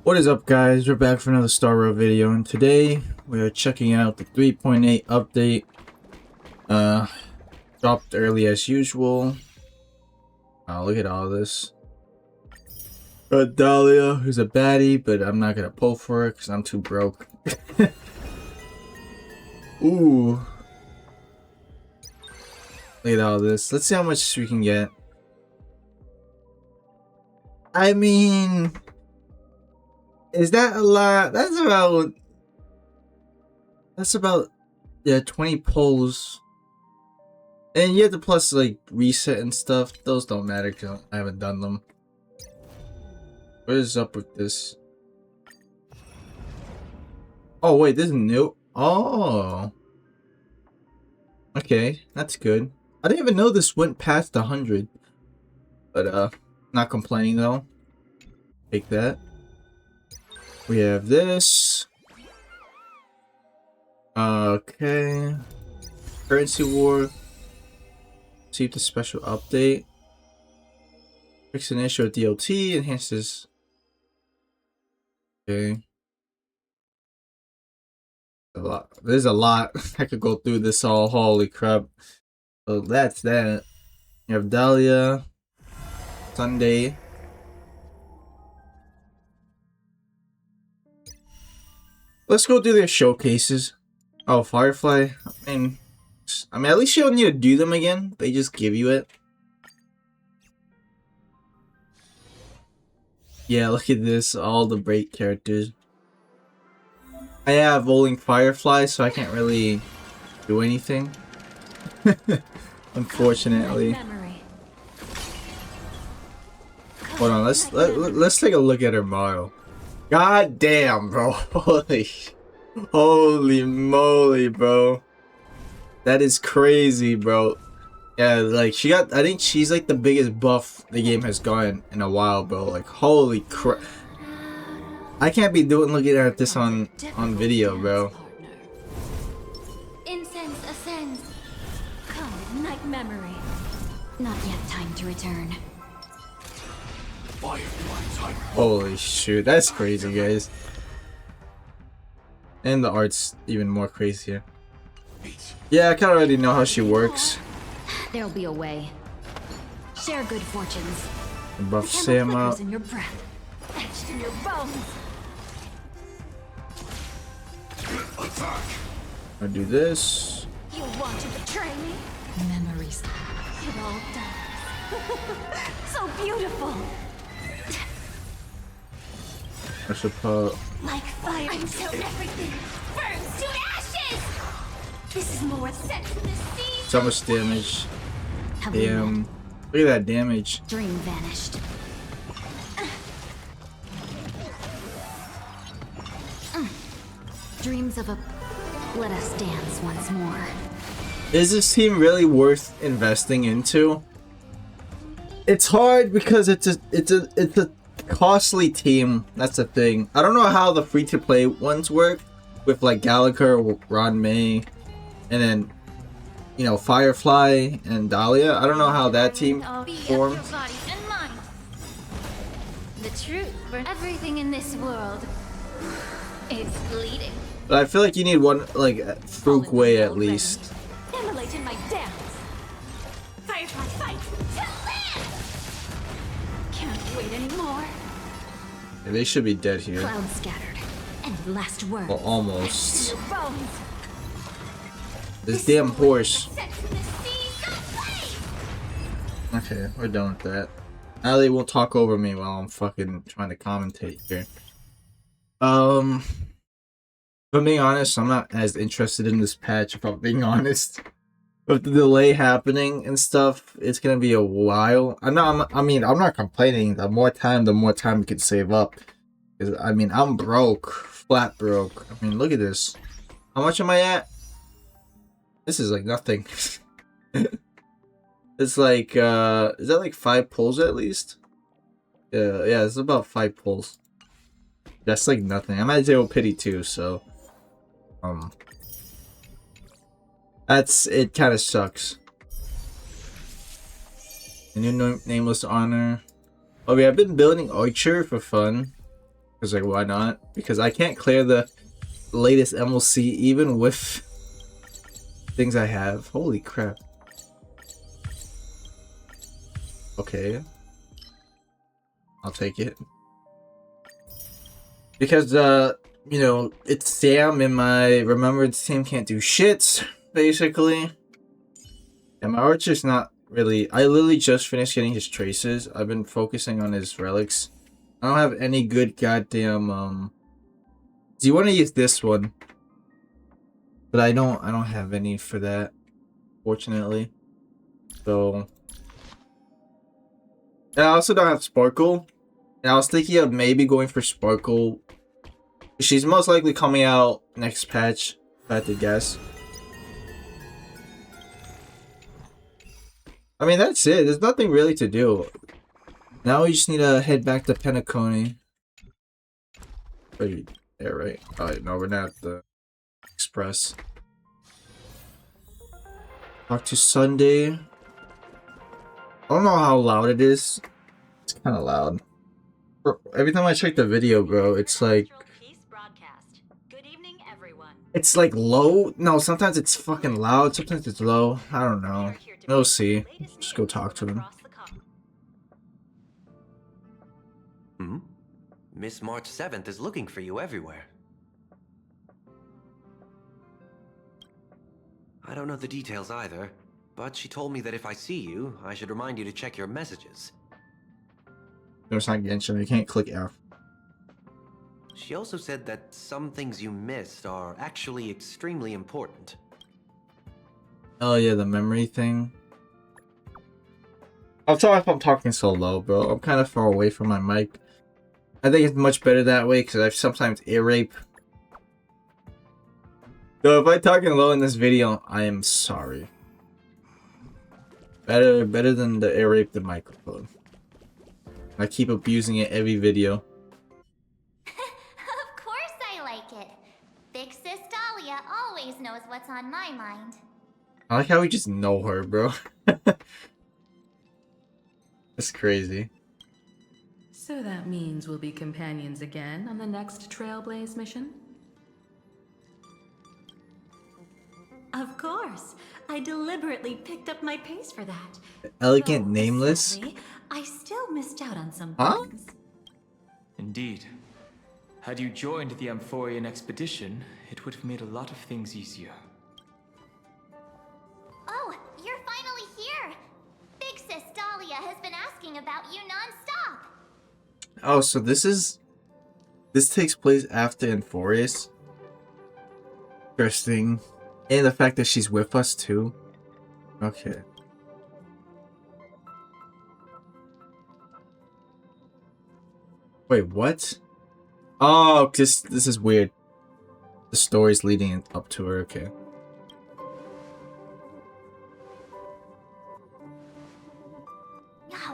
What is up, guys? We're back for another Star Rail video, and today we are checking out the 3.8 update. Dropped early as usual. Look at all this. Dahlia, who's a baddie, but I'm not gonna pull for her because I'm too broke. Ooh. Look at all this. Let's see how much we can get. I mean, is that a lot? That's about yeah, 20 pulls. And you have to plus like reset and stuff. Those don't matter because I haven't done them. What is up with this? Oh wait, this is new. Oh, okay, that's good. I didn't even know this went past 100. But not complaining though. Take that. We have this. Okay. Currency war. Receive the special update. Fix an issue of DOT. Enhances. Okay. A lot. There's a lot. I could go through this all. Holy crap. So that's that. You have Dahlia. Sunday. Let's go do their showcases. Oh, Firefly. I mean, at least you don't need to do them again. They just give you it. Yeah, look at this. All the break characters. I have Rolling Firefly, so I can't really do anything. Unfortunately. Hold on, let's take a look at her model. God damn, bro. Holy moly, bro. That is crazy, bro. Yeah, like I think she's like the biggest buff the game has gotten in a while, bro. Like, holy crap. I can't be looking at this on video, bro. Incense ascends. Come, night memory. Not yet time to return. Holy shoot, that's crazy, guys. And the art's even more crazier. Yeah, I kind of already know how she works. There'll be a way. Share good fortunes. Buff Sam up. In your breath, etched in your bones. I'll do this. You want to betray me? Memories. It all dies. So beautiful. I should put Like fire until everything burns to ashes. This is more set to the sea. so much damage. Damn. Look at that damage. Dream vanished. Dreams of a let us dance once more. Is this team really worth investing into? It's hard because it's a costly team. That's the thing. I don't know how the free-to-play ones work with like Gallagher, Ron May, and then Firefly and Dahlia. I don't know how that team forms. The truth for everything in this world is bleeding. But I feel like you need one like Fruke way at least. Immolate in my dance. Firefly fight till land. Can't wait anymore. Yeah, they should be dead here. Clouds scattered. And last word. Well, almost. Your bones. This damn horse. Okay, we're done with that. Now they won't talk over me while I'm fucking trying to commentate here. If I'm being honest, I'm not as interested in this patch, if I'm being honest. With the delay happening and stuff, it's gonna be a while. I'm not complaining. The more time we can save up. Because, I mean, I'm broke. Flat broke. I mean, look at this. How much am I at? This is like nothing. It's like, is that like 5 pulls at least? Yeah, it's about 5 pulls. That's like nothing. I'm at 0 pity too, so it kind of sucks. A new nameless honor. Okay, I've been building Archer for fun. Because like, why not? Because I can't clear the latest MLC even with things I have. Holy crap. Okay. I'll take it. Because, you know, it's Sam and my remembered Sam can't do shit, basically. And my archer's not really... I literally just finished getting his traces. I've been focusing on his relics. I don't have any good goddamn, Do you want to use this one? But I don't have any for that, fortunately. So... And I also don't have Sparkle. And I was thinking of maybe going for Sparkle. She's most likely coming out next patch, if I had to guess. I mean, that's it. There's nothing really to do. Now we just need to head back to Penacony. Wait, yeah, right? Alright, no, we're not at the Express. Talk to Sunday. I don't know how loud it is. It's kind of loud. Every time I check the video, bro, it's like... It's like low. No, sometimes it's fucking loud. Sometimes it's low. I don't know. We'll see. Just go talk to him. Hmm? Miss March 7th is looking for you everywhere. I don't know the details either, but she told me that if I see you, I should remind you to check your messages. No, it's not Genshin. You can't click F. She also said that some things you missed are actually extremely important. Oh yeah, the memory thing. I'm sorry if I'm talking so low, bro. I'm kind of far away from my mic. I think it's much better that way because I sometimes ear rape. So if I'm talking low in this video, I am sorry. Better than the ear rape the microphone. I keep abusing it every video. Of course I like it. Big Sis Dahlia always knows what's on my mind. I like how we just know her, bro. That's crazy. So that means we'll be companions again on the next Trailblaze mission? Of course. I deliberately picked up my pace for that. Elegant Though, Nameless? sadly, I still missed out on some Huh? things. Indeed. Had you joined the Amphorian expedition, it would have made a lot of things easier. Oh, you're finally here. Big Sis Dahlia has been asking about you non-stop. Oh, so this takes place after Amphorius. Interesting. And the fact that she's with us too. Okay. Wait, what? Oh, this is weird. The story's leading up to her, okay.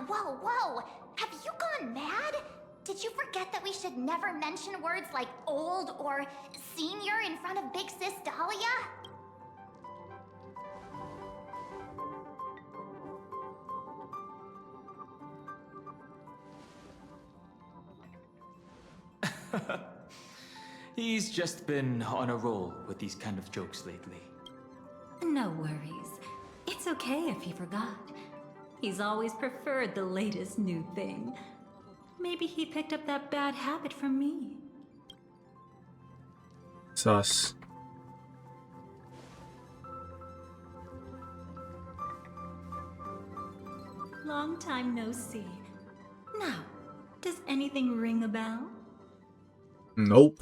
Whoa, whoa. Have you gone mad? Did you forget that we should never mention words like old or senior in front of Big Sis Dahlia? He's just been on a roll with these kind of jokes lately. No worries. It's okay if he forgot. He's always preferred the latest new thing. Maybe he picked up that bad habit from me. Sus. Long time no see. Now, does anything ring a bell? Nope.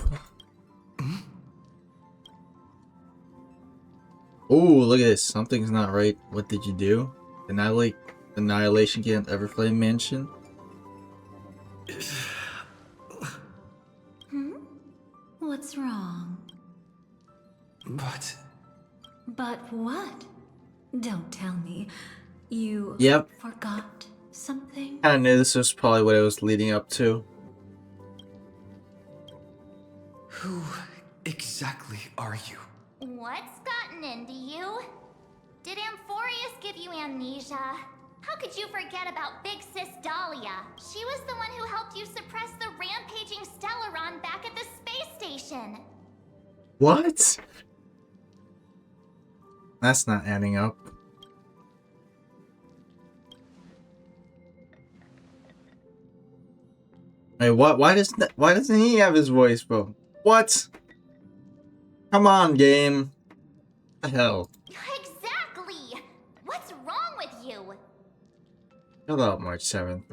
Ooh, look at this. Something's not right. What did you do? Annihilation Game Everflame Mansion? What's wrong? But... But what? Don't tell me. You Yep. forgot something? Kinda knew this was probably what it was leading up to. Who exactly are you? What's gotten into you? Did Amphorius give you amnesia? How could you forget about Big Sis Dahlia? She was the one who helped you suppress the rampaging Stellaron back at the space station. What? That's not adding up. Wait, what? Why doesn't he have his voice, bro? What? Come on, game. What the hell? Exactly! What's wrong with you? Shut up, March 7th.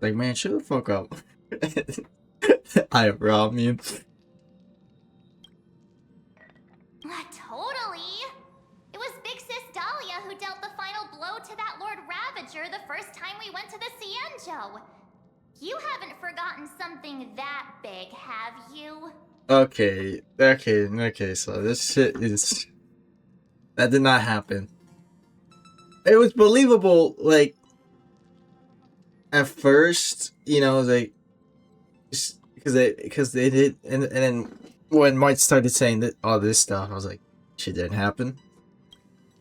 Like, man, shut the fuck up. I rob me. Totally! It was Big Sis Dahlia who dealt the final blow to that Lord Ravager the first time we went to the Cienjo. You haven't forgotten something that big, have you? Okay, so this shit is... That did not happen. It was believable, like... At first, you know, like... Because they did... And then when Mike started saying that all this stuff, I was like, shit didn't happen.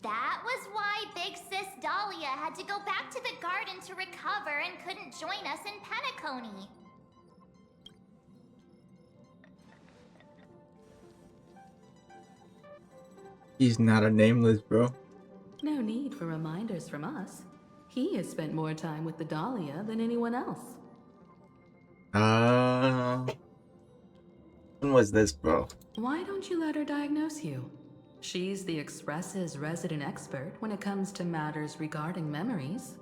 That was why Big Sis Dahlia had to go back to the garden to recover and couldn't join us in Penacony. He's not a nameless, bro. No need for reminders from us. He has spent more time with the Dahlia than anyone else. When was this, bro? Why don't you let her diagnose you? She's the Express's resident expert when it comes to matters regarding memories.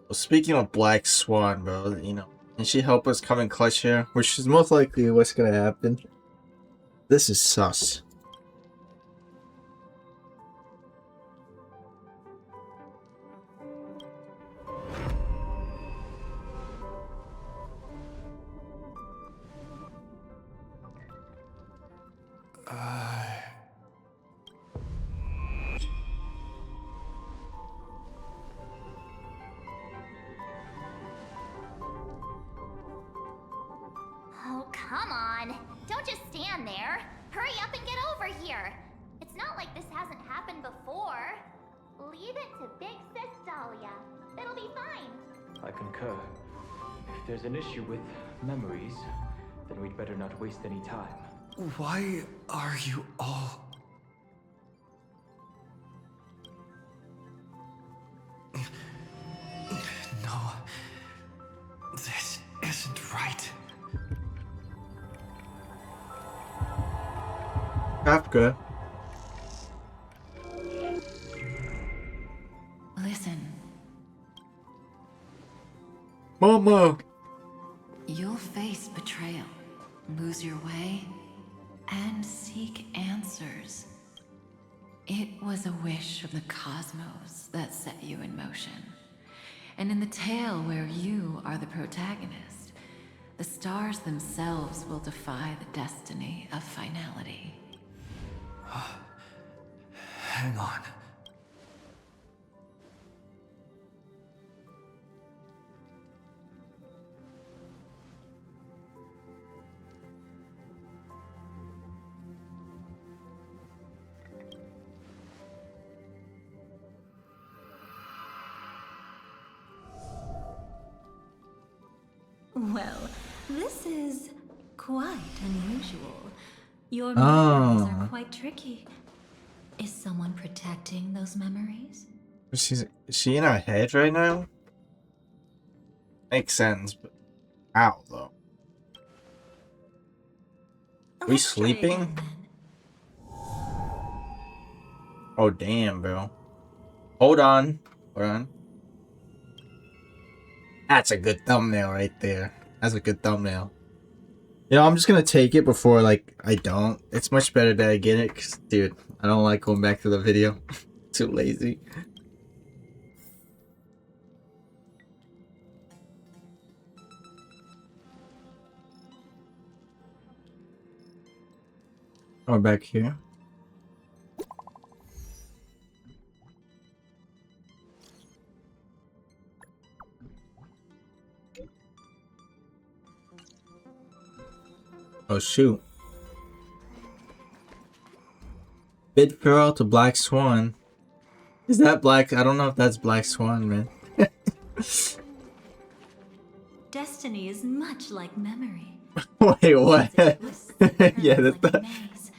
Well, speaking of Black Swan, bro, you know, can she help us come in clutch here? Which is most likely what's gonna happen. This is sus. Oh, come on. Don't just stand there. Hurry up and get over here. It's not like this hasn't happened before. Leave it to Big Sis Dahlia. It'll be fine. I concur. If there's an issue with memories, then we'd better not waste any time. Why are you all... No. This isn't right. Kafka. Listen, Mama. you'll face betrayal, lose your way, and seek answers. It was a wish of the cosmos that set you in motion. And in the tale where you are the protagonist, the stars themselves will defy the destiny of finality. Hang on. Well, this is quite unusual. Your memories are quite tricky. Is someone protecting those memories? Is she in our head right now? Makes sense, but how though? We Let's try sleeping? again, then. Oh damn, bro. Hold on. Hold on. That's a good thumbnail right there. That's a good thumbnail. You know, I'm just gonna take it before, like, I don't. It's much better that I get it, 'cause, dude, I don't like going back to the video. Too lazy. Oh, back here. Oh shoot. Bid farewell to Black Swan. Is that Black? I don't know if that's Black Swan, man. Destiny is much like memory. Wait, what? It twists and turns Yeah, that's like a the. maze.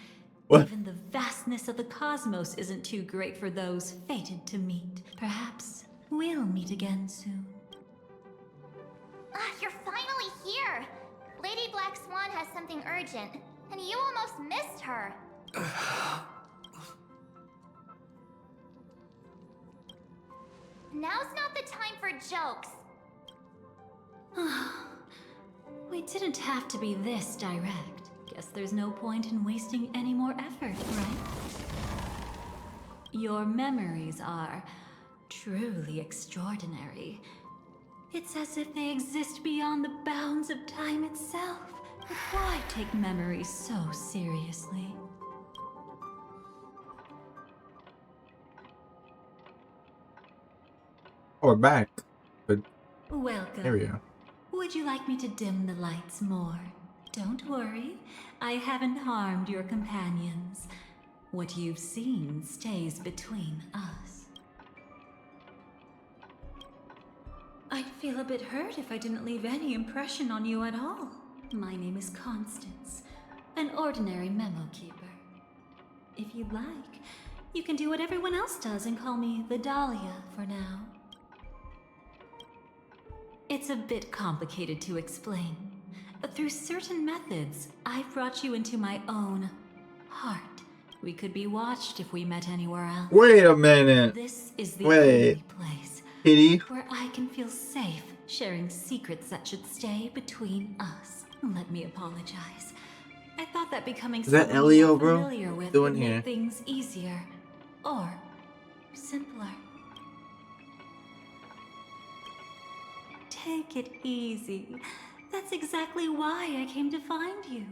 What? Even the vastness of the cosmos isn't too great for those fated to meet. Perhaps we'll meet again soon. You're finally here! Lady Black Swan has something urgent, and you almost missed her. Now's not the time for jokes. We didn't have to be this direct. Guess there's no point in wasting any more effort, right? Your memories are truly extraordinary. It's as if they exist beyond the bounds of time itself. But why take memories so seriously? Or back. But Welcome. there we go. Would you like me to dim the lights more? Don't worry, I haven't harmed your companions. What you've seen stays between us. I'd feel a bit hurt if I didn't leave any impression on you at all. My name is Constance, an ordinary memo keeper. If you'd like, you can do what everyone else does and call me the Dahlia for now. It's a bit complicated to explain. Through certain methods, I've brought you into my own heart. We could be watched if we met anywhere else. Wait a minute. This is the Wait. only place Kitty? where I can feel safe sharing secrets that should stay between us. Let me apologize. I thought that becoming Is that someone Elio, you're bro? familiar with Doing would make here? things easier or simpler. Take it easy. That's exactly why I came to find you.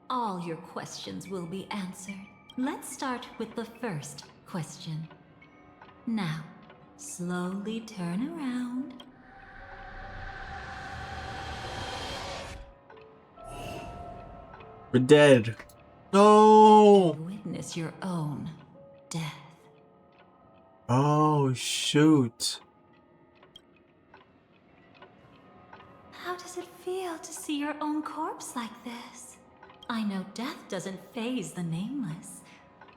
All your questions will be answered. Let's start with the first question. Now, slowly turn around. We're dead. No. Witness your own death. Oh, shoot. How does it feel to see your own corpse like this? I know death doesn't faze the nameless.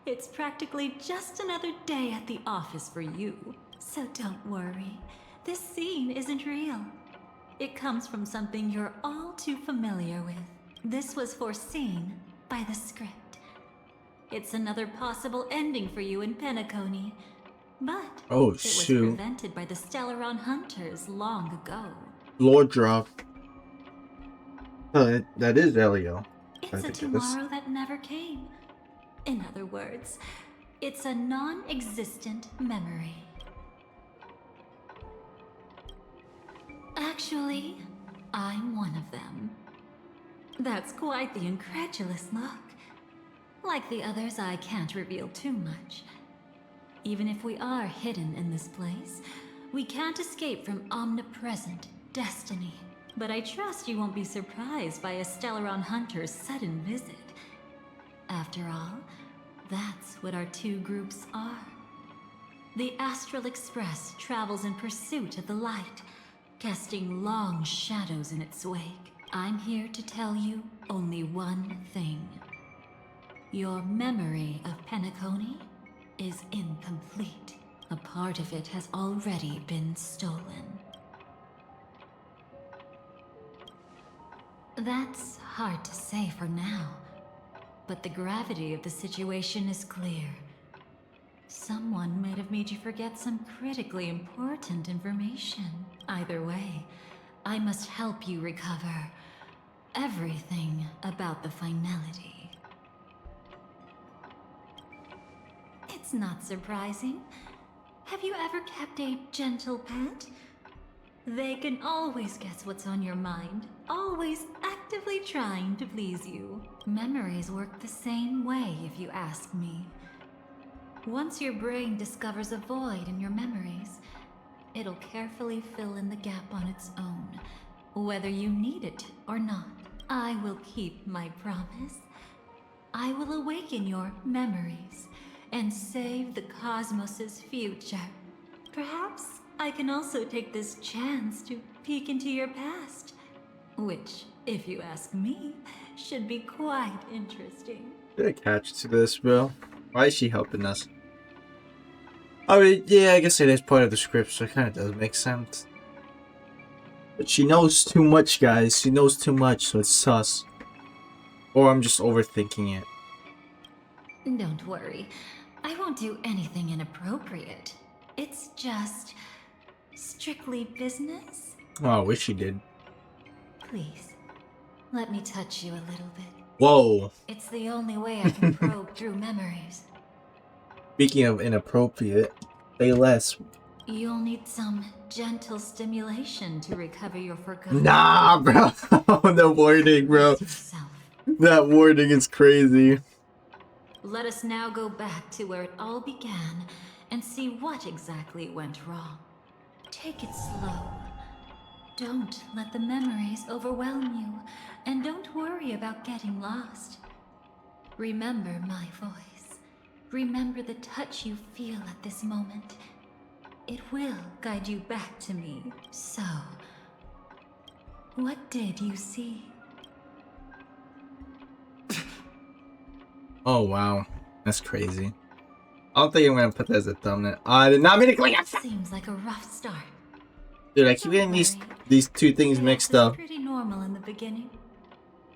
It's practically just another day at the office for you. So don't worry. This scene isn't real. It comes from something you're all too familiar with. This was foreseen by the script. It's another possible ending for you in Penacony. But Oh, it was shoot. prevented by the Stellaron Hunters long ago. Lord drop. Oh, that is Elio. It's I a think it is. tomorrow that never came. In other words, it's a non-existent memory. Actually, I'm one of them. That's quite the incredulous look. Like the others, I can't reveal too much. Even if we are hidden in this place, we can't escape from omnipresent destiny. But I trust you won't be surprised by a Stellaron Hunter's sudden visit. After all, that's what our two groups are. The Astral Express travels in pursuit of the light, casting long shadows in its wake. I'm here to tell you only one thing. Your memory of Penacony is incomplete. A part of it has already been stolen. That's hard to say for now, but the gravity of the situation is clear. Someone might have made you forget some critically important information. Either way, I must help you recover everything about the finality. It's not surprising. Have you ever kept a gentle pet? They can always guess what's on your mind, always actively trying to please you. Memories work the same way, if you ask me. Once your brain discovers a void in your memories, it'll carefully fill in the gap on its own, whether you need it or not. I will keep my promise. I will awaken your memories and save the cosmos's future. Perhaps I can also take this chance to peek into your past, which, if you ask me, should be quite interesting. Did I catch to this, bro? Why is she helping us? I mean, yeah, I guess it is part of the script, so it kind of does make sense. But she knows too much, guys. She knows too much, so it's sus. Or I'm just overthinking it. Don't worry, I won't do anything inappropriate. It's just strictly business. Oh, I wish she did. Please, let me touch you a little bit. Whoa. It's the only way I can probe through memories. Speaking of inappropriate, say less. You'll need some gentle stimulation to recover your forgotten. Nah, bro. The warning, bro. Yourself. That warning is crazy. Let us now go back to where it all began and see what exactly went wrong. Take it slow. Don't let the memories overwhelm you, and don't worry about getting lost. Remember my voice. Remember the touch you feel at this moment. It will guide you back to me. So, what did you see? Oh, wow. That's crazy. I don't think I'm gonna put that as a thumbnail. I did not mean to click. Seems like a rough start. Dude, I keep getting these two things mixed up. Pretty normal in the beginning.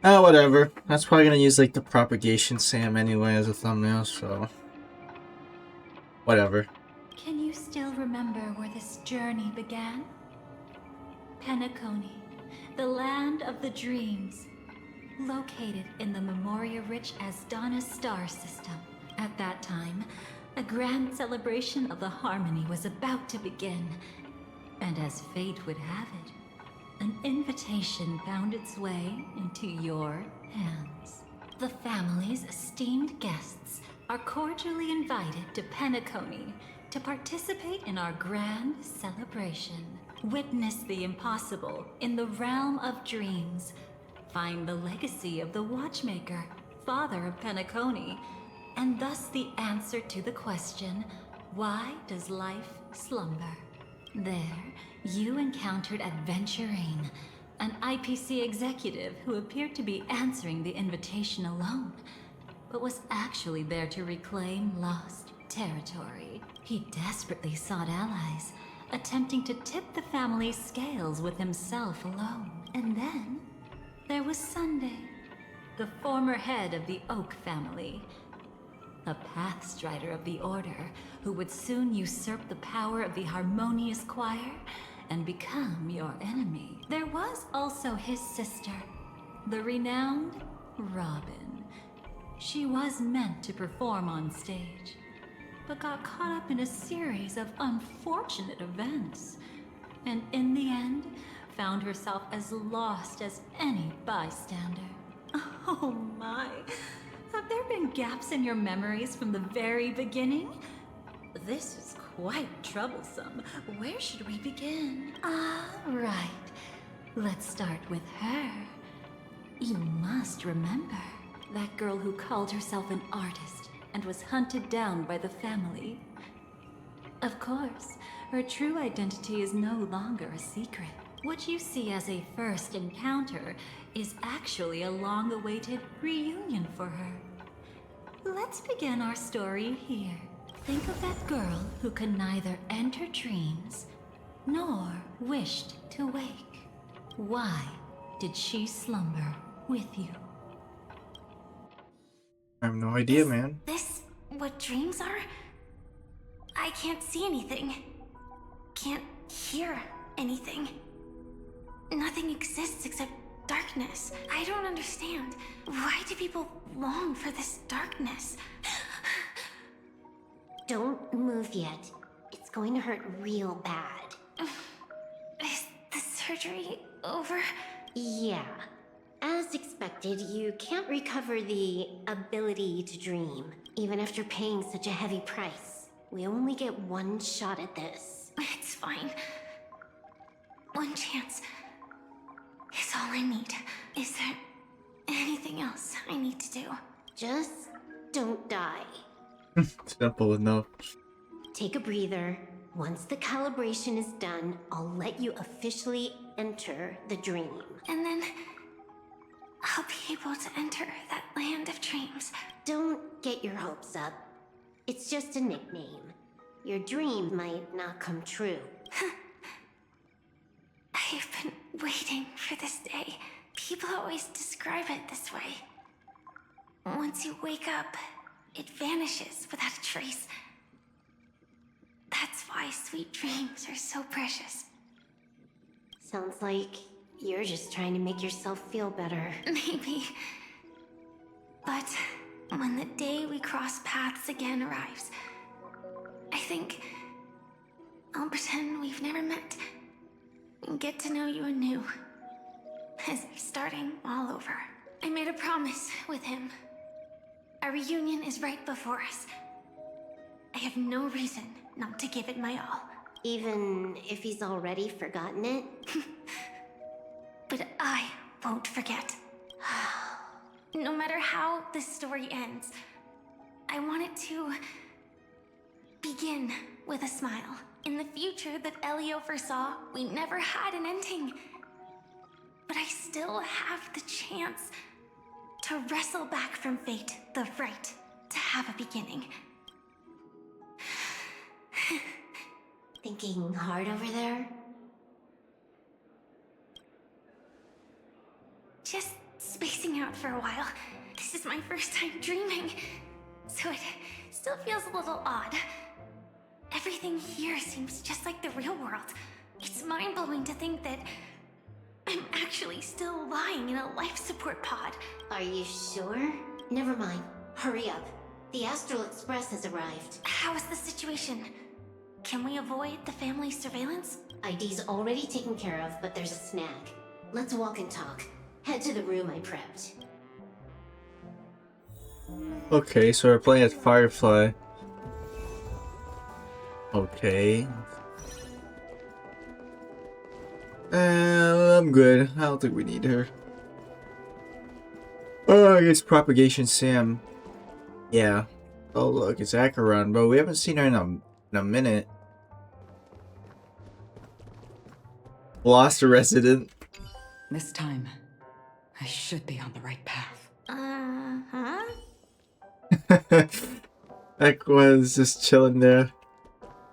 Oh, whatever. That's probably gonna use like the propagation Sam anyway as a thumbnail, so whatever. Can you still remember where this journey began? Penacony, the land of the dreams, located in the Memoria-rich Asdana star system. At that time, a grand celebration of the Harmony was about to begin, and as fate would have it, an invitation found its way into your hands. The family's esteemed guests are cordially invited to Penacony to participate in our grand celebration. Witness the impossible in the realm of dreams. Find the legacy of the Watchmaker, father of Penacony, and thus the answer to the question, why does life slumber? There, you encountered Adventurine, an IPC executive who appeared to be answering the invitation alone, but was actually there to reclaim lost territory. He desperately sought allies, attempting to tip the family's scales with himself alone. And then, there was Sunday, the former head of the Oak family, a Pathstrider of the Order who would soon usurp the power of the Harmonious Choir and become your enemy. There was also his sister, the renowned Robin. She was meant to perform on stage, but got caught up in a series of unfortunate events, and in the end, found herself as lost as any bystander. Oh my! Have there been gaps in your memories from the very beginning? This is quite troublesome. Where should we begin? Right. Let's start with her. You must remember that girl who called herself an artist and was hunted down by the family. Of course, her true identity is no longer a secret. What you see as a first encounter is actually a long-awaited reunion for her. Let's begin our story here. Think of that girl who could neither enter dreams nor wished to wake. Why did she slumber with you? I have no idea, man. This what dreams are? I can't see anything. Can't hear anything. Nothing exists except darkness. I don't understand. Why do people long for this darkness? Don't move yet. It's going to hurt real bad. Is the surgery over? Yeah. As expected, you can't recover the ability to dream, even after paying such a heavy price. We only get one shot at this. It's fine. One chance is all I need. Is there anything else I need to do? Just don't die. Simple enough. Take a breather. Once the calibration is done, I'll let you officially enter the dream. And then I'll be able to enter that land of dreams. Don't get your hopes up. It's just a nickname. Your dream might not come true. I've been waiting for this day. People always describe it this way. Once you wake up, it vanishes without a trace. That's why sweet dreams are so precious. Sounds like you're just trying to make yourself feel better. Maybe. But when the day we cross paths again arrives, I think I'll pretend we've never met and get to know you anew, as if starting all over. I made a promise with him. Our reunion is right before us. I have no reason not to give it my all. Even if he's already forgotten it? But I won't forget. No matter how this story ends, I want it to begin with a smile. In the future that Elio foresaw, we never had an ending. But I still have the chance to wrestle back from fate the right to have a beginning. Thinking hard over there? Just spacing out for a while. This is my first time dreaming, so it still feels a little odd. Everything here seems just like the real world. It's mind-blowing to think that I'm actually still lying in a life support pod. Are you sure? Never mind. Hurry up. The Astral Express has arrived. How is the situation? Can we avoid the family's surveillance? ID's already taken care of, but there's a snag. Let's walk and talk. Head to the room I prepped. Okay, so we're playing as Firefly. Okay. I'm good. I don't think we need her. Oh, I guess Propagation Sam. Yeah. Oh look, it's Acheron, but we haven't seen her in a minute. Lost a resident. This time, I should be on the right path. Aqua's just chilling there.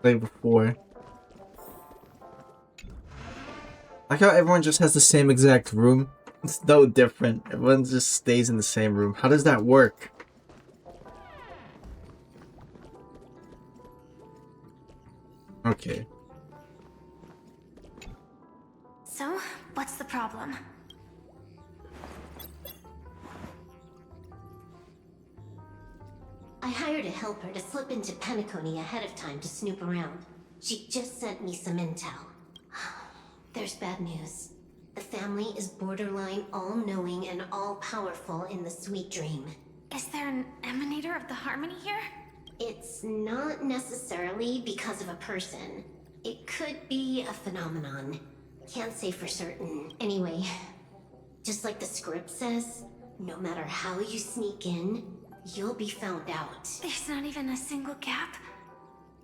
Like before. Like how everyone just has the same exact room. It's no different. Everyone just stays in the same room. How does that work? Okay. So, what's the problem? I hired a helper to slip into Penacony ahead of time to snoop around. She just sent me some intel. There's bad news. The family is borderline all-knowing and all-powerful in the sweet dream. Is there an emanator of the harmony here? It's not necessarily because of a person. It could be a phenomenon. Can't say for certain. Anyway, just like the script says, no matter how you sneak in, you'll be found out. There's not even a single gap?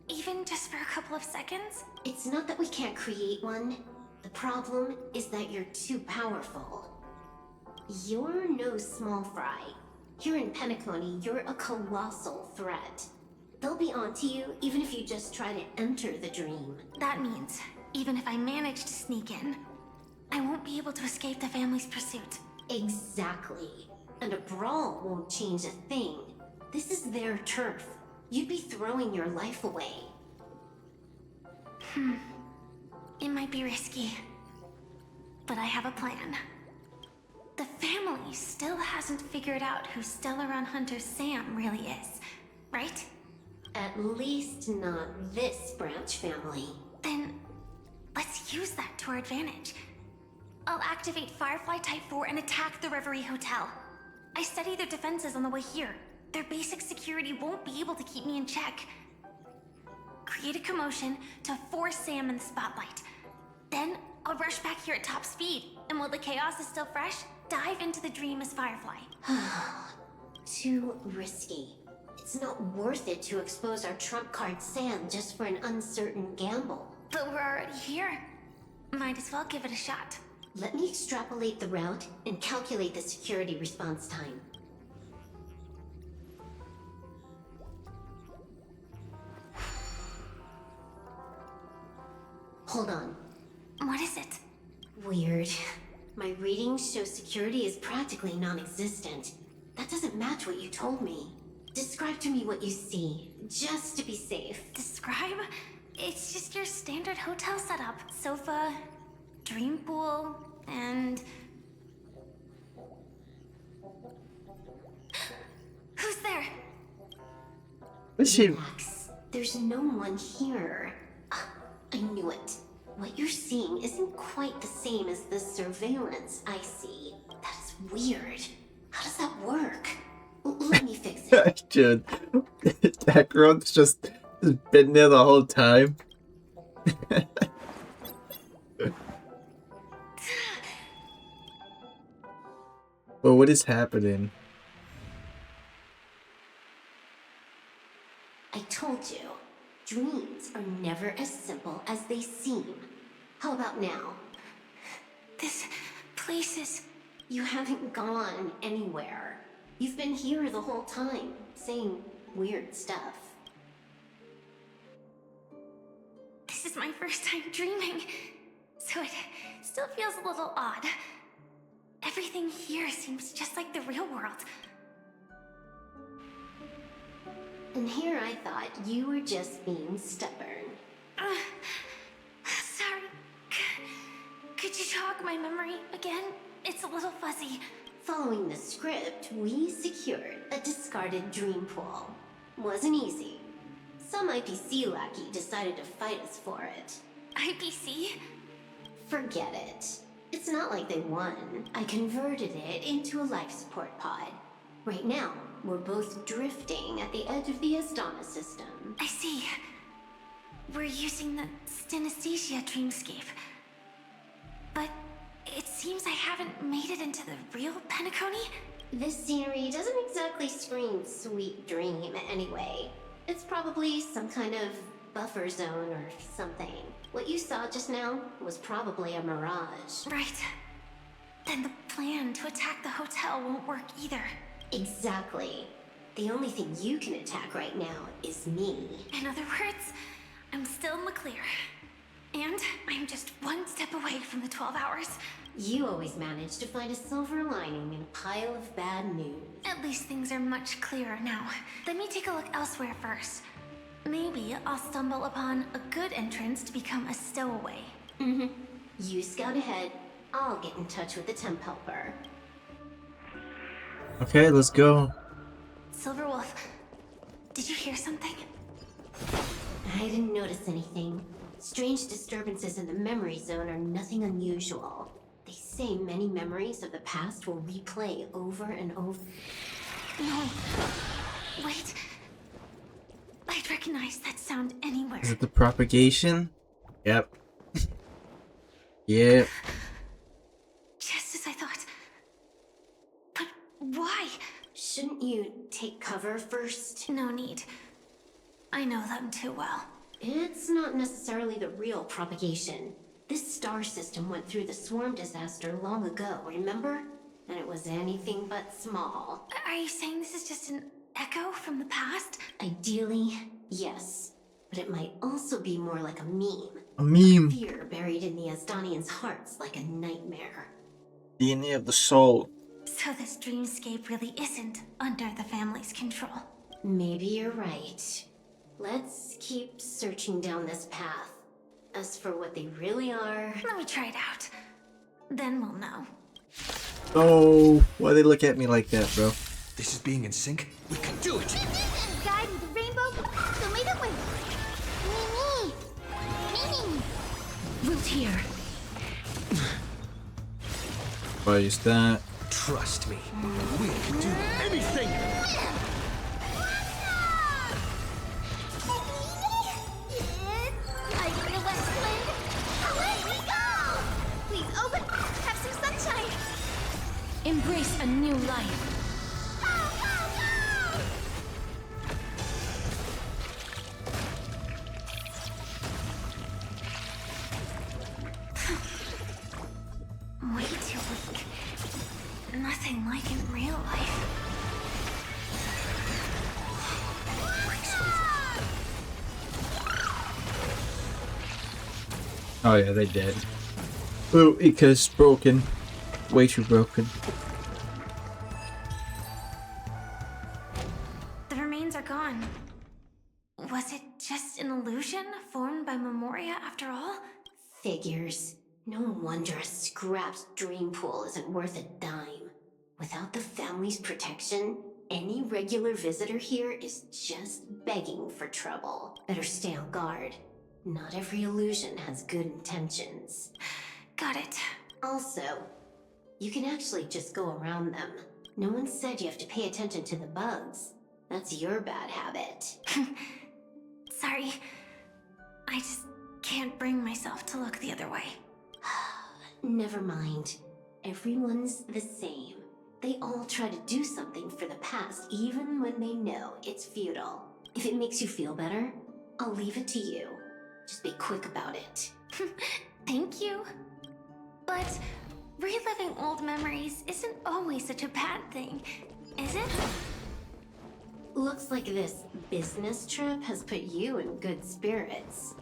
Even just for a couple of seconds? It's not that we can't create one. The problem is that you're too powerful. You're no small fry. Here in Penacony, you're a colossal threat. They'll be onto you even if you just try to enter the dream. That means, even if I manage to sneak in, I won't be able to escape the family's pursuit. Exactly. And a brawl won't change a thing. This is their turf. You'd be throwing your life away. It might be risky, but I have a plan. The family still hasn't figured out who Stellaron Hunter Sam really is, right? At least not this branch family. Then, let's use that to our advantage. I'll activate Firefly Type 4 and attack the Reverie Hotel. I studied their defenses on the way here. Their basic security won't be able to keep me in check. Create a commotion to force Sam in the spotlight. Then, I'll rush back here at top speed, and while the chaos is still fresh, dive into the dream as Firefly. Too risky. It's not worth it to expose our trump card Sam just for an uncertain gamble. But we're already here. Might as well give it a shot. Let me extrapolate the route and calculate the security response time. Hold on. What is it? Weird. My readings show security is practically non-existent. That doesn't match what you told me. Describe to me what you see, just to be safe. Describe? It's just your standard hotel setup. Sofa, dream pool, and... Who's there? Is she? Relax. There's no one here. I knew it. What you're seeing isn't quite the same as the surveillance I see. That's weird. How does that work? Let me fix it. Dude, that girl's just been there the whole time. Well, what is happening? I told you, dreams are never as simple as they seem. How about now? This place is... You haven't gone anywhere. You've been here the whole time, saying weird stuff. This is my first time dreaming, so it still feels a little odd. Everything here seems just like the real world. And here I thought you were just being stubborn. Sorry. Could you jog my memory again? It's a little fuzzy. Following the script, we secured a discarded dream pool. Wasn't easy. Some IPC lackey decided to fight us for it. IPC? Forget it. It's not like they won. I converted it into a life support pod. Right now, we're both drifting at the edge of the Astana system. I see. We're using the synesthesia dreamscape. But it seems I haven't made it into the real Penacony? This scenery doesn't exactly scream sweet dream anyway. It's probably some kind of buffer zone or something. What you saw just now was probably a mirage. Right. Then the plan to attack the hotel won't work either. Exactly. The only thing you can attack right now is me. In other words, I'm still in the clear. And I'm just one step away from the 12 hours. You always manage to find a silver lining in a pile of bad news. At least things are much clearer now. Let me take a look elsewhere first. Maybe I'll stumble upon a good entrance to become a stowaway. You scout ahead. I'll get in touch with the temp helper. Okay, let's go. Silverwolf, did you hear something? I didn't notice anything. Strange disturbances in the memory zone are nothing unusual. They say many memories of the past will replay over and over. No. Wait. I'd recognize that sound anywhere. Is it the propagation? Yep. Yep. Just as I thought. But why? Shouldn't you take cover first? No need. I know them too well. It's not necessarily the real propagation. This star system went through the swarm disaster long ago, remember? And it was anything but small. Are you saying this is just an echo from the past? Ideally, yes. But it might also be more like a meme. A meme. Fear buried in the Asdanians' hearts like a nightmare. DNA of the soul. So this dreamscape really isn't under the family's control. Maybe you're right. Let's keep searching down this path. As for what they really are... Let me try it out. Then we'll know. Oh, why they look at me like that, bro? This is being in sync. We can do it! Guide with the rainbow, so lead it with me. Root here. Why is that? Trust me. We can do anything! Like in the Westland. Away we go! Please open. Have some sunshine. Embrace a new life. Oh yeah, they did. Oh, Ika's broken. Way too broken. The remains are gone. Was it just an illusion formed by Memoria after all? Figures. No wonder a scrapped dream pool isn't worth a dime. Without the family's protection, any regular visitor here is just begging for trouble. Better stay on guard. Not every illusion has good intentions. Got it. Also, you can actually just go around them. No one said you have to pay attention to the bugs. That's your bad habit. Sorry. I just can't bring myself to look the other way. Never mind. Everyone's the same. They all try to do something for the past, even when they know it's futile. If it makes you feel better, I'll leave it to you. Just be quick about it. Thank you. But reliving old memories isn't always such a bad thing, is it? Looks like this business trip has put you in good spirits.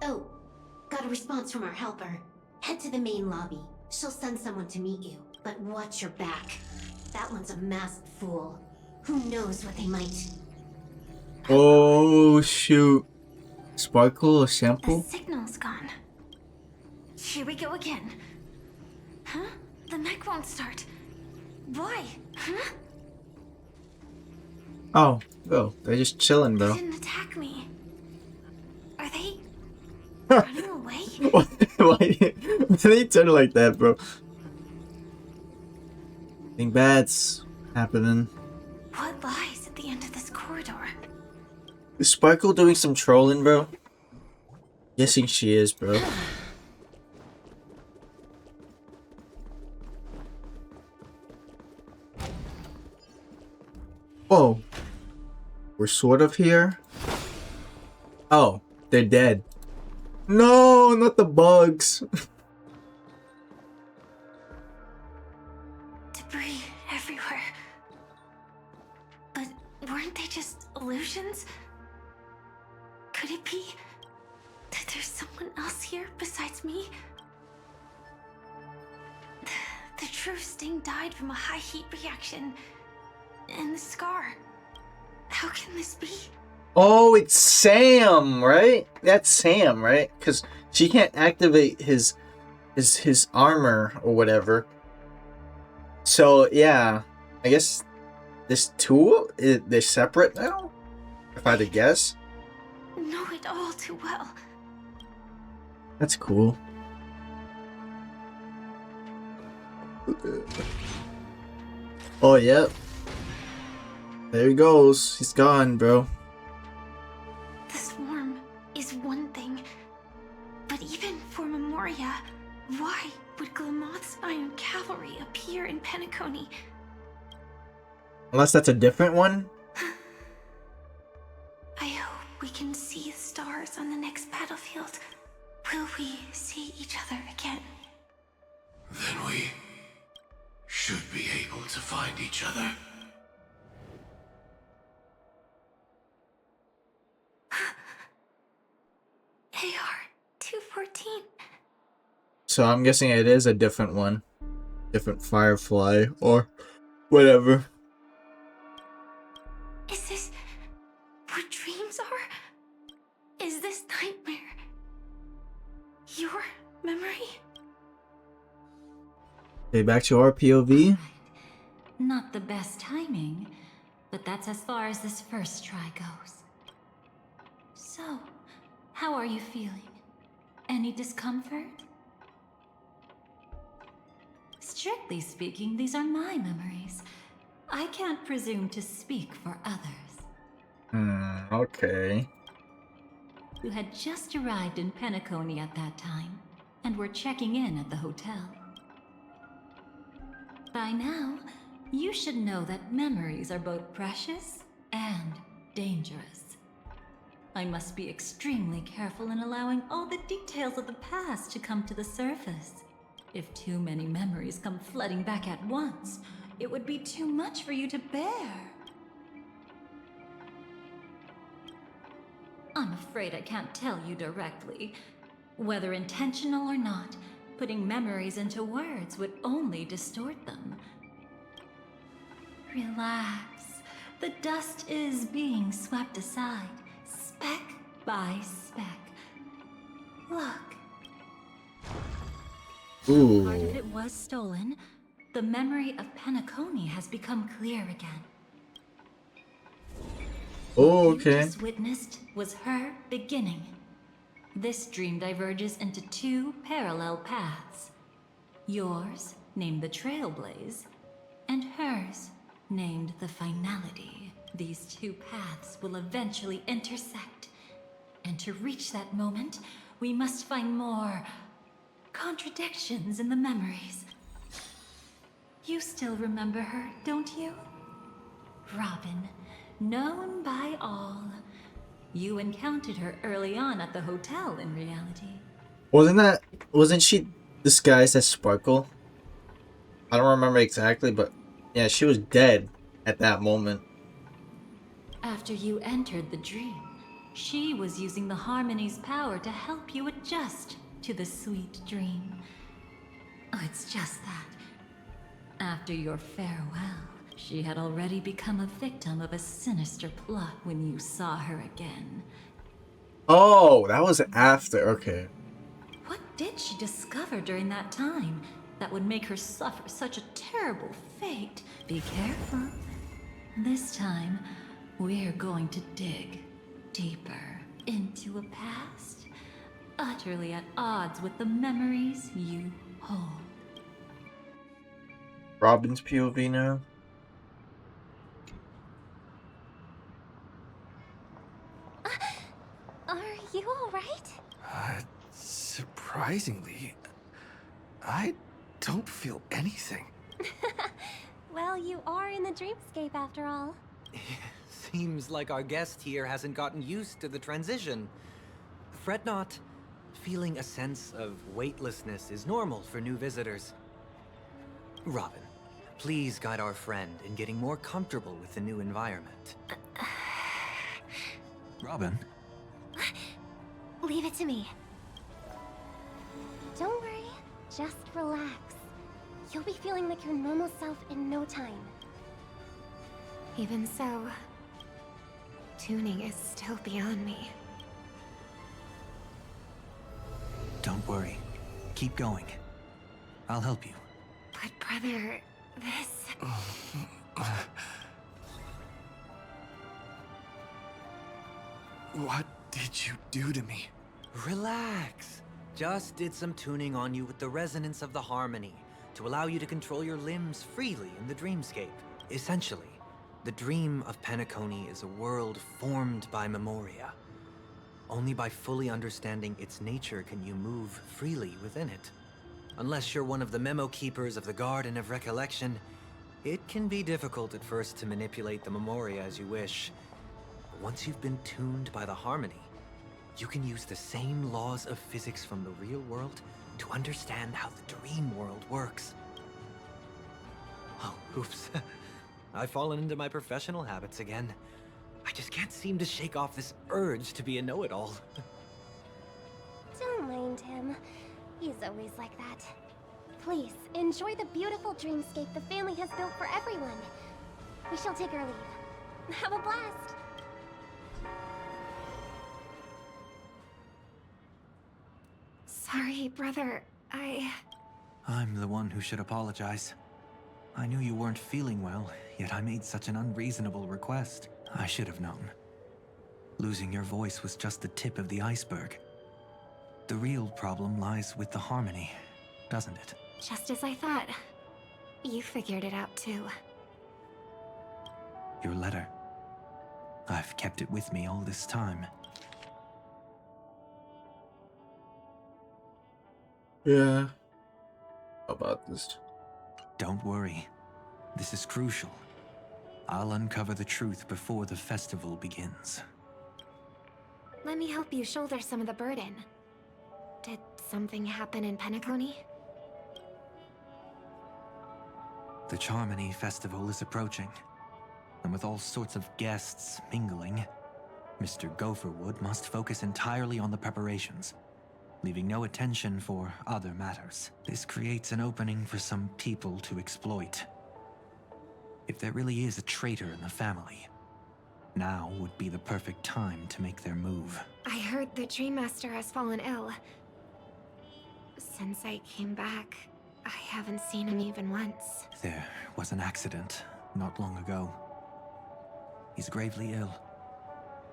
Oh, got a response from our helper. Head to the main lobby. She'll send someone to meet you, but watch your back. That one's a masked fool. Who knows what they might... Oh shoot. Sparkle or The sample? signal's gone. Here we go again. Huh? The mech won't start. Why? Huh? Oh, bro. They're just chilling, They bro. didn't attack me. Are they running away? Why did they turn like that, bro? Think bad's happening. What lies at the end of this corridor? Is Sparkle doing some trolling, bro? Guessing she is, bro. Whoa. We're sort of here. Oh, they're dead. No, not the bugs. Debris everywhere. But weren't they just illusions? Could it be that there's someone else here besides me? The true Sting died from a high heat reaction. And the scar. How can this be? Oh, it's Sam, right? That's Sam, right? Because she can't activate his armor or whatever. So yeah, I guess this two they're separate now. If I had to guess, Know it all too well. that's cool. Oh yep. There he goes. He's gone, bro. The swarm is one thing, but even for Memoria, why would Glamoth's Iron Cavalry appear in Penacony? Unless that's a different one. I hope we can see the stars on the next battlefield. Will we see each other again? Then we should be able to find each other. AR-214. So I'm guessing it is a different one. Different Firefly or whatever. Is this what dreams are? Is this nightmare your memory? Okay, back to our POV. Not the best timing, but that's as far as this first try goes. So, how are you feeling? Any discomfort? Strictly speaking, these are my memories. I can't presume to speak for others. Okay. You had just arrived in Penacony at that time, and were checking in at the hotel. By now, you should know that memories are both precious and dangerous. I must be extremely careful in allowing all the details of the past to come to the surface. If too many memories come flooding back at once, it would be too much for you to bear. I'm afraid I can't tell you directly. Whether intentional or not, putting memories into words would only distort them. Relax. The dust is being swept aside, speck by speck. Look. Ooh. Part of it was stolen. The memory of Penacony has become clear again. Oh, What you okay. just witnessed was her beginning. This dream diverges into two parallel paths. Yours, named the Trailblaze, and hers, named the Finality. These two paths will eventually intersect. And to reach that moment, we must find more contradictions in the memories. You still remember her, don't you? Robin, known by all. You encountered her early on at the hotel in reality. Wasn't she disguised as Sparkle? I don't remember exactly, but yeah, she was dead at that moment. After you entered the dream, she was using the Harmony's power to help you adjust to the sweet dream. Oh, it's just that. After your farewell, she had already become a victim of a sinister plot when you saw her again. Oh, that was after. Okay. What did she discover during that time that would make her suffer such a terrible fate? Be careful. This time, we're going to dig deeper into a past utterly at odds with the memories you hold. Robin's POV now. Are you alright? Surprisingly, I don't feel anything. Well, you are in the dreamscape after all. Seems like our guest here hasn't gotten used to the transition. Fret not. Feeling a sense of weightlessness is normal for new visitors. Robin, please guide our friend in getting more comfortable with the new environment. Robin? Leave it to me. Don't worry, just relax. You'll be feeling like your normal self in no time. Even so, tuning is still beyond me. Don't worry. Keep going. I'll help you. But brother, this... What did you do to me? Relax. Just did some tuning on you with the resonance of the harmony to allow you to control your limbs freely in the dreamscape. Essentially, the dream of Penacony is a world formed by memoria. Only by fully understanding its nature can you move freely within it. Unless you're one of the memo keepers of the Garden of Recollection, it can be difficult at first to manipulate the memoria as you wish. But once you've been tuned by the harmony, you can use the same laws of physics from the real world to understand how the dream world works. Oh, oops. I've fallen into my professional habits again. I just can't seem to shake off this urge to be a know-it-all. Don't mind him. He's always like that. Please, enjoy the beautiful dreamscape the family has built for everyone. We shall take our leave. Have a blast! Sorry, brother. I'm the one who should apologize. I knew you weren't feeling well, yet I made such an unreasonable request. I should have known. Losing your voice was just the tip of the iceberg. The real problem lies with the harmony, doesn't it? Just as I thought. You figured it out too. Your letter. I've kept it with me all this time. Yeah. How about this? Don't worry. This is crucial. I'll uncover the truth before the festival begins. let me help you shoulder some of the burden. Did something happen in Penacony? The Charmony Festival is approaching, and with all sorts of guests mingling, Mr. Gopherwood must focus entirely on the preparations, leaving no attention for other matters. This creates an opening for some people to exploit. If there really is a traitor in the family, now would be the perfect time to make their move. I heard the Dream Master has fallen ill. Since I came back, I haven't seen him even once. There was an accident not long ago. He's gravely ill,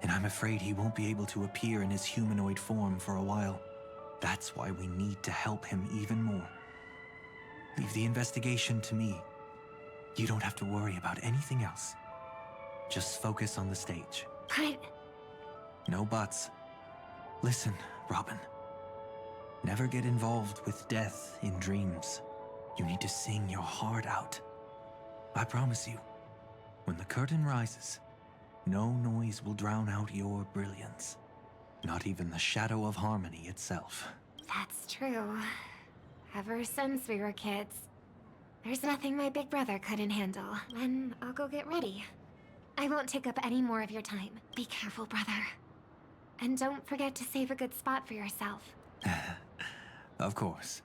and I'm afraid he won't be able to appear in his humanoid form for a while. That's why we need to help him even more. Leave the investigation to me. You don't have to worry about anything else. Just focus on the stage. But... No buts. Listen, Robin. Never get involved with death in dreams. You need to sing your heart out. I promise you, when the curtain rises, no noise will drown out your brilliance. Not even the shadow of harmony itself. that's true. Ever since we were kids, there's nothing my big brother couldn't handle. Then I'll go get ready. I won't take up any more of your time. Be careful, brother. And don't forget to save a good spot for yourself. Of course.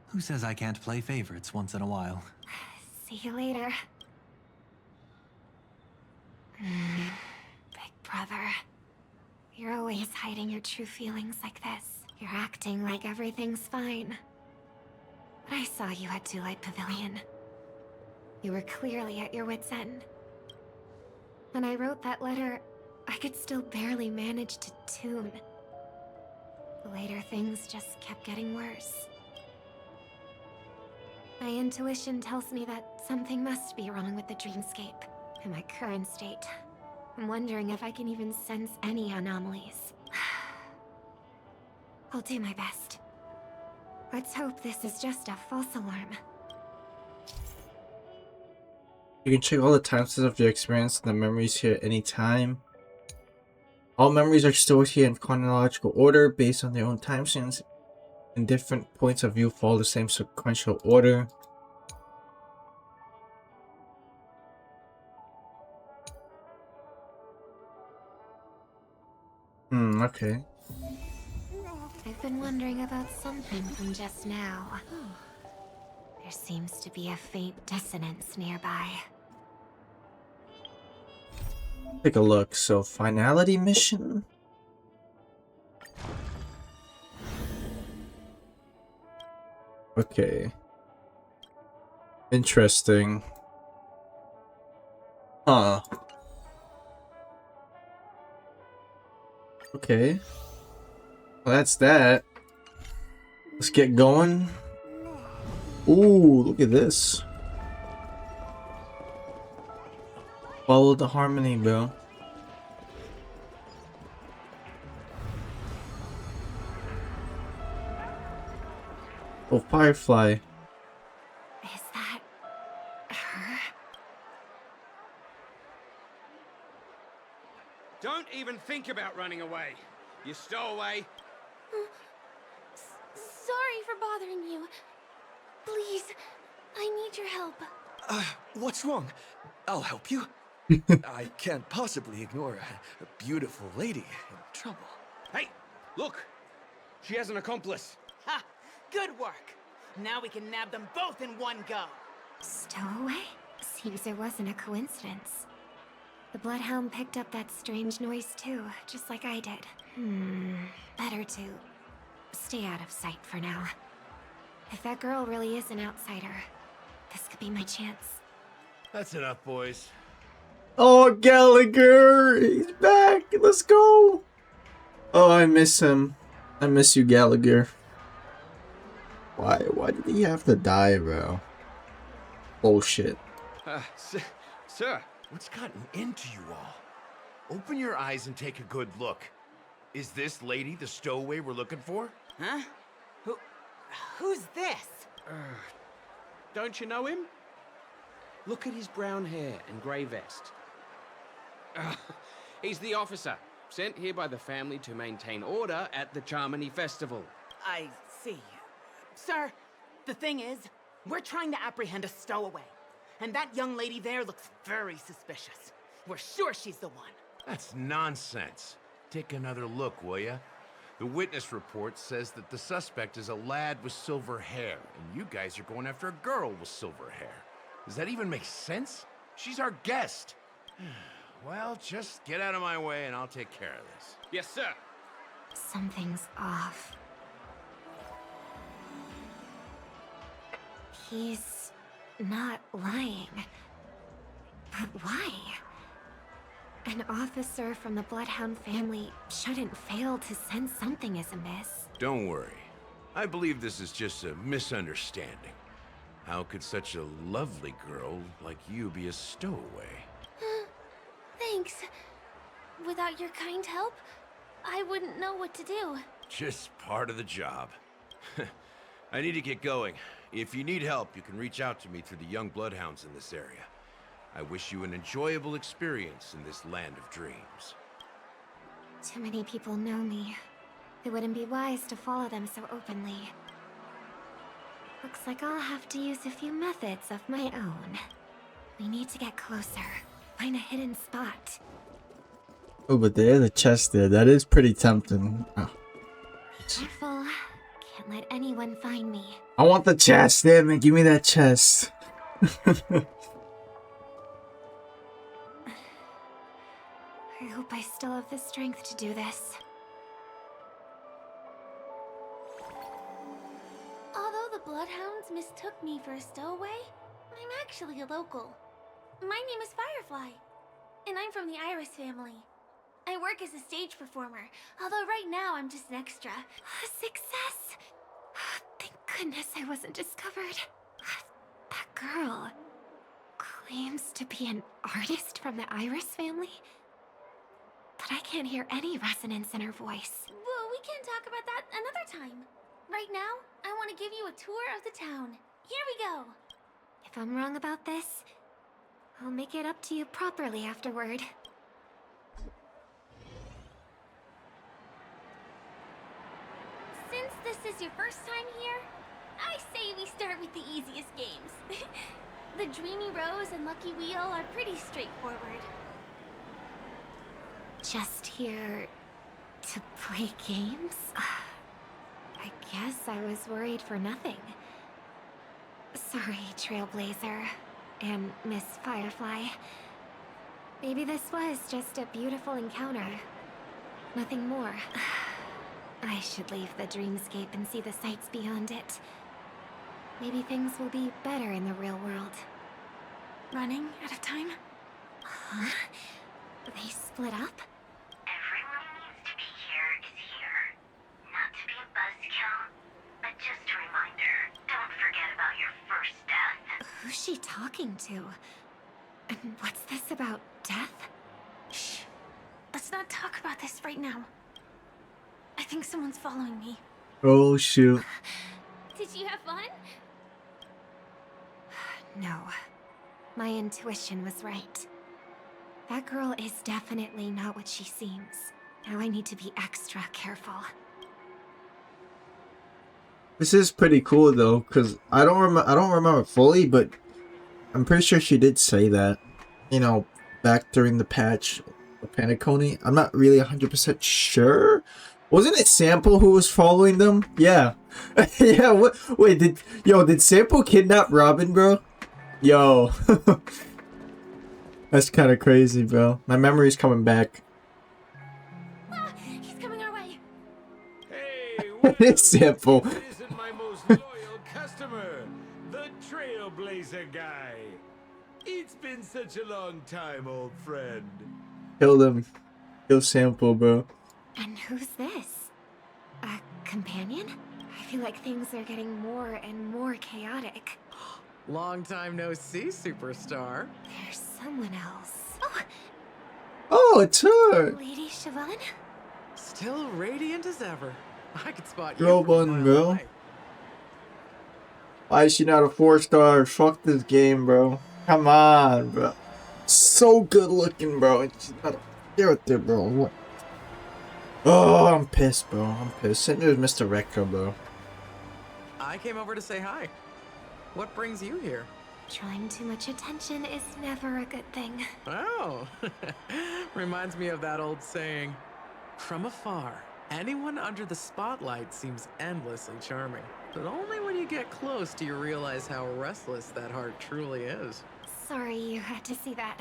Who says I can't play favorites once in a while? See you later. Big brother. You're always hiding your true feelings like this. You're acting like everything's fine. But I saw you at Daylight Pavilion. You were clearly at your wit's end. When I wrote that letter, I could still barely manage to tune. Later, things just kept getting worse. My intuition tells me that something must be wrong with the dreamscape. In my current state, I'm wondering if I can even sense any anomalies. I'll do my best. Let's hope this is just a false alarm. You can check all the timestamps of your experience and the memories here at any time. All memories are stored here in chronological order based on their own timestamps, and different points of view follow the same sequential order. Okay. I've been wondering about something from just now. There seems to be a faint dissonance nearby. Take a look. So, finality mission? Okay. Interesting. Huh. Okay. Well, that's that. Let's get going. Ooh, look at this. Follow the harmony, bro. Oh, Firefly. Is that her? Don't even think about running away. You stowaway. Sorry for bothering you. Please, I need your help. What's wrong? I'll help you. I can't possibly ignore a beautiful lady in trouble. Hey, look. She has an accomplice. Ha! Good work. Now we can nab them both in one go. Stowaway? Seems it wasn't a coincidence. The Bloodhound picked up that strange noise too, just like I did. Better to stay out of sight for now. If that girl really is an outsider, this could be my chance. That's enough, boys. Oh, Gallagher! He's back! Let's go! Oh, I miss him. I miss you, Gallagher. Why did he have to die, bro? Bullshit. Sir, what's gotten into you all? Open your eyes and take a good look. Is this lady the stowaway we're looking for? Huh? Who's this? Don't you know him? Look at his brown hair and grey vest. He's the officer. Sent here by the family to maintain order at the Charmony Festival. I see. Sir, the thing is, we're trying to apprehend a stowaway. And that young lady there looks very suspicious. We're sure she's the one. That's nonsense. Take another look, will ya? The witness report says that the suspect is a lad with silver hair, and you guys are going after a girl with silver hair. Does that even make sense? She's our guest. Well, just get out of my way and I'll take care of this. Yes, sir. Something's off. He's not lying. But why? An officer from the Bloodhound family shouldn't fail to sense something is amiss. Don't worry. I believe this is just a misunderstanding. How could such a lovely girl like you be a stowaway? Thanks. Without your kind help, I wouldn't know what to do. Just part of the job. I need to get going. If you need help, you can reach out to me through the young bloodhounds in this area. I wish you an enjoyable experience in this land of dreams. Too many people know me. It wouldn't be wise to follow them so openly. Looks like I'll have to use a few methods of my own. We need to get closer. Find a hidden spot. Oh, but there's a chest there. That is pretty tempting. Oh. Careful. Can't let anyone find me. I want the chest. Damn it, give me that chest. I hope I still have the strength to do this. Although the Bloodhounds mistook me for a stowaway, I'm actually a local. My name is Firefly, and I'm from the Iris family. I work as a stage performer, although right now I'm just an extra. A success! Thank goodness I wasn't discovered. That girl claims to be an artist from the Iris family, but I can't hear any resonance in her voice. Well, we can talk about that another time. Right now, I want to give you a tour of the town. Here we go. If I'm wrong about this, I'll make it up to you properly afterward. Since this is your first time here, I say we start with the easiest games. The Dreamy Rose and Lucky Wheel are pretty straightforward. Just here to play games? I guess I was worried for nothing. Sorry, Trailblazer and Miss Firefly. Maybe this was just a beautiful encounter. Nothing more. I should leave the dreamscape and see the sights beyond it. Maybe things will be better in the real world. Running out of time? Huh? They split up? Everyone who needs to be here is here. Not to be a buzzkill, but just a reminder, don't forget about your first death. Who's she talking to? And what's this about death? Shh. Let's not talk about this right now. I think someone's following me. Oh, shoot. Did you have fun? No. My intuition was right. That girl is definitely not what she seems. Now I need to be extra careful. This is pretty cool though, cause I don't remember fully, but I'm pretty sure she did say that. You know, back during the patch of Penacony. I'm not really 100% sure. Wasn't it Sample who was following them? Yeah. Yeah, what? Wait, did Sample kidnap Robin, bro? Yo. That's kind of crazy, bro. My memory's coming back. Ah, he's coming our way. Hey, It's Sample. This isn't my most loyal customer, the Trailblazer guy. It's been such a long time, old friend. Kill them. Kill Sample, bro. And who's this? A companion? I feel like things are getting more and more chaotic. Long time no see, superstar. There's someone else. Oh, it's her. Lady Siobhan? Still radiant as ever. I could spot Girl you from a bun, mile bro. away. Why is she not a 4-star? Fuck this game, bro. Come on, bro. So good looking, bro. And she's not a character, bro. What? Oh, I'm pissed, bro. I'm pissed. Send me with Mr. Recco, bro. I came over to say hi. What brings you here? Drawing too much attention is never a good thing. Oh, reminds me of that old saying. From afar, anyone under the spotlight seems endlessly charming. But only when you get close do you realize how restless that heart truly is. Sorry you had to see that.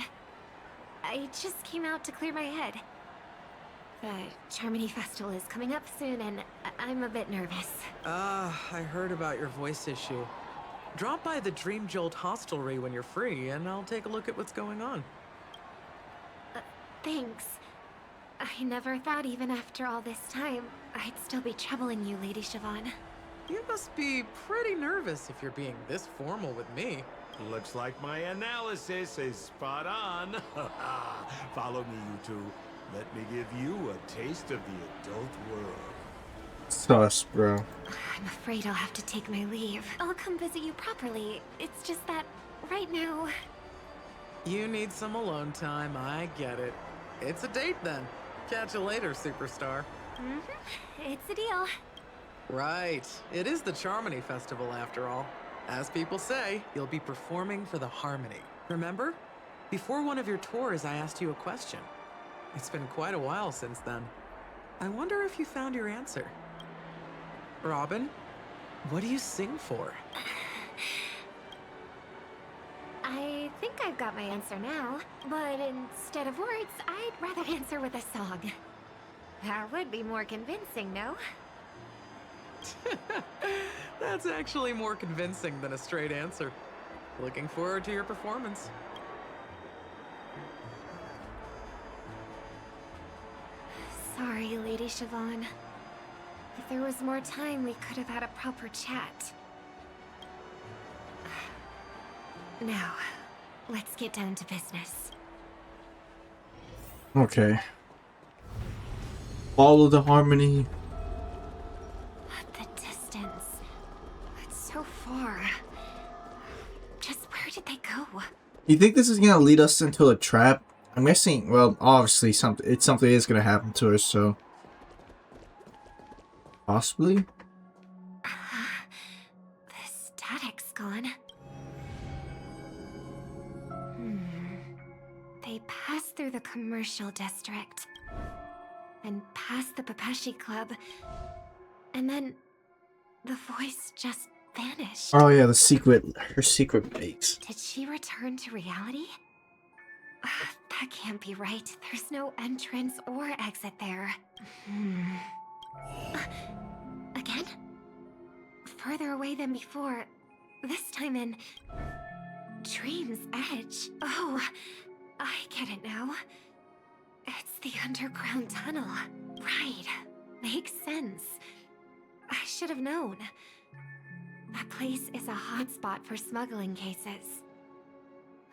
I just came out to clear my head. The Charmony Festival is coming up soon, and I'm a bit nervous. I heard about your voice issue. Drop by the Dream Jolt hostelry when you're free, and I'll take a look at what's going on. Thanks. I never thought even after all this time, I'd still be troubling you, Lady Siobhan. You must be pretty nervous if you're being this formal with me. Looks like my analysis is spot on. Follow me, you two. Let me give you a taste of the adult world. Sus, bro. I'm afraid I'll have to take my leave. I'll come visit you properly. It's just that, right now... You need some alone time, I get it. It's a date then. Catch you later, superstar. It's a deal. Right. It is the Charmony Festival after all. As people say, you'll be performing for the Harmony. Remember? Before one of your tours, I asked you a question. It's been quite a while since then. I wonder if you found your answer. Robin, what do you sing for? I think I've got my answer now, but instead of words, I'd rather answer with a song. That would be more convincing, no? That's actually more convincing than a straight answer. Looking forward to your performance. Sorry, Lady Siobhan. If there was more time, we could have had a proper chat. Now, let's get down to business. Okay. Follow the Harmony. The distance. It's so far. Just where did they go? You think this is gonna lead us into a trap? I'm guessing, well, obviously something is gonna happen to her, so possibly. The static's gone. They passed through the commercial district, and past the Papeshi Club, and then the voice just vanished. Oh yeah, her secret base. Did she return to reality? That can't be right. There's no entrance or exit there. Again? Further away than before. This time in... Dream's Edge. Oh, I get it now. It's the underground tunnel. Right. Makes sense. I should have known. That place is a hotspot for smuggling cases.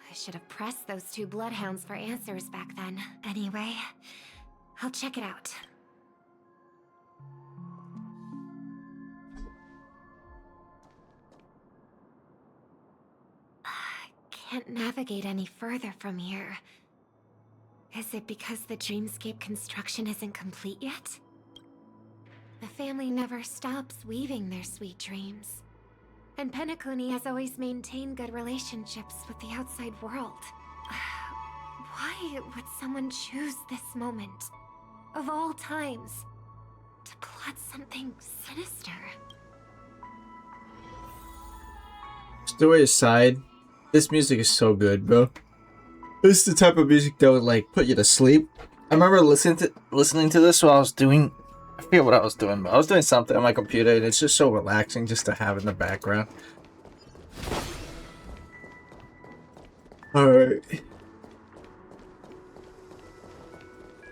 I should have pressed those two bloodhounds for answers back then. Anyway, I'll check it out. I can't navigate any further from here. Is it because the dreamscape construction isn't complete yet? The family never stops weaving their sweet dreams. And Penacony has always maintained good relationships with the outside world. Why would someone choose this moment, of all times, to plot something sinister? Story aside, this music is so good, bro. This is the type of music that would like put you to sleep. I remember listening to this while I was doing, I forget what I was doing, but I was doing something on my computer, and it's just so relaxing just to have in the background. Alright.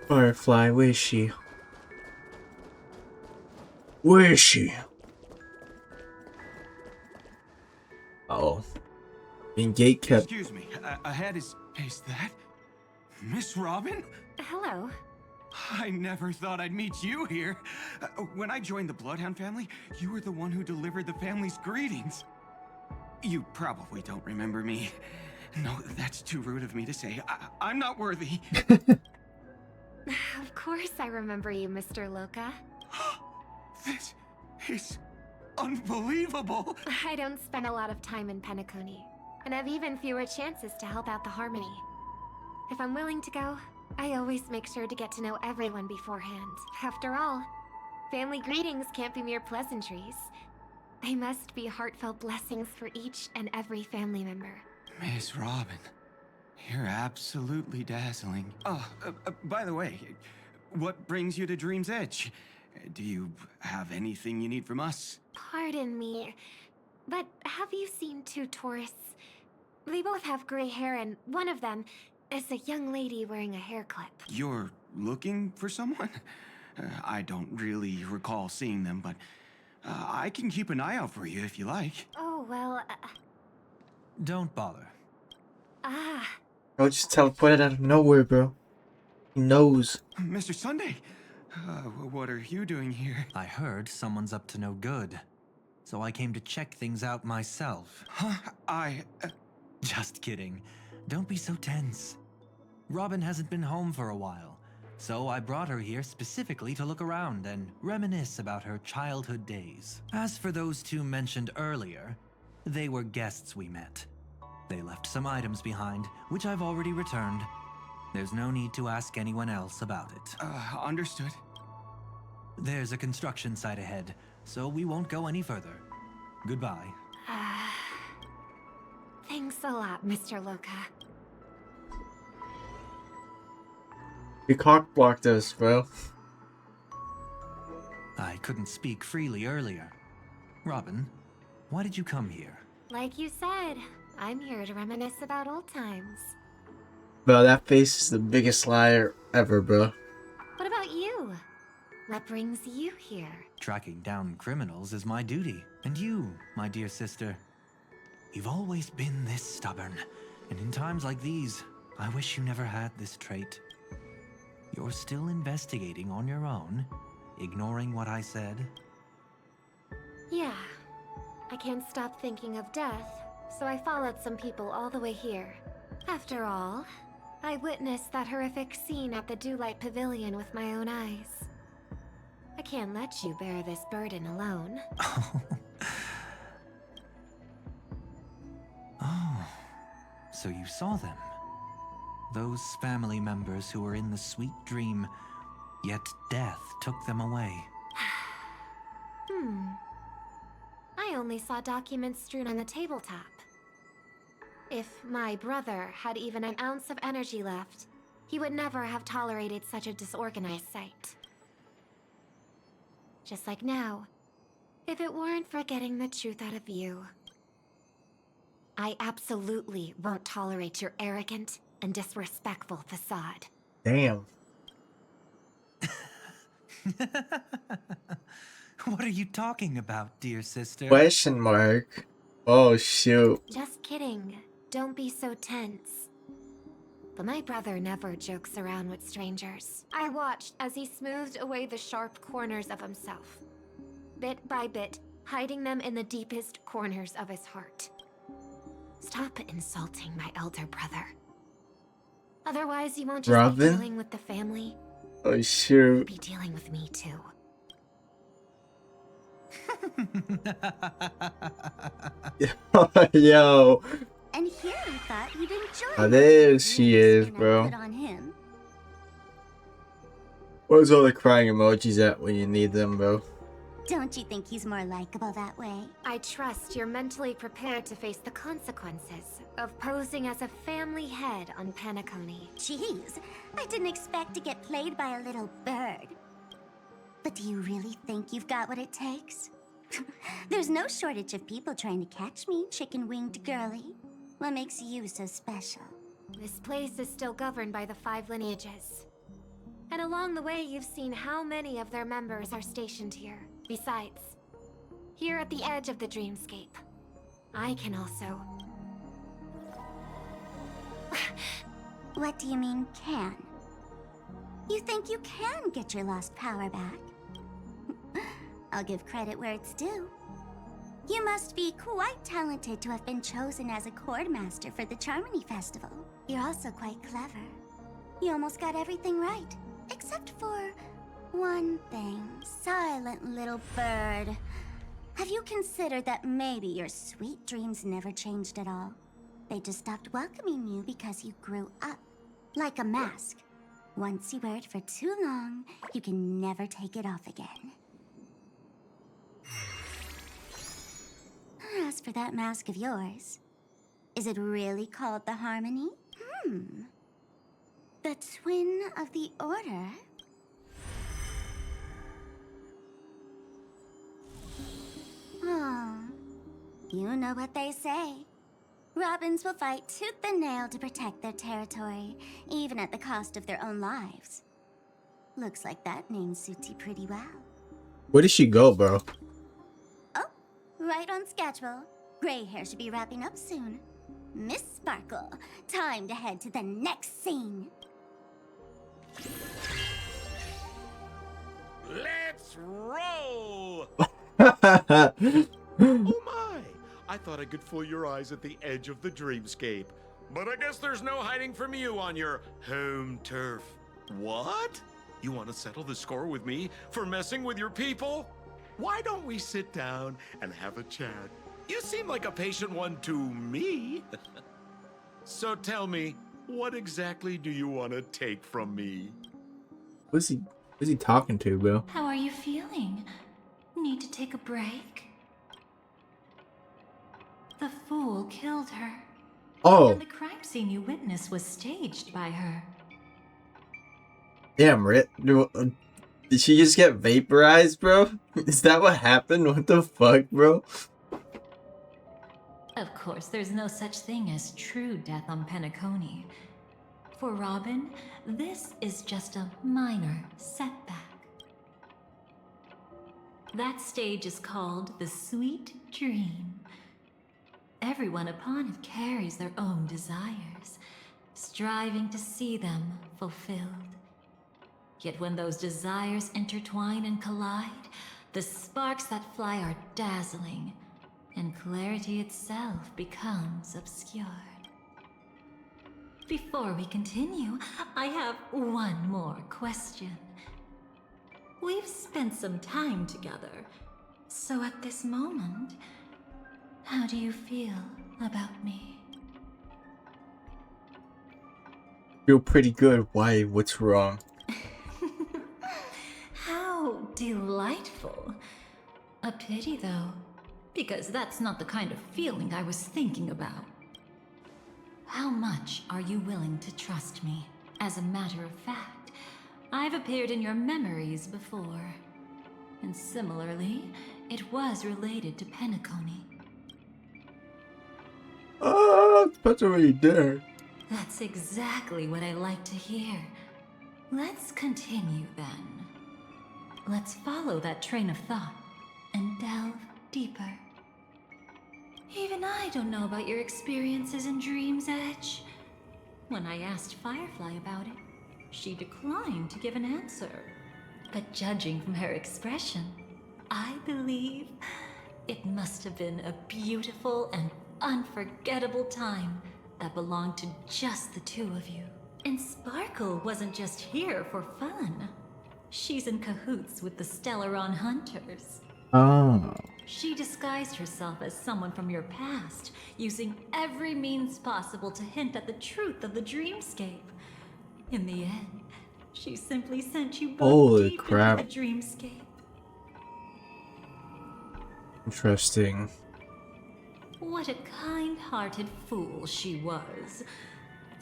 Firefly, where is she? Where is she? Uh-oh. Being gate kept. Excuse me, ahead is that? Miss Robin? Hello. I never thought I'd meet you here. When I joined the Bloodhound family, you were the one who delivered the family's greetings. You probably don't remember me. No, that's too rude of me to say. I'm not worthy. Of course I remember you, Mr. Loka. This is unbelievable. I don't spend a lot of time in Penacony, and have even fewer chances to help out the Harmony. If I'm willing to go, I always make sure to get to know everyone beforehand. After all, family greetings can't be mere pleasantries. They must be heartfelt blessings for each and every family member. Miss Robin, you're absolutely dazzling. Oh, by the way, what brings you to Dream's Edge? Do you have anything you need from us? Pardon me, but have you seen two tourists? They both have gray hair, and one of them is a young lady wearing a hair clip. You're looking for someone? I don't really recall seeing them, but I can keep an eye out for you if you like. Oh, well, Don't bother. Bro, just teleported out of nowhere, bro. He knows. Mr. Sunday, what are you doing here? I heard someone's up to no good, so I came to check things out myself. Huh? Just kidding. Don't be so tense. Robin hasn't been home for a while, so I brought her here specifically to look around and reminisce about her childhood days. As for those two mentioned earlier, they were guests we met. They left some items behind, which I've already returned. There's no need to ask anyone else about it. Understood. There's a construction site ahead, so we won't go any further. Goodbye. Thanks a lot, Mr. Loka. You cock-blocked us, bro. I couldn't speak freely earlier. Robin, why did you come here? Like you said, I'm here to reminisce about old times. Bro, that face is the biggest liar ever, bro. What about you? What brings you here? Tracking down criminals is my duty. And you, my dear sister, you've always been this stubborn. And in times like these, I wish you never had this trait. You're still investigating on your own, ignoring what I said? Yeah. I can't stop thinking of death, so I followed some people all the way here. After all, I witnessed that horrific scene at the Dewlight Pavilion with my own eyes. I can't let you bear this burden alone. Oh, so you saw them. Those family members who were in the sweet dream, yet death took them away. I only saw documents strewn on the tabletop. If my brother had even an ounce of energy left, he would never have tolerated such a disorganized sight. Just like now, if it weren't for getting the truth out of you, I absolutely won't tolerate your arrogant and disrespectful facade. Damn. What are you talking about, dear sister? Question mark. Oh, shoot. Just kidding. Don't be so tense. But my brother never jokes around with strangers. I watched as he smoothed away the sharp corners of himself, bit by bit, hiding them in the deepest corners of his heart. Stop insulting my elder brother. Otherwise, you won't just be dealing with the family. Oh, shoot. You'll be dealing with me, too. Yo. And here we thought you'd enjoy Oh, there she is, bro. put on him. Where's all the crying emojis at when you need them, bro? Don't you think he's more likable that way? I trust you're mentally prepared to face the consequences of posing as a family head on Penacony. Jeez, I didn't expect to get played by a little bird. But do you really think you've got what it takes? There's no shortage of people trying to catch me, chicken-winged girly. What makes you so special? This place is still governed by the 5 lineages. And along the way, you've seen how many of their members are stationed here. Besides, here at the edge of the dreamscape, I can also... What do you mean, can? You think you can get your lost power back? I'll give credit where it's due. You must be quite talented to have been chosen as a chord master for the Charmony Festival. You're also quite clever. You almost got everything right, Except for one thing, silent little bird. Have you considered that maybe your sweet dreams never changed at all? They just stopped welcoming you because you grew up. Like a mask. Once you wear it for too long, you can never take it off again. As for that mask of yours, is it really called the Harmony? The twin of the Order? Oh, you know what they say. Robins will fight tooth and nail to protect their territory, even at the cost of their own lives. Looks like that name suits you pretty well. Where did she go, bro? Oh, right on schedule. Gray hair should be wrapping up soon. Miss Sparkle, time to head to the next scene. Let's roll! Oh my! I thought I could fool your eyes at the edge of the dreamscape. But I guess there's no hiding from you on your home turf. What? You want to settle the score with me for messing with your people? Why don't we sit down and have a chat? You seem like a patient one to me. So tell me, what exactly do you want to take from me? Who's he talking to, bro? How are you feeling? Need to take a break? The fool killed her. Oh. And the crime scene you witnessed was staged by her. Damn, Rit. Did she just get vaporized, bro? Is that what happened? What the fuck, bro? Of course, there's no such thing as true death on Penacony. For Robin, this is just a minor setback. That stage is called the Sweet Dream. Everyone upon it carries their own desires, striving to see them fulfilled. Yet when those desires intertwine and collide, the sparks that fly are dazzling, and clarity itself becomes obscured. Before we continue, I have one more question. We've spent some time together, so at this moment, how do you feel about me? Feel pretty good. Why? What's wrong? How delightful. A pity, though, because that's not the kind of feeling I was thinking about. How much are you willing to trust me? As a matter of fact, I've appeared in your memories before. And similarly, it was related to Penacony. Oh, it's already there. That's exactly what I like to hear. Let's continue then. Let's follow that train of thought and delve deeper. Even I don't know about your experiences in Dream's Edge. When I asked Firefly about it, she declined to give an answer. But judging from her expression, I believe it must have been a beautiful and unforgettable time that belonged to just the two of you. And Sparkle wasn't just here for fun. She's in cahoots with the Stellaron Hunters. Oh. She disguised herself as someone from your past, using every means possible to hint at the truth of the dreamscape. In the end, she simply sent you both Holy deep crap. into the dreamscape. Interesting. What a kind-hearted fool she was.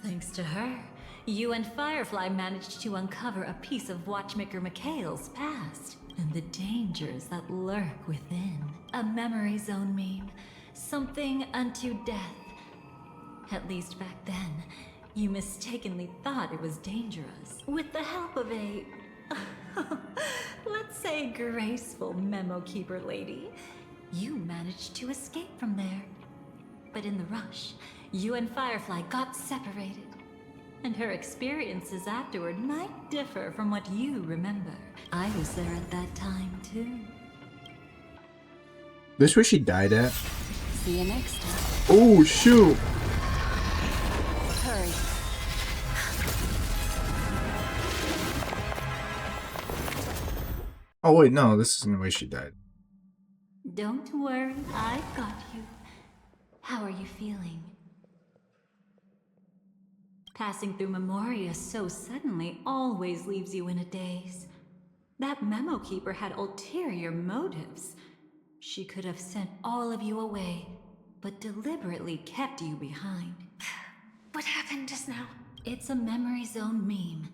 Thanks to her, you and Firefly managed to uncover a piece of Watchmaker Mikhail's past and the dangers that lurk within. A memory zone meme, something unto death. At least back then, you mistakenly thought it was dangerous. With the help of a, let's say, graceful memo keeper lady, you managed to escape from there. But in the rush, you and Firefly got separated. And her experiences afterward might differ from what you remember. I was there at that time, too. This where she died at? See you next time. Oh, shoot. Hurry. Oh wait, no, this isn't the way she died. Don't worry, I've got you. How are you feeling? Passing through Memoria so suddenly always leaves you in a daze. That memo keeper had ulterior motives. She could have sent all of you away, but deliberately kept you behind. What happened just now? It's a memory zone meme.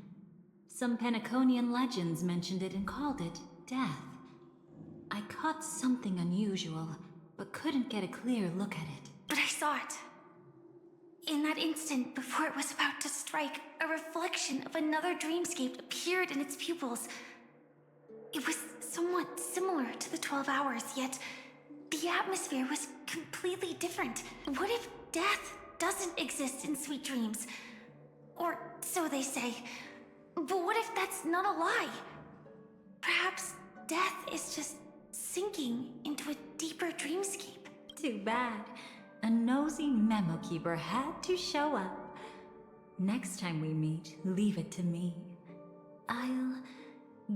Some Penaconian legends mentioned it and called it death. I caught something unusual, but couldn't get a clear look at it. But I saw it. In that instant, before it was about to strike, a reflection of another dreamscape appeared in its pupils. It was somewhat similar to the 12 hours, yet the atmosphere was completely different. What if death doesn't exist in sweet dreams? Or so they say. But what if that's not a lie? Perhaps death is just sinking into a deeper dreamscape. Too bad. A nosy memo keeper had to show up. Next time we meet, leave it to me. I'll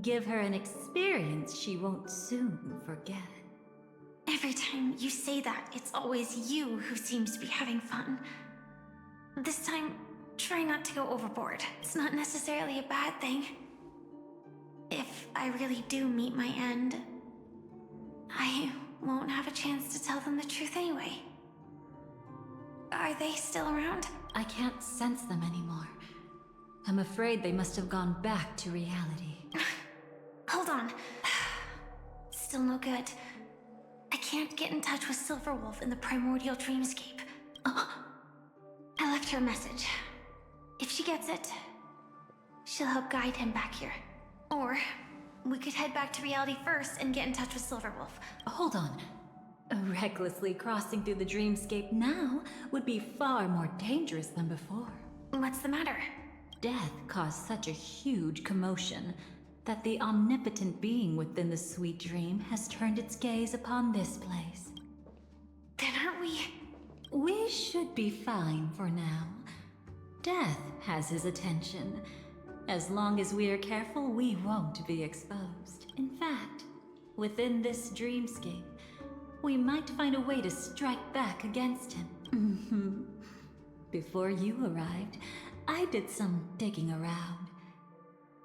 give her an experience she won't soon forget. Every time you say that, it's always you who seems to be having fun. This time, try not to go overboard. It's not necessarily a bad thing. If I really do meet my end, I won't have a chance to tell them the truth anyway. Are they still around? I can't sense them anymore. I'm afraid they must have gone back to reality. Hold on. Still no good. I can't get in touch with Silverwolf in the primordial dreamscape. I left her a message. If she gets it, she'll help guide him back here. Or we could head back to reality first and get in touch with Silverwolf. Hold on. Recklessly crossing through the dreamscape now would be far more dangerous than before. What's the matter? Death caused such a huge commotion that the omnipotent being within the sweet dream has turned its gaze upon this place. Then aren't we? We should be fine for now. Death has his attention. As long as we are careful, we won't be exposed. In fact, within this dreamscape, we might find a way to strike back against him. Before you arrived, I did some digging around.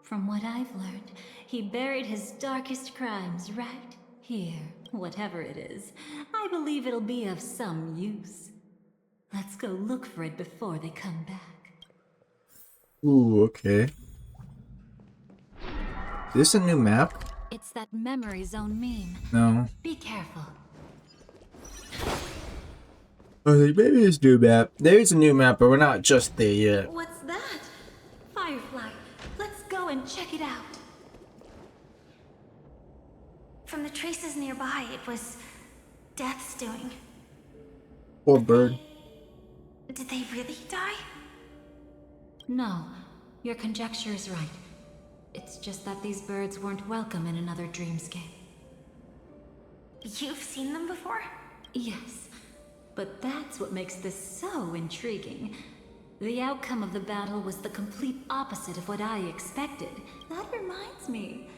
From what I've learned, he buried his darkest crimes right here, whatever it is. I believe it'll be of some use. Let's go look for it before they come back. Ooh, okay. Is this a new map? It's that memory zone meme. No. Be careful. I was like, maybe it's a new map. There is a new map, but we're not just there yet. What's that? Firefly. Let's go and check it out. From the traces nearby, it was Death's doing. Poor bird. Did they really die? No, your conjecture is right. It's just that these birds weren't welcome in another dreamscape. You've seen them before? Yes, but that's what makes this so intriguing. The outcome of the battle was the complete opposite of what I expected. That reminds me,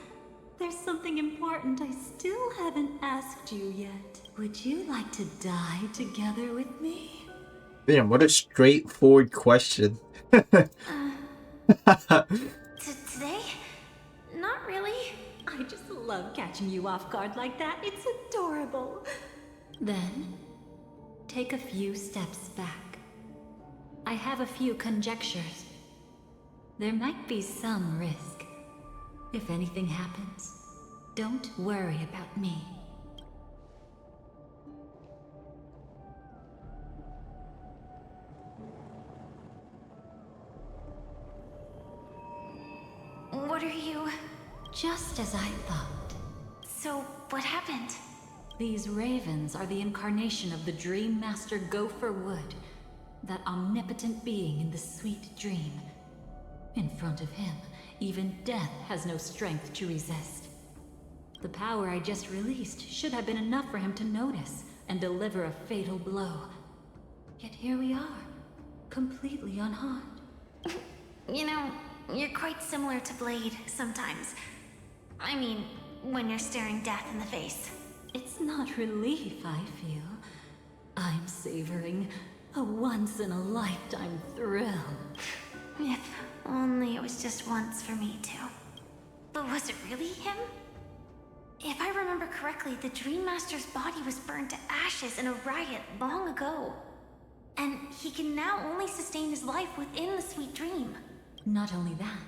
there's something important I still haven't asked you yet. Would you like to die together with me? Damn, what a straightforward question. Today? Not really. I just love catching you off guard like that. It's adorable. Then, take a few steps back. I have a few conjectures. There might be some risk. If anything happens, don't worry about me. What are you? Just as I thought. So, what happened? These ravens are the incarnation of the Dream Master Gopher Wood, that omnipotent being in the sweet dream. In front of him, even death has no strength to resist. The power I just released should have been enough for him to notice and deliver a fatal blow. Yet here we are, completely unharmed. You know, you're quite similar to Blade sometimes. I mean, when you're staring death in the face? It's not relief I feel. I'm savoring a once-in-a-lifetime thrill. If only it was just once for me too. But was it really him? If I remember correctly, the Dream Master's body was burned to ashes in a riot long ago. And he can now only sustain his life within the sweet dream. Not only that,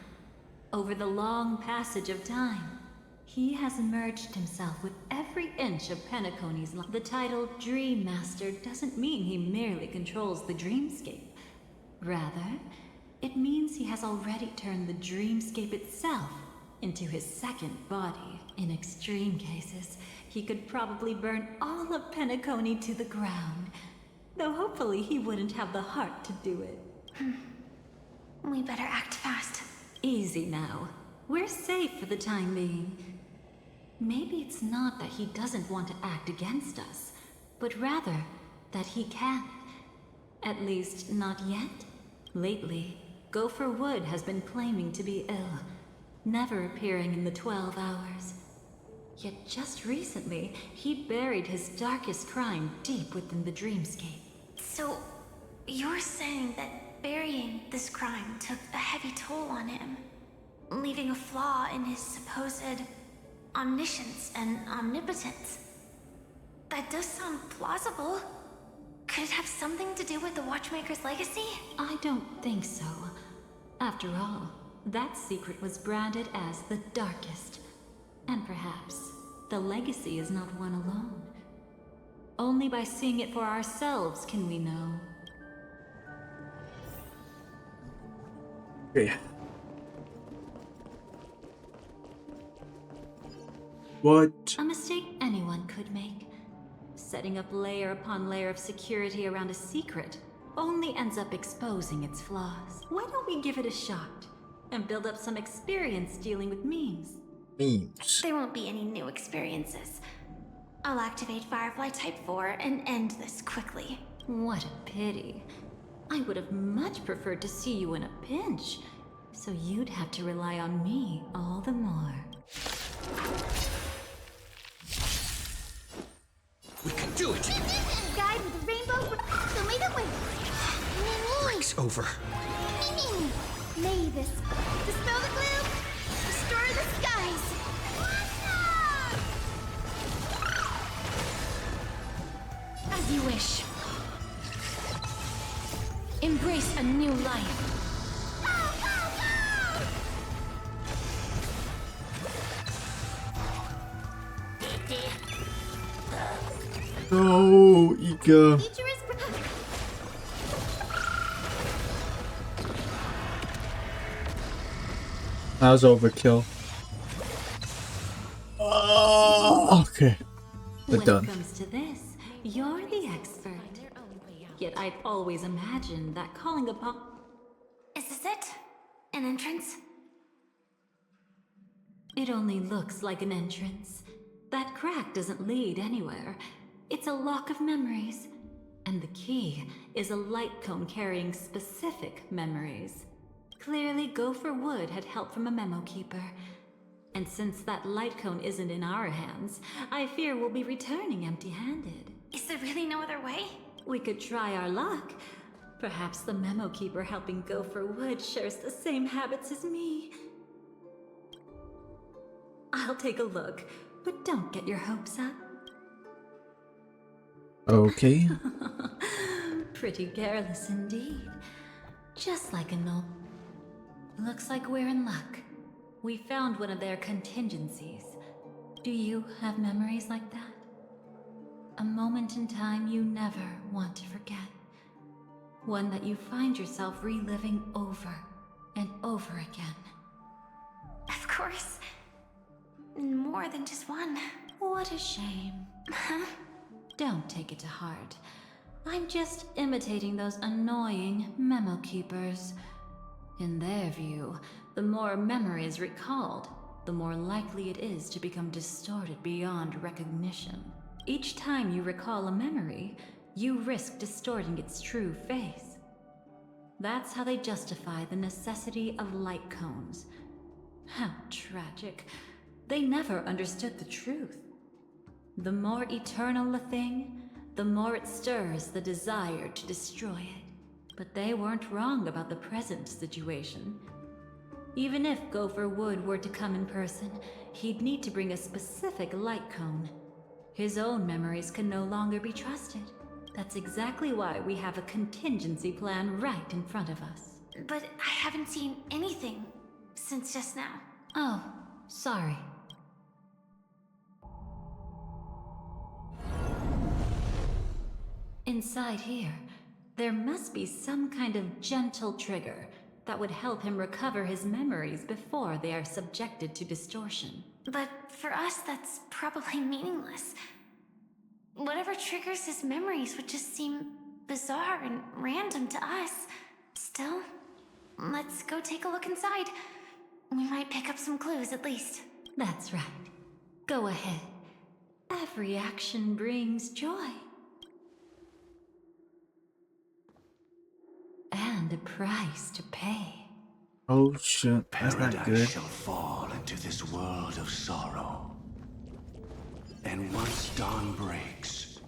over the long passage of time, he has merged himself with every inch of Penacony's life. The title Dream Master doesn't mean he merely controls the dreamscape. Rather, it means he has already turned the dreamscape itself into his second body. In extreme cases, he could probably burn all of Penacony to the ground, though hopefully he wouldn't have the heart to do it. We better act fast. Easy now. We're safe for the time being. Maybe it's not that he doesn't want to act against us, but rather that he can't. At least, not yet. Lately, Gopher Wood has been claiming to be ill, never appearing in the 12 hours. Yet just recently, he buried his darkest crime deep within the dreamscape. So, you're saying that burying this crime took a heavy toll on him, leaving a flaw in his supposed omniscience and omnipotence? That does sound plausible. Could it have something to do with the Watchmaker's legacy? I don't think so. After all, that secret was branded as the darkest. And perhaps the legacy is not one alone. Only by seeing it for ourselves can we know. Okay. What? A mistake anyone could make. Setting up layer upon layer of security around a secret only ends up exposing its flaws. Why don't we give it a shot and build up some experience dealing with memes? Memes. There won't be any new experiences. I'll activate Firefly Type 4 and end this quickly. What a pity. I would have much preferred to see you in a pinch, so you'd have to rely on me all the more. We can do it! Guide with the rainbow, show me the way. Break's over. May this dispel the gloom, restore the skies. As you wish. Embrace a new life. Oh, Ika. Future is That was overkill. Okay. We're When done. it comes to this, you're the expert. Yet I've always imagined that calling upon... Is this it? An entrance? It only looks like an entrance. That crack doesn't lead anywhere. It's a lock of memories. And the key is a light cone carrying specific memories. Clearly, Gopher Wood had help from a memo keeper. And since that light cone isn't in our hands, I fear we'll be returning empty-handed. Is there really no other way? We could try our luck. Perhaps the memo keeper helping Gopher Wood shares the same habits as me. I'll take a look, but don't get your hopes up. Okay. Pretty careless indeed. Just like a gnome. Looks like we're in luck. We found one of their contingencies. Do you have memories like that? A moment in time you never want to forget. One that you find yourself reliving over and over again. Of course. More than just one. What a shame. Don't take it to heart. I'm just imitating those annoying memo keepers. In their view, the more memories recalled, the more likely it is to become distorted beyond recognition. Each time you recall a memory, you risk distorting its true face. That's how they justify the necessity of light cones. How tragic. They never understood the truth. The more eternal a thing, the more it stirs the desire to destroy it. But they weren't wrong about the present situation. Even if Gopher Wood were to come in person, he'd need to bring a specific light cone. His own memories can no longer be trusted. That's exactly why we have a contingency plan right in front of us. But I haven't seen anything since just now. Oh, sorry. Inside here, there must be some kind of gentle trigger that would help him recover his memories before they are subjected to distortion. But for us, that's probably meaningless. Whatever triggers his memories would just seem bizarre and random to us. Still, let's go take a look inside. We might pick up some clues at least. That's right. Go ahead. Every action brings joy. And a price to pay. Oh shit, that's not good. Paradise shall fall into this world of sorrow. And once dawn breaks...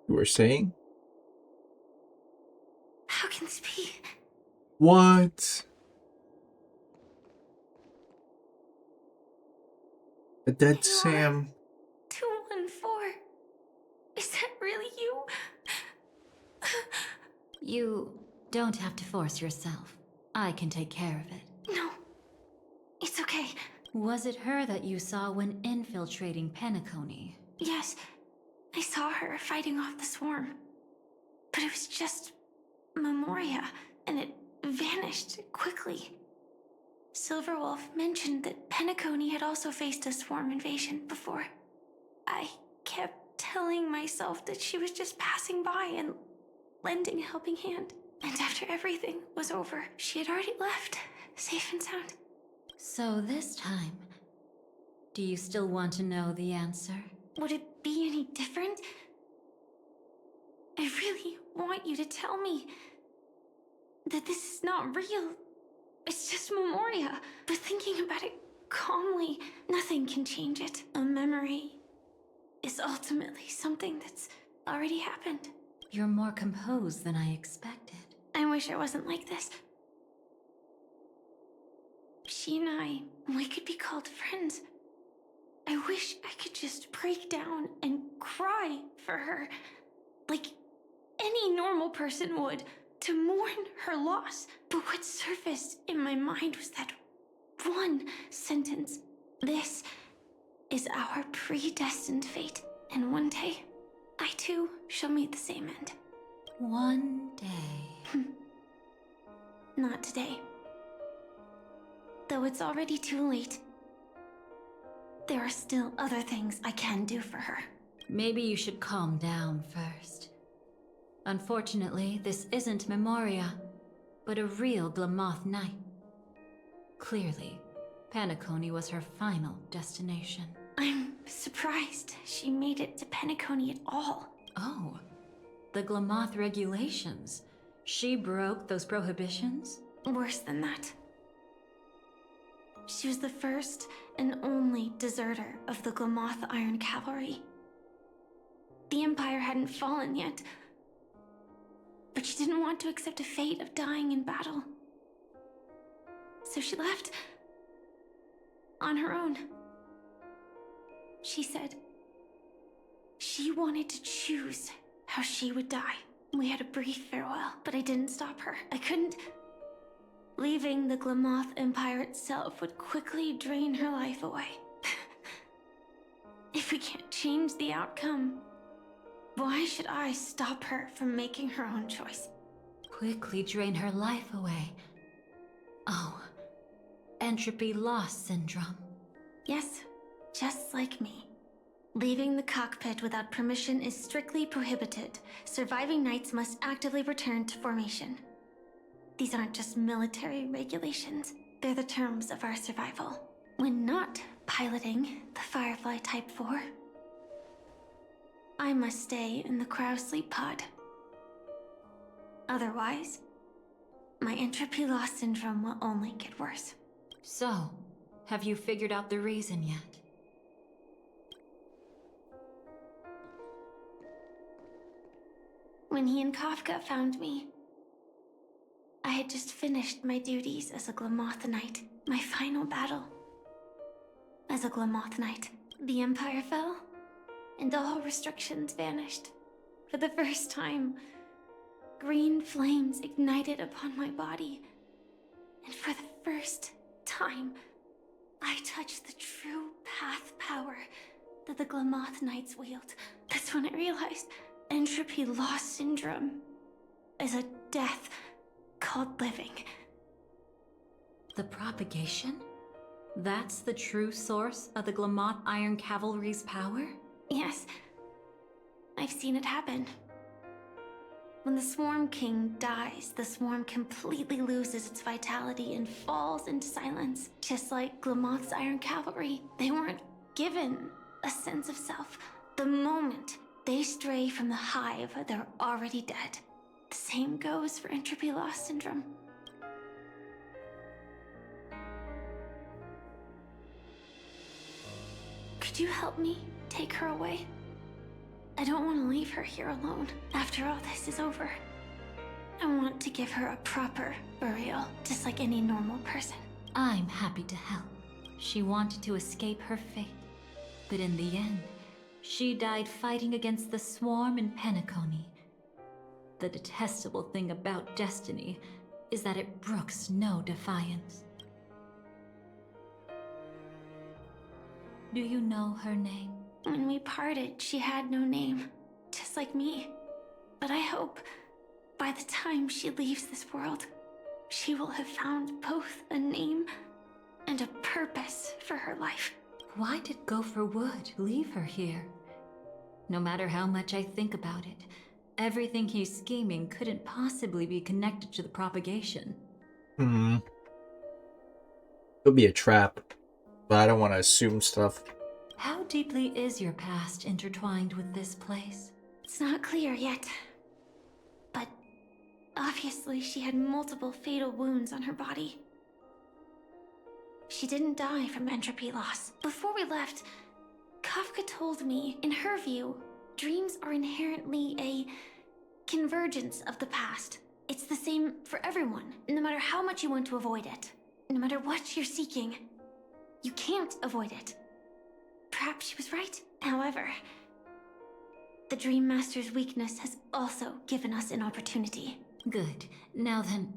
You were saying? How can this be? What? A dead Sam. 214. Is that really you? You don't have to force yourself. I can take care of it. No. It's okay. Was it her that you saw when infiltrating Penacony? Yes. I saw her fighting off the swarm. But it was just Memoria, and it vanished quickly. Silverwolf mentioned that Penacony had also faced a swarm invasion before. I kept telling myself that she was just passing by and lending a helping hand. And after everything was over, she had already left, safe and sound. So this time, do you still want to know the answer? Would it be any different? I really want you to tell me that this is not real. It's just Memoria. But thinking about it calmly, nothing can change it. A memory is ultimately something that's already happened. You're more composed than I expected. I wish I wasn't like this. She and I, we could be called friends. I wish I could just break down and cry for her, like any normal person would, to mourn her loss. But what surfaced in my mind was that one sentence. This is our predestined fate, and one day, I too shall meet the same end. One day. Not today. Though it's already too late, there are still other things I can do for her. Maybe you should calm down first. Unfortunately, this isn't Memoria, but a real Glamoth Knight. Clearly, Penacony was her final destination. I'm surprised she made it to Penacony at all. Oh, the Glamoth regulations. She broke those prohibitions? Worse than that. She was the first and only deserter of the Glamoth Iron Cavalry. The Empire hadn't fallen yet, but she didn't want to accept a fate of dying in battle. So she left on her own. She said she wanted to choose how she would die. We had a brief farewell, but I didn't stop her. I couldn't. Leaving the Glamoth Empire itself would quickly drain her life away. If we can't change the outcome, why should I stop her from making her own choice? Quickly drain her life away. Oh, entropy loss syndrome. Yes, just like me. Leaving the cockpit without permission is strictly prohibited. Surviving knights must actively return to formation. These aren't just military regulations, they're the terms of our survival. When not piloting the Firefly Type 4, I must stay in the cryo sleep pod. Otherwise, my entropy loss syndrome will only get worse. So, Have you figured out the reason yet? When he and Kafka found me, I had just finished my duties as a Glamoth Knight, my final battle. As a Glamoth Knight, the Empire fell, and all restrictions vanished. For the first time, green flames ignited upon my body, and for the first time, I touched the true path power that the Glamoth Knights wield. That's when I realized entropy loss syndrome is a death called living. The propagation? That's the true source of the Glamoth Iron Cavalry's power? Yes. I've seen it happen. When the Swarm King dies, the Swarm completely loses its vitality and falls into silence. Just like Glamoth's Iron Cavalry, they weren't given a sense of self. The moment they stray from the hive, they're already dead. The same goes for entropy loss syndrome. Could you help me take her away? I don't want to leave her here alone after all this is over. I want to give her a proper burial, just like any normal person. I'm happy to help. She wanted to escape her fate, but in the end, she died fighting against the Swarm in Penacony. The detestable thing about destiny is that it brooks no defiance. Do you know her name? When we parted, she had no name, just like me. But I hope by the time she leaves this world, she will have found both a name and a purpose for her life. Why did Gopher Wood leave her here? No matter how much I think about it, everything he's scheming couldn't possibly be connected to the propagation. It'll be a trap, but I don't want to assume stuff. How deeply is your past intertwined with this place? It's not clear yet. But obviously she had multiple fatal wounds on her body. She didn't die from entropy loss. Before we left, Kafka told me, in her view, dreams are inherently a convergence of the past. It's the same for everyone, no matter how much you want to avoid it. No matter what you're seeking, you can't avoid it. Perhaps she was right. However, the Dream Master's weakness has also given us an opportunity. Good. Now then...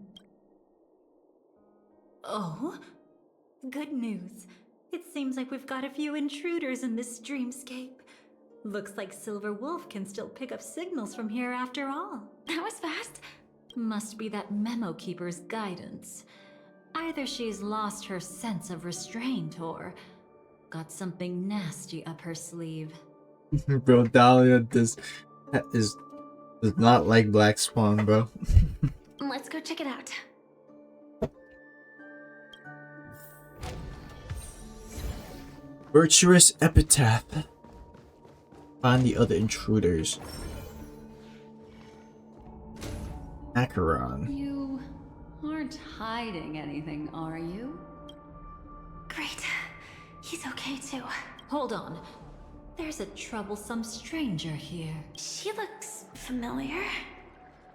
Oh? Good news. It seems like we've got a few intruders in this dreamscape. Looks like Silver Wolf can still pick up signals from here after all. That was fast. Must be that Memo Keeper's guidance. Either she's lost her sense of restraint or got something nasty up her sleeve. Bro, Dahlia does not like Black Swan, bro. Let's go check it out. Virtuous Epitaph. Find the other intruders. Acheron. You aren't hiding anything, are you? Great. He's okay too. Hold on. There's a troublesome stranger here. She looks familiar.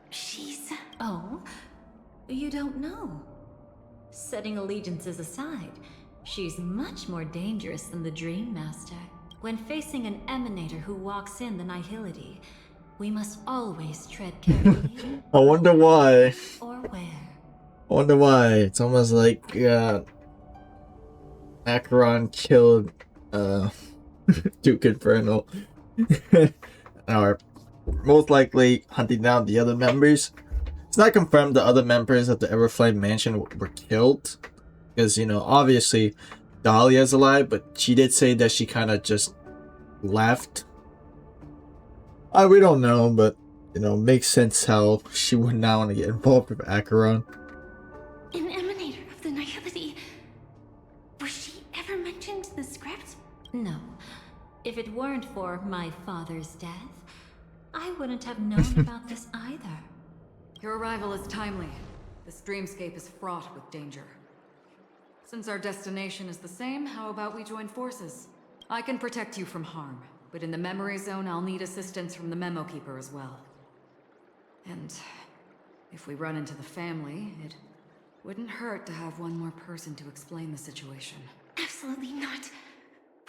She's... Oh? You don't know? Setting allegiances aside, she's much more dangerous than the Dream Master. When facing an emanator who walks in the nihility, we must always tread carefully. I wonder why. Or where. I wonder why. It's almost like Acheron killed Duke Infernal. Or most likely hunting down the other members. It's not confirmed the other members of the Everflame Mansion were killed. Because, you know, obviously Dahlia's alive, but she did say that she kind of just left. We don't know, but, you know, makes sense how she would not want to get involved with Acheron. An emanator of the nihility. Was she ever mentioned in the script? No. If it weren't for my father's death, I wouldn't have known about this either. Your arrival is timely. This dreamscape is fraught with danger. Since our destination is the same, how about we join forces? I can protect you from harm, but in the memory zone, I'll need assistance from the Memo Keeper as well. And if we run into the family, it wouldn't hurt to have one more person to explain the situation. Absolutely not.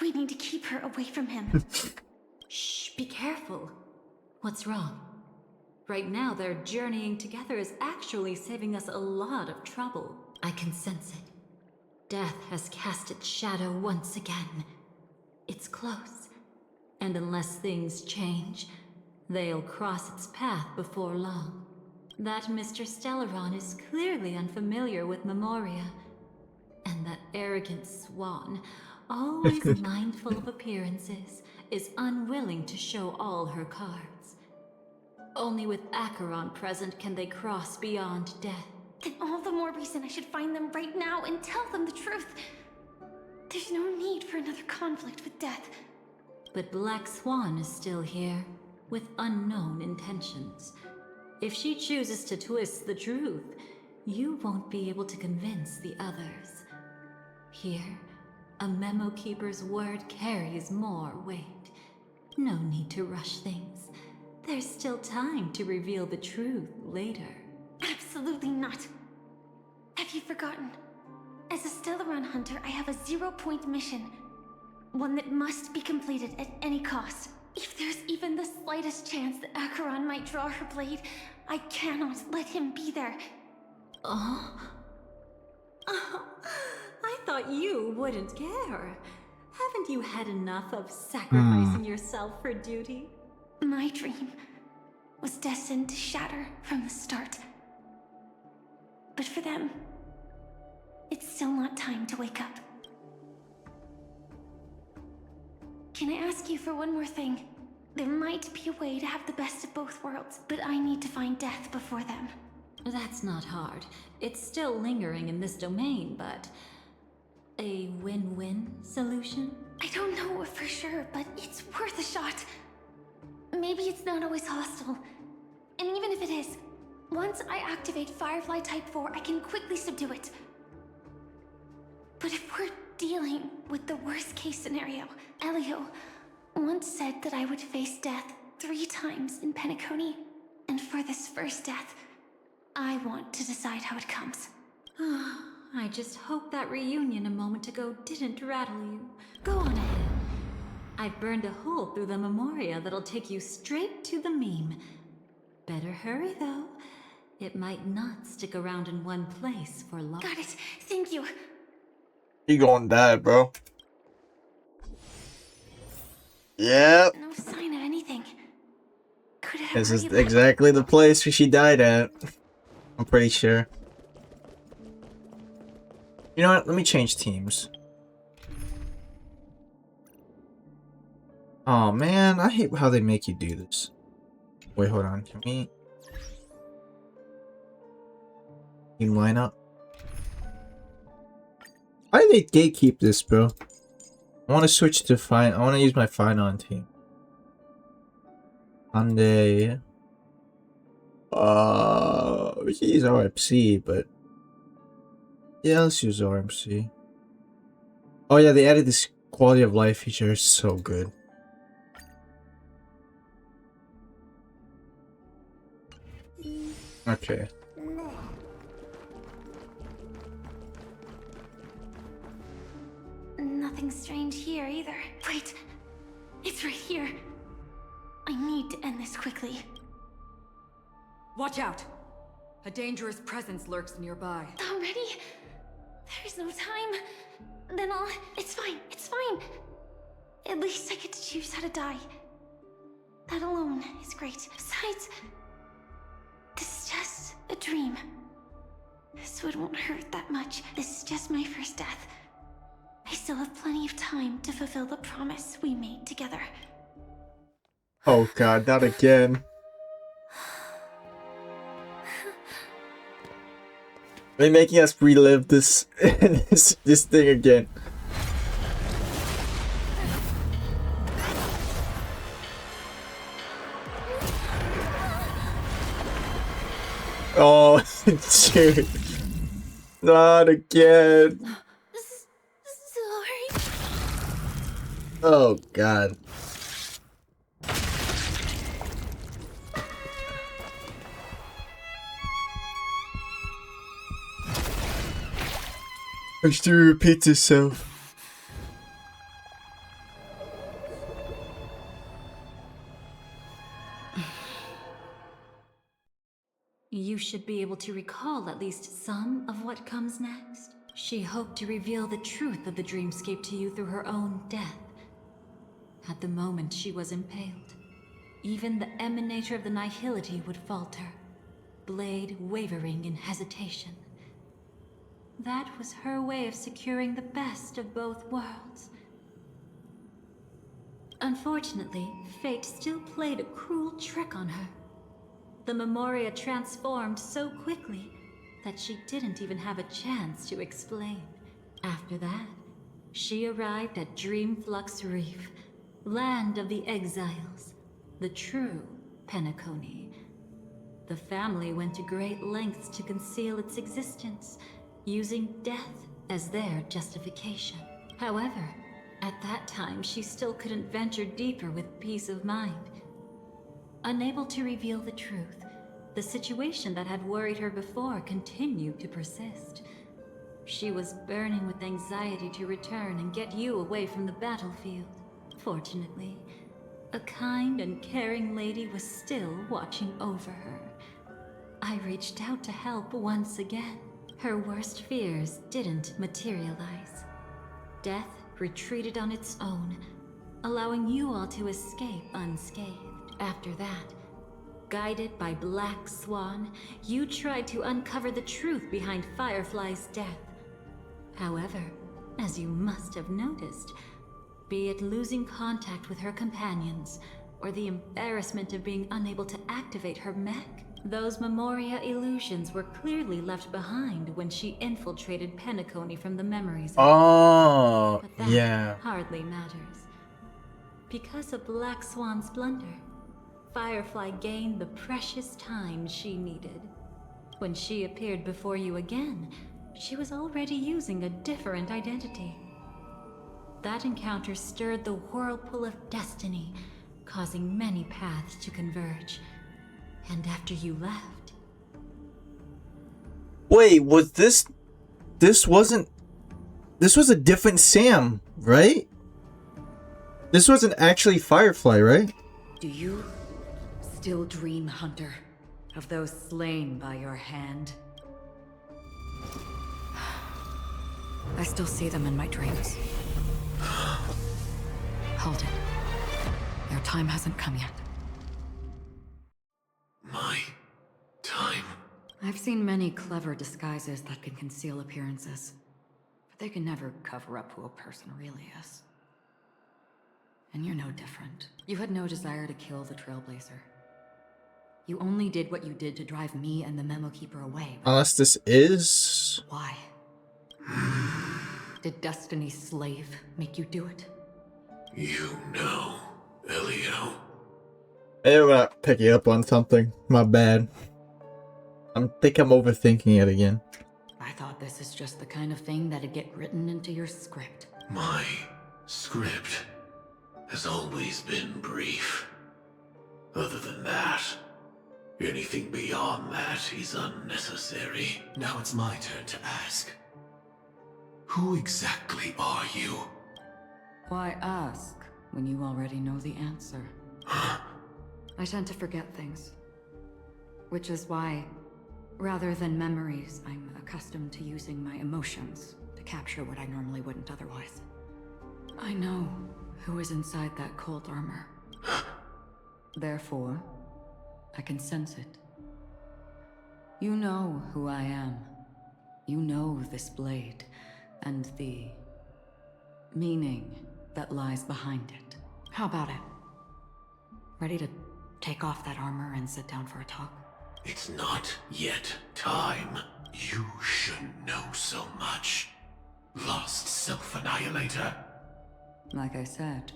We need to keep her away from him. Shh, be careful. What's wrong? Right now, their journeying together is actually saving us a lot of trouble. I can sense it. Death has cast its shadow once again. It's close. And unless things change, they'll cross its path before long. That Mr. Stellaron is clearly unfamiliar with Memoria. And that arrogant swan, always mindful of appearances, is unwilling to show all her cards. Only with Acheron present can they cross beyond death. Then all the more reason I should find them right now and tell them the truth. There's no need for another conflict with death. But Black Swan is still here, with unknown intentions. If she chooses to twist the truth, you won't be able to convince the others. Here, a Memo Keeper's word carries more weight. No need to rush things. There's still time to reveal the truth later. Absolutely not. Have you forgotten? As a Stellaron hunter, I have a 0-point mission. One that must be completed at any cost. If there's even the slightest chance that Acheron might draw her blade, I cannot let him be there. Oh, I thought you wouldn't care. Haven't you had enough of sacrificing yourself for duty? My dream was destined to shatter from the start. But for them, it's still not time to wake up. Can I ask you for one more thing? There might be a way to have the best of both worlds, but I need to find death before them. That's not hard. It's still lingering in this domain, but... a win-win solution? I don't know for sure, but it's worth a shot. Maybe it's not always hostile. And even if it is, once I activate Firefly Type 4, I can quickly subdue it. But if we're dealing with the worst case scenario, Elio once said that I would face death 3 times in Penacony. And for this first death, I want to decide how it comes. I just hope that reunion a moment ago didn't rattle you. Go on ahead. I've burned a hole through the Memoria that'll take you straight to the meme. Better hurry, though. It might not stick around in one place for long. Got it. Thank you. You gonna die, bro. Yep. No sign of anything. Could it This is exactly the place where she died at. I'm pretty sure. You know what? Let me change teams. Oh man, I hate how they make you do this. Wait, hold on. Can we... You line up? Why do they gatekeep this, bro? I want to switch to fine. I want to use my Finon team. Hyundai. We can use RMC, but yeah, let's use RMC. Oh yeah, they added this quality of life feature. It's so good. Okay. Nothing strange here either. Wait, it's right here. I need to end this quickly. Watch out! A dangerous presence lurks nearby. Already? There's no time. Then I'll... It's fine, it's fine. At least I get to choose how to die. That alone is great. Besides, this is just a dream. So it won't hurt that much. This is just my first death. I still have plenty of time to fulfill the promise we made together. Oh god, not again. They're making us relive this this thing again. Oh, dude. Not again. Oh god. History repeats itself. You should be able to recall at least some of what comes next. She hoped to reveal the truth of the dreamscape to you through her own death. At the moment she was impaled, even the emanator of the nihility would falter, blade wavering in hesitation. That was her way of securing the best of both worlds. Unfortunately, fate still played a cruel trick on her. The Memoria transformed so quickly that she didn't even have a chance to explain. After that, she arrived at Dreamflux Reef, land of the exiles, the true Penacony. The family went to great lengths to conceal its existence, using death as their justification. However, at that time she still couldn't venture deeper with peace of mind. Unable to reveal the truth, the situation that had worried her before continued to persist. She was burning with anxiety to return and get you away from the battlefield. Fortunately, a kind and caring lady was still watching over her. I reached out to help once again. Her worst fears didn't materialize. Death retreated on its own, allowing you all to escape unscathed. After that, guided by Black Swan, you tried to uncover the truth behind Firefly's death. However, as you must have noticed, be it losing contact with her companions, or the embarrassment of being unable to activate her mech, those Memoria illusions were clearly left behind when she infiltrated Penacony from the memories. Oh, But that yeah. hardly matters. Because of Black Swan's blunder, Firefly gained the precious time she needed. When she appeared before you again, she was already using a different identity. That encounter stirred the whirlpool of destiny, causing many paths to converge. And after you left... Wait, was this was a different Sam, right? This wasn't actually Firefly, right? Do you still dream, Hunter, of those slain by your hand? I still see them in my dreams. Hold it. Your time hasn't come yet. My time? I've seen many clever disguises that can conceal appearances, but they can never cover up who a person really is. And you're no different. You had no desire to kill the Trailblazer. You only did what you did to drive me and the Memo Keeper away. Unless this is... Why? Did Destiny's slave make you do it? You know, Elio. Hey, I'm not picking up on something. My bad. I think I'm overthinking it again. I thought this is just the kind of thing that'd get written into your script. My script has always been brief. Other than that, anything beyond that is unnecessary. Now it's my turn to ask. Who exactly are you? Why ask when you already know the answer? I tend to forget things. Which is why, rather than memories, I'm accustomed to using my emotions to capture what I normally wouldn't otherwise. I know who is inside that cold armor. Therefore, I can sense it. You know who I am. You know this blade, and the meaning that lies behind it. How about it? Ready to take off that armor and sit down for a talk? It's not yet time. You shouldn't know so much. Lost Self-Annihilator. Like I said,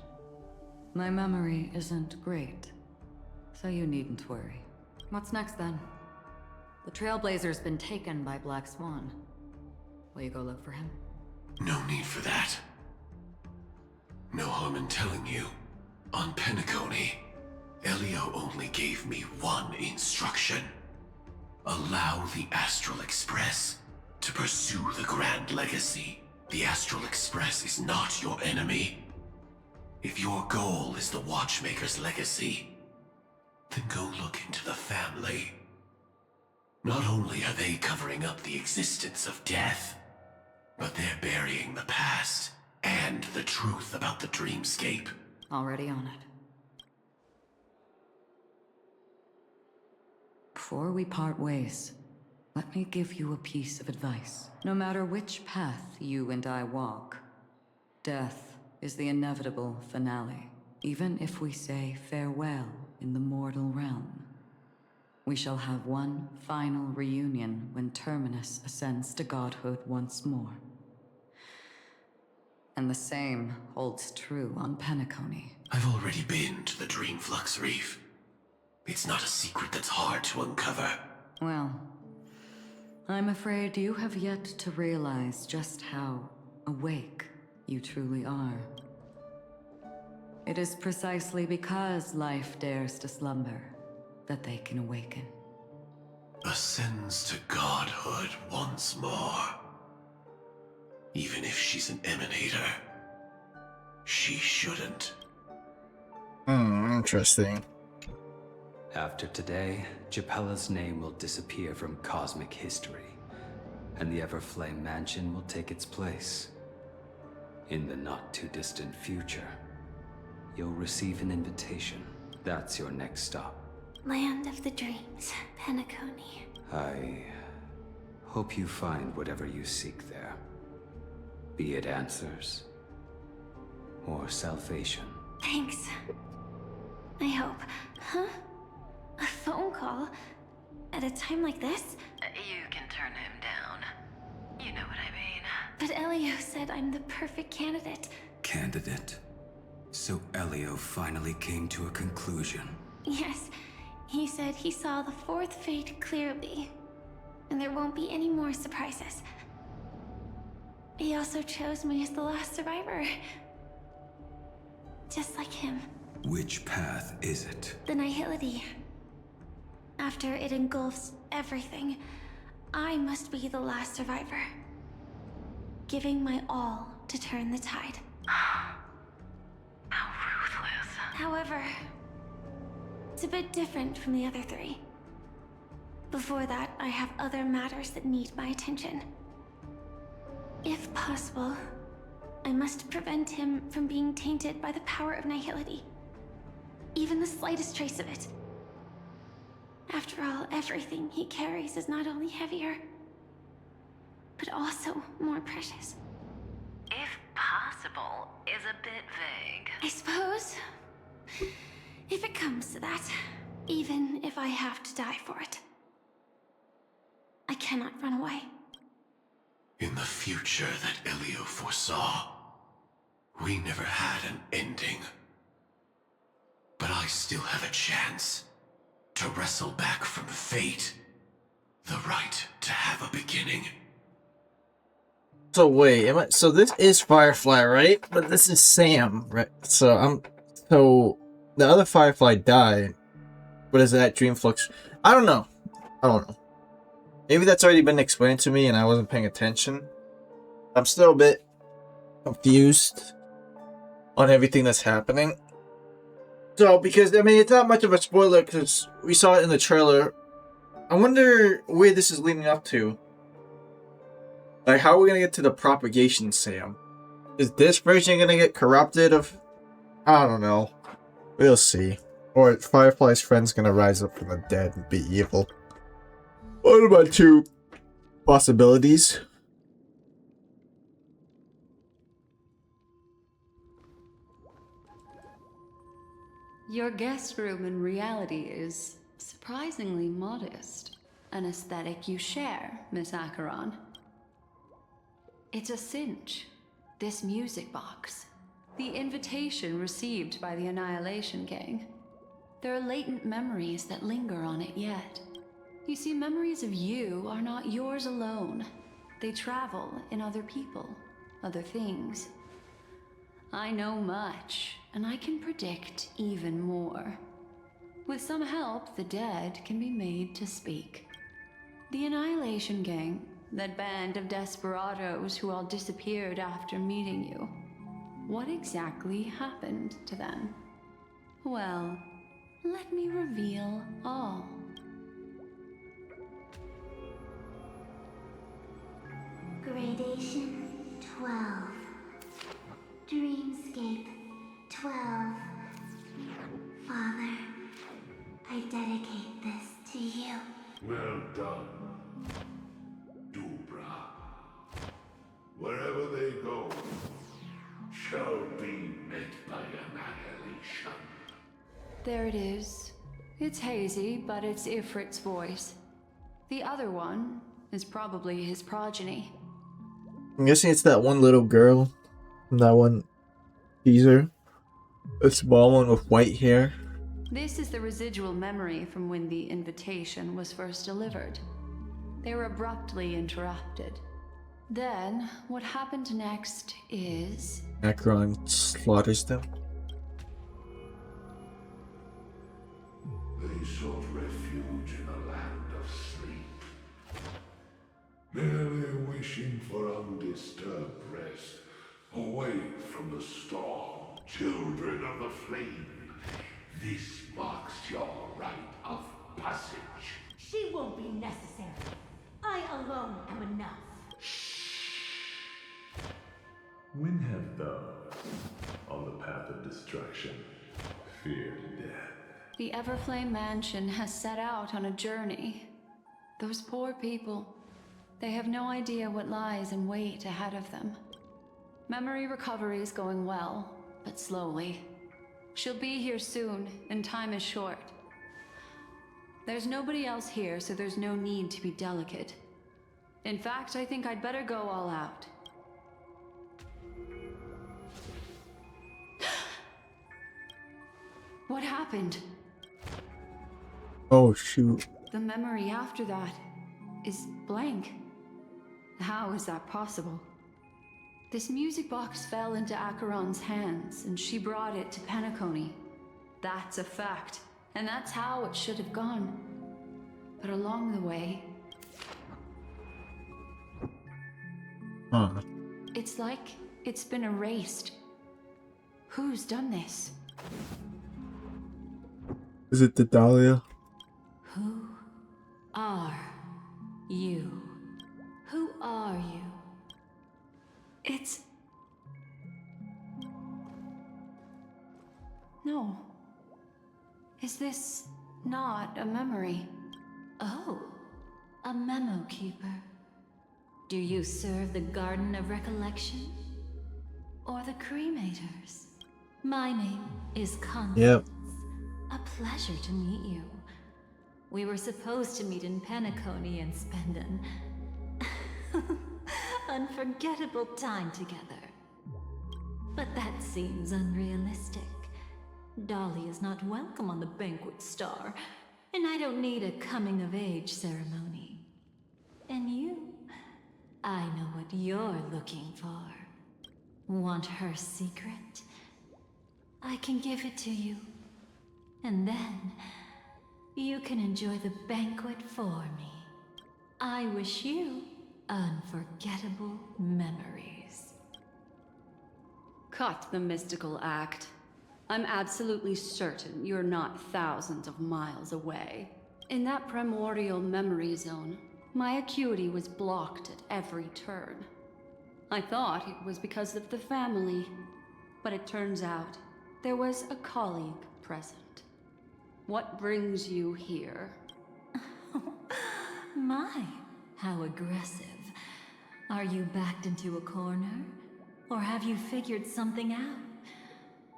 my memory isn't great, so you needn't worry. What's next then? The Trailblazer's been taken by Black Swan. Will you go look for him? No need for that. No harm in telling you. On Penacony, Elio only gave me one instruction. Allow the Astral Express to pursue the Grand Legacy. The Astral Express is not your enemy. If your goal is the Watchmaker's legacy, then go look into the family. Not only are they covering up the existence of death, but they're burying the past and the truth about the dreamscape. Already on it. Before we part ways, let me give you a piece of advice. No matter which path you and I walk, death is the inevitable finale. Even if we say farewell in the mortal realm, we shall have one final reunion when Terminus ascends to godhood once more. And the same holds true on Penacony. I've already been to the Dreamflux Reef. It's not a secret that's hard to uncover. Well, I'm afraid you have yet to realize just how awake you truly are. It is precisely because life dares to slumber that they can awaken. Ascends to godhood once more. Even if she's an emanator, she shouldn't. Interesting. After today, Japella's name will disappear from cosmic history, and the Everflame Mansion will take its place. In the not-too-distant future, you'll receive an invitation. That's your next stop. Land of the Dreams, Penacony. I hope you find whatever you seek there. Be it answers or salvation. Thanks. I hope. Huh? A phone call? At a time like this? You can turn him down. You know what I mean. But Elio said I'm the perfect candidate. Candidate? So Elio finally came to a conclusion. Yes, he said he saw the fourth fate clearly, and there won't be any more surprises. He also chose me as the last survivor. Just like him. Which path is it? The Nihility. After it engulfs everything, I must be the last survivor. Giving my all to turn the tide. How ruthless. However, it's a bit different from the other three. Before that, I have other matters that need my attention. If possible, I must prevent him from being tainted by the power of Nihility. Even the slightest trace of it. After all, everything he carries is not only heavier, but also more precious. If possible is a bit vague. I suppose, if it comes to that, even if I have to die for it, I cannot run away. In the future that Elio foresaw, we never had an ending. But I still have a chance to wrestle back from fate the right to have a beginning. So wait, so this is Firefly, right? But this is Sam, right? So the other Firefly died. What is that? Dreamflux? I don't know. Maybe that's already been explained to me and I wasn't paying attention. I'm still a bit confused on everything that's happening. So, because, I mean, it's not much of a spoiler because we saw it in the trailer. I wonder where this is leading up to. Like, how are we going to get to the propagation, Sam? Is this version going to get corrupted of... I don't know. We'll see. Or Firefly's friend's going to rise up from the dead and be evil. What are my two possibilities? Your guest room in reality is surprisingly modest. An aesthetic you share, Miss Acheron. It's a cinch. This music box. The invitation received by the Annihilation Gang. There are latent memories that linger on it yet. You see, memories of you are not yours alone. They travel in other people, other things. I know much, and I can predict even more. With some help, the dead can be made to speak. The Annihilation Gang, that band of desperados who all disappeared after meeting you. What exactly happened to them? Well, let me reveal all. Gradation 12. Dreamscape 12. Father, I dedicate this to you. Well done, Dubra. Wherever they go, shall be met by annihilation. There it is. It's hazy, but it's Ifrit's voice. The other one is probably his progeny. I'm guessing it's that one little girl from that one teaser. A small one with white hair. This is the residual memory from when the invitation was first delivered. They were abruptly interrupted. Then, what happened next is... Acheron slaughters them. They sought refuge in a land of sleep, merely wishing for undisturbed rest, away from the storm. Children of the flame, this marks your rite of passage. She won't be necessary. I alone am enough. When have those on the path of destruction feared death? The Everflame Mansion has set out on a journey. Those poor people, they have no idea what lies in wait ahead of them. Memory recovery is going well, but slowly. She'll be here soon, and time is short. There's nobody else here, so there's no need to be delicate. In fact, I think I'd better go all out. What happened? Oh shoot. The memory after that is blank. How is that possible? This music box fell into Acheron's hands, and she brought it to Penacony. That's a fact, and that's how it should have gone. But along the way... It's like it's been erased. Who's done this? Is it the Dahlia? Who are you? Who are you? It's... No. Is this not a memory? Oh, a memo keeper. Do you serve the Garden of Recollection? Or the Cremators? My name is Constance. Yep. A pleasure to meet you. We were supposed to meet in Penacony and spend an unforgettable time together. But that seems unrealistic. Dolly is not welcome on the Banquet Star, and I don't need a coming-of-age ceremony. And you, I know what you're looking for. Want her secret? I can give it to you. And then, you can enjoy the banquet for me. I wish you unforgettable memories. Cut the mystical act. I'm absolutely certain you're not thousands of miles away. In that primordial memory zone, my acuity was blocked at every turn. I thought it was because of the family, but it turns out there was a colleague present. What brings you here? My, how aggressive. Are you backed into a corner? Or have you figured something out?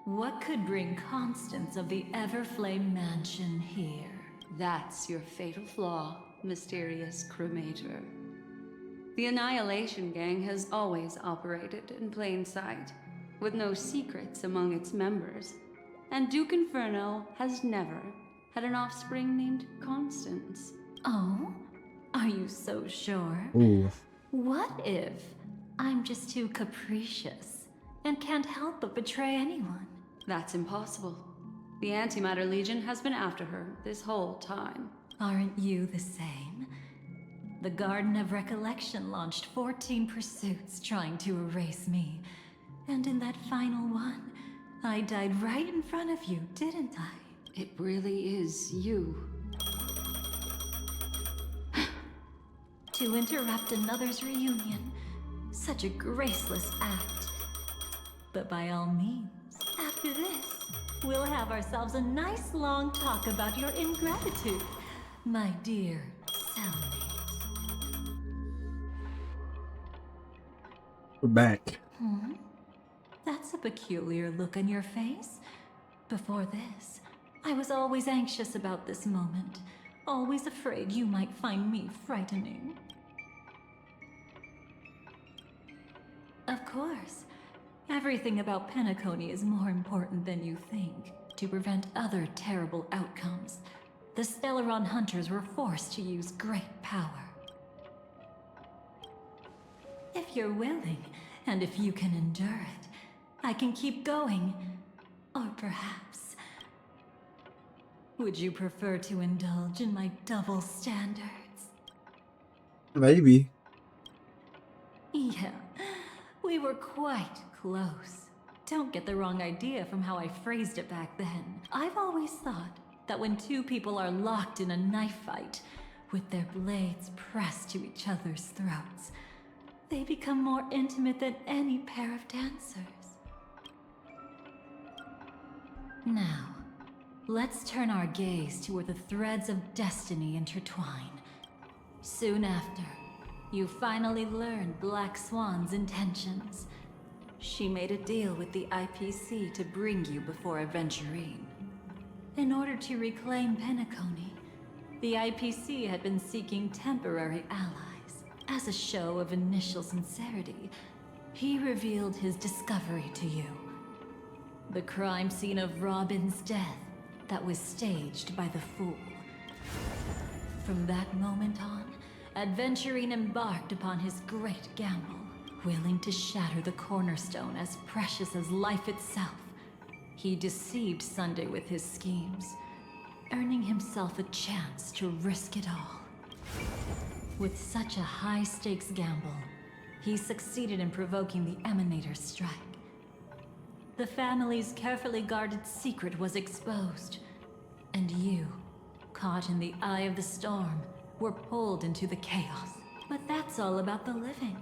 What could bring Constance of the Everflame Mansion here? That's your fatal flaw, mysterious cremator. The Annihilation Gang has always operated in plain sight, with no secrets among its members. And Duke Inferno has never had an offspring named Constance. Oh? Are you so sure? Ooh. What if I'm just too capricious and can't help but betray anyone. That's impossible. The Antimatter Legion has been after her this whole time. Aren't you the same? The Garden of Recollection launched 14 pursuits trying to erase me. And in that final one, I died right in front of you, didn't I? It really is you. To interrupt another's reunion. Such a graceless act. But by all means, after this, we'll have ourselves a nice long talk about your ingratitude, my dear cellmate. We're back. That's a peculiar look on your face. Before this, I was always anxious about this moment. Always afraid you might find me frightening. Of course. Everything about Penacony is more important than you think. To prevent other terrible outcomes, the Stellaron hunters were forced to use great power. If you're willing, and if you can endure it, I can keep going. Or perhaps... would you prefer to indulge in my double standards? Maybe. Yeah, we were quite close. Don't get the wrong idea from how I phrased it back then. I've always thought that when two people are locked in a knife fight, with their blades pressed to each other's throats, they become more intimate than any pair of dancers. Now, let's turn our gaze to where the threads of destiny intertwine. Soon after, you finally learned Black Swan's intentions. She made a deal with the IPC to bring you before Aventurine. In order to reclaim Penacony, the IPC had been seeking temporary allies. As a show of initial sincerity, he revealed his discovery to you. The crime scene of Robin's death that was staged by the Fool. From that moment on, Aventurine embarked upon his great gamble, willing to shatter the cornerstone as precious as life itself. He deceived Sunday with his schemes, earning himself a chance to risk it all. With such a high-stakes gamble, he succeeded in provoking the Emanator's strike. The family's carefully guarded secret was exposed, and you, caught in the eye of the storm, were pulled into the chaos. But that's all about the living.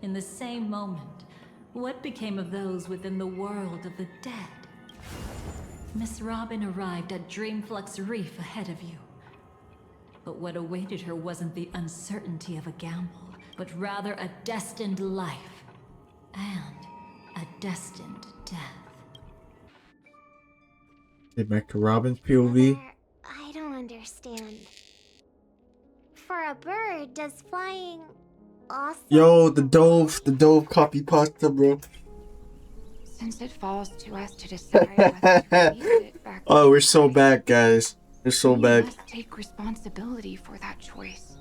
In the same moment, what became of those within the world of the dead? Miss Robin arrived at Dreamflux Reef ahead of you. But what awaited her wasn't the uncertainty of a gamble, but rather a destined life and a destined death. Get back to Robin's POV. I don't understand. For a bird, does flying also... Yo, the dove copy pasta, bro. Since it falls to us to decide whether to release it back. Oh, we're so back, guys. We're so we back. must take responsibility for that choice.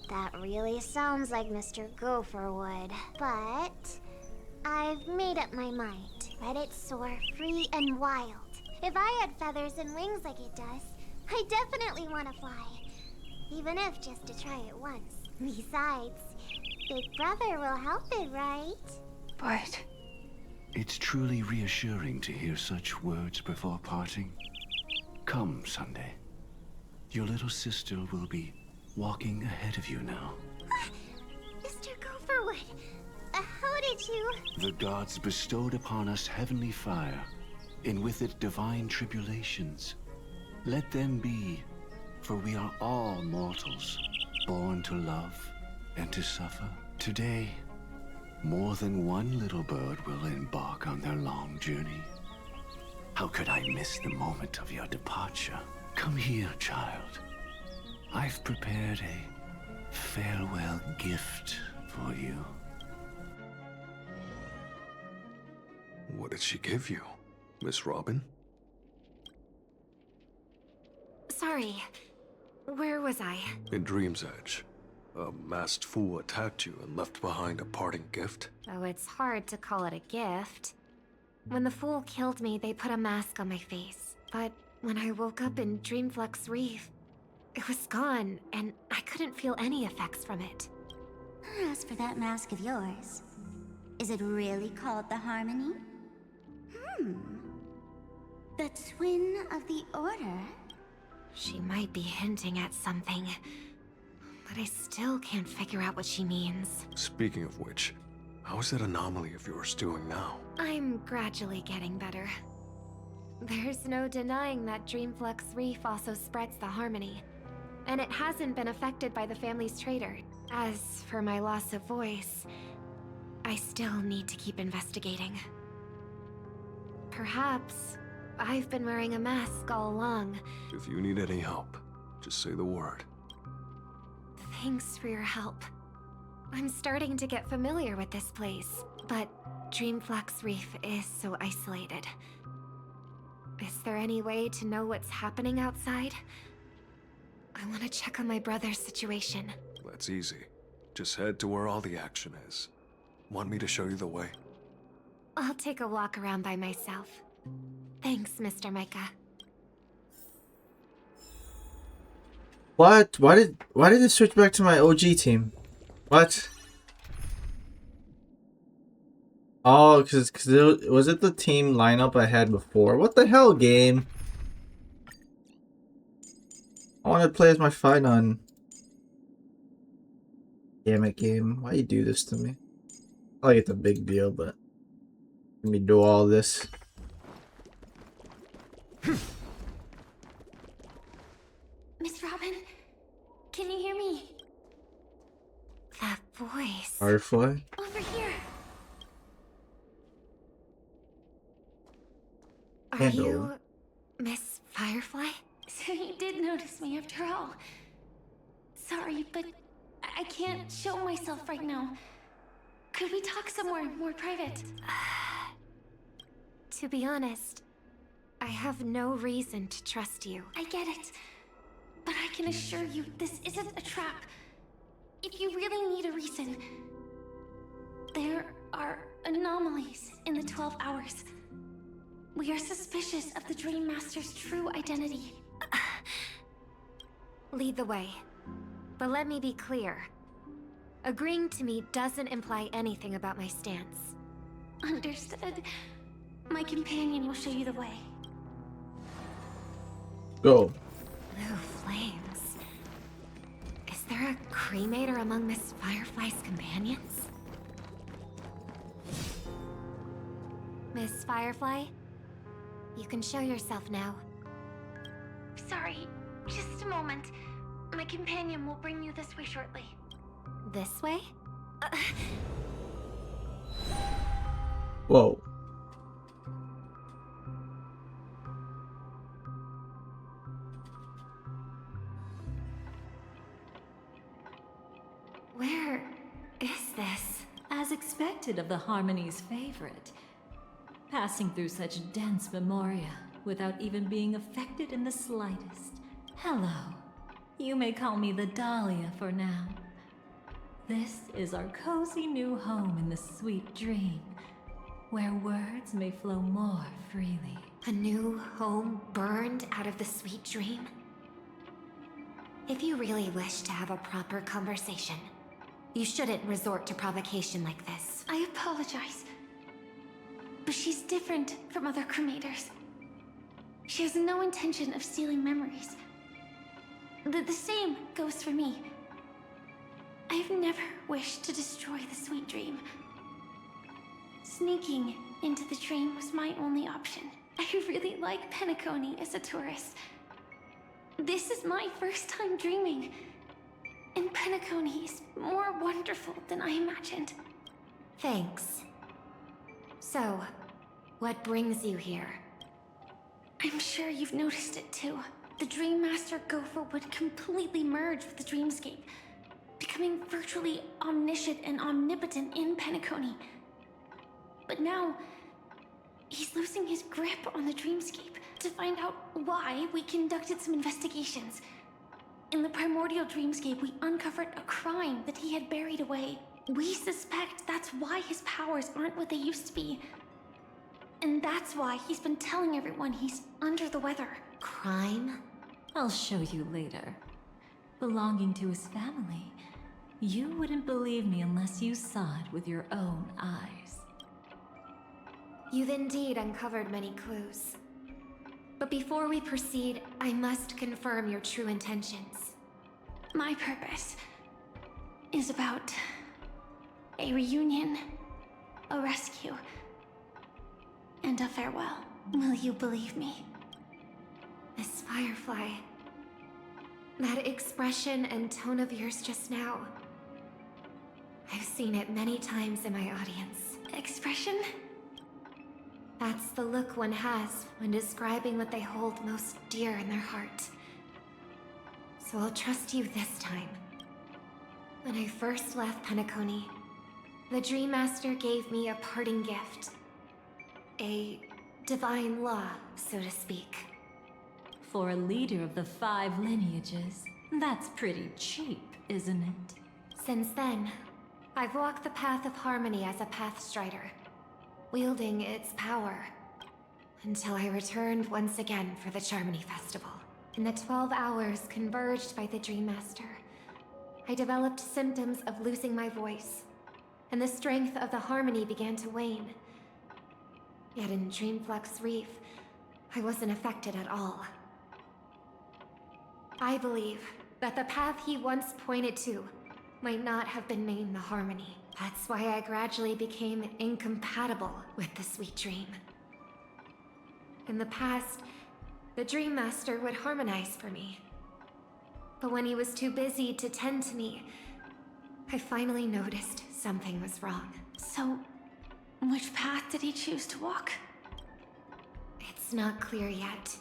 That really sounds like Mr. Gopher would. But I've made up my mind. Let it soar free and wild. If I had feathers and wings like it does, I definitely want to fly. Even if just to try it once. Besides, Big Brother will help it, right? But... It's truly reassuring to hear such words before parting. Come, Sunday. Your little sister will be walking ahead of you now. Mr. Gopherwood, how did you... The gods bestowed upon us heavenly fire, and with it divine tribulations. Let them be, for we are all mortals, born to love and to suffer. Today, more than one little bird will embark on their long journey. How could I miss the moment of your departure? Come here, child. I've prepared a farewell gift for you. What did she give you, Miss Robin? Sorry. Where was I? In Dream's Edge. A masked fool attacked you and left behind a parting gift? Oh, it's hard to call it a gift. When the fool killed me, they put a mask on my face. But when I woke up in Dreamflux Reef, it was gone, and I couldn't feel any effects from it. As for that mask of yours, is it really called the Harmony? The Twin of the Order? She might be hinting at something, but I still can't figure out what she means. Speaking of which, how is that anomaly of yours doing now? I'm gradually getting better. There's no denying that Dreamflux Reef also spreads the Harmony, and it hasn't been affected by the family's traitor. As for my loss of voice, I still need to keep investigating. Perhaps I've been wearing a mask all along. If you need any help, just say the word. Thanks for your help. I'm starting to get familiar with this place, but Dreamflux Reef is so isolated. Is there any way to know what's happening outside? I want to check on my brother's situation. That's easy. Just head to where all the action is. Want me to show you the way? I'll take a walk around by myself. Thanks, Mr. Micah. What? Why did it switch back to my OG team? What? Oh, cause was it the team lineup I had before? What the hell, game? I want to play as my fight on. Damn it, game. Why you do this to me? I like it's a big deal, but let me do all this. Miss Robin, can you hear me? That voice. Firefly? Over here. Are Hello. you Miss Firefly? So you did notice me after all. Sorry, but I can't show myself right now. Could we talk somewhere more private? To be honest, I have no reason to trust you. I get it. But I can assure you this isn't a trap. If you really need a reason, there are anomalies in the 12 hours. We are suspicious of the Dream Master's true identity. Lead the way. But let me be clear. Agreeing to me doesn't imply anything about my stance. Understood. My companion will show you the way. Go. Blue flames. Is there a cremator among Miss Firefly's companions? Miss Firefly, you can show yourself now. Sorry, just a moment. My companion will bring you this way shortly. This way? Whoa. Where is this? As expected of the Harmony's favorite. Passing through such dense memoria without even being affected in the slightest. Hello. You may call me the Dahlia for now. This is our cozy new home in the sweet dream, where words may flow more freely. A new home burned out of the sweet dream? If you really wish to have a proper conversation, you shouldn't resort to provocation like this. I apologize. But she's different from other cremators. She has no intention of stealing memories. The same goes for me. I've never wished to destroy the sweet dream. Sneaking into the dream was my only option. I really like Penacony as a tourist. This is my first time dreaming. And Penacony is more wonderful than I imagined. Thanks. So, what brings you here? I'm sure you've noticed it too. The Dream Master Gopher would completely merge with the dreamscape, becoming virtually omniscient and omnipotent in Penacony. But now, he's losing his grip on the dreamscape. To find out why, we conducted some investigations. in the primordial dreamscape, we uncovered a crime that he had buried away. We suspect that's why his powers aren't what they used to be. And that's why he's been telling everyone he's under the weather. Crime? I'll show you later. Belonging to his family. You wouldn't believe me unless you saw it with your own eyes. You've indeed uncovered many clues. But before we proceed, I must confirm your true intentions. My purpose is about a reunion, a rescue, and a farewell. Will you believe me? Miss Firefly, that expression and tone of yours just now, I've seen it many times in my audience. Expression? That's the look one has when describing what they hold most dear in their heart. So I'll trust you this time. When I first left Penacony, the Dream Master gave me a parting gift. A divine law, so to speak. For a leader of the 5 lineages, that's pretty cheap, isn't it? Since then, I've walked the path of harmony as a Pathstrider, wielding its power, until I returned once again for the Charmony Festival. In the 12 hours converged by the Dream Master, I developed symptoms of losing my voice, and the strength of the harmony began to wane. Yet in Dreamflux Reef, I wasn't affected at all. I believe that the path he once pointed to might not have been named the Harmony. That's why I gradually became incompatible with the sweet dream. In the past, the Dream Master would harmonize for me. But when he was too busy to tend to me, I finally noticed something was wrong. So, which path did he choose to walk? It's not clear yet.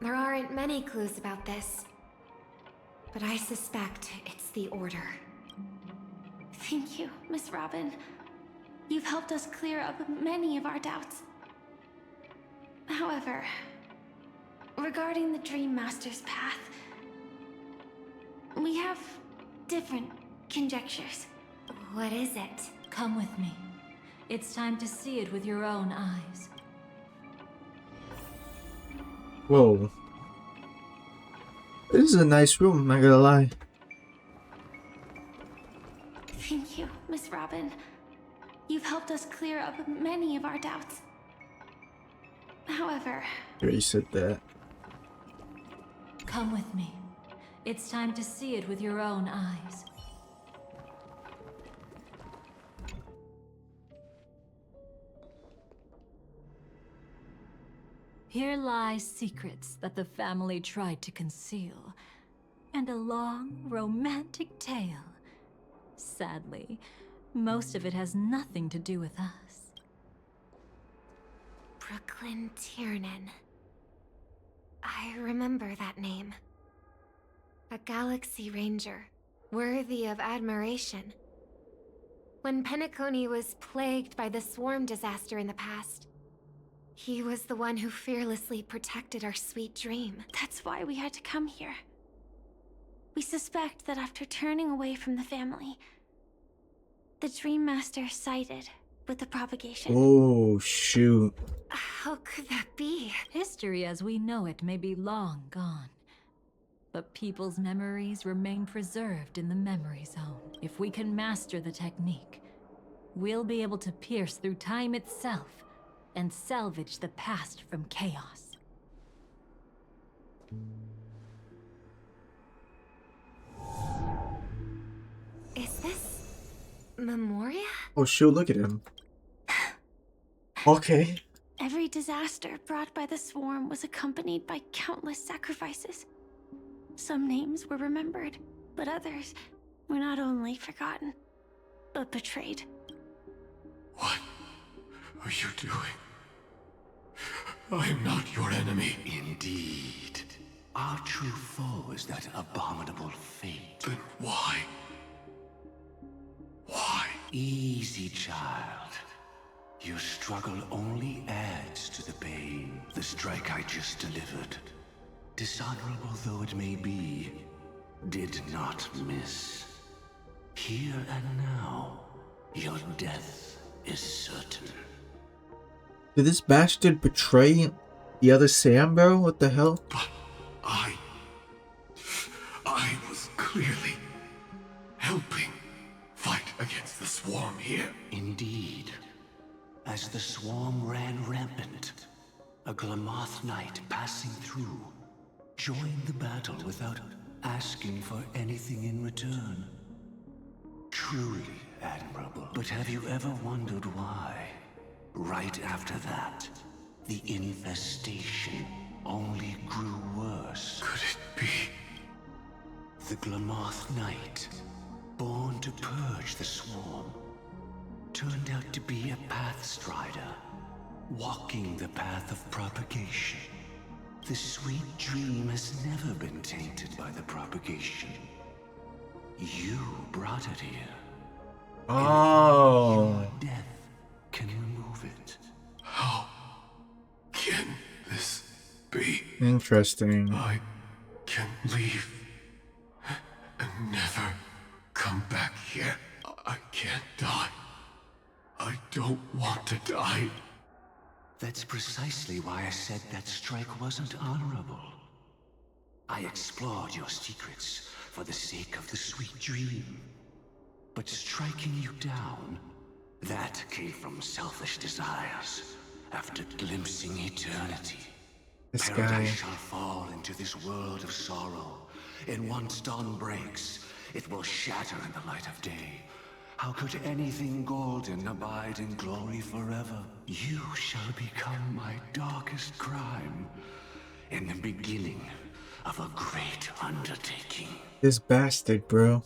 There aren't many clues about this, but I suspect it's the Order. Thank you, Miss Robin. You've helped us clear up many of our doubts. However, regarding the Dream Master's path, we have different conjectures. What is it? Come with me. It's time to see it with your own eyes. Whoa. This is a nice room, I'm not gonna lie. Thank you, Miss Robin. You've helped us clear up many of our doubts. However... You said that. Come with me. It's time to see it with your own eyes. Here lie secrets that the family tried to conceal, and a long, romantic tale. Sadly, most of it has nothing to do with us. Brooklyn Tiernan. I remember that name. A Galaxy Ranger, worthy of admiration. When Penacony was plagued by the swarm disaster in the past, he was the one who fearlessly protected our sweet dream. That's why we had to come here. We suspect that after turning away from the family, the Dream Master sided with the propagation. Oh, shoot. How could that be? History as we know it may be long gone, but people's memories remain preserved in the memory zone. If we can master the technique, we'll be able to pierce through time itself and salvage the past from chaos. Is this Memoria? Oh shoot, look at him. Okay. Every disaster brought by the swarm was accompanied by countless sacrifices. Some names were remembered, but others were not only forgotten, but betrayed. What are you doing? I'm not your enemy. Indeed. Our true foe is that abominable fate. Then why? Why? Easy, child. Your struggle only adds to the pain. The strike I just delivered, dishonorable though it may be, did not miss. Here and now, your death is certain. Did this bastard betray the other Sam, bro? What the hell? But I was clearly helping fight against the swarm here. Indeed. As the swarm ran rampant, a Glamoth knight passing through joined the battle without asking for anything in return. Truly admirable. But have you ever wondered why? Right after that, the infestation only grew worse. Could it be? The Glamoth Knight, born to purge the swarm, turned out to be a Pathstrider, walking the path of propagation. The sweet dream has never been tainted by the propagation. You brought it here. Oh. Your death can remove it. How can this be? Interesting. I can leave and never come back here. I can't die. I don't want to die. That's precisely why I said that strike wasn't honorable. I explored your secrets for the sake of the sweet dream. But striking you down, that came from selfish desires after glimpsing eternity. This guy. Paradise shall fall into this world of sorrow, and once dawn breaks, it will shatter in the light of day. How could anything golden abide in glory forever? You shall become my darkest crime, in the beginning of a great undertaking. This bastard, bro.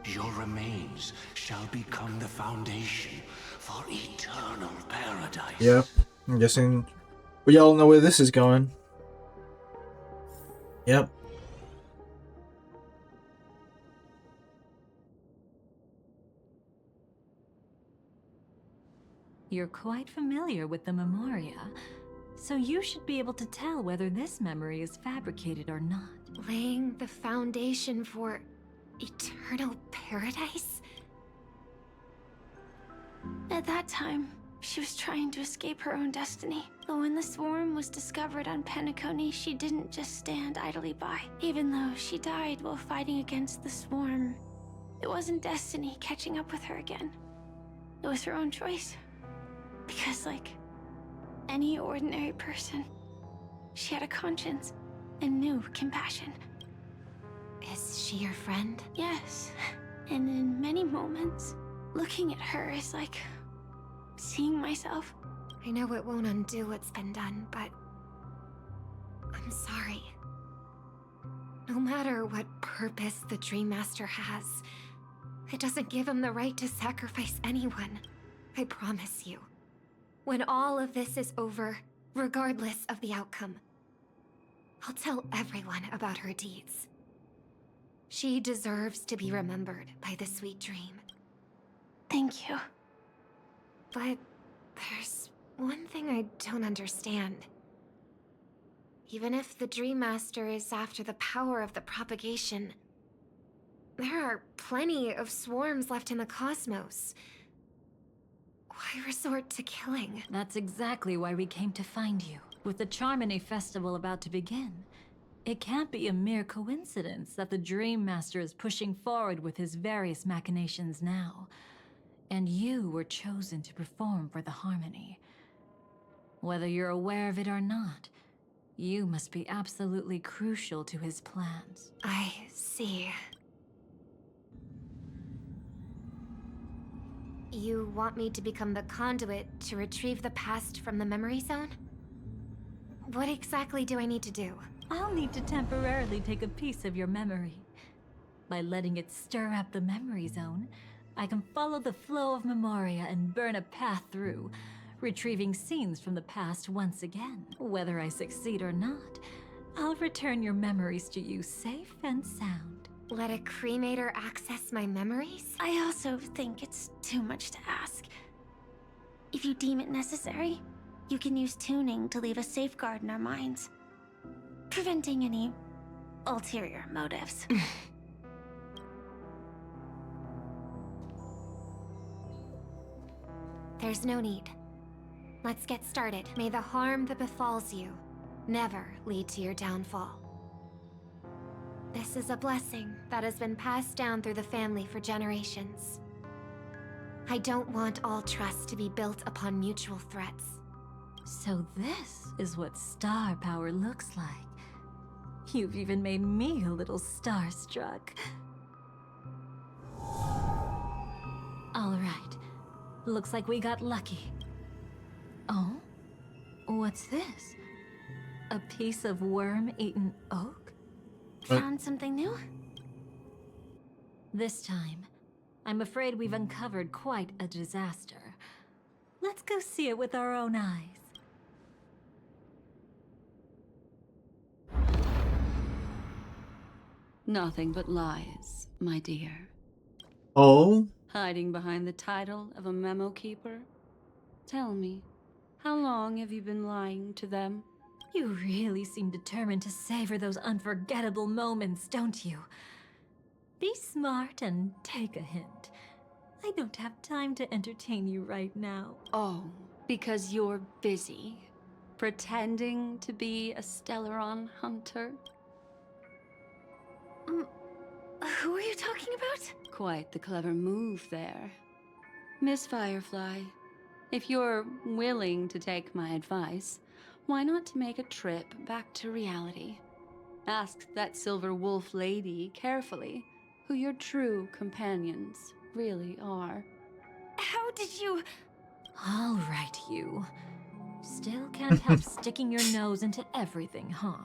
Your remains shall become the foundation for eternal paradise. Yep. I'm guessing we all know where this is going. Yep. You're quite familiar with the Memoria, so you should be able to tell whether this memory is fabricated or not. Laying the foundation for eternal paradise? At that time, she was trying to escape her own destiny. But when the swarm was discovered on Penacony, she didn't just stand idly by. Even though she died while fighting against the swarm, it wasn't destiny catching up with her again. It was her own choice. Because like any ordinary person, she had a conscience and knew compassion. Is she your friend? Yes. And in many moments, looking at her is like seeing myself. I know it won't undo what's been done, but I'm sorry. No matter what purpose the Dream Master has, it doesn't give him the right to sacrifice anyone. I promise you. When all of this is over, regardless of the outcome, I'll tell everyone about her deeds. She deserves to be remembered by the sweet dream. Thank you. But there's one thing I don't understand. Even if the Dream Master is after the power of the propagation, there are plenty of swarms left in the cosmos. Why resort to killing? That's exactly why we came to find you. With the Charmony Festival about to begin, it can't be a mere coincidence that the Dream Master is pushing forward with his various machinations now. And you were chosen to perform for the Harmony. Whether you're aware of it or not, you must be absolutely crucial to his plans. I see. You want me to become the conduit to retrieve the past from the memory zone? What exactly do I need to do? I'll need to temporarily take a piece of your memory. By letting it stir up the memory zone, I can follow the flow of Memoria and burn a path through, retrieving scenes from the past once again. Whether I succeed or not, I'll return your memories to you safe and sound. Let a cremator access my memories? I also think it's too much to ask. If you deem it necessary, you can use tuning to leave a safeguard in our minds, preventing any ulterior motives. There's no need. Let's get started. May the harm that befalls you never lead to your downfall. This is a blessing that has been passed down through the family for generations. I don't want all trust to be built upon mutual threats. So this is what star power looks like. You've even made me a little starstruck. All right. Looks like we got lucky. Oh? What's this? A piece of worm-eaten oak? Found something new? This time, I'm afraid we've uncovered quite a disaster. Let's go see it with our own eyes. Nothing but lies, my dear. Oh? Hiding behind the title of a memo keeper? Tell me, how long have you been lying to them? You really seem determined to savor those unforgettable moments, don't you? Be smart and take a hint. I don't have time to entertain you right now. Oh, because you're busy pretending to be a Stellaron hunter? Who are you talking about? Quite the clever move there. Miss Firefly, if you're willing to take my advice, why not make a trip back to reality? Ask that Silver Wolf lady carefully who your true companions really are. How did you... All right, you. Still can't help sticking your nose into everything, huh?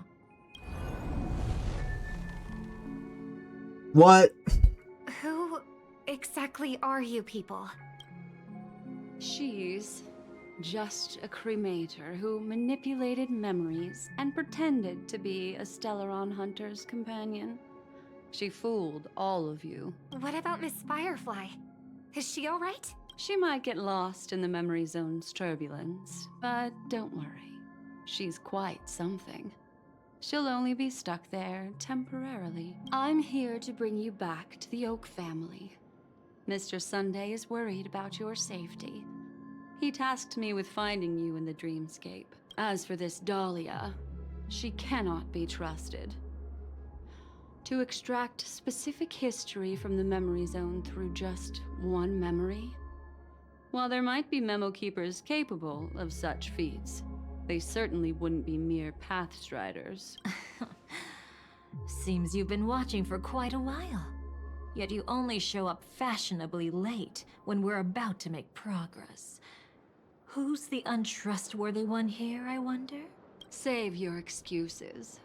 What? Who exactly are you people? She's just a cremator who manipulated memories and pretended to be a Stellaron hunter's companion. She fooled all of you. What about Miss Firefly? Is she all right? She might get lost in the memory zone's turbulence, but don't worry. She's quite something. She'll only be stuck there temporarily. I'm here to bring you back to the Oak family. Mr. Sunday is worried about your safety. He tasked me with finding you in the dreamscape. As for this Dahlia, she cannot be trusted. To extract specific history from the memory zone through just one memory? While there might be memo keepers capable of such feats, they certainly wouldn't be mere pathstriders. Seems you've been watching for quite a while. Yet you only show up fashionably late when we're about to make progress. Who's the untrustworthy one here, I wonder? Save your excuses.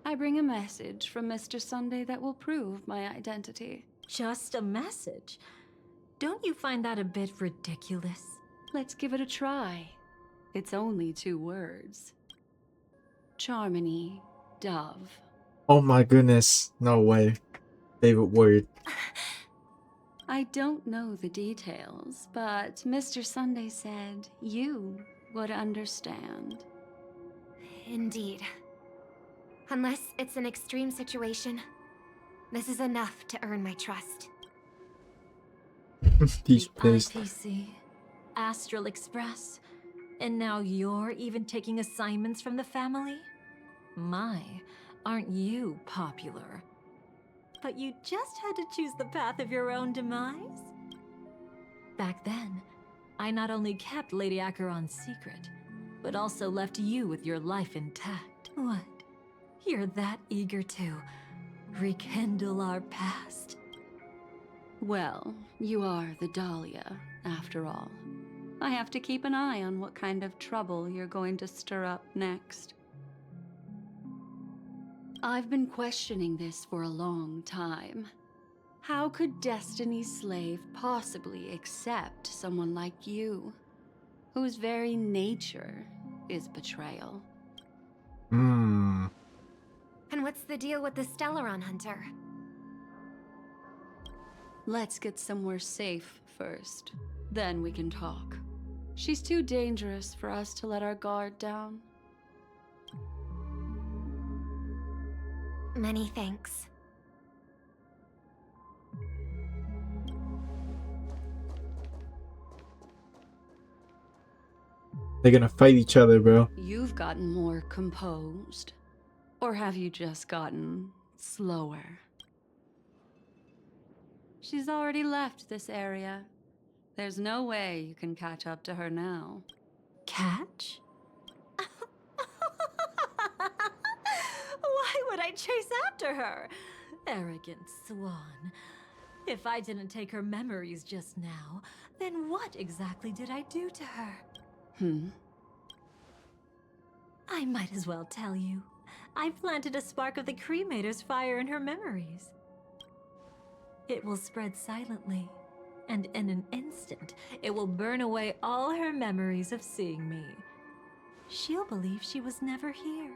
I bring a message from Mr. Sunday that will prove my identity. Just a message? Don't you find that a bit ridiculous? Let's give it a try. It's only 2 words. Charmony, Dove. Oh my goodness. No way. Favorite word. I don't know the details, but Mr. Sunday said you would understand. Indeed. Unless it's an extreme situation, this is enough to earn my trust. He's pissed. IPC, Astral Express, and now you're even taking assignments from the family? My, aren't you popular? But you just had to choose the path of your own demise? Back then, I not only kept Lady Acheron's secret, but also left you with your life intact. What? You're that eager to rekindle our past? Well, you are the Dahlia, after all. I have to keep an eye on what kind of trouble you're going to stir up next. I've been questioning this for a long time. How could Destiny's slave possibly accept someone like you, whose very nature is betrayal? Hmm. And what's the deal with the Stellaron hunter? Let's get somewhere safe first. Then we can talk. She's too dangerous for us to let our guard down. Many thanks. They're gonna fight each other, bro. You've gotten more composed. Or have you just gotten slower? She's already left this area. There's no way you can catch up to her now. Catch? Why would I chase after her? Arrogant swan. If I didn't take her memories just now, then what exactly did I do to her? I might as well tell you. I planted a spark of the cremator's fire in her memories. It will spread silently, and in an instant, it will burn away all her memories of seeing me. She'll believe she was never here.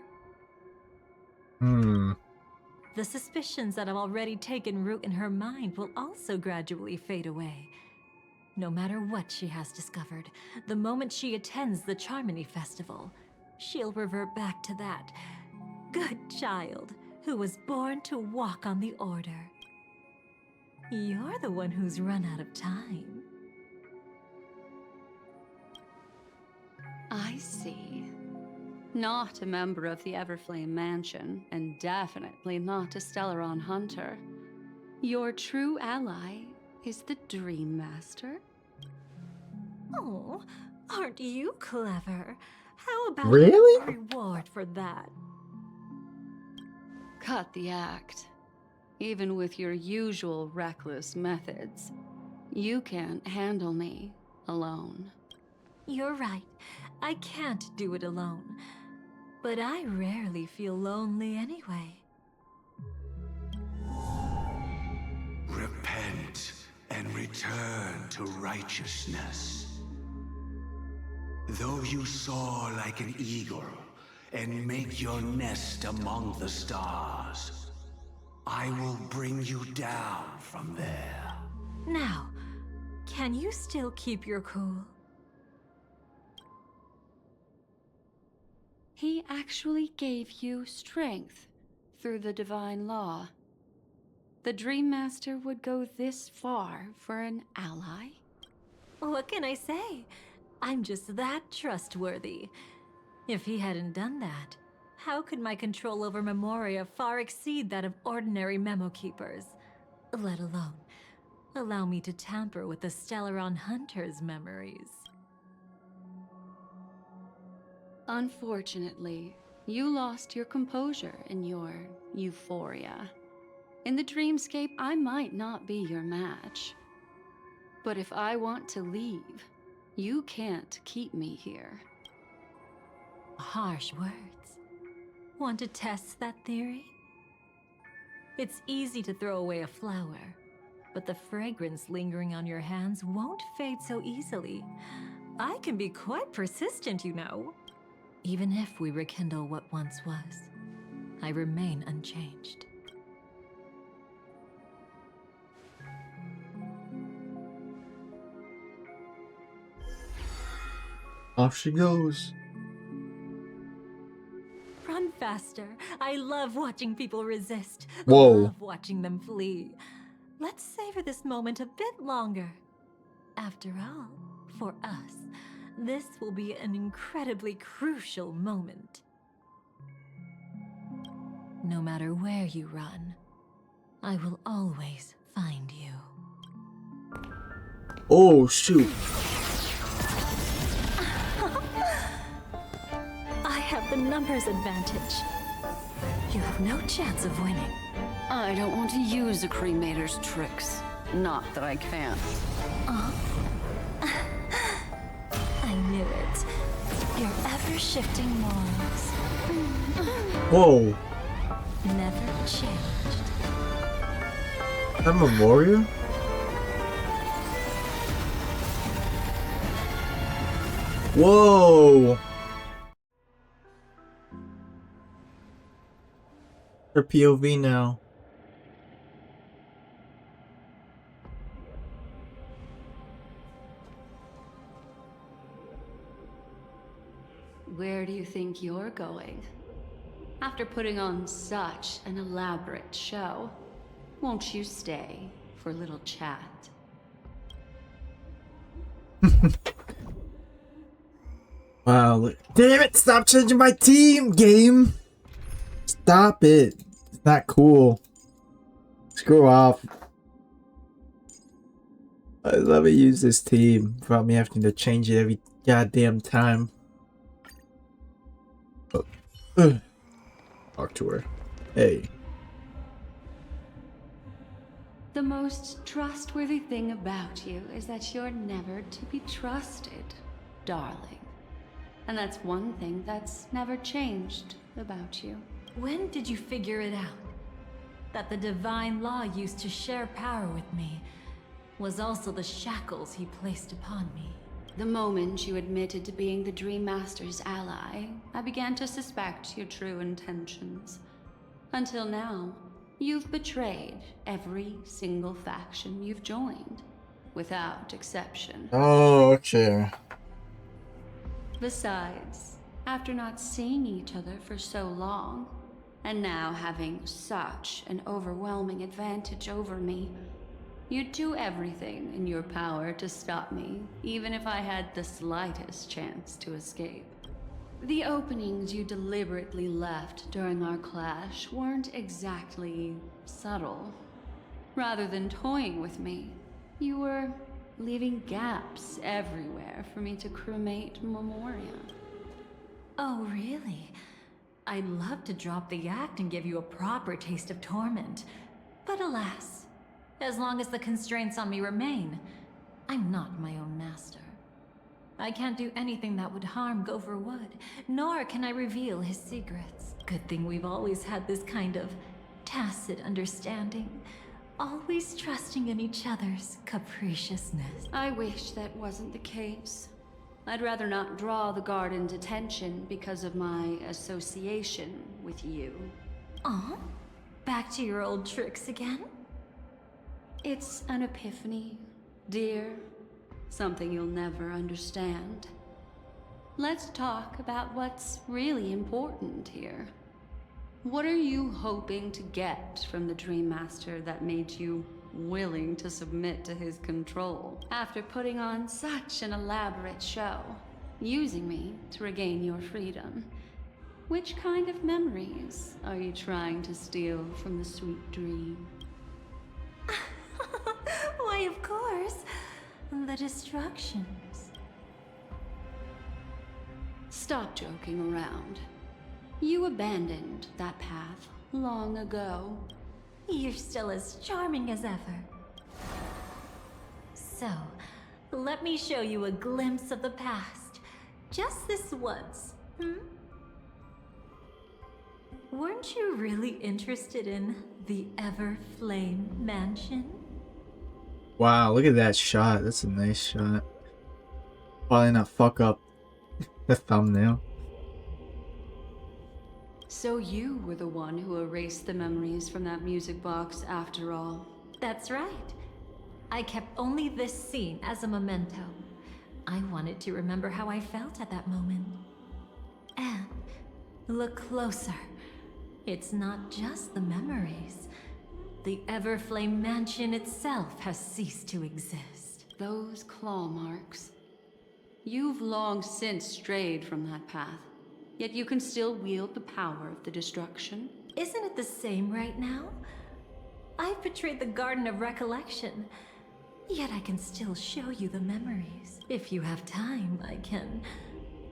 The suspicions that have already taken root in her mind will also gradually fade away. No matter what she has discovered, the moment she attends the Charmony Festival, she'll revert back to that good child who was born to walk on the Order. You're the one who's run out of time. I see. Not a member of the Everflame Mansion, and definitely not a Stellaron hunter. Your true ally is the Dream Master? Oh, aren't you clever? How about Really? a reward for that? Cut the act. Even with your usual reckless methods, you can't handle me alone. You're right. I can't do it alone. But I rarely feel lonely anyway. Repent and return to righteousness. Though you soar like an eagle and make your nest among the stars, I will bring you down from there. Now, can you still keep your cool? He actually gave you strength through the divine law. The Dream Master would go this far for an ally? What can I say? I'm just that trustworthy. If he hadn't done that, how could my control over Memoria far exceed that of ordinary memo keepers? Let alone allow me to tamper with the Stellaron Hunter's memories. Unfortunately, you lost your composure in your euphoria. In the dreamscape, I might not be your match. But if I want to leave, you can't keep me here. Harsh words. Want to test that theory? It's easy to throw away a flower, but the fragrance lingering on your hands won't fade so easily. I can be quite persistent, you know. Even if we rekindle what once was, I remain unchanged. Off she goes. Run faster. I love watching people resist. Whoa. Love watching them flee. Let's savor this moment a bit longer. After all, for us, this will be an incredibly crucial moment. No matter where you run, I will always find you. Oh, shoot. I have the numbers advantage. You have no chance of winning. I don't want to use a cremator's tricks. Not that I can't. I knew it. Your ever-shifting morals. Whoa. Never changed. I'm a warrior? Whoa. Her POV now. Where do you think you're going? After putting on such an elaborate show, won't you stay for a little chat? Wow, damn it, stop changing my team, game! Stop it. It's not cool. Screw off. I love to use this team without me having to change it every goddamn time. Talk to her. Hey. The most trustworthy thing about you is that you're never to be trusted, darling. And that's one thing that's never changed about you. When did you figure it out? That the divine law used to share power with me was also the shackles he placed upon me. The moment you admitted to being the Dream Master's ally, I began to suspect your true intentions. Until now, you've betrayed every single faction you've joined, without exception. Oh, okay. Besides, after not seeing each other for so long, and now having such an overwhelming advantage over me, you'd do everything in your power to stop me, even if I had the slightest chance to escape. The openings you deliberately left during our clash weren't exactly subtle. Rather than toying with me, you were leaving gaps everywhere for me to cremate Memoria. Oh, really? I'd love to drop the act and give you a proper taste of torment. But alas, as long as the constraints on me remain, I'm not my own master. I can't do anything that would harm Gopher Wood, nor can I reveal his secrets. Good thing we've always had this kind of tacit understanding, always trusting in each other's capriciousness. I wish that wasn't the case. I'd rather not draw the Garden's attention because of my association with you. Aw? Back to your old tricks again? It's an epiphany, dear. Something you'll never understand. Let's talk about what's really important here. What are you hoping to get from the Dream Master that made you willing to submit to his control? After putting on such an elaborate show, using me to regain your freedom, which kind of memories are you trying to steal from the sweet dream? Why, of course. The destructions. Stop joking around. You abandoned that path long ago. You're still as charming as ever. So, let me show you a glimpse of the past. Just this once, Weren't you really interested in the Everflame Mansion? Wow, look at that shot. That's a nice shot. Probably not fuck up the thumbnail. So you were the one who erased the memories from that music box after all. That's right. I kept only this scene as a memento. I wanted to remember how I felt at that moment. And look closer. It's not just the memories. The Everflame Mansion itself has ceased to exist. Those claw marks. You've long since strayed from that path, yet you can still wield the power of the destruction. Isn't it the same right now? I've betrayed the Garden of Recollection, yet I can still show you the memories. If you have time, I can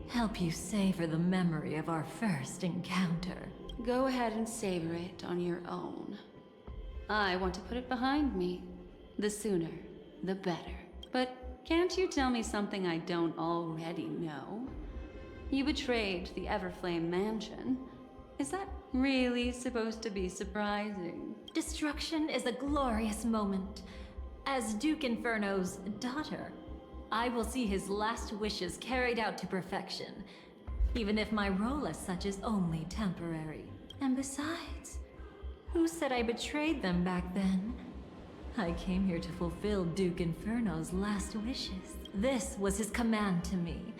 help you savor the memory of our first encounter. Go ahead and savor it on your own. I want to put it behind me. The sooner, the better. But can't you tell me something I don't already know? You betrayed the Everflame Mansion. Is that really supposed to be surprising? Destruction is a glorious moment. As Duke Inferno's daughter, I will see his last wishes carried out to perfection, even if my role as such is only temporary. And besides, who said I betrayed them back then? I came here to fulfill Duke Inferno's last wishes. This was his command to me.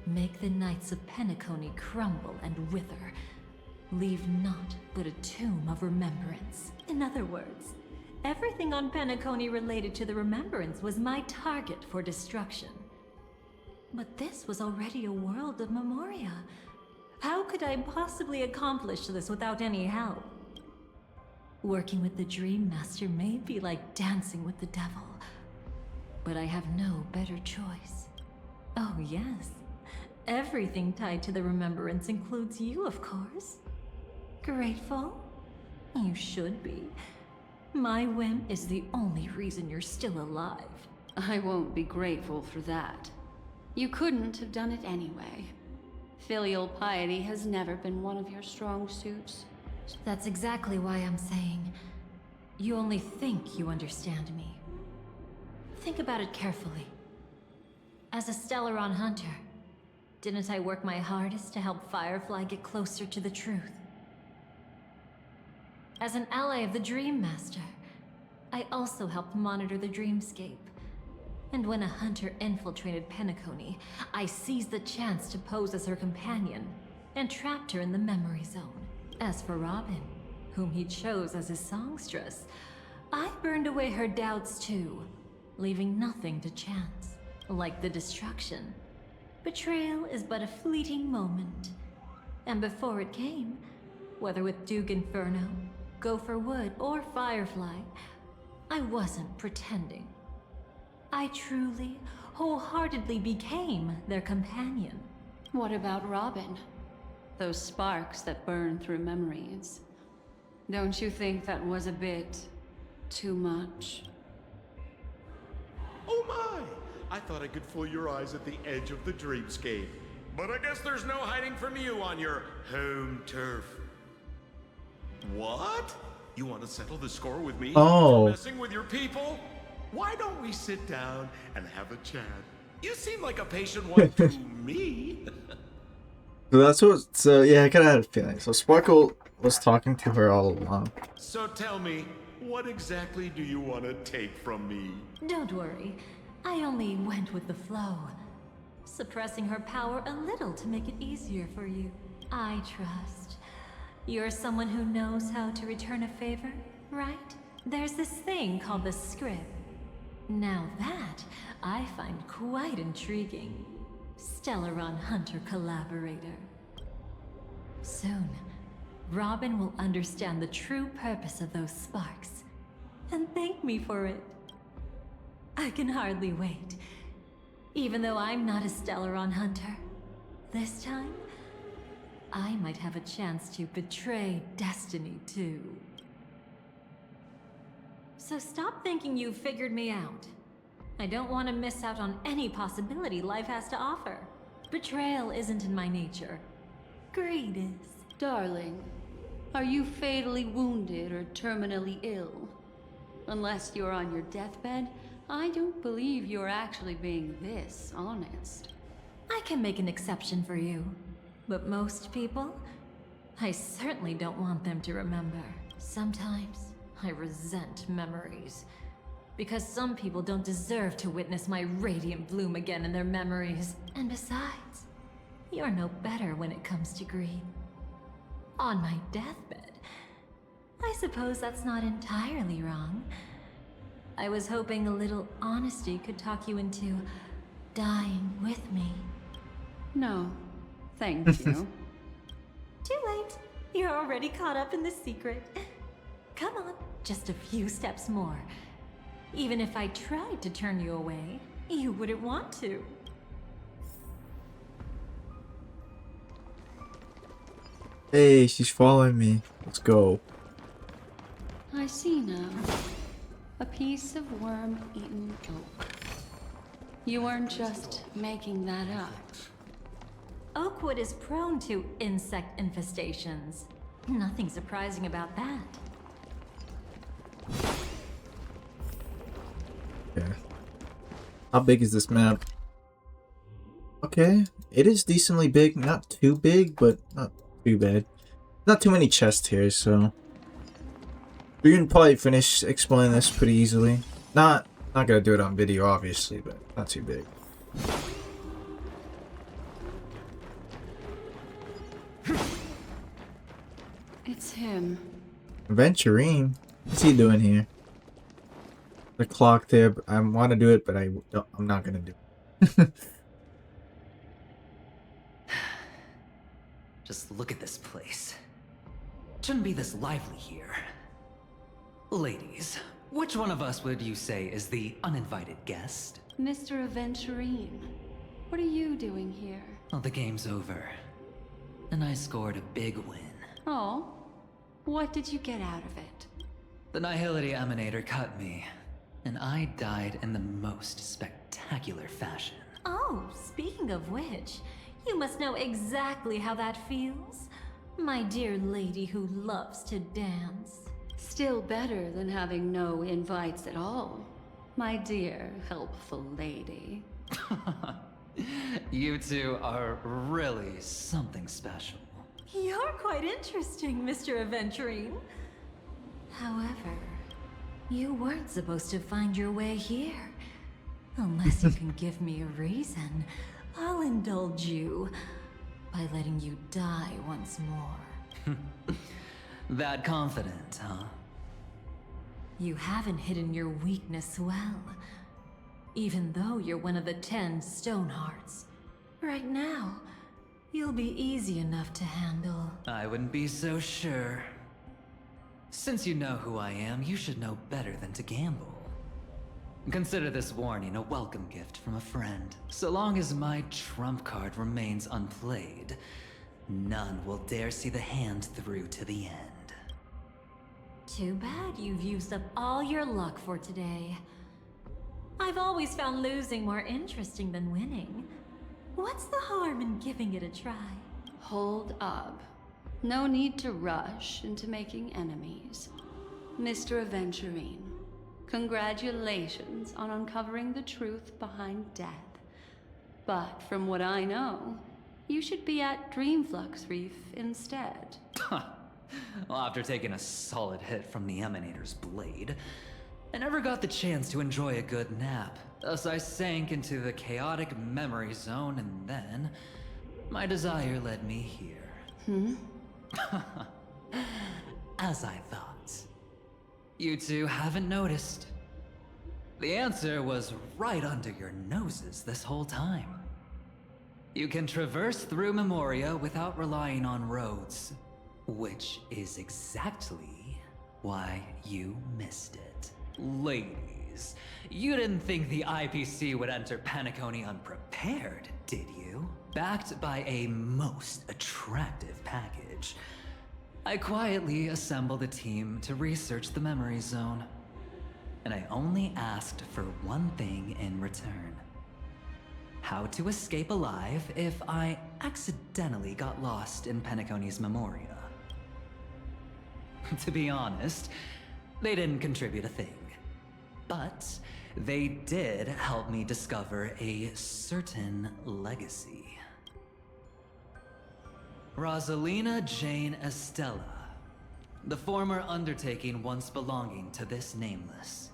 Make the Knights of Penacony crumble and wither, leave naught but a tomb of remembrance. In other words, everything on Penacony related to the remembrance was my target for destruction. But this was already a world of Memoria. How could I possibly accomplish this without any help? Working with the Dream Master may be like dancing with the devil, but I have no better choice. Oh yes, everything tied to the remembrance includes you, of course. Grateful? You should be. My whim is the only reason you're still alive. I won't be grateful for that. You couldn't have done it anyway. Filial piety has never been one of your strong suits. That's exactly why I'm saying, you only think you understand me. Think about it carefully. As a Stellaron hunter, didn't I work my hardest to help Firefly get closer to the truth? As an ally of the Dream Master, I also helped monitor the dreamscape. And when a hunter infiltrated Penacony, I seized the chance to pose as her companion and trapped her in the memory zone. As for Robin, whom he chose as his songstress, I burned away her doubts too, leaving nothing to chance. Like the destruction, betrayal is but a fleeting moment. And before it came, whether with Duke Inferno, Gopher Wood, or Firefly, I wasn't pretending. I truly, wholeheartedly became their companion. What about Robin? Those sparks that burn through memories. Don't you think that was a bit too much? Oh my! I thought I could fool your eyes at the edge of the dreamscape. But I guess there's no hiding from you on your home turf. What? You want to settle the score with me? Oh. For messing with your people? Why don't we sit down and have a chat? You seem like a patient one to me. So that's what. So yeah, I kind of had a feeling. So Sparkle was talking to her all along. So tell me, what exactly do you want to take from me? Don't worry, I only went with the flow, suppressing her power a little to make it easier for you. I trust. You're someone who knows how to return a favor, right? There's this thing called the script. Now that, I find quite intriguing. Stellaron Hunter collaborator. Soon, Robin will understand the true purpose of those sparks, and thank me for it. I can hardly wait. Even though I'm not a Stellaron Hunter, this time, I might have a chance to betray destiny too. So stop thinking you've figured me out. I don't want to miss out on any possibility life has to offer. Betrayal isn't in my nature. Greed is. Darling, are you fatally wounded or terminally ill? Unless you're on your deathbed, I don't believe you're actually being this honest. I can make an exception for you. But most people, I certainly don't want them to remember. Sometimes, I resent memories. Because some people don't deserve to witness my radiant bloom again in their memories. And besides, you're no better when it comes to greed. On my deathbed, I suppose that's not entirely wrong. I was hoping a little honesty could talk you into dying with me. No, thank you. Too late. You're already caught up in the secret. Come on, just a few steps more. Even if I tried to turn you away, you wouldn't want to. Hey, she's following me. Let's go. I see now. A piece of worm-eaten oak. You weren't just making that up. Oakwood is prone to insect infestations. Nothing surprising about that. Okay. How big is this map? Okay, it is decently big. Not too big, but not too bad. Not too many chests here, so we can probably finish exploring this pretty easily. Not gonna do it on video, obviously, but not too big. It's him. Venturine? What's he doing here? The clock there. I want to do it, but I'm not gonna do it. Just look at this place. Shouldn't be this lively here. Ladies, which one of us would you say is the uninvited guest? Mr. Aventurine, what are you doing here? Well, the game's over. And I scored a big win. Oh, what did you get out of it? The Nihility Emanator cut me, and I died in the most spectacular fashion. Oh, speaking of which, you must know exactly how that feels. My dear lady who loves to dance. Still better than having no invites at all, my dear helpful lady. You two are really something special. You're quite interesting, Mr. Aventurine. However, you weren't supposed to find your way here. Unless you can give me a reason, I'll indulge you by letting you die once more. That confident, huh? You haven't hidden your weakness well, even though you're one of the 10 Stonehearts. Right now, you'll be easy enough to handle. I wouldn't be so sure. Since you know who I am, you should know better than to gamble. Consider this warning a welcome gift from a friend. So long as my trump card remains unplayed, none will dare see the hand through to the end. Too bad you've used up all your luck for today. I've always found losing more interesting than winning. What's the harm in giving it a try? Hold up. No need to rush into making enemies. Mr. Aventurine, congratulations on uncovering the truth behind death. But from what I know, you should be at Dreamflux Reef instead. Well, after taking a solid hit from the Emanator's blade, I never got the chance to enjoy a good nap. Thus I sank into the chaotic memory zone, and then my desire led me here. As I thought. You two haven't noticed. The answer was right under your noses this whole time. You can traverse through Memoria without relying on roads, which is exactly why you missed it. Ladies, you didn't think the IPC would enter Penacony unprepared, did you? Backed by a most attractive package, I quietly assembled a team to research the memory zone. And I only asked for one thing in return. How to escape alive if I accidentally got lost in Penacony's Memoria. To be honest, they didn't contribute a thing. But they did help me discover a certain legacy. Rosalina Jane Estella, the former undertaking once belonging to this Nameless.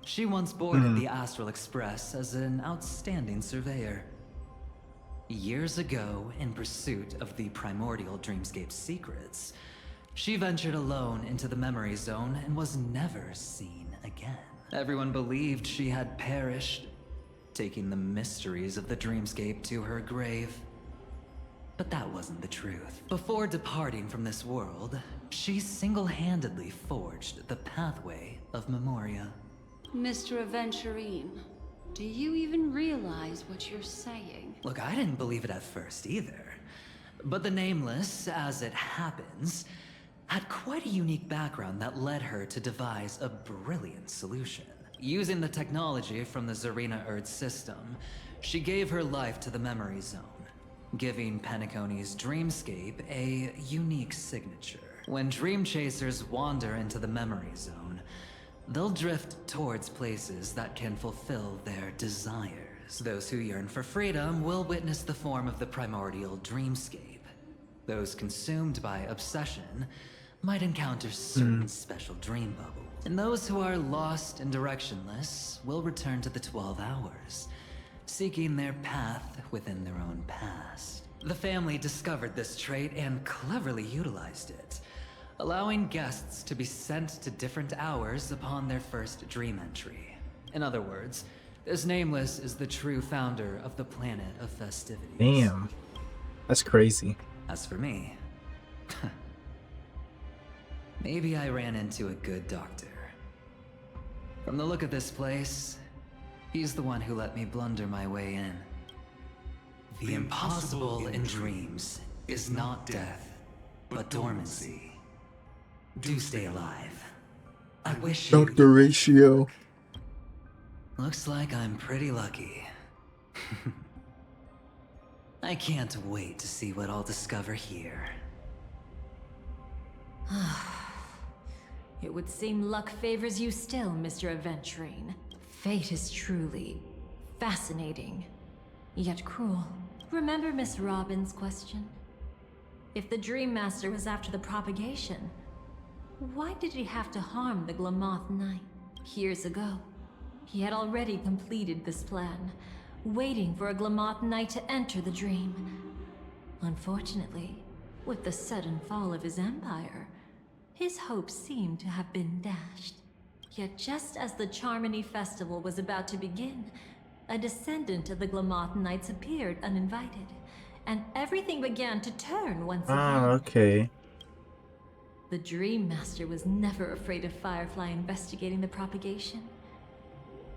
She once boarded the Astral Express as an outstanding surveyor. Years ago, in pursuit of the primordial dreamscape secrets, she ventured alone into the memory zone and was never seen again. Everyone believed she had perished, taking the mysteries of the dreamscape to her grave. But that wasn't the truth. Before departing from this world, she single-handedly forged the pathway of Memoria. Mr. Aventurine, do you even realize what you're saying? Look, I didn't believe it at first either. But the Nameless, as it happens, had quite a unique background that led her to devise a brilliant solution. Using the technology from the Zarina Earth system, she gave her life to the memory zone, giving Penacony's dreamscape a unique signature. When dream chasers wander into the memory zone, they'll drift towards places that can fulfill their desires. Those who yearn for freedom will witness the form of the primordial dreamscape. Those consumed by obsession might encounter certain special dream bubbles. And those who are lost and directionless will return to the 12 hours, seeking their path within their own past. The family discovered this trait and cleverly utilized it, allowing guests to be sent to different hours upon their first dream entry. In other words, this Nameless is the true founder of the planet of festivities. Damn. That's crazy. As for me, maybe I ran into a good doctor. From the look of this place, he's the one who let me blunder my way in. The impossible in dreams is not death, but dormancy. Do stay alive. I wish you... Dr. Ratio. Looks like I'm pretty lucky. I can't wait to see what I'll discover here. It would seem luck favors you still, Mr. Aventurine. Fate is truly fascinating, yet cruel. Remember Miss Robin's question? If the Dream Master was after the propagation, why did he have to harm the Glamoth Knight? Years ago, he had already completed this plan, waiting for a Glamoth Knight to enter the dream. Unfortunately, with the sudden fall of his empire, his hopes seemed to have been dashed. Yet just as the Charmony Festival was about to begin, a descendant of the Glamoth Knights appeared uninvited, and everything began to turn once again. Okay. The Dream Master was never afraid of Firefly investigating the propagation.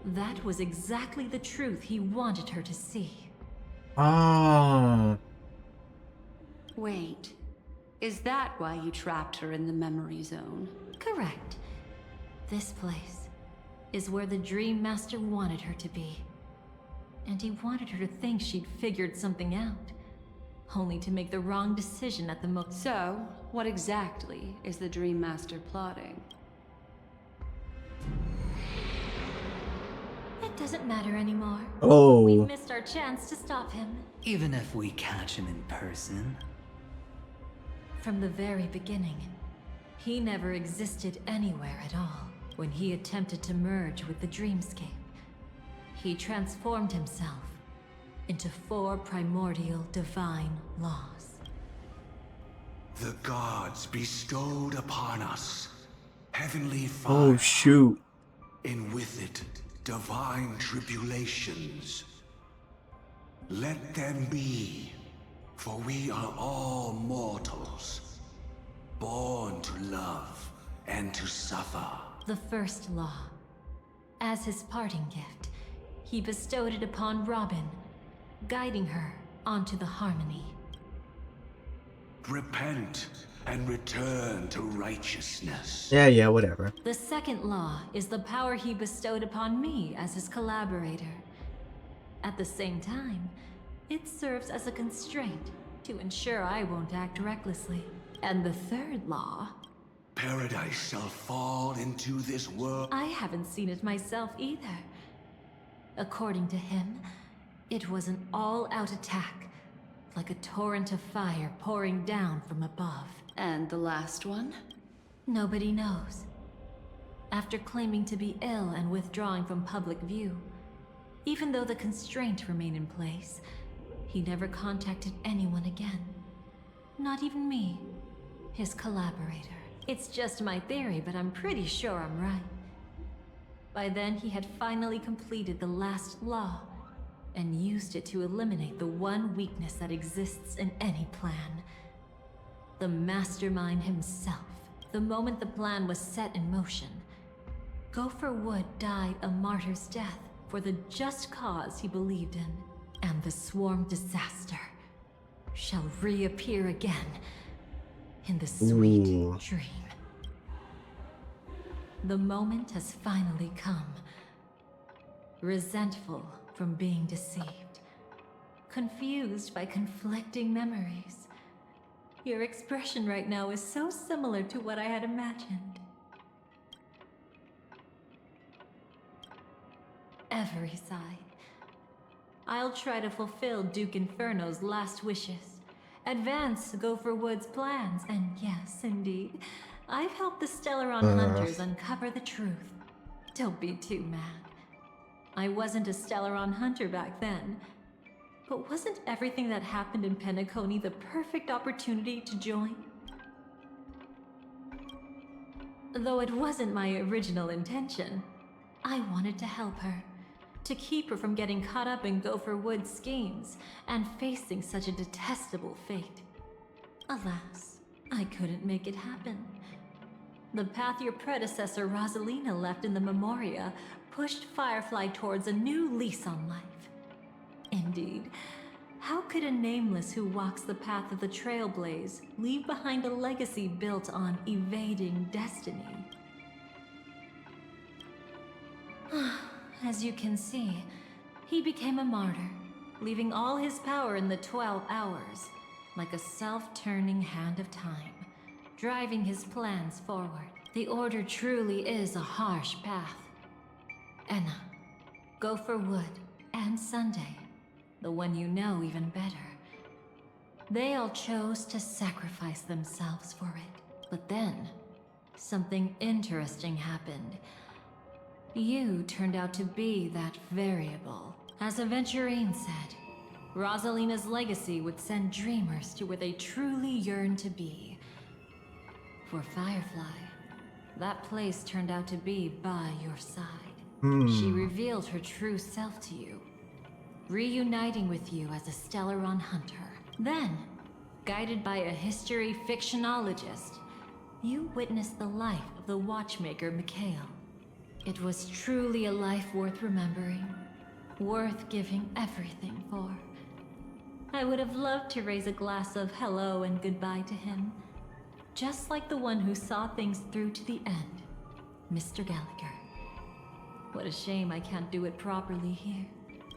That was exactly the truth he wanted her to see. Ah. Wait, is that why you trapped her in the memory zone? Correct. This place is where the Dream Master wanted her to be. And he wanted her to think she'd figured something out, only to make the wrong decision at the moment. So, what exactly is the Dream Master plotting? It doesn't matter anymore. Oh. We missed our chance to stop him. Even if we catch him in person. From the very beginning, he never existed anywhere at all. When he attempted to merge with the dreamscape, he transformed himself into 4 primordial divine laws. The gods bestowed upon us heavenly fire. Oh, shoot. And with it, divine tribulations. Let them be, for we are all mortals, born to love and to suffer. The first law. As his parting gift, he bestowed it upon Robin, guiding her onto the harmony. Repent and return to righteousness. Yeah, whatever. The second law is the power he bestowed upon me as his collaborator. At the same time, it serves as a constraint to ensure I won't act recklessly. And the third law... Paradise shall fall into this world. I haven't seen it myself either. According to him, it was an all-out attack, like a torrent of fire pouring down from above. And the last one? Nobody knows. After claiming to be ill and withdrawing from public view, even though the constraint remained in place, he never contacted anyone again. Not even me, his collaborator. It's just my theory, but I'm pretty sure I'm right. By then, he had finally completed the last law, and used it to eliminate the one weakness that exists in any plan. The mastermind himself. The moment the plan was set in motion, Gopher Wood died a martyr's death for the just cause he believed in. And the swarm disaster shall reappear again in the sweet dream. The moment has finally come. Resentful from being deceived. Confused by conflicting memories. Your expression right now is so similar to what I had imagined. Every side. I'll try to fulfill Duke Inferno's last wishes. Advance Gopher Wood's plans, and yes, indeed, I've helped the Stellaron hunters uncover the truth. Don't be too mad. I wasn't a Stellaron hunter back then. But wasn't everything that happened in Penacony the perfect opportunity to join? Though it wasn't my original intention. I wanted to help her. To keep her from getting caught up in Gopher Wood's schemes and facing such a detestable fate. Alas, I couldn't make it happen. The path your predecessor Rosalina left in the Memoria pushed Firefly towards a new lease on life. Indeed, how could a nameless who walks the path of the Trailblaze leave behind a legacy built on evading destiny? As you can see, he became a martyr, leaving all his power in the 12 hours, like a self-turning hand of time, driving his plans forward. The Order truly is a harsh path. Enna, Gopher Wood, and Sunday, the one you know even better. They all chose to sacrifice themselves for it. But then, something interesting happened. You turned out to be that variable. As Aventurine said, Rosalina's legacy would send dreamers to where they truly yearn to be. For Firefly, that place turned out to be by your side. She revealed her true self to you, reuniting with you as a Stellaron hunter. Then, guided by a history fictionologist, you witnessed the life of the watchmaker Mikhail. It was truly a life worth remembering, worth giving everything for. I would have loved to raise a glass of hello and goodbye to him, just like the one who saw things through to the end, Mr. Gallagher. What a shame I can't do it properly here.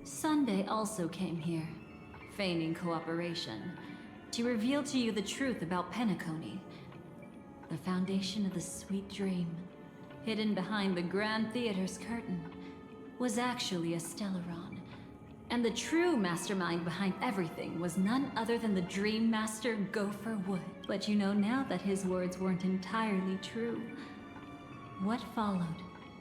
Sunday also came here, feigning cooperation, to reveal to you the truth about Penacony, the foundation of the sweet dream, hidden behind the Grand Theater's curtain, was actually a Stellaron. And the true mastermind behind everything was none other than the Dream Master Gopher Wood. But you know now that his words weren't entirely true. What followed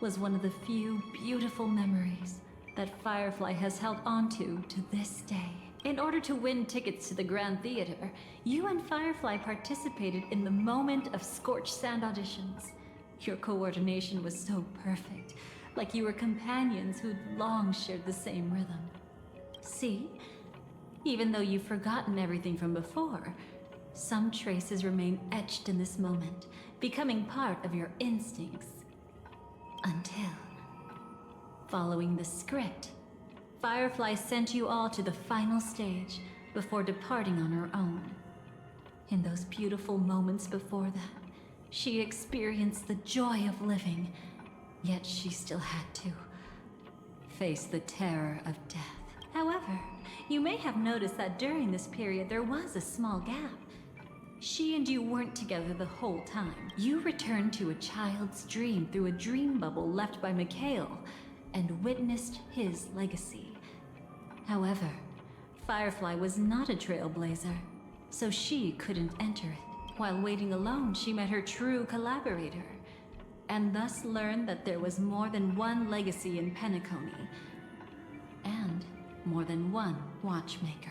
was one of the few beautiful memories that Firefly has held onto to this day. In order to win tickets to the Grand Theater, you and Firefly participated in the Moment of Scorched Sand auditions. Your coordination was so perfect, like you were companions who'd long shared the same rhythm. See? Even though you've forgotten everything from before, some traces remain etched in this moment, becoming part of your instincts. Until, following the script, Firefly sent you all to the final stage before departing on her own. In those beautiful moments before that, she experienced the joy of living, yet she still had to face the terror of death. However, you may have noticed that during this period there was a small gap. She and you weren't together the whole time. You returned to a child's dream through a dream bubble left by Mikhail and witnessed his legacy. However, Firefly was not a trailblazer, so she couldn't enter it. While waiting alone, she met her true collaborator, and thus learned that there was more than one legacy in Penacony, and more than one watchmaker.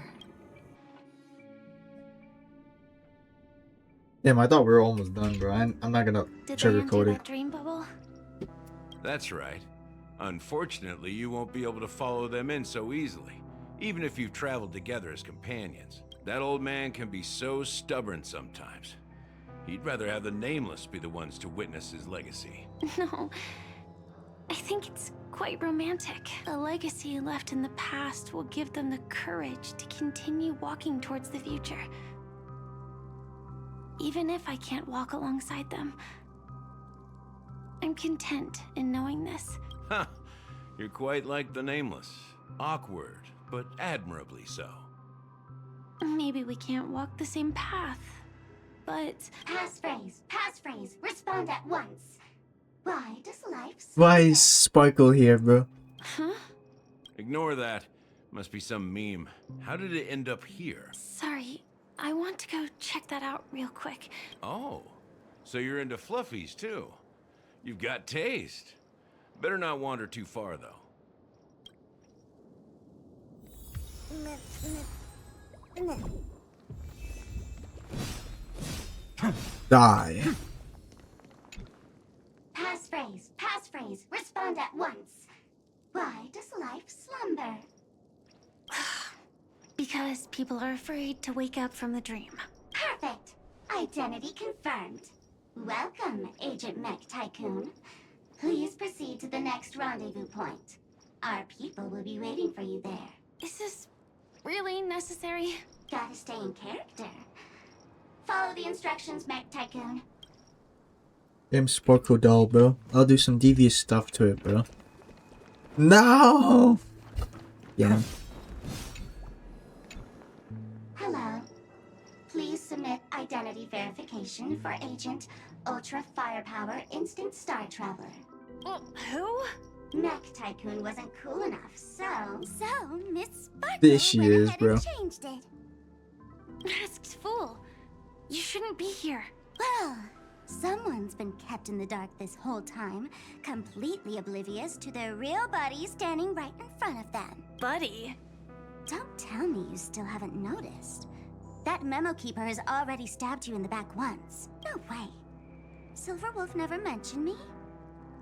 Damn, I thought we were almost done, bro. I'm not gonna sugarcoat it. Dream bubble? That's right. Unfortunately, you won't be able to follow them in so easily, even if you've traveled together as companions. That old man can be so stubborn sometimes. He'd rather have the Nameless be the ones to witness his legacy. No, I think it's quite romantic. The legacy left in the past will give them the courage to continue walking towards the future. Even if I can't walk alongside them, I'm content in knowing this. Huh. You're quite like the Nameless. Awkward, but admirably so. Maybe we can't walk the same path, but... Passphrase, respond at once. Why does life... Why is Sparkle here, bro? Huh? Ignore that. Must be some meme. How did it end up here? Sorry, I want to go check that out real quick. Oh, so you're into fluffies too. You've got taste. Better not wander too far, though. Die. Because people are afraid to wake up from the dream. Perfect. Identity confirmed. Welcome, Agent Mech Tycoon. Please proceed to the next rendezvous point. Our people will be waiting for you there. Is this really necessary? Gotta stay in character. Follow the instructions, Mech Tycoon. Damn Sparkle doll, bro. I'll do some devious stuff to it, bro. No! Yeah. Hello. Please submit identity verification for Agent Ultra Firepower Instant Star Traveler. Who? Mech Tycoon wasn't cool enough, so Miss Sparkle There she went is, ahead bro. and changed it. Masked fool. You shouldn't be here. Well, someone's been kept in the dark this whole time, completely oblivious to their real buddy standing right in front of them. Buddy? Don't tell me you still haven't noticed. That memo keeper has already stabbed you in the back once. No way. Silverwolf never mentioned me.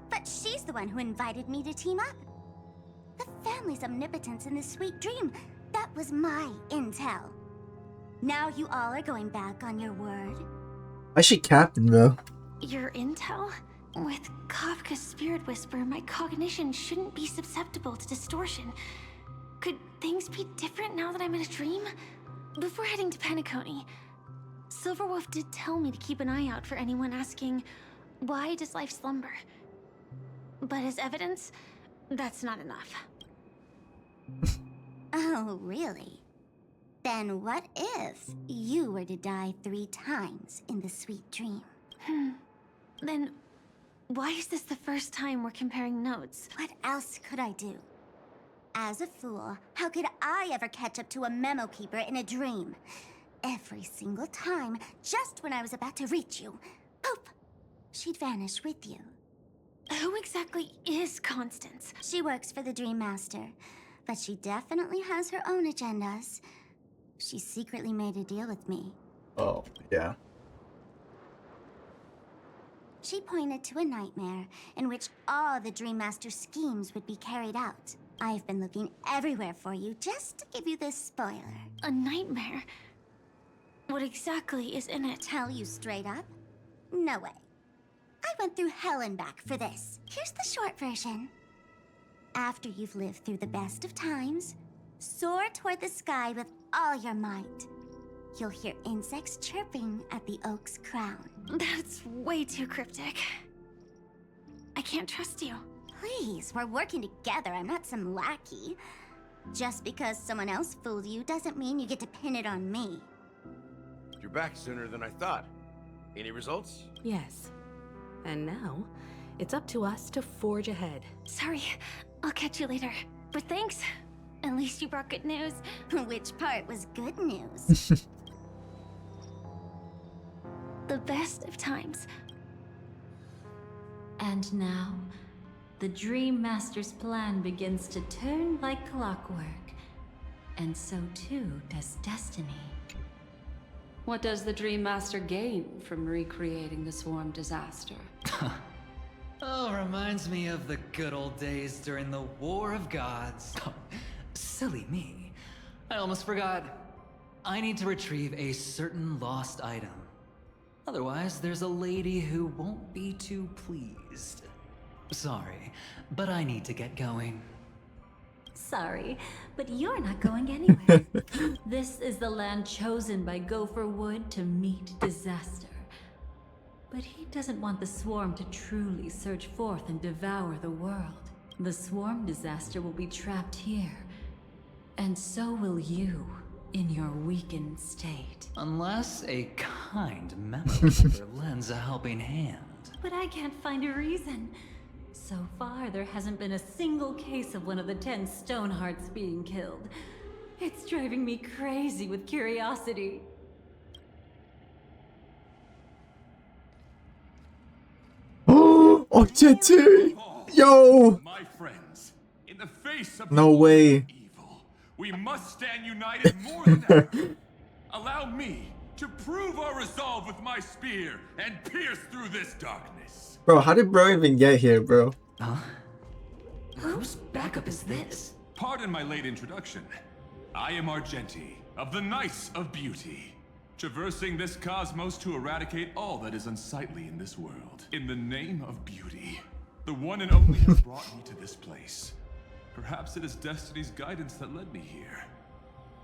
But she's the one who invited me to team up. The family's omnipotence in this sweet dream, that was my intel. Now you all are going back on your word. Why is she captain, bro? Your intel? With Kafka's spirit whisper, my cognition shouldn't be susceptible to distortion. Could things be different now that I'm in a dream? Before heading to Penacony, Silverwolf did tell me to keep an eye out for anyone asking, why does life slumber? But as evidence, that's not enough. Oh, really? Then what if you were to die 3 times in the sweet dream? Then why is this the first time we're comparing notes? What else could I do? As a fool, how could I ever catch up to a memo keeper in a dream? Every single time, just when I was about to reach you, poof, she'd vanish with you. Who exactly is Constance? She works for the Dream Master, but she definitely has her own agendas. She secretly made a deal with me. Oh, yeah. She pointed to a nightmare in which all the Dream Master's schemes would be carried out. I've been looking everywhere for you just to give you this spoiler. A nightmare? What exactly is in it? Tell you straight up? No way. I went through hell and back for this. Here's the short version. After you've lived through the best of times, soar toward the sky with all your might. You'll hear insects chirping at the oak's crown. That's way too cryptic. I can't trust you. Please, we're working together. I'm not some lackey. Just because someone else fooled you doesn't mean you get to pin it on me. You're back sooner than I thought. Any results? Yes. And now, it's up to us to forge ahead. Sorry, I'll catch you later. But thanks. At least you brought good news. Which part was good news? The best of times. And now, the Dream Master's plan begins to turn like clockwork. And so too does destiny. What does the Dream Master gain from recreating the swarm disaster? Oh, reminds me of the good old days during the War of Gods. Silly me. I almost forgot. I need to retrieve a certain lost item. Otherwise, there's a lady who won't be too pleased. Sorry, but I need to get going. Sorry, but you're not going anywhere. This is the land chosen by Gopher Wood to meet disaster. But he doesn't want the swarm to truly surge forth and devour the world. The swarm disaster will be trapped here. And so will you, in your weakened state. Unless a kind memo keeper lends a helping hand. But I can't find a reason. So far, there hasn't been a single case of one of the 10 Stonehearts being killed. It's driving me crazy with curiosity. Oh, Jetty! Yo! My friends, in the face of No way. evil, we must stand united more than ever. Allow me to prove our resolve with my spear and pierce through this darkness. Bro, how did bro even get here, bro? Huh? Whose backup is this? Pardon my late introduction. I am Argenti, of the Knights of Beauty, traversing this cosmos to eradicate all that is unsightly in this world. In the name of beauty, the one and only has brought me to this place. Perhaps it is destiny's guidance that led me here.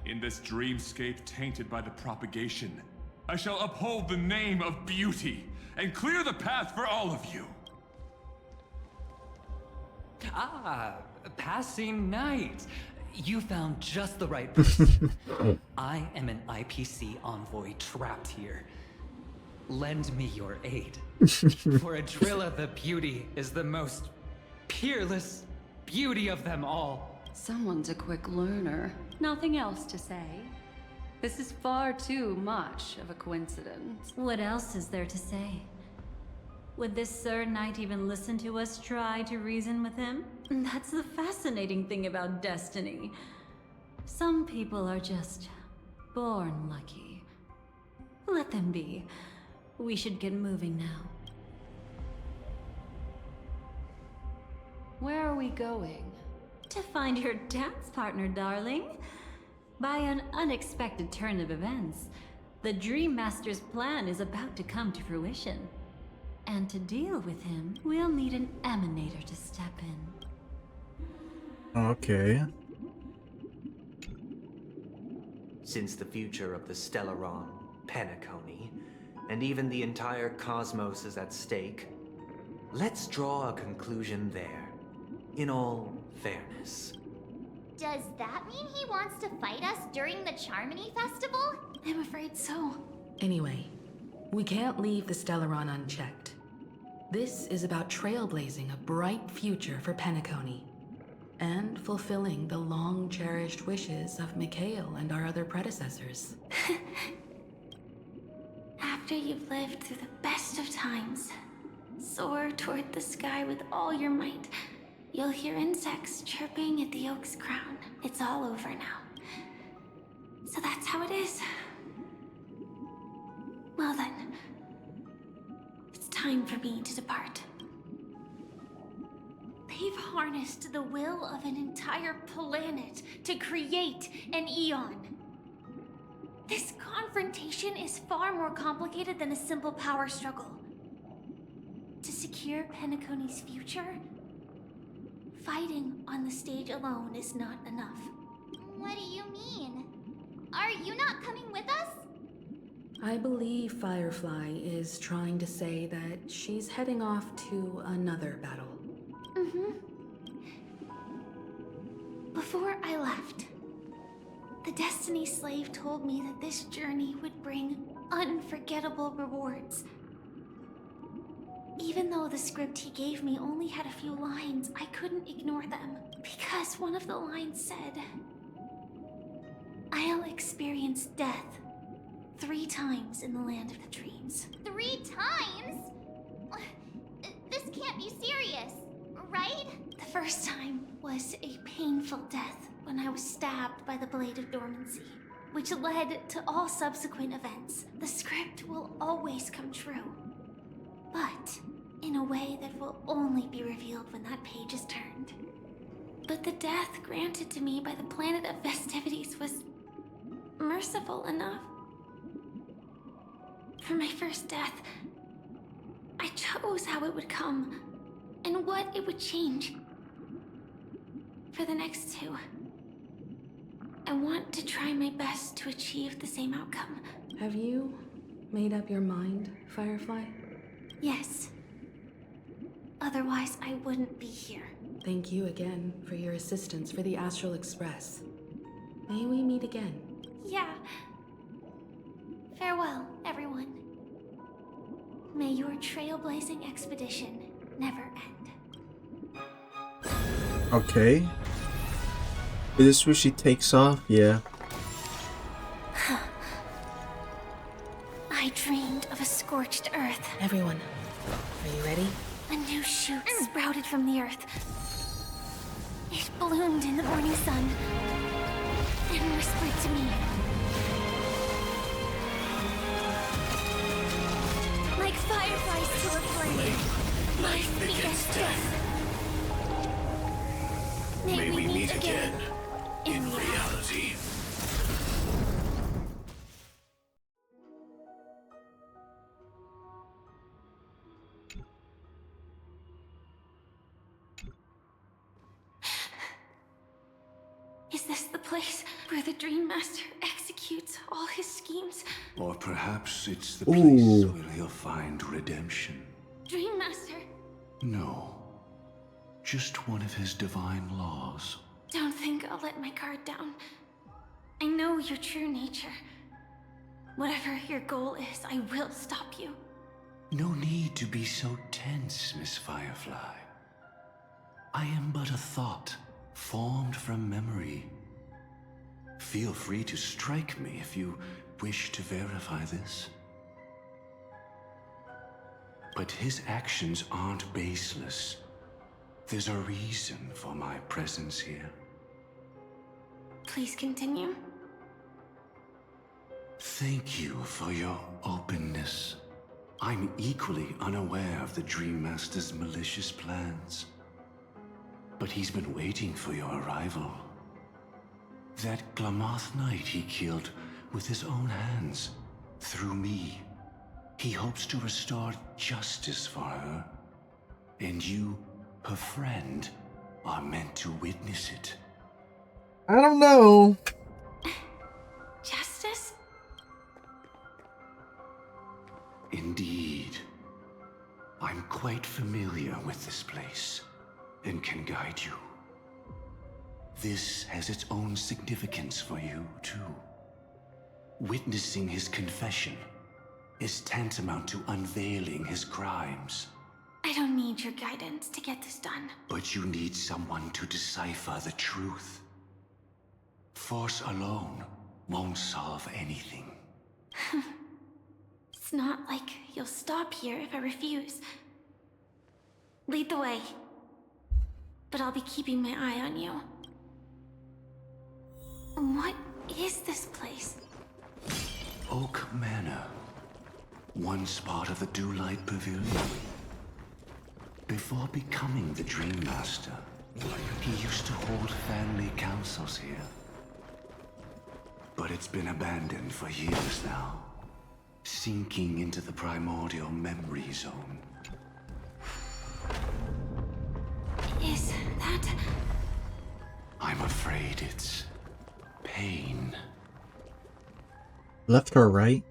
In this dreamscape tainted by the propagation, I shall uphold the name of beauty and clear the path for all of you. Ah, passing knight. You found just the right person. I am an IPC envoy trapped here. Lend me your aid. For Adrilla the Beauty is the most peerless beauty of them all. Someone's a quick learner. Nothing else to say. This is far too much of a coincidence. What else is there to say? Would this Sir Knight even listen to us try to reason with him? That's the fascinating thing about destiny. Some people are just born lucky. Let them be. We should get moving now. Where are we going? To find your dance partner, darling. By an unexpected turn of events, the Dream Master's plan is about to come to fruition. And to deal with him, we'll need an emanator to step in. Okay. Since the future of the Stellaron, Penacony, and even the entire cosmos is at stake, let's draw a conclusion there, in all fairness. Does that mean he wants to fight us during the Charmony Festival? I'm afraid so. Anyway, we can't leave the Stellaron unchecked. This is about trailblazing a bright future for Penacony, and fulfilling the long-cherished wishes of Mikhail and our other predecessors. After you've lived through the best of times, soar toward the sky with all your might. You'll hear insects chirping at the oak's crown. It's all over now. So that's how it is. Well then, it's time for me to depart. They've harnessed the will of an entire planet to create an Eon. This confrontation is far more complicated than a simple power struggle. To secure Penacony's future, fighting on the stage alone is not enough. What do you mean? Are you not coming with us? I believe Firefly is trying to say that she's heading off to another battle. Before I left, the Destiny Slave told me that this journey would bring unforgettable rewards. Even though the script he gave me only had a few lines, I couldn't ignore them. Because one of the lines said, I'll experience death 3 times in the land of the dreams. 3 times? This can't be serious, right? The first time was a painful death when I was stabbed by the Blade of Dormancy, which led to all subsequent events. The script will always come true, but in a way that will only be revealed when that page is turned. But the death granted to me by the planet of festivities was merciful enough. For my first death, I chose how it would come and what it would change. For the next 2, I want to try my best to achieve the same outcome. Have you made up your mind, Firefly? Yes. Otherwise, I wouldn't be here. Thank you again for your assistance for the Astral Express. May we meet again? Yeah. Farewell, everyone. May your trailblazing expedition never end. Okay. Is this where she takes off? Yeah. I dreamed of a scorched earth. Everyone, are you ready? A new shoot sprouted from the earth. It bloomed in the morning sun and whispered to me. Like fireflies to a flame, life begets death. May we meet again in reality. reality. Is this the place where the Dream Master executes all his schemes? Or perhaps it's the place where he'll find redemption. Dream Master, No. Just one of his divine laws. don't think I'll let my guard down. I know your true nature. Whatever your goal is, I will stop you. No need to be so tense, Miss Firefly. I am but a thought, formed from memory. Feel free to strike me if you wish to verify this. But his actions aren't baseless. There's a reason for my presence here. Please continue. Thank you for your openness. I'm equally unaware of the Dream Master's malicious plans. But he's been waiting for your arrival. That Glamoth Knight he killed with his own hands, through me. He hopes to restore justice for her. And you, her friend, are meant to witness it. I don't know. Justice? Indeed. I'm quite familiar with this place, and can guide you. This has its own significance for you, too. Witnessing his confession is tantamount to unveiling his crimes. I don't need your guidance to get this done. But you need someone to decipher the truth. Force alone won't solve anything. It's not like you'll stop here if I refuse. Lead the way. But I'll be keeping my eye on you. What is this place? Oak Manor. Once part of the Dewlight Pavilion. Before becoming the Dream Master, he used to hold family councils here. But it's been abandoned for years now, sinking into the primordial memory zone. Is that... I'm afraid it's pain. Left or right?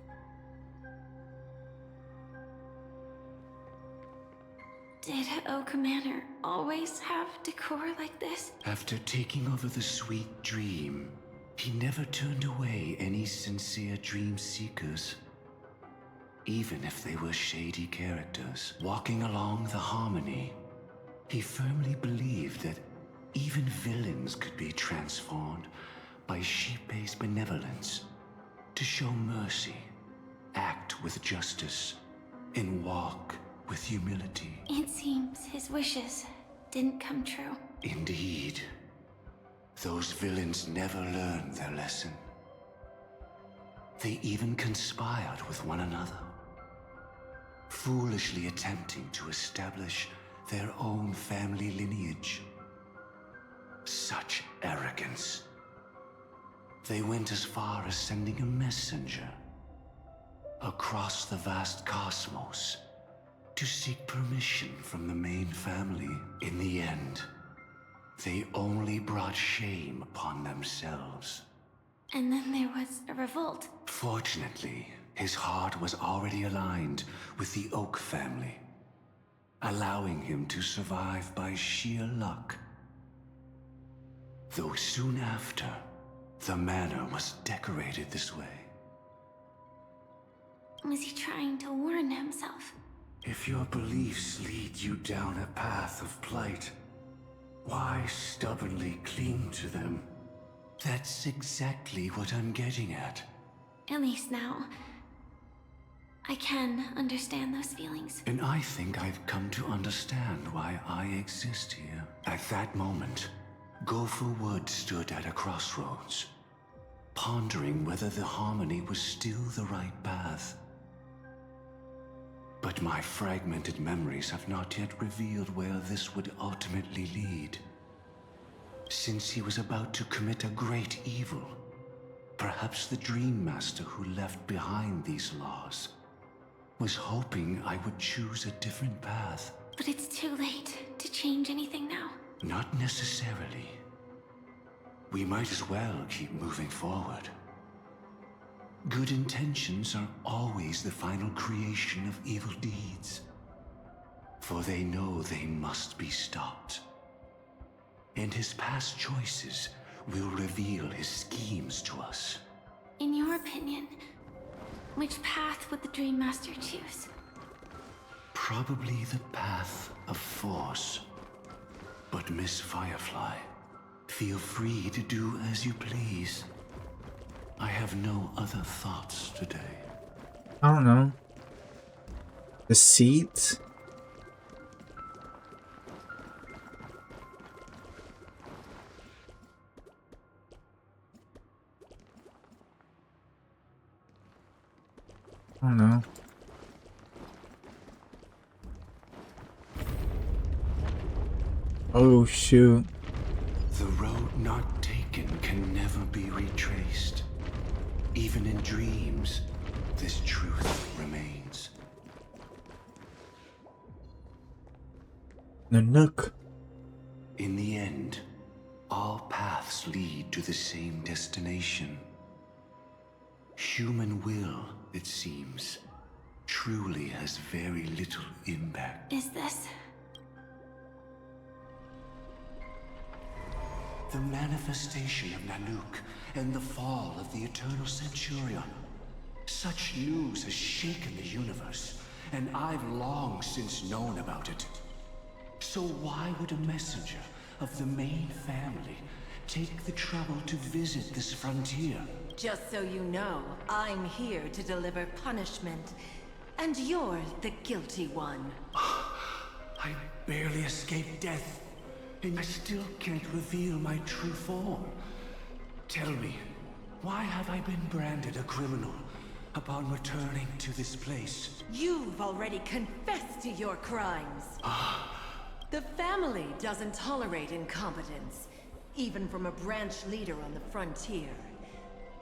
Did Oak Manor always have decor like this? After taking over the Sweet Dream, he never turned away any sincere dream seekers. Even if they were shady characters. Walking along the Harmony, he firmly believed that even villains could be transformed by sheep-based benevolence to show mercy, act with justice, and walk with humility. It seems his wishes didn't come true. Indeed. Those villains never learned their lesson. They even conspired with one another, foolishly attempting to establish their own family lineage. Such arrogance. They went as far as sending a messenger across the vast cosmos to seek permission from the main family. In the end, they only brought shame upon themselves. And then there was a revolt. Fortunately, his heart was already aligned with the Oak family, allowing him to survive by sheer luck. Though soon after, the manor was decorated this way. Was he trying to warn himself? If your beliefs lead you down a path of plight, why stubbornly cling to them? That's exactly what I'm getting at. At least now, I can understand those feelings. And I think I've come to understand why I exist here. At that moment, Gopher Wood stood at a crossroads, pondering whether the Harmony was still the right path. But my fragmented memories have not yet revealed where this would ultimately lead. since he was about to commit a great evil. Perhaps the Dream Master who left behind these laws was hoping I would choose a different path. But it's too late to change anything now. Not necessarily. We might as well keep moving forward. Good intentions are always the final creation of evil deeds, for they know they must be stopped. And his past choices will reveal his schemes to us. In your opinion, which path would the Dream Master choose? Probably the path of force. But Miss Firefly, feel free to do as you please. I have no other thoughts today. I don't know. The seat? I don't know. Oh shoot. The road not taken can never be retraced. Even in dreams, this truth remains. Nanook. In the end, all paths lead to the same destination. Human will, it seems, truly has very little impact. Is this? The manifestation of Nanook and the fall of the Eternal Centurion. Such news has shaken the universe, and I've long since known about it. So why would a messenger of the main family take the trouble to visit this frontier? Just so you know, I'm here to deliver punishment, and you're the guilty one. I barely escaped death, and I still can't reveal my true form. Tell me, why have I been branded a criminal upon returning to this place? You've already confessed to your crimes. The family doesn't tolerate incompetence, even from a branch leader on the frontier.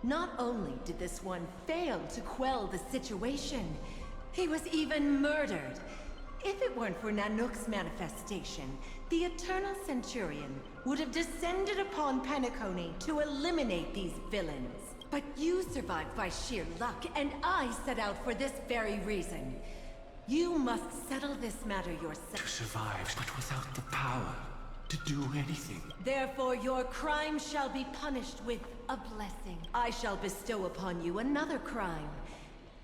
Not only did this one fail to quell the situation, he was even murdered. If it weren't for Nanook's manifestation, the Eternal Centurion would have descended upon Penacony to eliminate these villains. But you survived by sheer luck, and I set out for this very reason. You must settle this matter yourself. To survive, but without the power to do anything. Therefore, your crime shall be punished with a blessing. I shall bestow upon you another crime.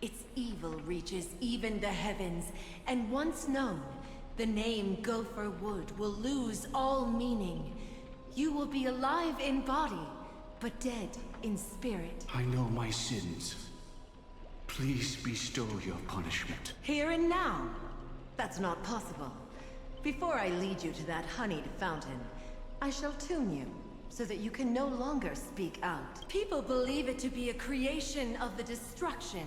Its evil reaches even the heavens, and once known, the name Gopher Wood will lose all meaning. You will be alive in body, but dead in spirit. I know my sins. Please bestow your punishment. Here and now? That's not possible. Before I lead you to that honeyed fountain, I shall tune you, so that you can no longer speak out. People believe it to be a creation of the destruction,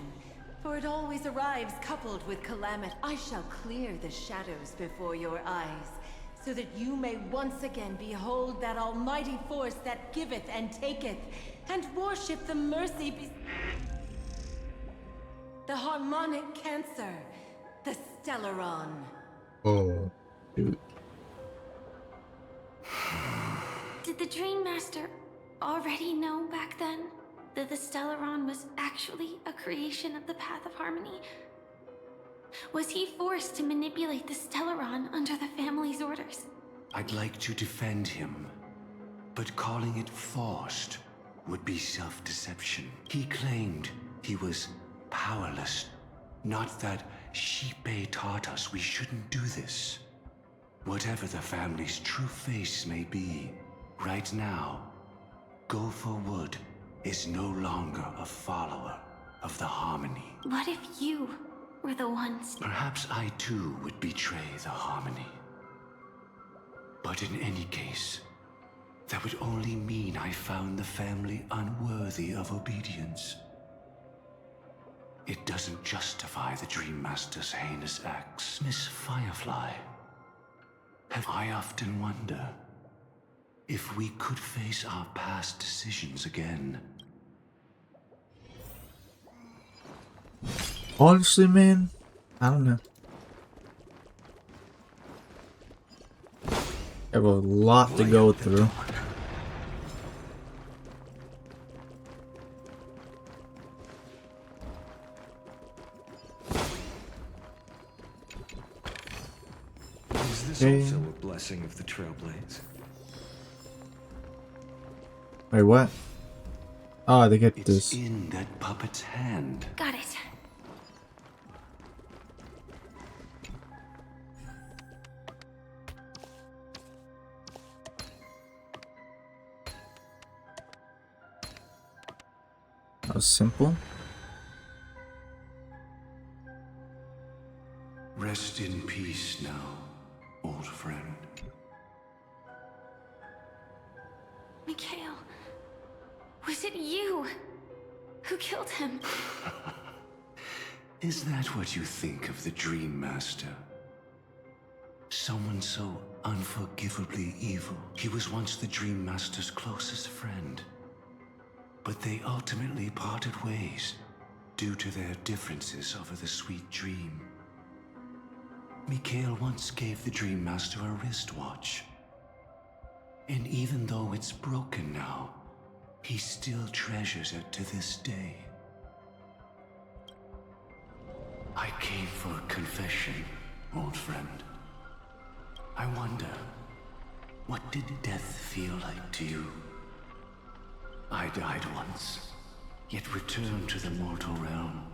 for it always arrives coupled with calamity. I shall clear the shadows before your eyes, so that you may once again behold that almighty force that giveth and taketh, and worship the mercy the harmonic cancer, the Stellaron. Oh, dude. Did the Dream Master already know back then that the Stellaron was actually a creation of the Path of Harmony? Was he forced to manipulate the Stellaron under the family's orders? I'd like to defend him, but calling it forced would be self-deception. He claimed he was powerless, not that Xipe taught us we shouldn't do this. Whatever the family's true face may be, right now, Gopher Wood is no longer a follower of the Harmony. What if you were the ones? Perhaps I too would betray the Harmony. But in any case, that would only mean I found the family unworthy of obedience. It doesn't justify the Dream Master's heinous acts. Miss Firefly, I often wonder, If we could face our past decisions again. Honestly, man, I don't know. I have a lot to go through. Is this Okay. also a blessing of the Trailblaze? Wait, what? Oh, they get It's this. in that puppet's hand. Got it. That was simple. Rest in peace now, old friend. Mikhail, was it you who killed him? Is that what you think of the Dream Master? Someone so unforgivably evil. He was once the Dream Master's closest friend. But they ultimately parted ways due to their differences over the sweet dream. Mikhail once gave the Dream Master a wristwatch. And even though it's broken now, he still treasures it to this day. I came for confession, old friend. I wonder, what did death feel like to you? I died once, yet returned to the mortal realm.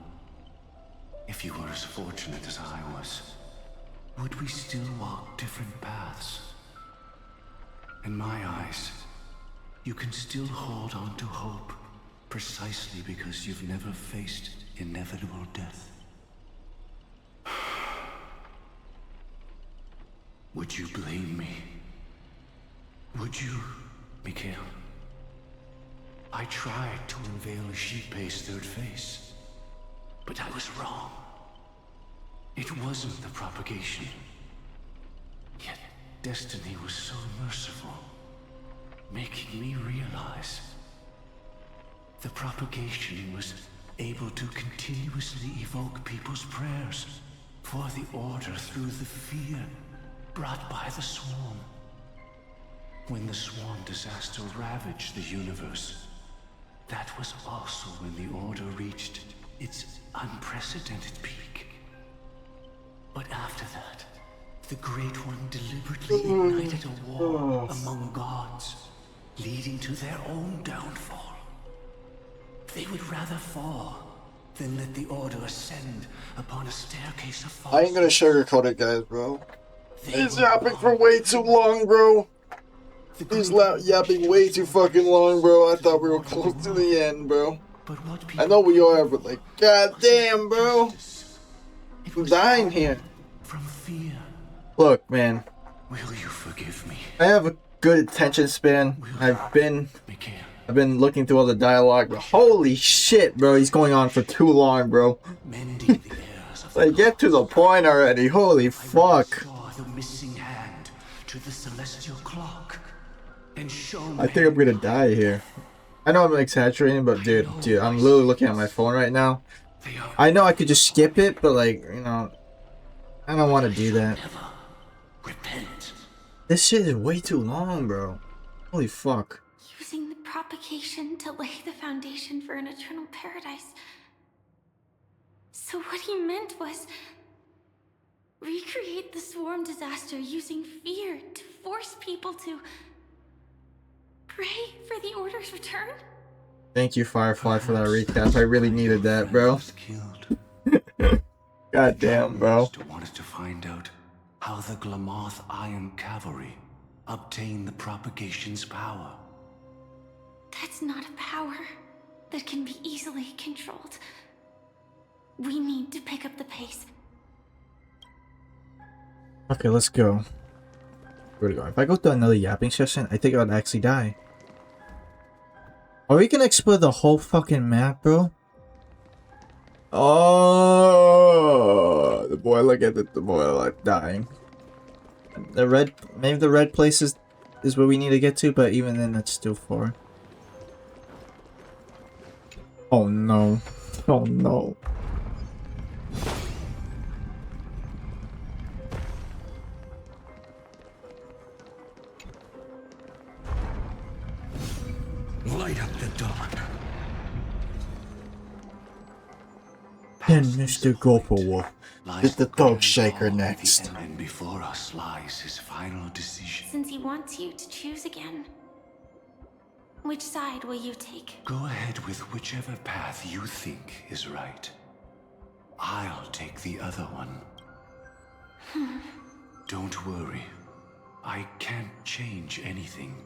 If you were as fortunate as I was, would we still walk different paths? In my eyes, you can still hold on to hope, precisely because you've never faced inevitable death. Would you blame me? Would you, Mikhail? I tried to unveil Xipe's third face, but I was wrong. It wasn't the propagation. Yet destiny was so merciful, making me realize the propagation was able to continuously evoke people's prayers for the order through the fear brought by the swarm. When the swarm disaster ravaged the universe, that was also when the Order reached its unprecedented peak. But after that, the Great One deliberately ignited a war among gods, leading to their own downfall. They would rather fall than let the Order ascend upon a staircase of falsehood. I ain't gonna sugarcoat it, guys, bro. He's yapping for way too long, bro. He's yapping way too fucking long, bro. I thought we were close to the end, bro. I know we are, but like, goddamn, bro. I'm dying here. From fear. Look, man. Will you forgive me? I have a good attention span. I've been looking through all the dialogue, but holy shit, bro. He's going on for too long, bro. Like, get to the point already. Holy fuck. The missing hand to the celestial clock. And show I think I'm gonna die here. I know I'm exaggerating, but dude, I'm literally looking at my phone right now. I know I could just skip it, but like, you know, I don't want to do that. Repent. This shit is way too long, bro. Holy fuck. Using the propagation to lay the foundation for an eternal paradise. So what he meant was recreate the swarm disaster using fear to force people to pray for the Order's return? Thank you, Firefly, for that recap. I really needed that, bro. God damn, bro. Wanted to find out how the Glamoth Iron Cavalry obtained the propagation's power. That's not a power that can be easily controlled. We need to pick up the pace. Okay, let's go. Where to go? If I go to another yapping session, I think I would actually die. Are we gonna explore the whole fucking map, bro? Oh, the boy, look at it. The boy, like, dying. The red, maybe the red place is is where we need to get to, but even then that's still far. Oh no. Oh no. Light up the dawn. Then Mr. Gopal did the dog shaker next. And before us lies his final decision. Since he wants you to choose again, which side will you take? Go ahead with whichever path you think is right. I'll take the other one. Don't worry. I can't change anything.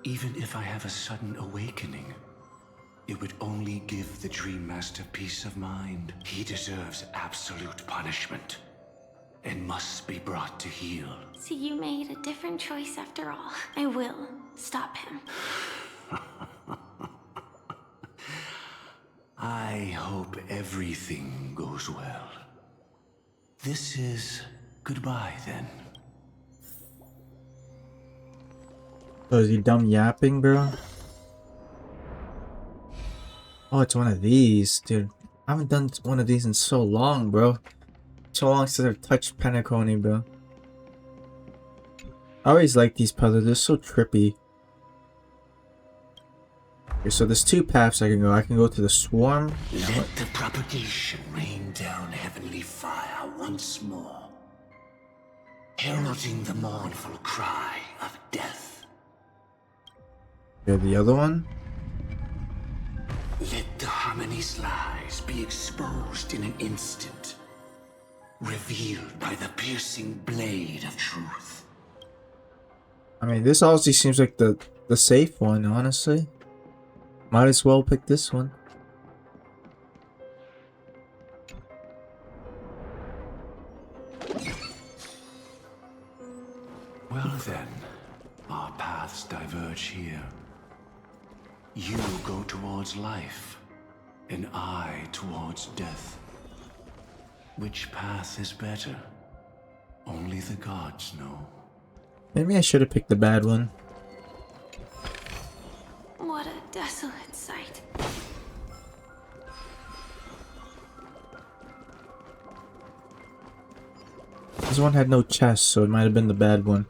Even if I have a sudden awakening, it would only give the Dream Master peace of mind. He deserves absolute punishment and must be brought to heel. So you made a different choice after all. I will stop him. I hope everything goes well. This is goodbye then. Oh, is he dumb yapping, bro? Oh, it's one of these, dude. I haven't done one of these in so long, bro. So long since I've touched Penacony, bro. I always like these puzzles. They're so trippy. Okay, so there's two paths I can go. I can go to the swarm. Let the propagation rain down heavenly fire once more, heralding the mournful cry of death. Yeah, the other one. Let the harmony's lies be exposed in an instant, revealed by the piercing blade of truth. I mean, this honestly seems like the safe one, honestly. Might as well pick this one. Well then, our paths diverge here. You go towards life, and I towards death. Which path is better? Only the gods know. Maybe I should have picked the bad one. What a desolate sight. This one had no chest, so it might have been the bad one.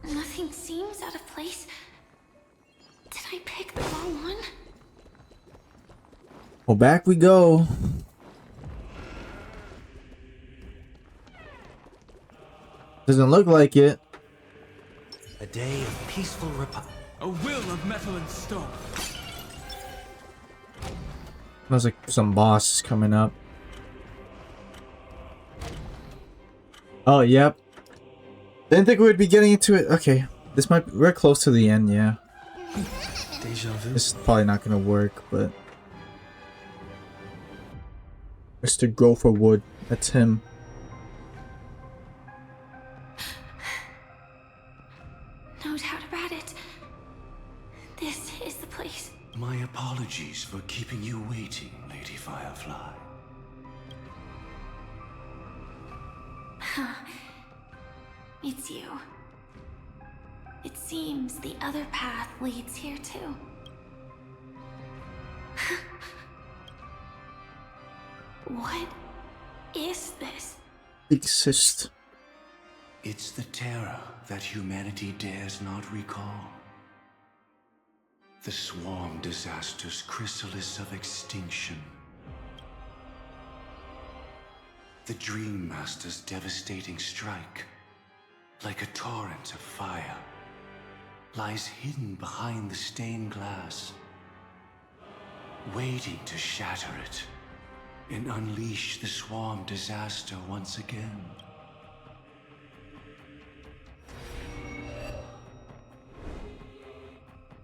Nothing seems out of place. Did I pick the wrong one? Well, back we go. Doesn't look like it. A day of peaceful a will of metal and stone. Looks like some boss is coming up. Oh, yep. Didn't think we would be getting into it. Okay, this might be, we're close to the end, yeah. Deja vu. This is probably not gonna work, but Mr. Gopher Wood, that's him. No doubt about it. This is the place. My apologies for keeping you waiting, Lady Firefly. It's you. It seems the other path leads here too. What is this? Exist. It's the terror that humanity dares not recall. The swarm disaster's chrysalis of extinction. The Dream Master's devastating strike, like a torrent of fire, lies hidden behind the stained glass, waiting to shatter it and unleash the swarm disaster once again.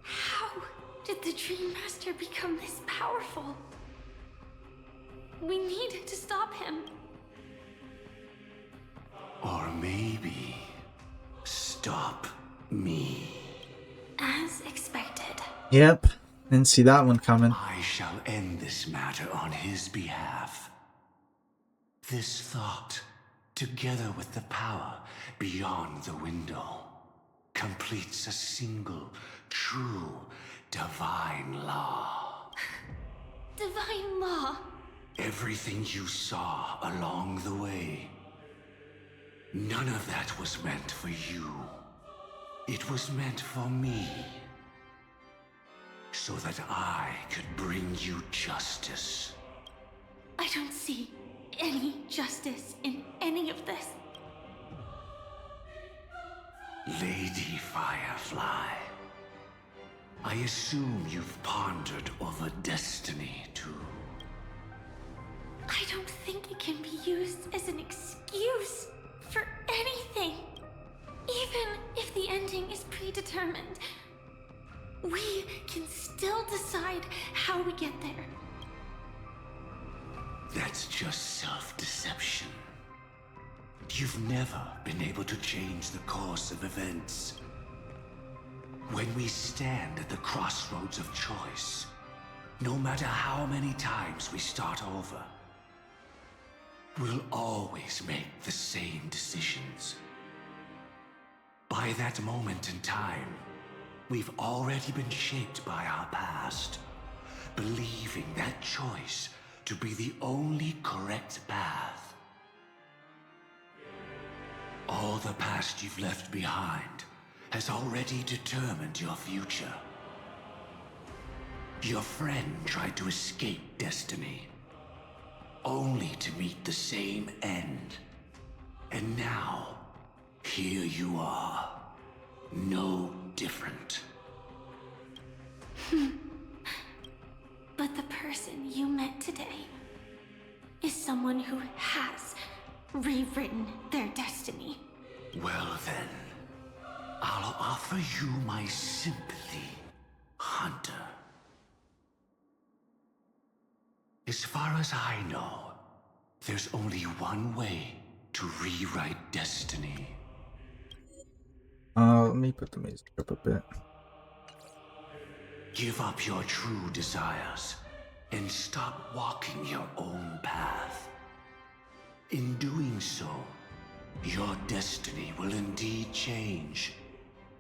How did the Dream Master become this powerful? We need to stop him. Or maybe stop me. As expected. Yep, didn't see that one coming. I shall end this matter on his behalf. This thought together with the power beyond the window, completes a single, true, divine law. Divine law? Everything you saw along the way, none of that was meant for you. It was meant for me. So that I could bring you justice. I don't see any justice in any of this. Lady Firefly, I assume you've pondered over destiny too. I don't think it can be used as an excuse for anything. Even if the ending is predetermined, we can still decide how we get there. That's just self-deception. You've never been able to change the course of events. When we stand at the crossroads of choice, no matter how many times we start over, we'll always make the same decisions. By that moment in time, we've already been shaped by our past, believing that choice to be the only correct path. All the past you've left behind has already determined your future. Your friend tried to escape destiny, only to meet the same end. And now, here you are, no different. But the person you met today is someone who has rewritten their destiny. Well then, I'll offer you my sympathy, Hunter. As far as I know, there's only one way to rewrite destiny. Let me put the music up a bit. Give up your true desires and stop walking your own path. In doing so, your destiny will indeed change,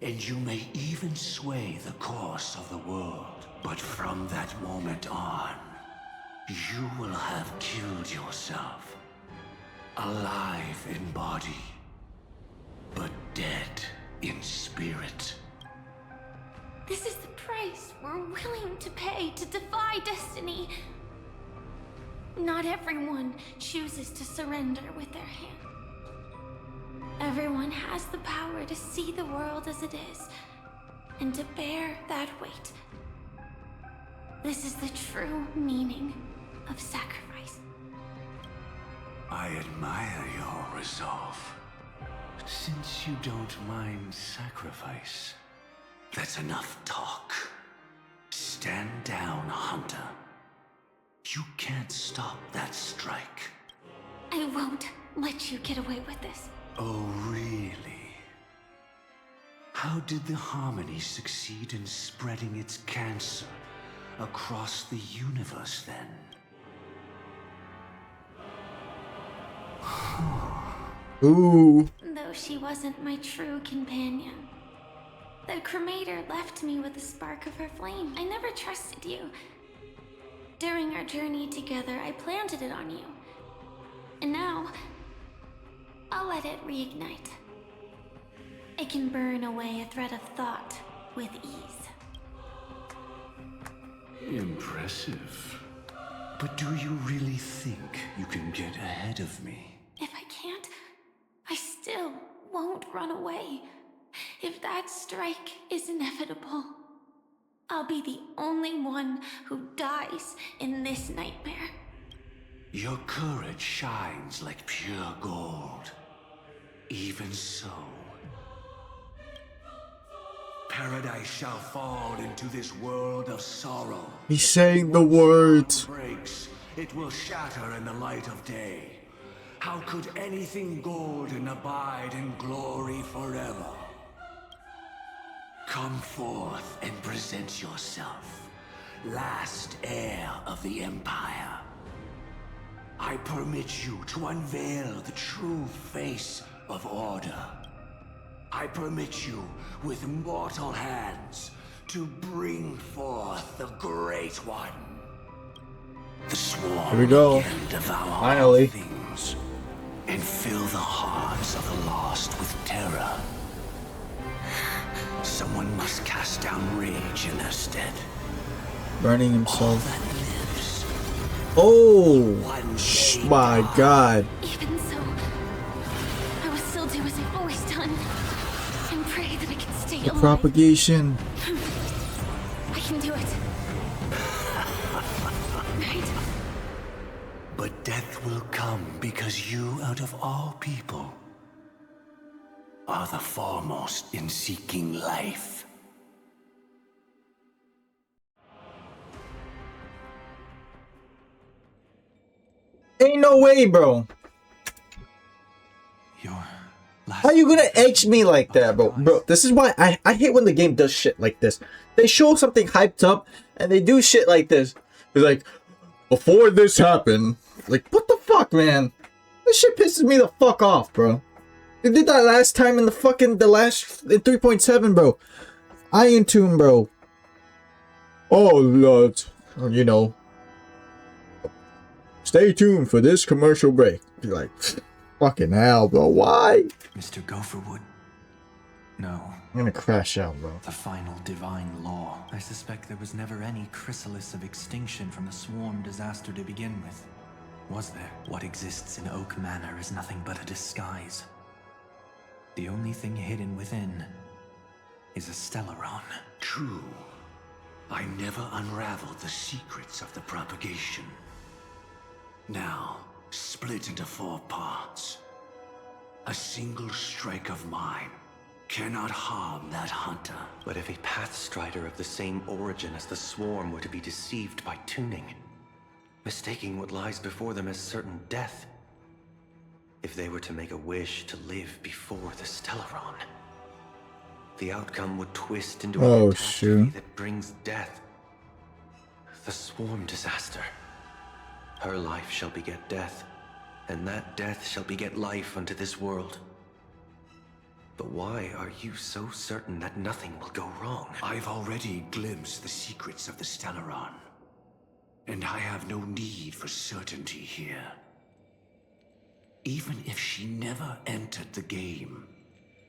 and you may even sway the course of the world. But from that moment on, you will have killed yourself, alive in body, but dead in spirit. This is the price we're willing to pay to defy destiny. Not everyone chooses to surrender with their hand. Everyone has the power to see the world as it is, and to bear that weight. This is the true meaning of sacrifice. I admire your resolve. Since you don't mind sacrifice, that's enough talk. Stand down, Hunter. You can't stop that strike. I won't let you get away with this. Oh, really? How did the Harmony succeed in spreading its cancer across the universe, then? Ooh. Though she wasn't my true companion. The cremator left me with the spark of her flame. I never trusted you. During our journey together, I planted it on you. And now, I'll let it reignite. It can burn away a thread of thought with ease. Impressive. But do you really think you can get ahead of me? If I can't, I still won't run away. If that strike is inevitable, I'll be the only one who dies in this nightmare. Your courage shines like pure gold. Even so, paradise shall fall into this world of sorrow. He's saying the words. Breaks, it will shatter in the light of day. How could anything golden abide in glory forever? Come forth and present yourself, last heir of the Empire. I permit you to unveil the true face of order. I permit you, with mortal hands, to bring forth the Great One. The swarm Here we go. can devour Finally. all things and fill the hearts of the lost with terror. Someone must cast down rage in their stead. Burning himself. Oh my god. Even so, I will still do as I've always done and pray that I can stay The alive. propagation. I can do it. Right? But death will come because you, out of all people, are the foremost in seeking life. Ain't no way, bro. How you gonna edge me like that, bro? Bro, this is why I hate when the game does shit like this. They show something hyped up and they do shit like this. They're like, before this happened, like, what the fuck, man? This shit pisses me the fuck off, bro. They did that last time in the 3.7, bro. Iron Tomb, bro. Oh, Lord. You know. Stay tuned for this commercial break. Be like, fucking hell, bro. Why? Mr. Gopherwood. No. I'm gonna crash out, bro. The final divine law. I suspect there was never any chrysalis of extinction from the swarm disaster to begin with. Was there? What exists in Oak Manor is nothing but a disguise. The only thing hidden within is a Stellaron. True. I never unraveled the secrets of the propagation. Now, split into 4 parts. A single strike of mine cannot harm that hunter. But if a Pathstrider of the same origin as the swarm were to be deceived by tuning, mistaking what lies before them as certain death, if they were to make a wish to live before the Stellaron, the outcome would twist into a catastrophe that brings death. The swarm disaster. Her life shall beget death, and that death shall beget life unto this world. But why are you so certain that nothing will go wrong? I've already glimpsed the secrets of the Stellaron, and I have no need for certainty here. Even if she never entered the game,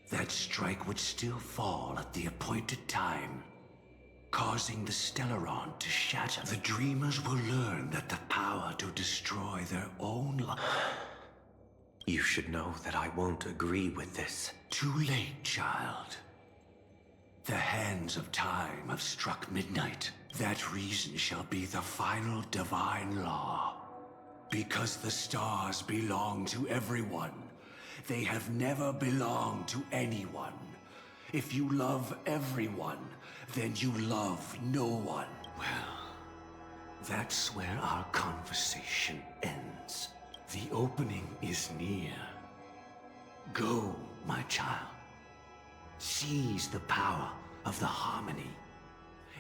that strike would still fall at the appointed time, causing the Stellaron to shatter. The dreamers will learn that the power to destroy their own life. You should know that I won't agree with this. Too late, child. The hands of time have struck midnight. That reason shall be the final divine law. Because the stars belong to everyone, they have never belonged to anyone. If you love everyone, then you love no one. Well, that's where our conversation ends. The opening is near. Go, my child. Seize the power of the harmony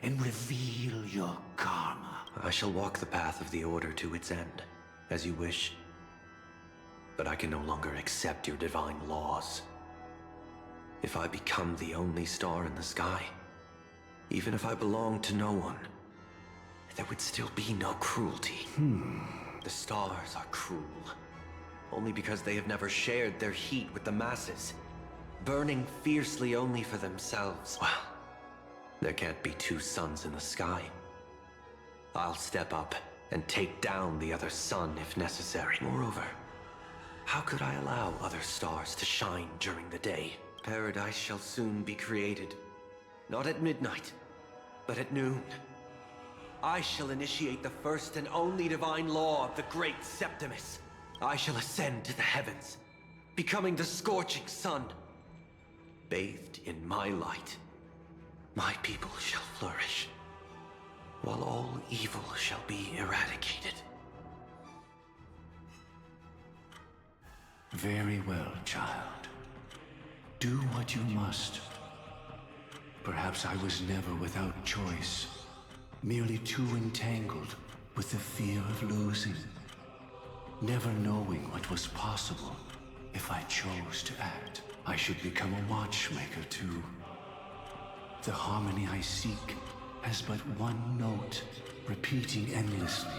and reveal your karma. I shall walk the path of the Order to its end, as you wish. But I can no longer accept your divine laws. If I become the only star in the sky, even if I belong to no one, there would still be no cruelty. The stars are cruel, only because they have never shared their heat with the masses, burning fiercely only for themselves. Well, there can't be 2 suns in the sky. I'll step up and take down the other sun if necessary. Moreover, how could I allow other stars to shine during the day? Paradise shall soon be created, not at midnight, but at noon. I shall initiate the first and only divine law of the great Septimus. I shall ascend to the heavens, becoming the scorching sun. Bathed in my light, my people shall flourish, while all evil shall be eradicated. Very well, child. Do what you must. Perhaps I was never without choice, merely too entangled with the fear of losing. never knowing what was possible if I chose to act. I should become a watchmaker too. The harmony I seek has but one note, repeating endlessly,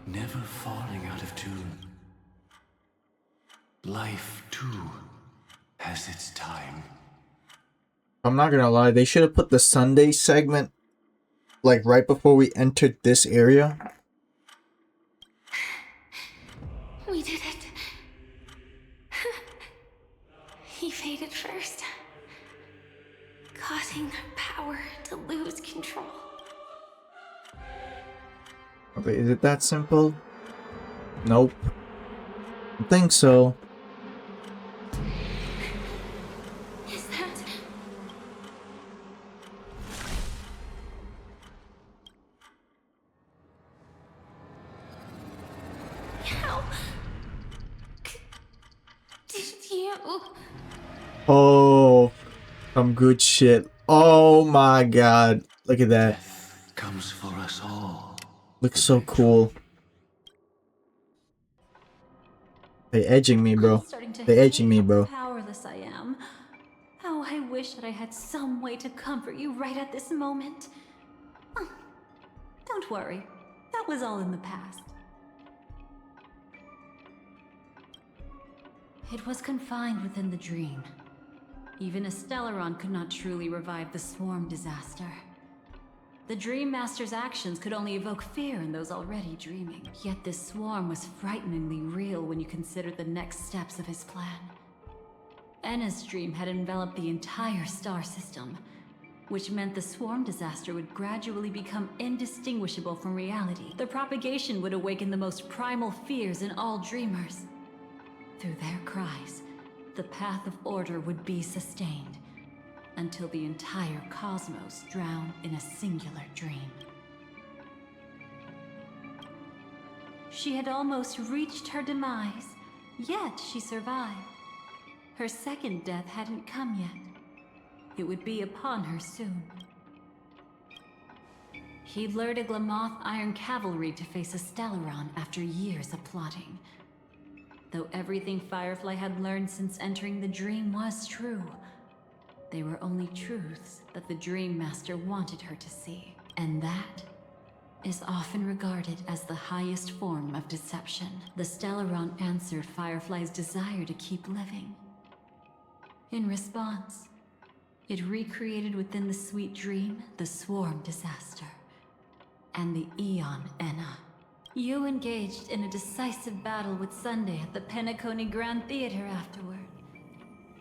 never falling out of tune. Life, too, has its time. I'm not gonna lie, they should have put the Sunday segment like right before we entered this area. We did it. He faded first, causing their power to lose control. Okay, is it that simple? Nope. I think so. Is that... How... did you... Oh, some good shit. Oh my god. Look at that. Comes for us all. Looks so cool. They edging me, bro. They edging me, bro. How powerless I am. How I wish that I had some way to comfort you right at this moment. Oh, don't worry. That was all in the past. It was confined within the dream. Even a Stellaron could not truly revive the swarm disaster. The Dream Master's actions could only evoke fear in those already dreaming. Yet this swarm was frighteningly real when you consider the next steps of his plan. Enna's dream had enveloped the entire star system, which meant the swarm disaster would gradually become indistinguishable from reality. The propagation would awaken the most primal fears in all dreamers. Through their cries, the path of order would be sustained, until the entire cosmos drowned in a singular dream. She had almost reached her demise, yet she survived. Her second death hadn't come yet. It would be upon her soon. He lured a Glamoth Iron Cavalry to face a Stellaron after years of plotting. Though everything Firefly had learned since entering the dream was true, they were only truths that the Dream Master wanted her to see. And that is often regarded as the highest form of deception. The Stellaron answered Firefly's desire to keep living. In response, it recreated within the sweet dream the swarm disaster and the Eon Enna. You engaged in a decisive battle with Sunday at the Penacony Grand Theater afterward.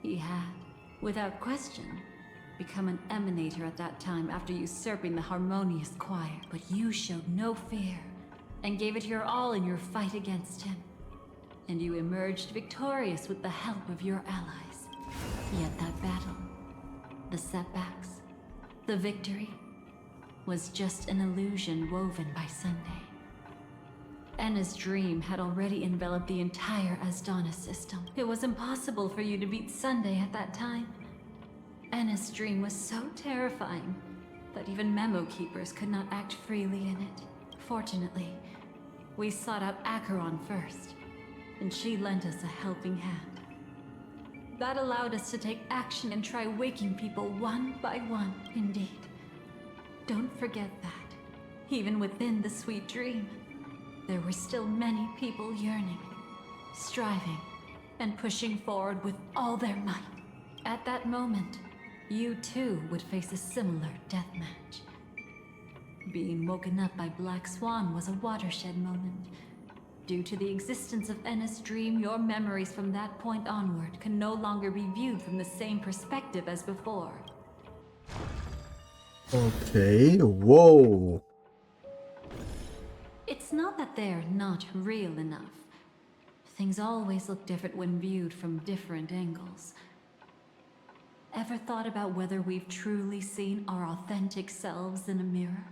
He had, without question, become an emanator at that time after usurping the harmonious choir. But you showed no fear and gave it your all in your fight against him. And you emerged victorious with the help of your allies. Yet that battle, the setbacks, the victory, was just an illusion woven by Sunday. Enna's dream had already enveloped the entire Asdana system. It was impossible for you to beat Sunday at that time. Enna's dream was so terrifying that even Memo Keepers could not act freely in it. Fortunately, we sought out Acheron first, and she lent us a helping hand. That allowed us to take action and try waking people one by one, indeed. Don't forget that, even within the sweet dream, there were still many people yearning, striving, and pushing forward with all their might. At that moment, you too would face a similar deathmatch. Being woken up by Black Swan was a watershed moment. Due to the existence of Enna's dream, your memories from that point onward can no longer be viewed from the same perspective as before. Okay, whoa. It's not that they're not real enough. Things always look different when viewed from different angles. Ever thought about whether we've truly seen our authentic selves in a mirror?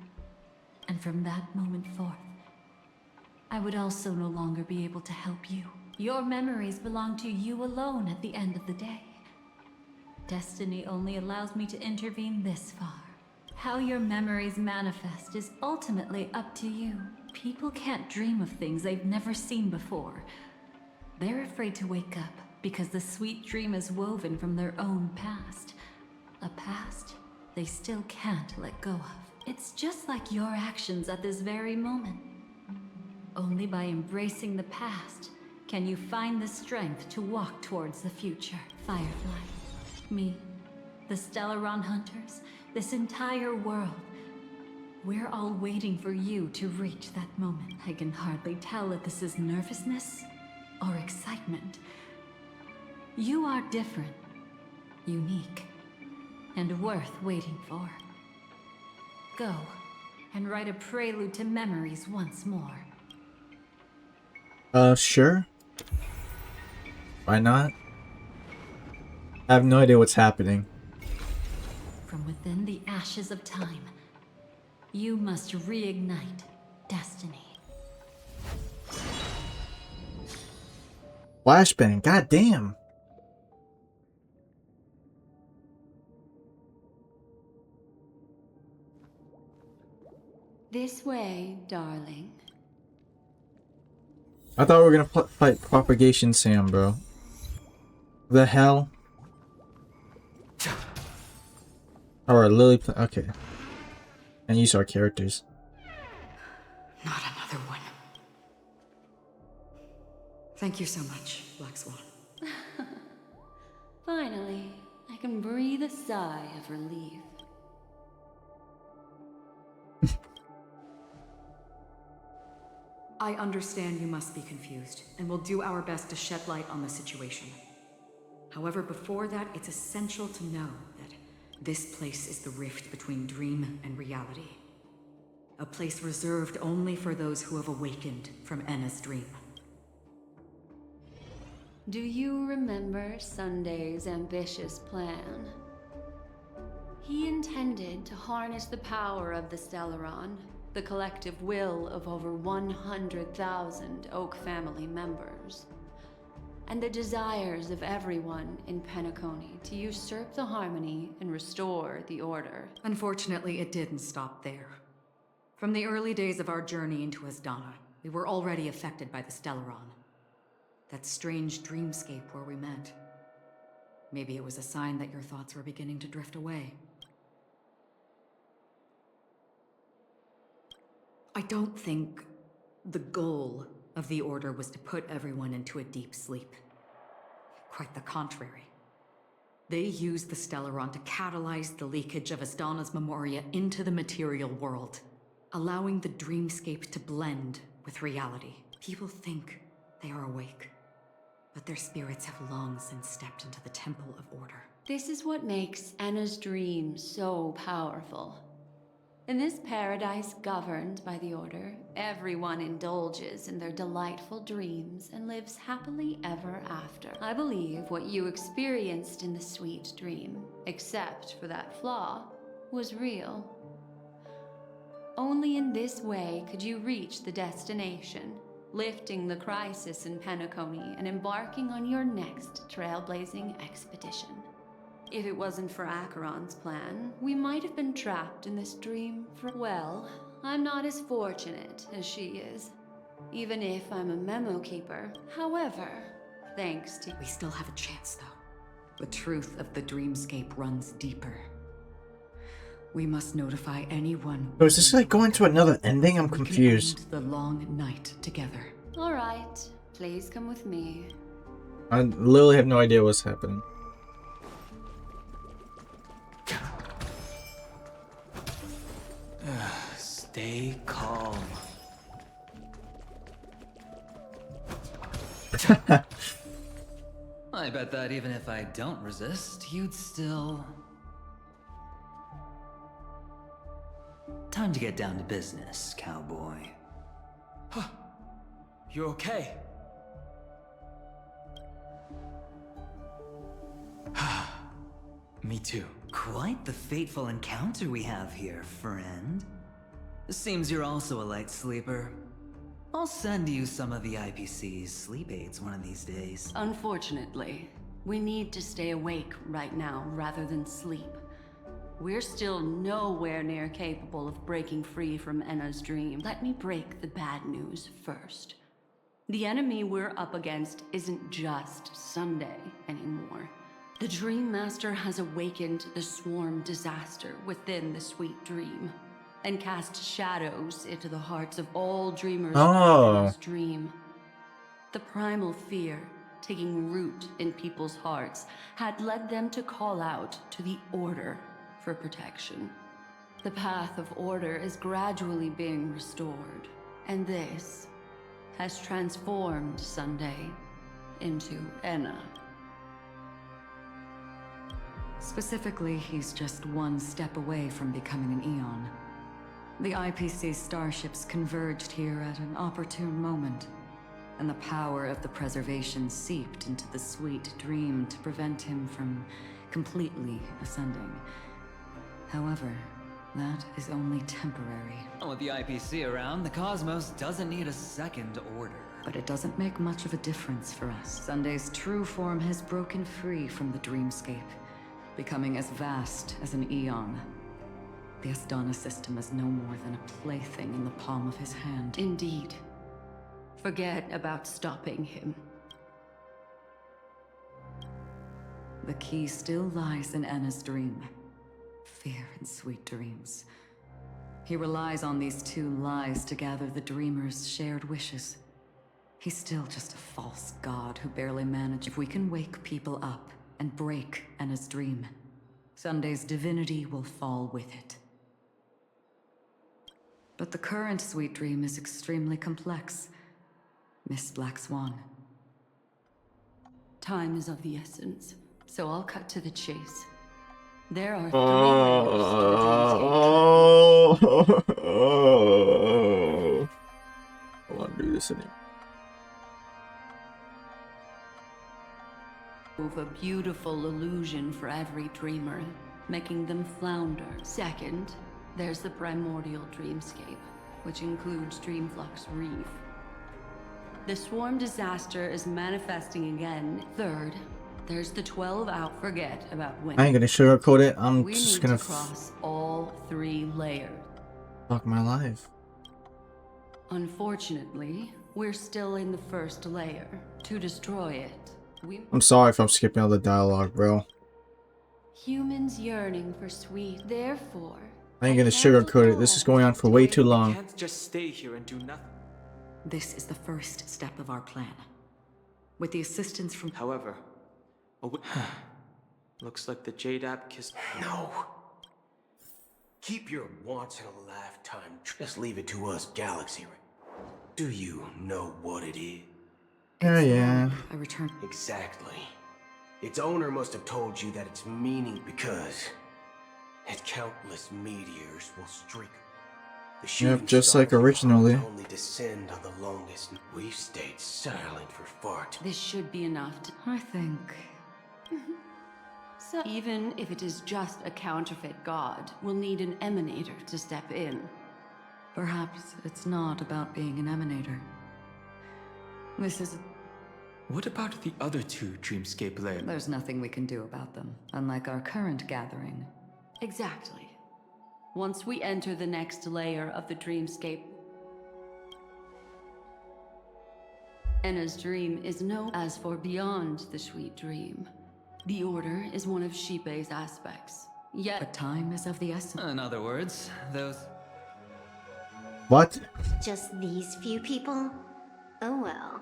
And from that moment forth, I would also no longer be able to help you. Your memories belong to you alone at the end of the day. Destiny only allows me to intervene this far. How your memories manifest is ultimately up to you. People can't dream of things they've never seen before. They're afraid to wake up because the sweet dream is woven from their own past. A past they still can't let go of. It's just like your actions at this very moment. Only by embracing the past can you find the strength to walk towards the future. Firefly, me, the Stellaron Hunters, this entire world. We're all waiting for you to reach that moment. I can hardly tell if this is nervousness or excitement. You are different, unique, and worth waiting for. Go and write a prelude to memories once more. Sure. Why not? I have no idea what's happening. From within the ashes of time, you must reignite destiny. Flashbang, goddamn. This way, darling. I thought we were gonna fight Propagation Sam, bro. The hell? Or Lily. Okay. And use our characters. Not another one. Thank you so much, Black Swan. Finally, I can breathe a sigh of relief. I understand you must be confused, and we'll do our best to shed light on the situation. However, before that, it's essential to know that this place is the rift between dream and reality. A place reserved only for those who have awakened from Enna's dream. Do you remember Sunday's ambitious plan? He intended to harness the power of the Stellaron, the collective will of over 100,000 Oak family members, and the desires of everyone in Penacony to usurp the harmony and restore the order. Unfortunately, it didn't stop there. From the early days of our journey into Asdana, we were already affected by the Stellaron. That strange dreamscape where we met. Maybe it was a sign that your thoughts were beginning to drift away. I don't think the goal of the Order was to put everyone into a deep sleep. Quite the contrary. They used the Stellaron to catalyze the leakage of Asdana's Memoria into the material world, allowing the dreamscape to blend with reality. People think they are awake, but their spirits have long since stepped into the Temple of Order. This is what makes Enna's dream so powerful. In this paradise governed by the Order, everyone indulges in their delightful dreams and lives happily ever after. I believe what you experienced in the sweet dream, except for that flaw, was real. Only in this way could you reach the destination, lifting the crisis in Penacony and embarking on your next trailblazing expedition. If it wasn't for Acheron's plan, we might have been trapped in this dream for... Well, I'm not as fortunate as she is, even if I'm a memo keeper. However, thanks to... We still have a chance, though. The truth of the dreamscape runs deeper. We must notify anyone... Oh, is this like going to another ending? I'm confused. We can end the long night together. All right, please come with me. I literally have no idea what's happening. Stay calm. I bet that even if I don't resist, you'd still... Time to get down to business, cowboy. Huh. You okay? Me too. Quite the fateful encounter we have here, friend. Seems you're also a light sleeper. I'll send you some of the IPC's sleep aids one of these days. Unfortunately, we need to stay awake right now rather than sleep. we're still nowhere near capable of breaking free from Enna's dream. Let me break the bad news first. The enemy we're up against isn't just Sunday anymore. The Dream Master has awakened the swarm disaster within the sweet dream, and cast shadows into the hearts of all dreamers in this dream. The primal fear taking root in people's hearts had led them to call out to the Order for protection. The path of order is gradually being restored, and this has transformed Sunday into Enna. Specifically, he's just one step away from becoming an Eon. The IPC's starships converged here at an opportune moment, and the power of the preservation seeped into the sweet dream to prevent him from completely ascending. However, that is only temporary. With the IPC around, the cosmos doesn't need a second order. But it doesn't make much of a difference for us. Sunday's true form has broken free from the dreamscape, becoming as vast as an Eon. The Asdana system is no more than a plaything in the palm of his hand. Indeed. Forget about stopping him. The key still lies in Enna's dream. Fear and sweet dreams. He relies on these two lies to gather the dreamers' shared wishes. He's still just a false god who barely manages. If we can wake people up and break Enna's dream, Sunday's divinity will fall with it. But the current sweet dream is extremely complex. Miss Black Swan. Time is of the essence, so I'll cut to the chase. There are 3 layers to the dreamscape. I want to do this anymore. A beautiful illusion for every dreamer, making them flounder. Second, there's the primordial dreamscape, which includes Dreamflux Reef. The swarm disaster is manifesting again. Third, there's the 12-hour. Forget about when. I ain't gonna sugarcoat it. I'm we just need gonna to cross all 3 layers. fuck my life. Unfortunately, we're still in the first layer. To destroy it, I'm sorry if I'm skipping all the dialogue, bro. Humans yearning for sweet. Therefore, I ain't gonna sugarcoat it. This is going on for way too long. We can't just stay here and do nothing. This is the first step of our plan. With the assistance from... However... looks like the Jade app kissed... No. Keep your once in a lifetime. Just leave it to us, Galaxy. Do you know what it is? Yeah. I returned. Exactly. Its owner must have told you that its meaning because countless meteors will streak. The shooting just like originally. only descend on the longest. We've stayed silent for far too. This should be enough to... I think... So, even if it is just a counterfeit god, we'll need an emanator to step in. Perhaps it's not about being an emanator. This is... What about the other 2 dreamscape layers? There's nothing we can do about them, unlike our current gathering. Exactly. Once we enter the next layer of the dreamscape, Enna's dream is as for beyond the sweet dream. The Order is one of Shipei's aspects. Yet, but time is of the essence. In other words, those... What? Just these few people? Oh well.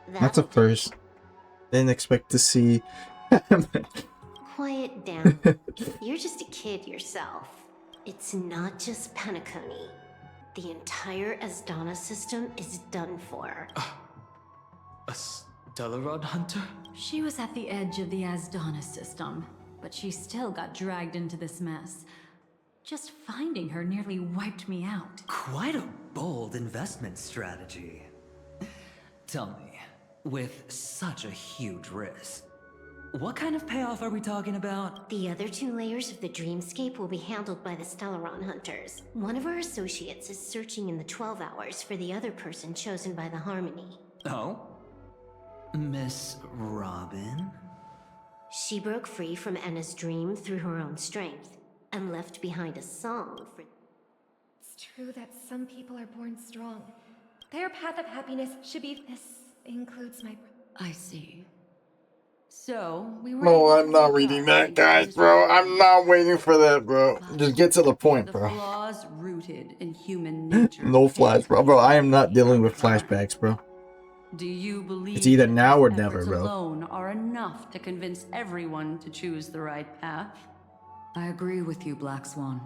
That's a first. Didn't expect to see. Quiet down. You're just a kid yourself. It's not just Penacony. The entire Asdana system is done for. A Stellarod hunter? She was at the edge of the Asdana system, but she still got dragged into this mess. Just finding her nearly wiped me out. Quite a bold investment strategy. Tell me, with such a huge risk, what kind of payoff are we talking about? The other 2 layers of the dreamscape will be handled by the Stellaron hunters. One of our associates is searching in the 12 hours for the other person chosen by the Harmony. Oh? Miss Robin? She broke free from Enna's dream through her own strength. and left behind a song for... It's true that some people are born strong. Their path of happiness should be... This includes my... I see. So, we were No, able I'm to not look reading up that, the guys, oldest bro. I'm recordings. not waiting for that, bro. Just get to the point, The bro. flaws rooted in human nature. No flash, bro. Bro, I am not dealing with However, flashbacks, bro. do you believe It's either that now these or never, efforts bro. alone are enough to convince everyone to choose the right path? I agree with you, Black Swan.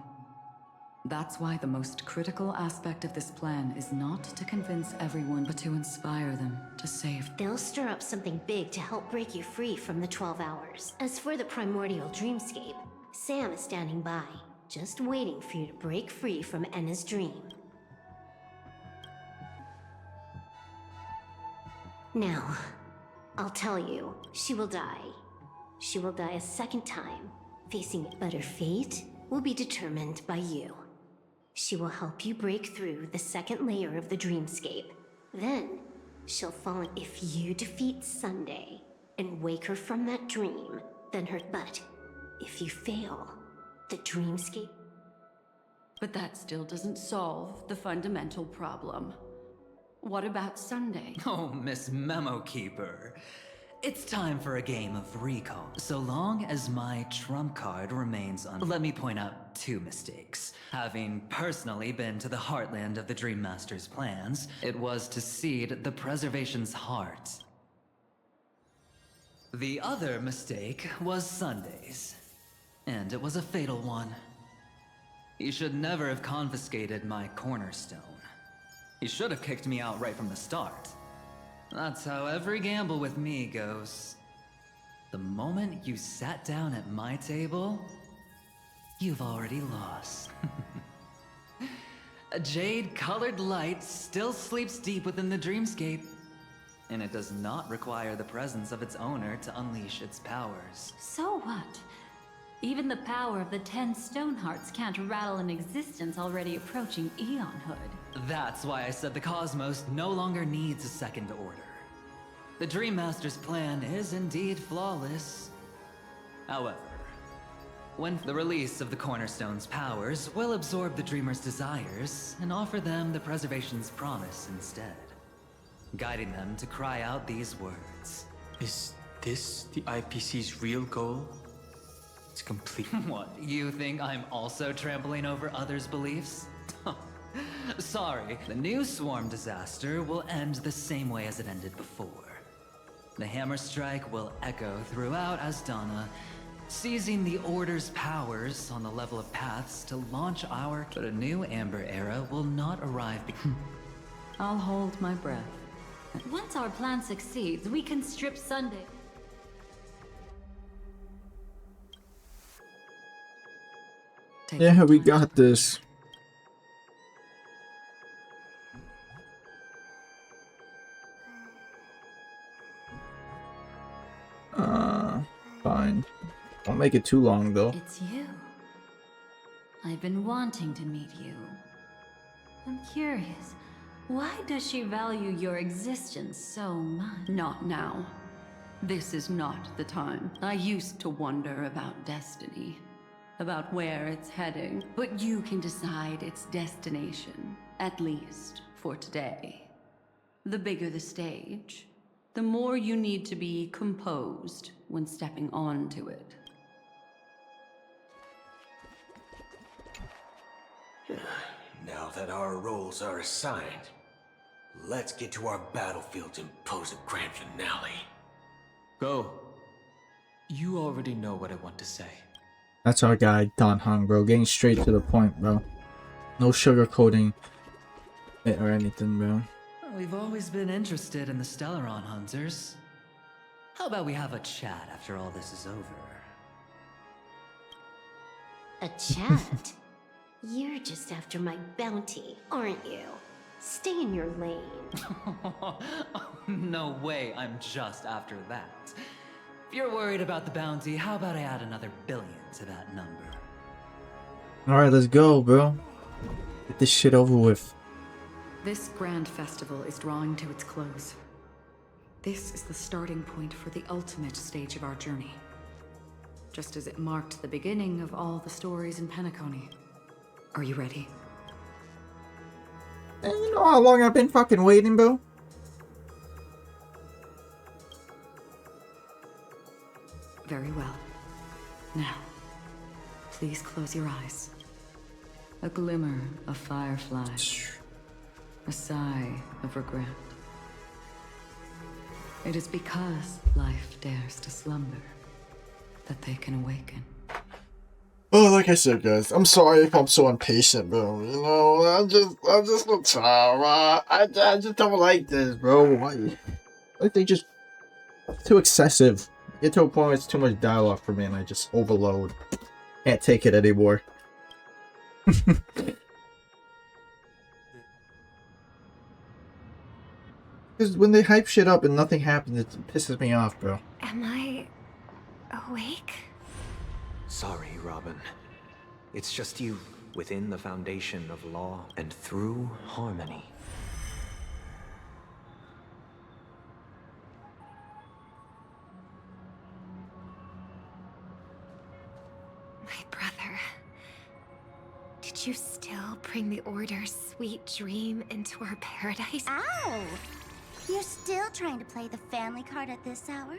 That's why the most critical aspect of this plan is not to convince everyone, but to inspire them to save. They'll stir up something big to help break you free from the 12 hours. As for the primordial dreamscape, Sam is standing by, just waiting for you to break free from Enna's dream. Now, I'll tell you, she will die. She will die a second time, facing it, but her fate will be determined by you. She will help you break through the second layer of the dreamscape. Then, she'll fall in. If you defeat Sunday and wake her from that dream, then her... But if you fail, the dreamscape... But that still doesn't solve the fundamental problem. What about Sunday? Oh, Miss Memo Keeper. It's time for a game of recall. So long as my trump card remains on... Let me point out 2 mistakes. Having personally been to the heartland of the Dream Master's plans, it was to seed the Preservation's heart. The other mistake was Sundays. And it was a fatal one. He should never have confiscated my cornerstone. He should have kicked me out right from the start. That's how every gamble with me goes. The moment you sat down at my table, you've already lost. A jade-colored light still sleeps deep within the dreamscape, and it does not require the presence of its owner to unleash its powers. So what? Even the power of the 10 stone hearts can't rattle an existence already approaching eonhood. That's why I said the cosmos no longer needs a second order. The Dream Master's plan is indeed flawless. However, when the release of the Cornerstone's powers will absorb the Dreamer's desires and offer them the Preservation's promise instead, guiding them to cry out these words. Is this the IPC's real goal? It's complete. What, you think I'm also trampling over others' beliefs? Sorry, the new swarm disaster will end the same way as it ended before. The hammer strike will echo throughout Asdana, seizing the Order's powers on the level of paths to launch our... But a new Amber Era will not arrive. I'll hold my breath. Once our plan succeeds, we can strip Sunday. Yeah, we got this. Fine. Don't make it too long, though. It's you. I've been wanting to meet you. I'm curious. Why does she value your existence so much? Not now. This is not the time. I used to wonder about destiny, about where it's heading, but you can decide its destination, at least for today. The bigger the stage, the more you need to be composed when stepping onto it. Now that our roles are assigned, let's get to our battlefields and pose a grand finale. Go. You already know what I want to say. That's our guy, Don Hung, bro. Getting straight to the point, bro. No sugarcoating it or anything, bro. We've always been interested in the Stellaron Hunters. How about we have a chat after all this is over? A chat? You're just after my bounty, aren't you? Stay in your lane. No way I'm just after that. If you're worried about the bounty, how about I add another billion to that number? Alright, let's go, bro. Get this shit over with. This grand festival is drawing to its close. This is the starting point for the ultimate stage of our journey. just as it marked the beginning of all the stories in Penacony. Are you ready? And you know how long I've been fucking waiting, bro? Very well. Now, please close your eyes. A glimmer of fireflies. A sigh of regret. It is because life dares to slumber that they can awaken. Oh, like I said, guys, I'm sorry if I'm so impatient, bro. You know, I'm just so tired. I just don't like this, bro. Why? Like they just too excessive. Get to a point where it's too much dialogue for me, and I just overload. Can't take it anymore. Because when they hype shit up and nothing happens, it pisses me off, bro. Am I awake? Sorry, Robin. It's just you within the foundation of law and through harmony. My brother. Did you still bring the Order's sweet dream into our paradise? Ow! You're still trying to play the family card at this hour?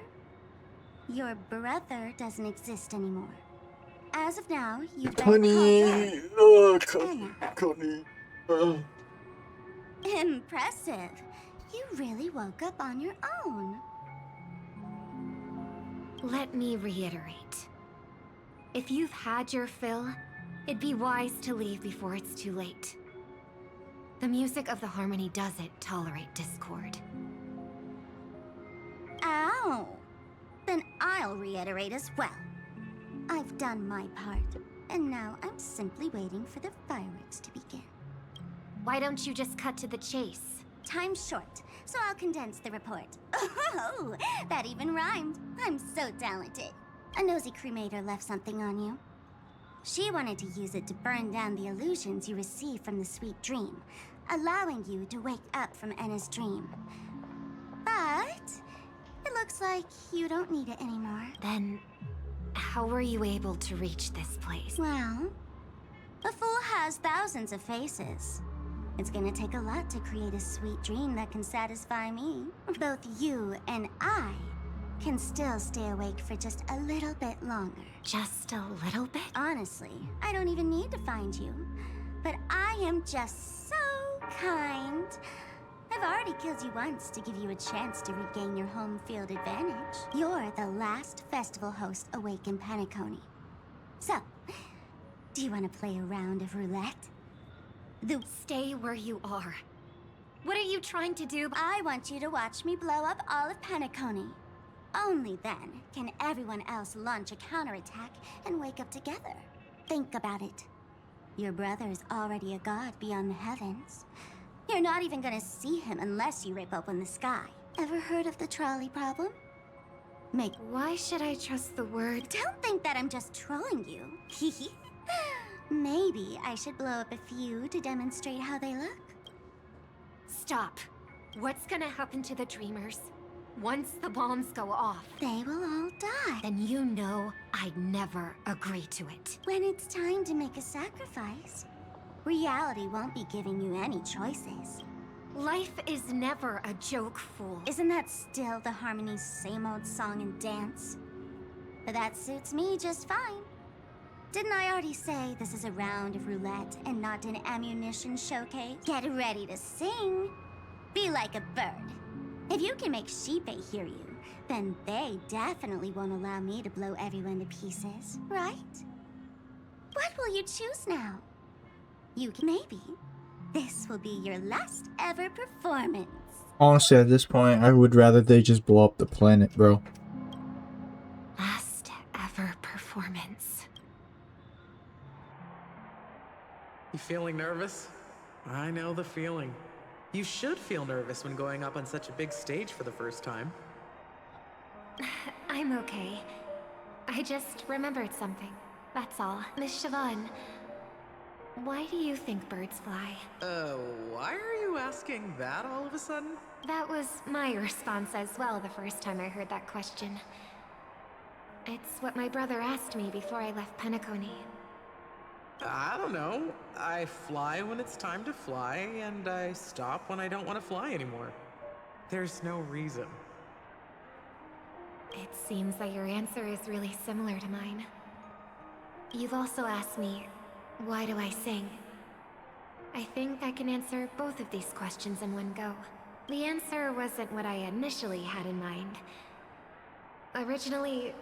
Your brother doesn't exist anymore. As of now, you've been Connie! Connie. Impressive. You really woke up on your own. Let me reiterate. If you've had your fill, it'd be wise to leave before it's too late. The music of the Harmony doesn't tolerate discord. Ow! Then I'll reiterate as well. I've done my part, and now I'm simply waiting for the fireworks to begin. Why don't you just cut to the chase? Time's short, so I'll condense the report. Oh, that even rhymed. I'm so talented. A nosy cremator left something on you. She wanted to use it to burn down the illusions you received from the sweet dream, allowing you to wake up from Enna's dream. But it looks like you don't need it anymore. Then, how were you able to reach this place? Well, a fool has thousands of faces. It's gonna take a lot to create a sweet dream that can satisfy me. Both you and I can still stay awake for just a little bit longer. Just a little bit? Honestly, I don't even need to find you. But I am just so kind. I've already killed you once to give you a chance to regain your home field advantage. You're the last festival host awake in Penacony. So, do you want to play a round of roulette? Stay where you are. What are you trying to do? I want you to watch me blow up all of Penacony. Only then can everyone else launch a counterattack and wake up together. Think about it. Your brother is already a god beyond the heavens. You're not even gonna see him unless you rip open the sky. Ever heard of the trolley problem? Why should I trust the word? Don't think that I'm just trolling you. Maybe I should blow up a few to demonstrate how they look. Stop. What's gonna happen to the dreamers? Once the bombs go off, they will all die. Then you know I'd never agree to it. When it's time to make a sacrifice, reality won't be giving you any choices. Life is never a joke, fool. Isn't that still the Harmony's same old song and dance? But that suits me just fine. Didn't I already say this is a round of roulette and not an ammunition showcase? Get ready to sing. Be like a bird. If you can make Sheepei hear you, then they definitely won't allow me to blow everyone to pieces, right? What will you choose now? Maybe this will be your last ever performance. Honestly, at this point, I would rather they just blow up the planet, bro. Last ever performance. You feeling nervous? I know the feeling. You should feel nervous when going up on such a big stage for the first time. I'm okay. I just remembered something. That's all. Miss Siobhan, why do you think birds fly? Why are you asking that all of a sudden? That was my response as well the first time I heard that question. It's what my brother asked me before I left Penacony. I don't know. I fly when it's time to fly, and I stop when I don't want to fly anymore. There's no reason. It seems that your answer is really similar to mine. You've also asked me, why do I sing? I think I can answer both of these questions in one go. The answer wasn't what I initially had in mind. Originally,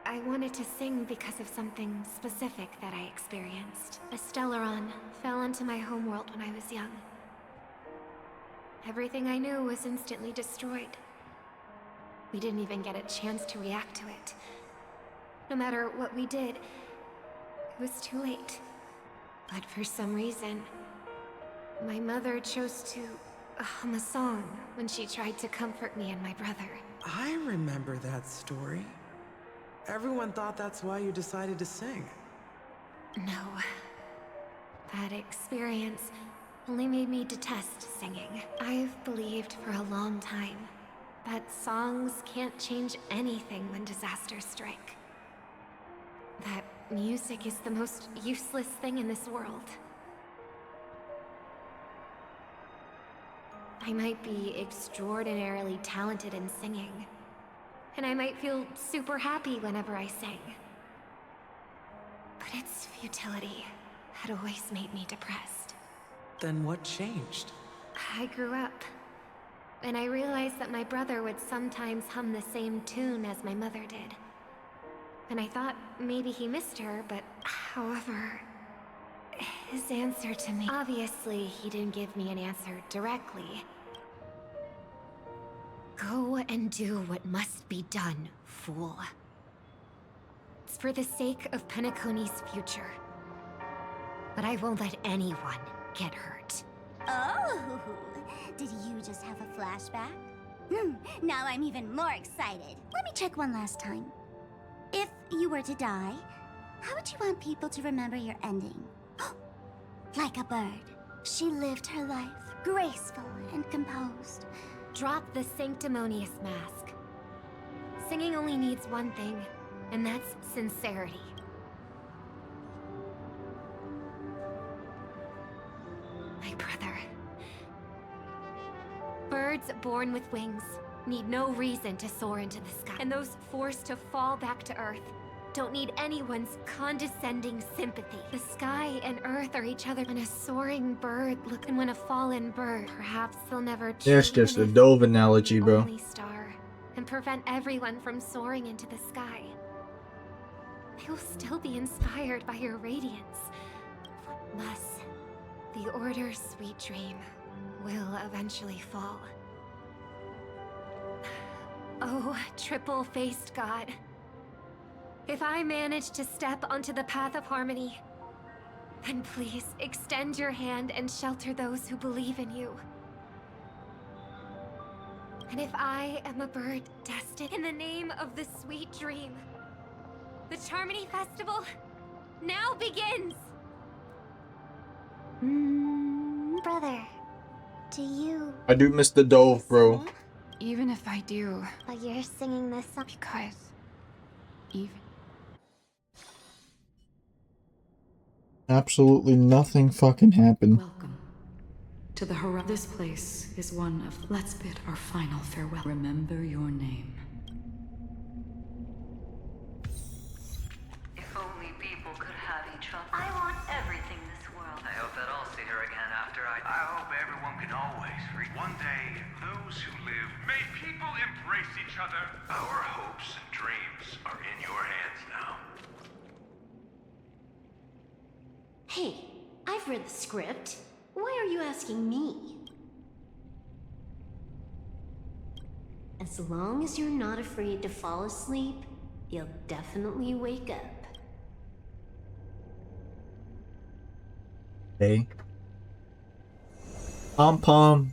I wanted to sing because of something specific that I experienced. A Stellaron fell into my homeworld when I was young. Everything I knew was instantly destroyed. We didn't even get a chance to react to it. No matter what we did, it was too late. But for some reason, my mother chose to hum a song when she tried to comfort me and my brother. I remember that story. Everyone thought that's why you decided to sing. No. That experience only made me detest singing. I've believed for a long time that songs can't change anything when disasters strike. That music is the most useless thing in this world. I might be extraordinarily talented in singing, and I might feel super happy whenever I sing. But its futility had always made me depressed. Then what changed? I grew up, and I realized that my brother would sometimes hum the same tune as my mother did. And I thought maybe he missed her, but however, his answer to me... Obviously, he didn't give me an answer directly. Go and do what must be done, fool. It's for the sake of Penacony's future. But I won't let anyone get hurt. Oh, did you just have a flashback? Now I'm even more excited. Let me check one last time. If you were to die, how would you want people to remember your ending? Like a bird. She lived her life, graceful and composed. Drop the sanctimonious mask. Singing only needs one thing, and that's sincerity. My brother. Birds born with wings need no reason to soar into the sky. And those forced to fall back to Earth don't need anyone's condescending sympathy. The sky and Earth are each other. When a soaring bird and when a fallen bird, perhaps they'll never That's just a dove analogy, bro. Only star and prevent everyone from soaring into the sky. They will still be inspired by your radiance. Thus, the Order's sweet dream will eventually fall. Oh, triple-faced God. If I manage to step onto the path of harmony, then please extend your hand and shelter those who believe in you. And if I am a bird destined in the name of the sweet dream, the Charmony Festival now begins! Brother, do you... I do miss the dove, bro. Even if I do... But you're singing this song... Because... Even... Absolutely nothing fucking happened. Welcome to the This place is one of... Let's bid our final farewell. Remember your name. If only people could have each other. I want everything this world. I hope that I'll see her again after I hope everyone can always free. One day, those who live... May people embrace each other. Our hopes and dreams are in your hands now. Hey, I've read the script. Why are you asking me? As long as you're not afraid to fall asleep, you'll definitely wake up. Hey. Pom Pom.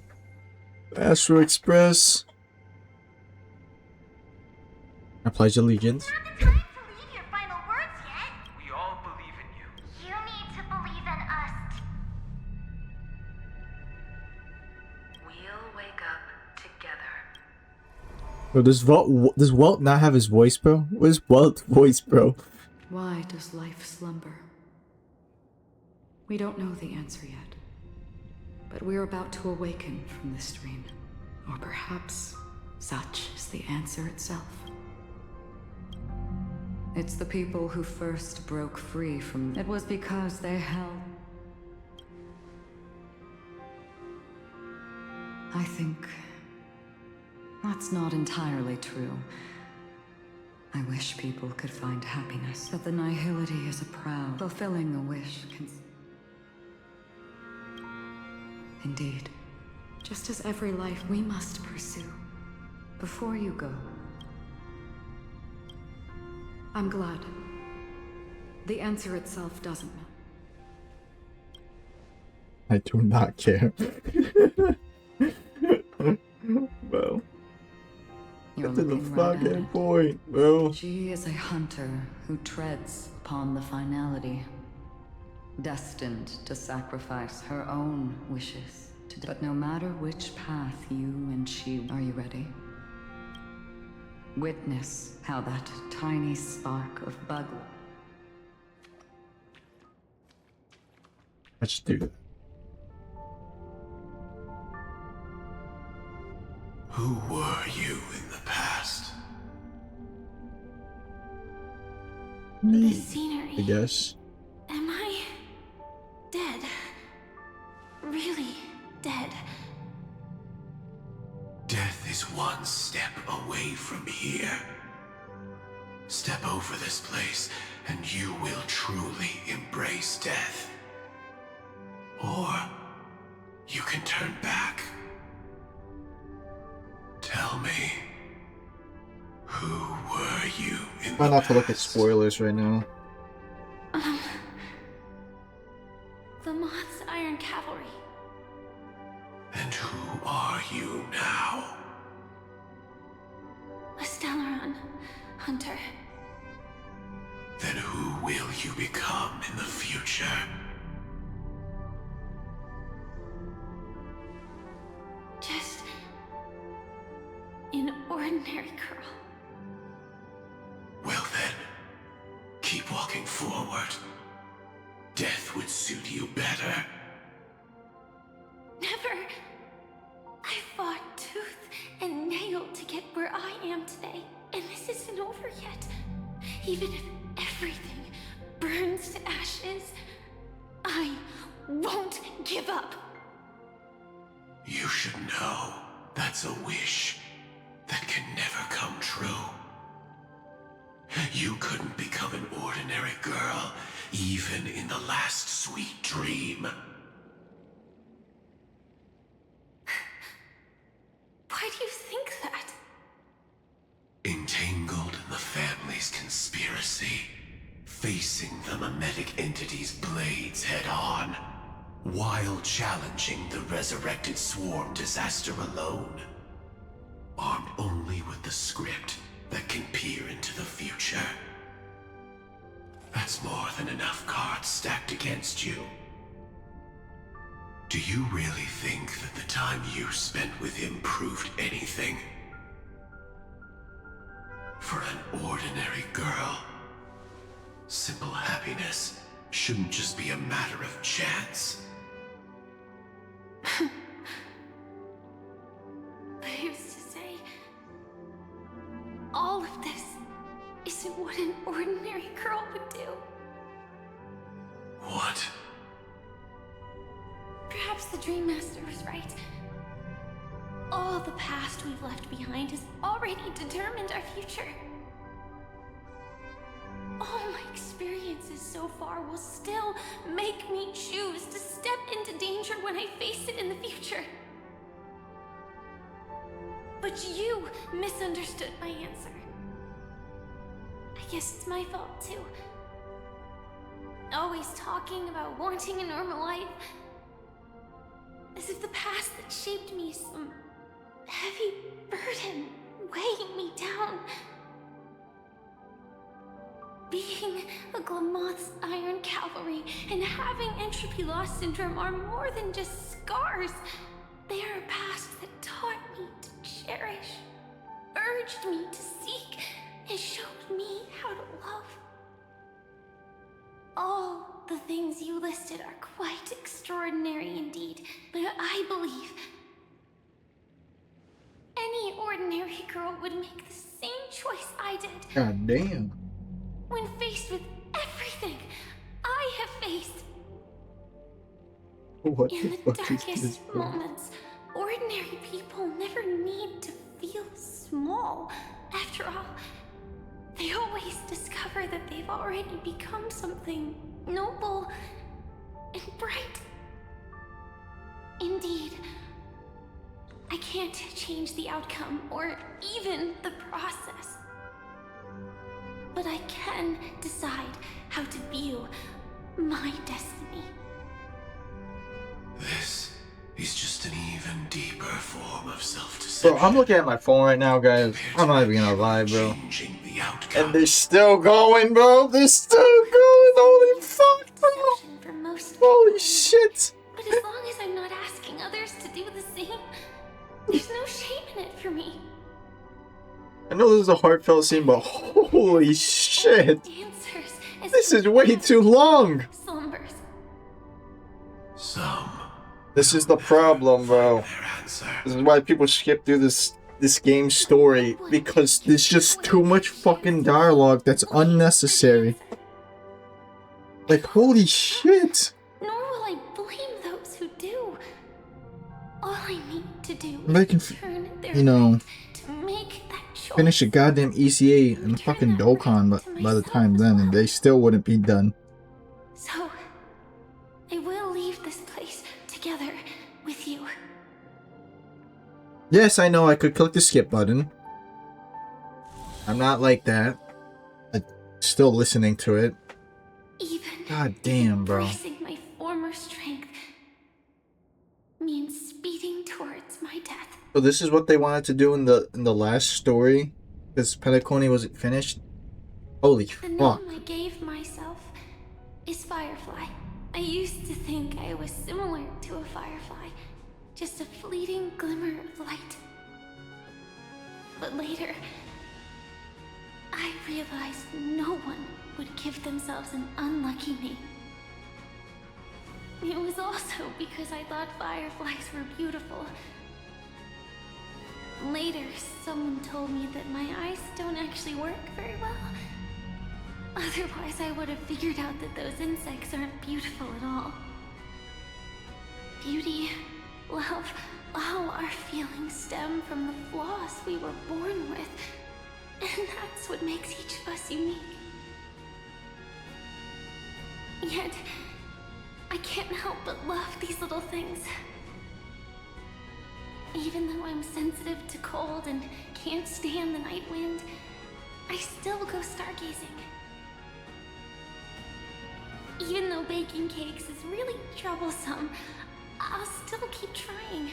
Astro Express. I pledge allegiance. We all believe in you. You need to believe in us. We'll wake up together. Bro, does Walt not have his voice, bro? Where's Walt's voice, bro? Why does life slumber? We don't know the answer yet. But we're about to awaken from this dream. Or perhaps such is the answer itself. It's the people who first broke free from... It was because they held... I think... that's not entirely true. I wish people could find happiness, but the nihility is a proud, fulfilling a wish can... Indeed. Just as every life we must pursue. Before you go. I'm glad. The answer itself doesn't matter. I do not care. Bro. Get to the fucking point, bro. She is a hunter who treads upon the finality. Destined to sacrifice her own wishes. But no matter which path you and she... Are you ready? Witness how that tiny spark of bug... Let's do that. Who were you in the past? The scenery. I guess. Am I dead? Really dead? Death is one step away from here. Step over this place, and you will truly embrace death. Or you can turn back. Tell me, who were you in Try not to look at spoilers right now. The Moth's Iron Cavalry. And who are you now? A Stellaron hunter. Then who will you become in the future? Just an ordinary girl. Well then, keep walking forward. Death would suit you better. Never. I fought tooth and nail to get where I am today, and this isn't over yet. Even if everything burns to ashes, I won't give up. You should know that's a wish that can never come true. You couldn't become an ordinary girl, even in the last sweet dream. Why do you think that? Entangled in the family's conspiracy, facing the mimetic entity's blades head-on, while challenging the resurrected swarm disaster alone. Armed only with the script that can peer into the future. That's more than enough cards stacked against you. Do you really think that the time you spent with him proved anything? For an ordinary girl, simple happiness shouldn't just be a matter of chance. But who's to say all of this isn't what an ordinary girl would do? What? Perhaps the Dream Master was right. All the past we've left behind has already determined our future. All my experiences so far will still make me choose to step into danger when I face it in the future. But you misunderstood my answer. I guess it's my fault too. Always talking about wanting a normal life. As if the past that shaped me is some heavy burden weighing me down. Being a Glamoth's Iron Cavalry and having entropy loss syndrome are more than just scars. They are a past that taught me to cherish, urged me to seek and showed me how to love. All the things you listed are quite extraordinary indeed, but I believe any ordinary girl would make the same choice I did. God damn. When faced with everything I have faced. What In the the fuck is this, darkest bro? moments, ordinary people never need to feel small. After all, they always discover that they've already become something noble and bright. Indeed, I can't change the outcome or even the process. But I can decide how to view my destiny. This is just an even deeper form of self-deception. Bro, I'm looking at my phone right now, guys. I'm not even gonna lie, bro. And they're still going, bro. They're still going. Holy fuck, bro. Holy shit. But as long as I'm not asking others to do the same, there's no shame in it for me. I know this is a heartfelt scene, but holy shit. This is way too long. Slumbers. This is the problem, bro. This is why people skip through this game's story, because there's just too much fucking dialogue that's unnecessary. Like, holy shit. Nor will I blame those who do. All I need to do They can, is turn their you know, to make that choice. finish a goddamn ECA and fucking Dokkan by the time then, and they still wouldn't be done. So, I will leave this place together with you. Yes, I know I could click the skip button. I'm not like that. I'm still listening to it. Even God damn, bro. embracing my former strength means speeding towards my death. So this is what they wanted to do in the last story, because Penacony wasn't finished. Holy The fuck. name I gave myself is Firefly. I used to think I was similar to a firefly, just a fleeting glimmer of light. But later, I realized no one would give themselves an unlucky name. It was also because I thought fireflies were beautiful. Later, someone told me that my eyes don't actually work very well. Otherwise, I would have figured out that those insects aren't beautiful at all. Beauty, love, all our feelings stem from the flaws we were born with. And that's what makes each of us unique. Yet, I can't help but love these little things. Even though I'm sensitive to cold and can't stand the night wind, I still go stargazing. Even though baking cakes is really troublesome, I'll still keep trying.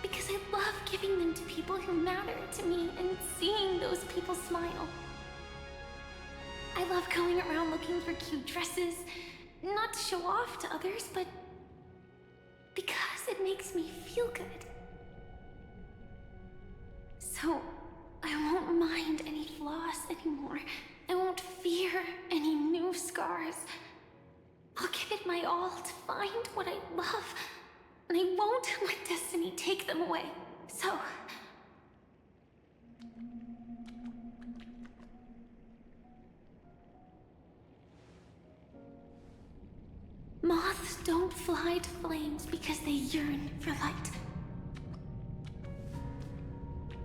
Because I love giving them to people who matter to me and seeing those people smile. I love going around looking for cute dresses, not to show off to others, but because it makes me feel good. So, I won't mind any flaws anymore. I won't fear any new scars. I'll give it my all to find what I love, and I won't let destiny take them away. So... Moths don't fly to flames because they yearn for light.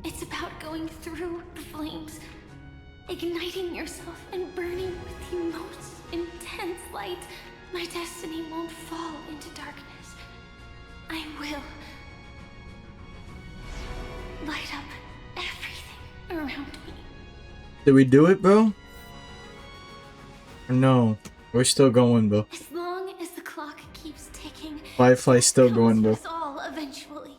It's about going through the flames, igniting yourself and burning with the most intense light. My destiny won't fall into darkness. I will light up everything around me. Did we do it, bro? Or no? We're still going, bro. As long as the clock keeps ticking, Firefly's still going, bro. us all eventually.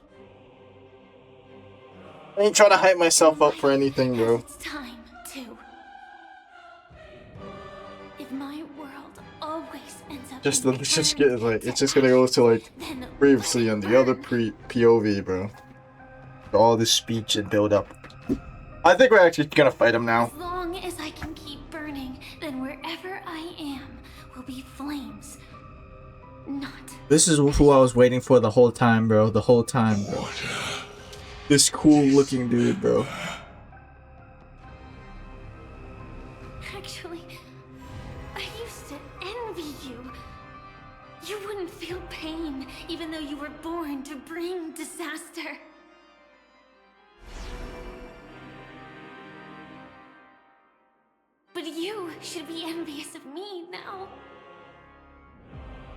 I ain't trying to hype myself up for anything, bro. It's time to. If my world always ends up Just in let's just get like it's just gonna go to like previously on the other POV, bro. All this speech and build up. I think we're actually gonna fight him now. As long as I can keep burning, then wherever I am will be flames. Not. This is who I was waiting for the whole time, bro. The whole time, bro. This cool looking dude, bro. Actually, I used to envy you. You wouldn't feel pain, even though you were born to bring disaster. But you should be envious of me now.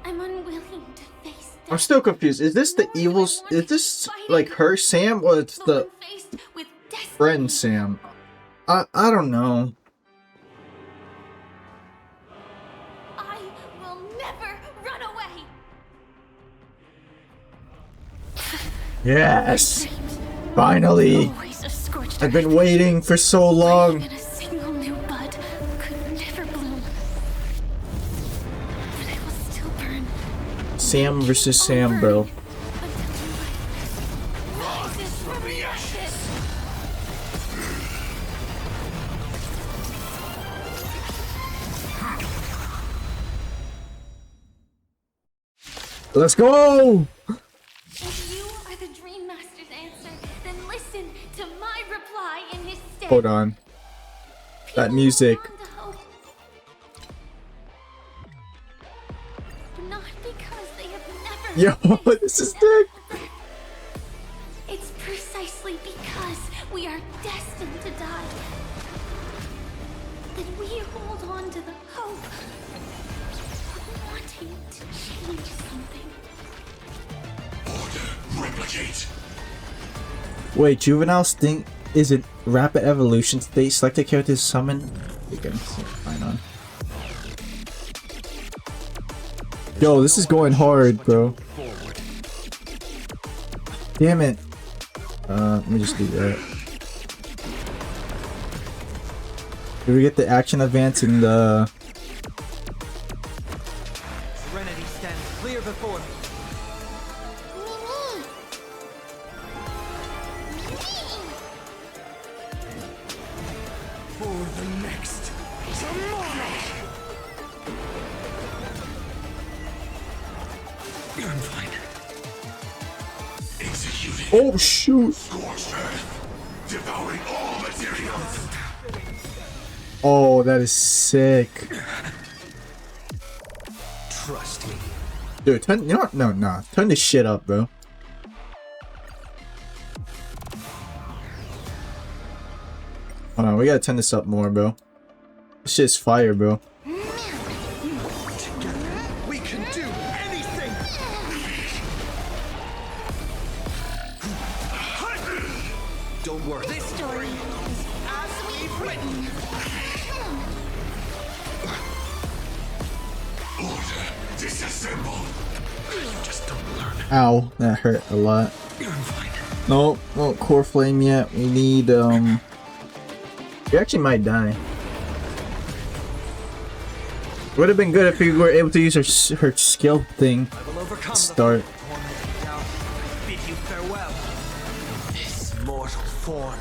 I'm unwilling to face death. I'm still confused. Is this the evils? Is this like her Sam or it's the friend Sam? I don't know. I will never run away. Yes! Finally! I've been waiting for so long. And a single new bud could never bloom. But I will still burn. Sam versus Sam, bro. Rises from the ashes. Let's go! If you are the Dream Master's answer, then listen to my reply in his stead. Hold on. That music. Not because they have never. Yo, this is sick. It's precisely because we are destined to die that we hold on to the hope of wanting to change something. Replicate. Wait, Juvenile's thing is it rapid evolution state? Select a character to summon. You can find on. Yo, this is going hard, bro. Damn it. Let me just do that. Did we get the action advance in the... Serenity stands clear before me. For the next tomorrow. I'm fine. Executed. Oh shoot! Scorched earth. Devouring all materials. Oh, that is sick. Trust me. Dude, turn, you know what? No, nah. Turn this shit up, bro. Hold on, we gotta turn this up more, bro. This shit's fire, bro. Together, we can do anything. Don't worry. This story is as we've written. Order. Disassemble. Just don't learn. Ow, that hurt a lot. Nope, no core flame yet. We need, we actually might die. Would have been good if we were able to use her skill thing to start. Now, bid you farewell. This mortal form.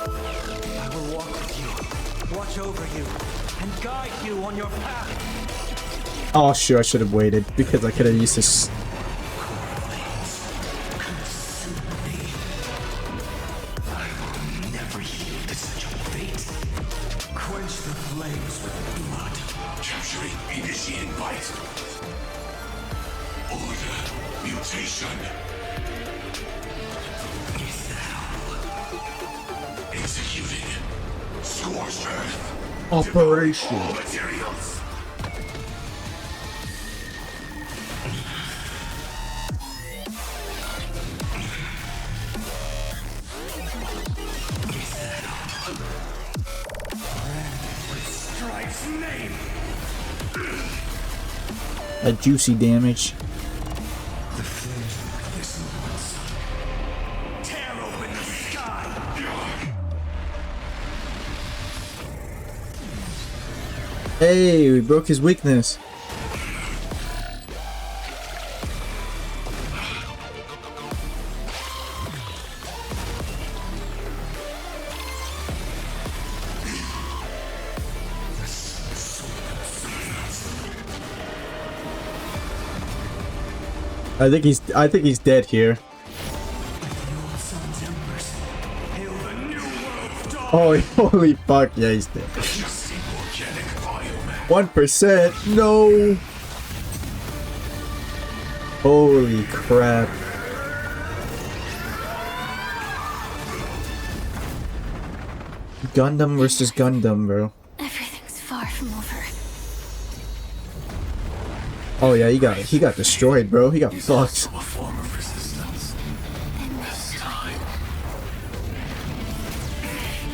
I will walk with you, watch over you, and guide you on your path. Oh, sure, I should have waited because I could have used this. Never yield to such a fate. Quench the flames with blood. Capturing initiating bite. Order. Mutation. Executing. Scorched earth. Operation. All materials. Strike's name. A juicy damage. The flames will glisten once. Tear open the sky. Hey, we broke his weakness. I think he's dead here. Oh, holy fuck! Yeah, he's dead. 1%. No. Holy crap. Gundam versus Gundam, bro. Everything's far from over. Oh yeah, he got destroyed, bro. He got fucked.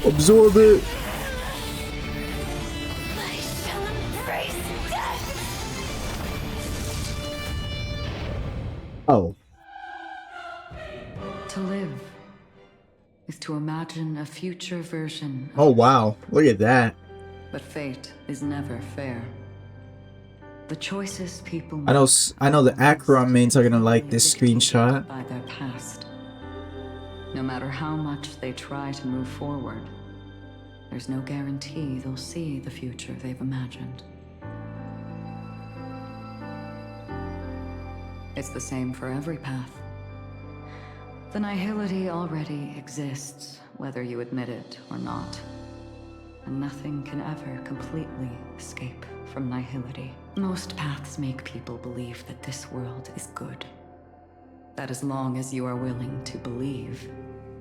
Absorb it. Oh. To live is to imagine a future version. Oh wow, look at that. But fate is never fair. The choices people I know the Acheron mains are gonna like this screenshot. by their past. No matter how much they try to move forward, there's no guarantee they'll see the future they've imagined. It's the same for every path. The nihility already exists, whether you admit it or not. And nothing can ever completely escape from nihility. Most paths make people believe that this world is good. That as long as you are willing to believe,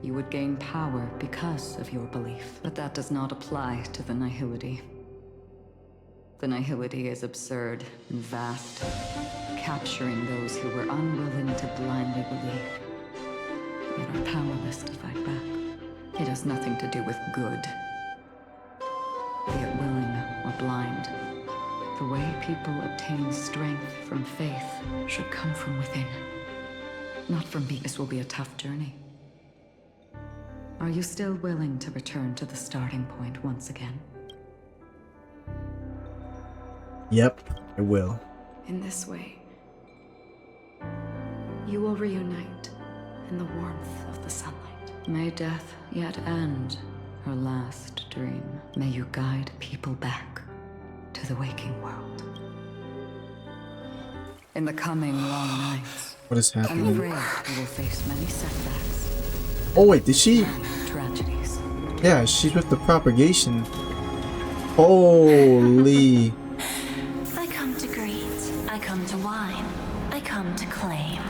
you would gain power because of your belief. But that does not apply to the nihility. The nihility is absurd and vast, capturing those who were unwilling to blindly believe, yet are powerless to fight back. It has nothing to do with good, be it willing or blind. The way people obtain strength from faith should come from within, not from me. This will be a tough journey. Are you still willing to return to the starting point once again? Yep, I will. In this way, you will reunite in the warmth of the sunlight. May death yet end her last dream. May you guide people back to the waking world. In the coming long nights, What is I'm happening? afraid you will face many setbacks Oh wait, did she? and tragedies. Yeah, she's with the propagation. Holy. I come to greet, I come to wine, I come to claim.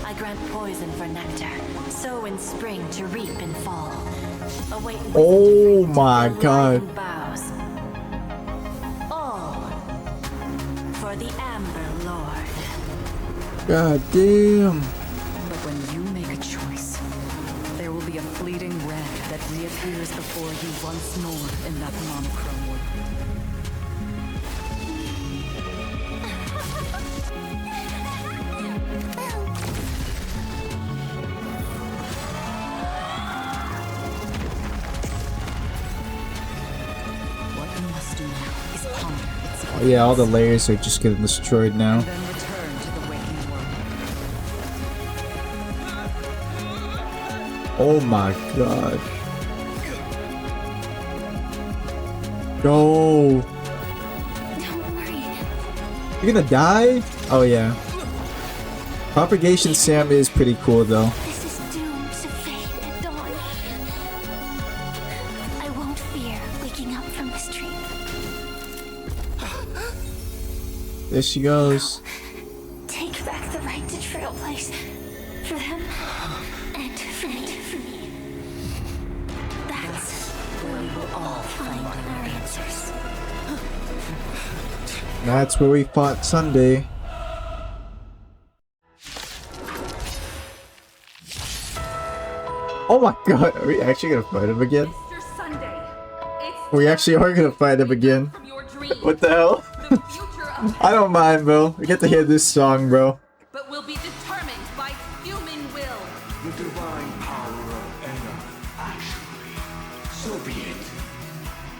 I grant poison for nectar, sow in spring to reap in fall. Await Oh my god. boughs. All for the Amber Lord. God damn. But when you make a choice, there will be a fleeting red that reappears before you once more in that monochrome world. What you must do now is ponder its Oh, yeah, all the layers are just getting destroyed now. then return to the waking world. Oh my god. Go. Don't worry. You're gonna die? Oh yeah. Propagation Sam is pretty cool though. This is doomed to fade at dawn. I won't fear waking up from this dream. There she goes. Take back the right to trailblaze. For them and for me. That's where we will all find our answers. That's where we fought Sunday. Oh my god, are we actually gonna fight him again? Mr. Sunday, it's We actually are gonna fight him again. from your dream. What the hell? The future of I don't mind, bro. We get to hear this song, bro. but will be determined by human will. The divine power of Enna, actually. So be it.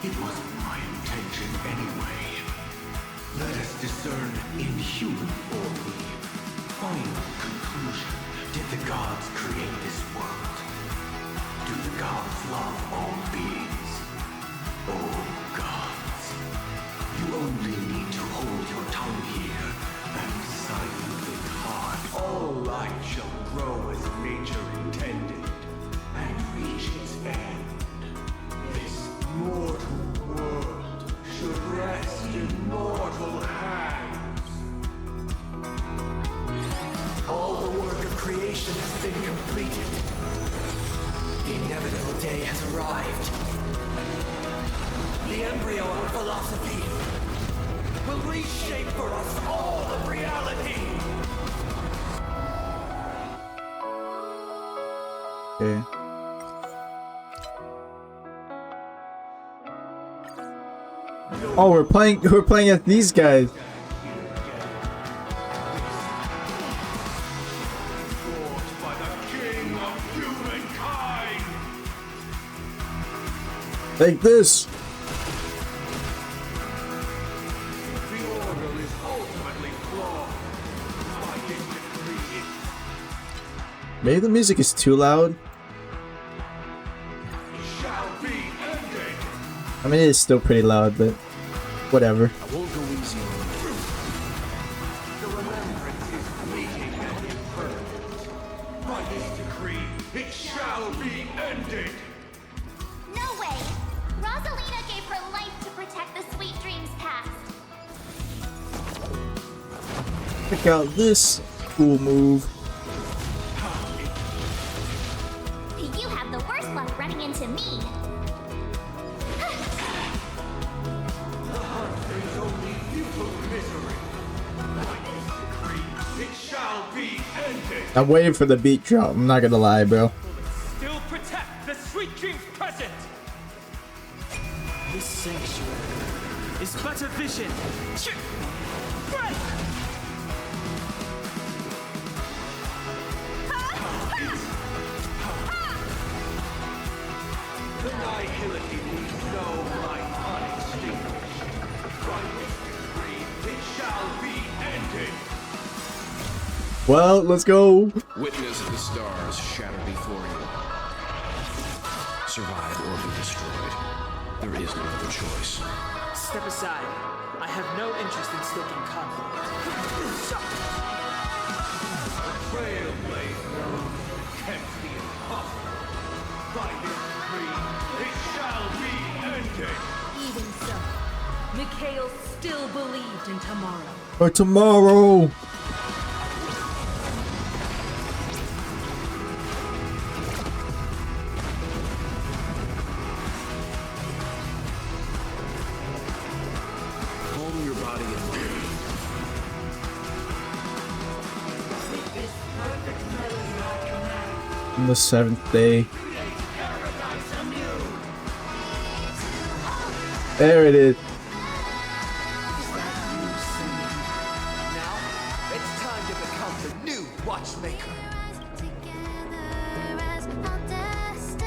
It wasn't my intention anyway. Let us discern in human form the final conclusion. Did the gods create this world? Do the gods love all beings? Oh gods, you only need to hold your tongue here and silently All life shall grow as nature intended and reach its end. This mortal world should rest in mortal hands. All the work of creation has been completed. The inevitable day has arrived. The embryo of philosophy will reshape for us all of reality. Okay. Oh, we're playing as these guys. By the king of humankind. Like this. The order is ultimately flawed. By his decree, Maybe the music is too loud. it shall be ended. I mean, it's still pretty loud, but whatever. I won't go easy on you. The remembrance is fleeting and impermanent. By his decree, it shall be ended. No way! Rosalina gave her life to protect the Sweet Dreams past. Check out this cool move. You have the worst luck running into me. The hunt brings only futile misery. By his decree, it shall be ended. I'm waiting for the beat drop. I'm not gonna lie, bro. Still protect the Sweet Dreams present! This sanctuary is but a vision. Break! The nihility leaves no light unextinguished. By his decree, it shall be ended. Well, let's go. Witness the stars shatter before you. Survive or be destroyed. There is no other choice. Step aside. I have no interest in stoking conflict. Trailblazer against the impossible. By his decree, it shall be ended. Even so, Mikhail still believed in tomorrow. For tomorrow. Calm your body and mind. On the 7th day. There it is. Now, it's time to become the new watchmaker.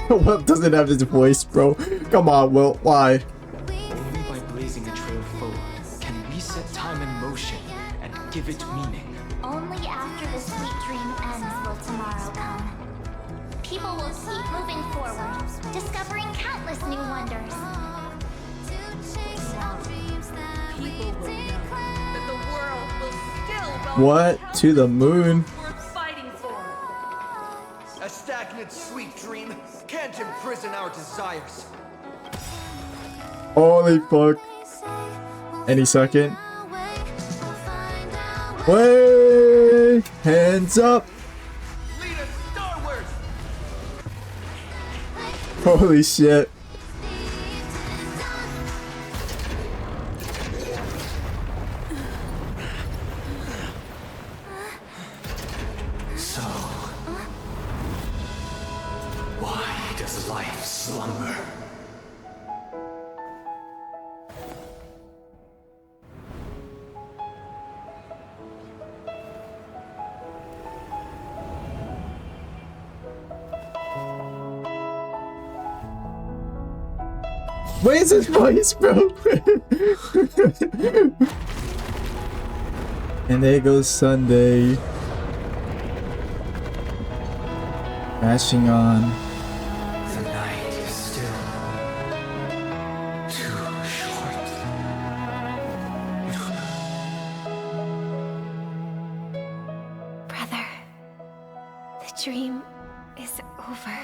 Will doesn't have his voice, bro. Come on, Will. Why? Only by blazing a trail forward can we set time in motion and give it meaning. Only after the sweet dream ends will tomorrow come. People will keep moving forward, discovering countless new wonders. People will know that the world will still What? To the moon? worth fighting for. A stagnant sweet dream can't imprison our desires. Holy fuck. Any second. Way! Hands up! Lead us starward! Holy shit. So, why does life slumber? Where's his voice, bro? And there goes Sunday. Mashing on. The night is still too short. Brother. dream is over.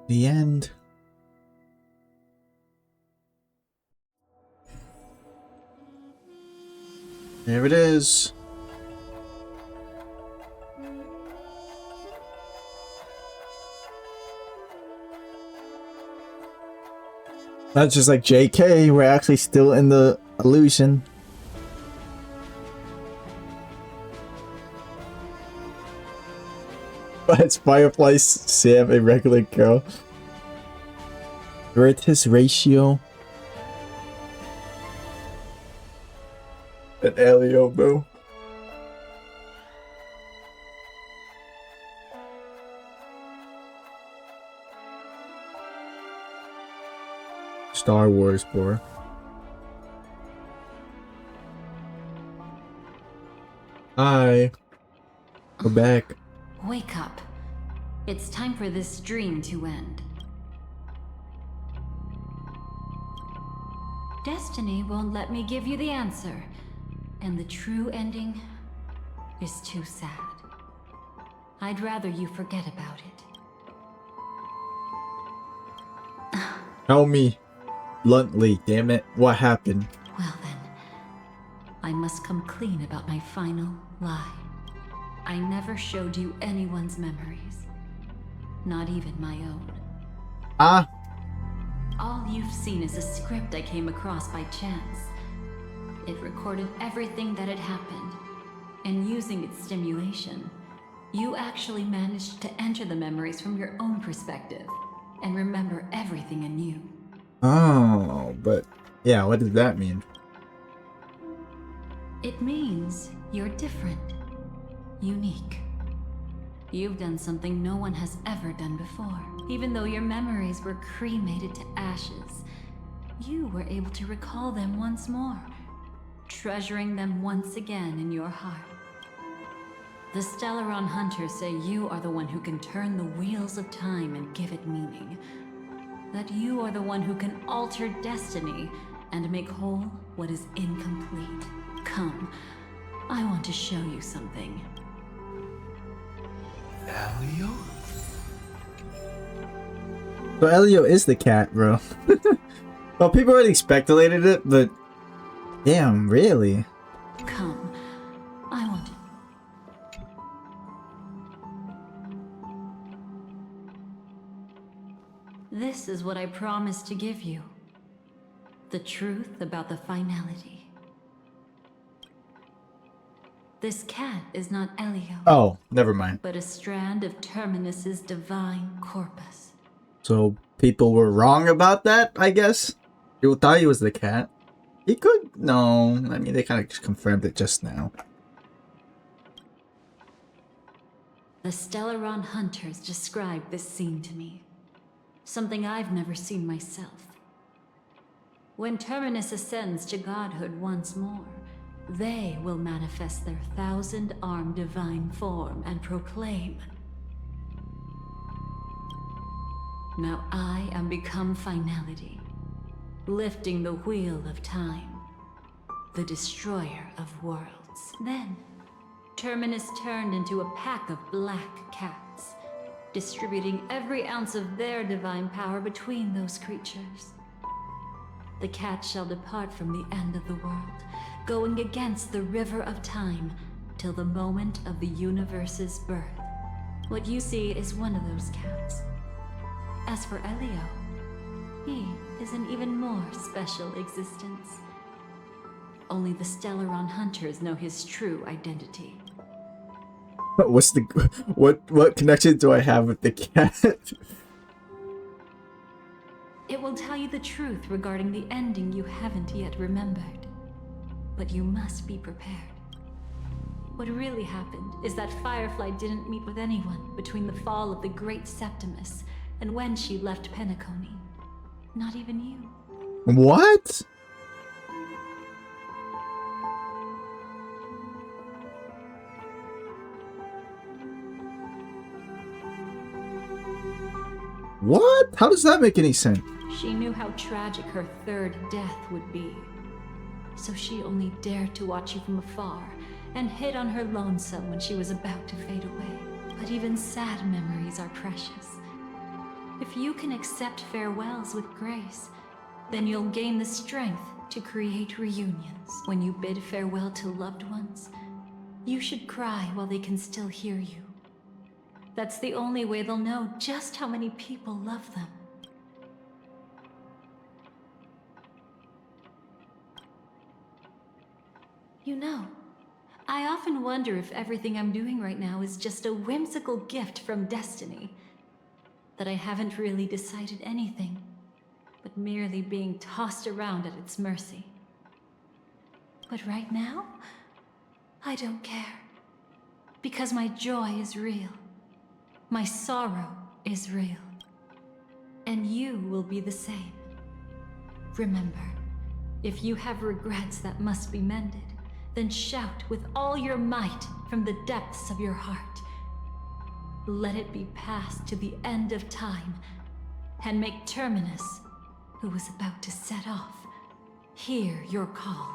The end. There it is. Not just like JK, we're actually still in the illusion. But it's Firefly's Sam, a regular girl. Veritas ratio. An Elio, bro. Star Wars, bro. Hi. We're back. Wake up. It's time for this dream to end. Destiny won't let me give you the answer, and the true ending is too sad. I'd rather you forget about it. Tell me bluntly, damn it, what happened? Well then, I must come clean about my final lie. I never showed you anyone's memories, not even my own. Ah. All you've seen is a script I came across by chance. It recorded everything that had happened, and using its stimulation, you actually managed to enter the memories from your own perspective and remember everything anew. Oh, but yeah, what does that mean? It means you're different, unique. You've done something no one has ever done before. Even though your memories were cremated to ashes, you were able to recall them once more, treasuring them once again in your heart. The Stellaron Hunters say you are the one who can turn the wheels of time and give it meaning. That you are the one who can alter destiny and make whole what is incomplete. Come, I want to show you something. Elio? So Elio is the cat, bro. Well, people already speculated it, but damn, really? Come, I want to... This is what I promised to give you. The truth about the finality. This cat is not Elio. Oh, never mind. But a strand of Terminus's divine corpus. So people were wrong about that, I guess? People thought he was the cat. He could... No, I mean, they kind of confirmed it just now. The Stellaron Hunters described this scene to me. Something I've never seen myself. When Terminus ascends to godhood once more, they will manifest their 1,000-armed divine form and proclaim, "Now I am become finality, lifting the wheel of time, the destroyer of worlds." Then, Terminus turned into a pack of black cats, distributing every ounce of their divine power between those creatures. The cat shall depart from the end of the world, going against the river of time till the moment of the universe's birth. What you see is one of those cats. As for Elio, he is an even more special existence. Only the Stellaron Hunters know his true identity. What's the... What connection do I have with the cat? It will tell you the truth regarding the ending you haven't yet remembered. But you must be prepared. What really happened is that Firefly didn't meet with anyone between the fall of the Great Septimus and when she left Penacony. Not even you. What? What? How does that make any sense? She knew how tragic her third death would be. so she only dared to watch you from afar and hid on her lonesome when she was about to fade away. But even sad memories are precious. If you can accept farewells with grace, then you'll gain the strength to create reunions. When you bid farewell to loved ones, you should cry while they can still hear you. That's the only way they'll know just how many people love them. You know, I often wonder if everything I'm doing right now is just a whimsical gift from destiny. That I haven't really decided anything, but merely being tossed around at its mercy. But right now, I don't care. Because my joy is real. My sorrow is real. And you will be the same. Remember, if you have regrets that must be mended, then shout with all your might from the depths of your heart. Let it be passed to the end of time, and make Terminus, who is about to set off, hear your call.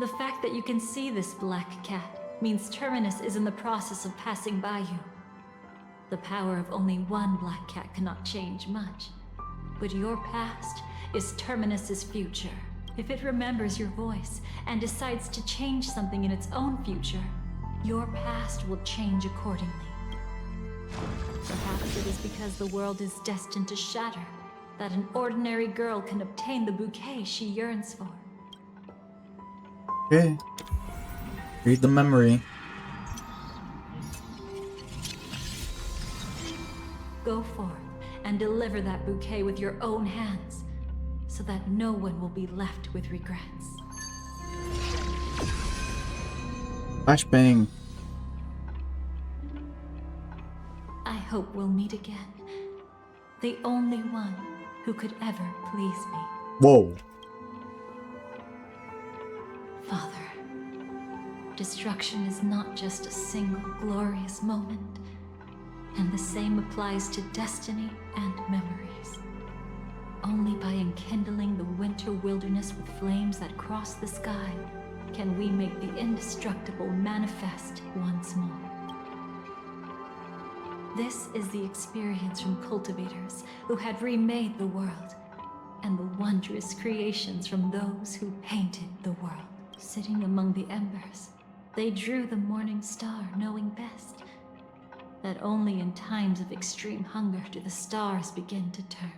The fact that you can see this black cat means Terminus is in the process of passing by you. The power of only one black cat cannot change much, but your past is Terminus's future. If it remembers your voice and decides to change something in its own future, your past will change accordingly. Perhaps it is because the world is destined to shatter that an ordinary girl can obtain the bouquet she yearns for. Okay. Read the memory. Go forth and deliver that bouquet with your own hands, so that no one will be left with regrets. Flashbang. I hope we'll meet again. The only one who could ever please me. Whoa. Father, destruction is not just a single glorious moment, and the same applies to destiny and memories. Only by enkindling the winter wilderness with flames that cross the sky can we make the indestructible manifest once more. This is the experience from cultivators who had remade the world, and the wondrous creations from those who painted the world. Sitting among the embers, they drew the morning star, knowing best that only in times of extreme hunger do the stars begin to turn.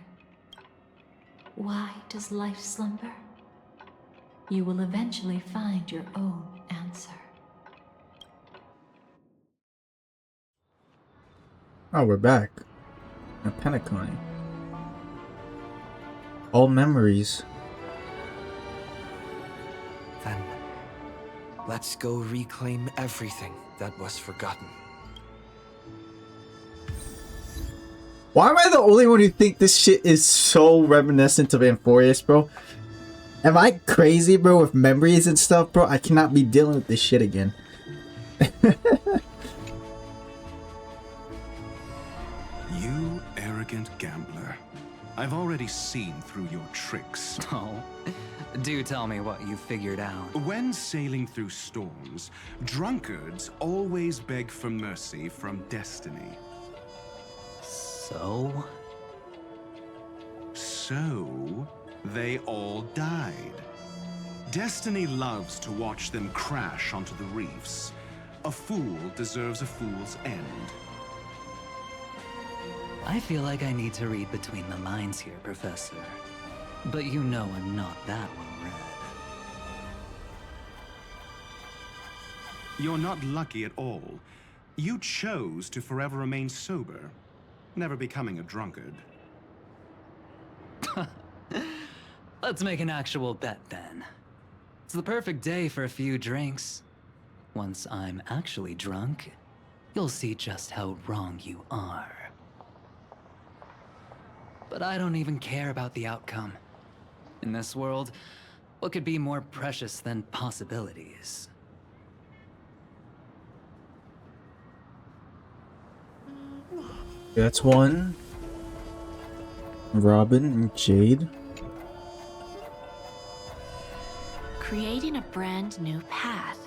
Why does life slumber? You will eventually find your own answer. Oh, we're back. At Penacony. All memories. Then, let's go reclaim everything that was forgotten. Why am I the only one who think this shit is so reminiscent of Amphorius, bro? Am I crazy, bro, with memories and stuff, bro? I cannot be dealing with this shit again. You arrogant gambler. I've already seen through your tricks. Oh, do tell me what you figured out. When sailing through storms, drunkards always beg for mercy from destiny. So? So, they all died. Destiny loves to watch them crash onto the reefs. A fool deserves a fool's end. I feel like I need to read between the lines here, Professor. But you know I'm not that well read. You're not lucky at all. You chose to forever remain sober, never becoming a drunkard. Let's make an actual bet then. It's the perfect day for a few drinks. Once I'm actually drunk, you'll see just how wrong you are. But I don't even care about the outcome. In this world, what could be more precious than possibilities? That's one. Robin and Jade. creating a brand new path.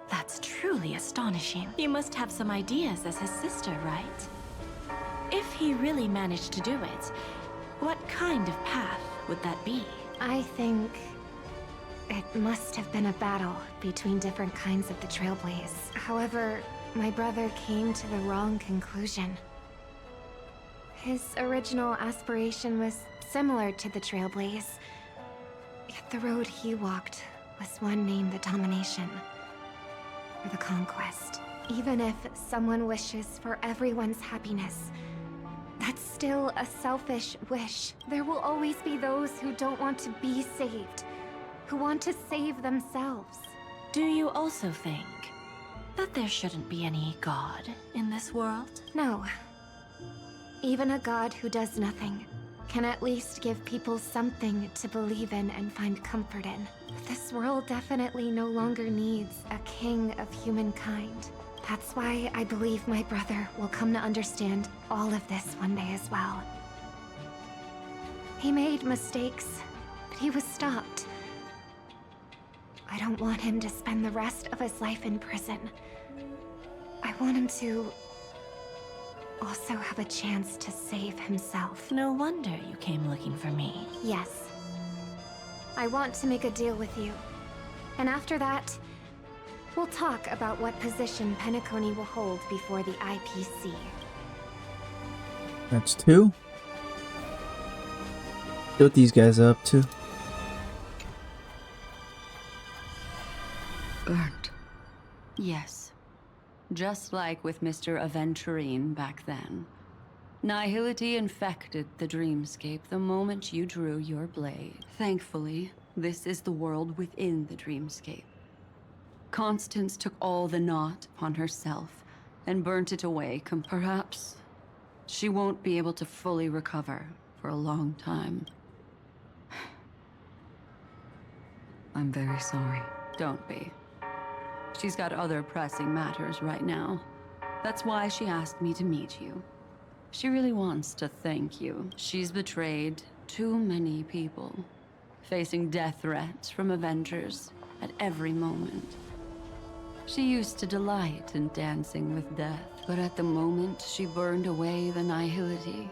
That's truly astonishing. You must have some ideas as his sister, right? If he really managed to do it, what kind of path would that be? I think it must have been a battle between different kinds of the Trailblaze. However, my brother came to the wrong conclusion. His original aspiration was similar to the Trailblaze, yet the road he walked was one named the Domination, or the Conquest. Even if someone wishes for everyone's happiness, that's still a selfish wish. There will always be those who don't want to be saved, who want to save themselves. Do you also think that there shouldn't be any god in this world? No. Even a god who does nothing can at least give people something to believe in and find comfort in. This world definitely no longer needs a king of humankind. That's why I believe my brother will come to understand all of this one day as well. He made mistakes, but he was stopped. I don't want him to spend the rest of his life in prison. I want him to also have a chance to save himself. No wonder you came looking for me. Yes. I want to make a deal with you. And after that, we'll talk about what position Penacony will hold before the IPC. That's 2. See what these guys are up to. Burnt. Yes. Just like with Mr. Aventurine back then. Nihility infected the dreamscape the moment you drew your blade. Thankfully, this is the world within the dreamscape. Constance took all the knot upon herself and burnt it away. Perhaps she won't be able to fully recover for a long time. I'm very sorry. Don't be. She's got other pressing matters right now. That's why she asked me to meet you. She really wants to thank you. She's betrayed too many people, facing death threats from Avengers at every moment. She used to delight in dancing with death, but at the moment she burned away the nihility,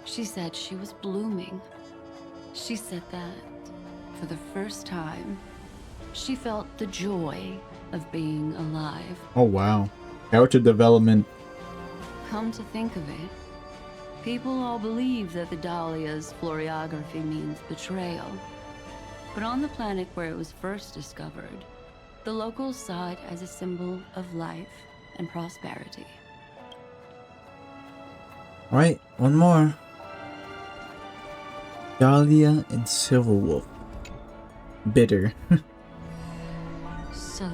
she said she was blooming. She said that, for the first time, she felt the joy of being alive. Oh wow. Character development. Come to think of it, people all believe that the Dahlia's floriography means betrayal. But on the planet where it was first discovered, the locals saw it as a symbol of life and prosperity. Alright, one more. Dahlia and Silverwolf. Bitter. So,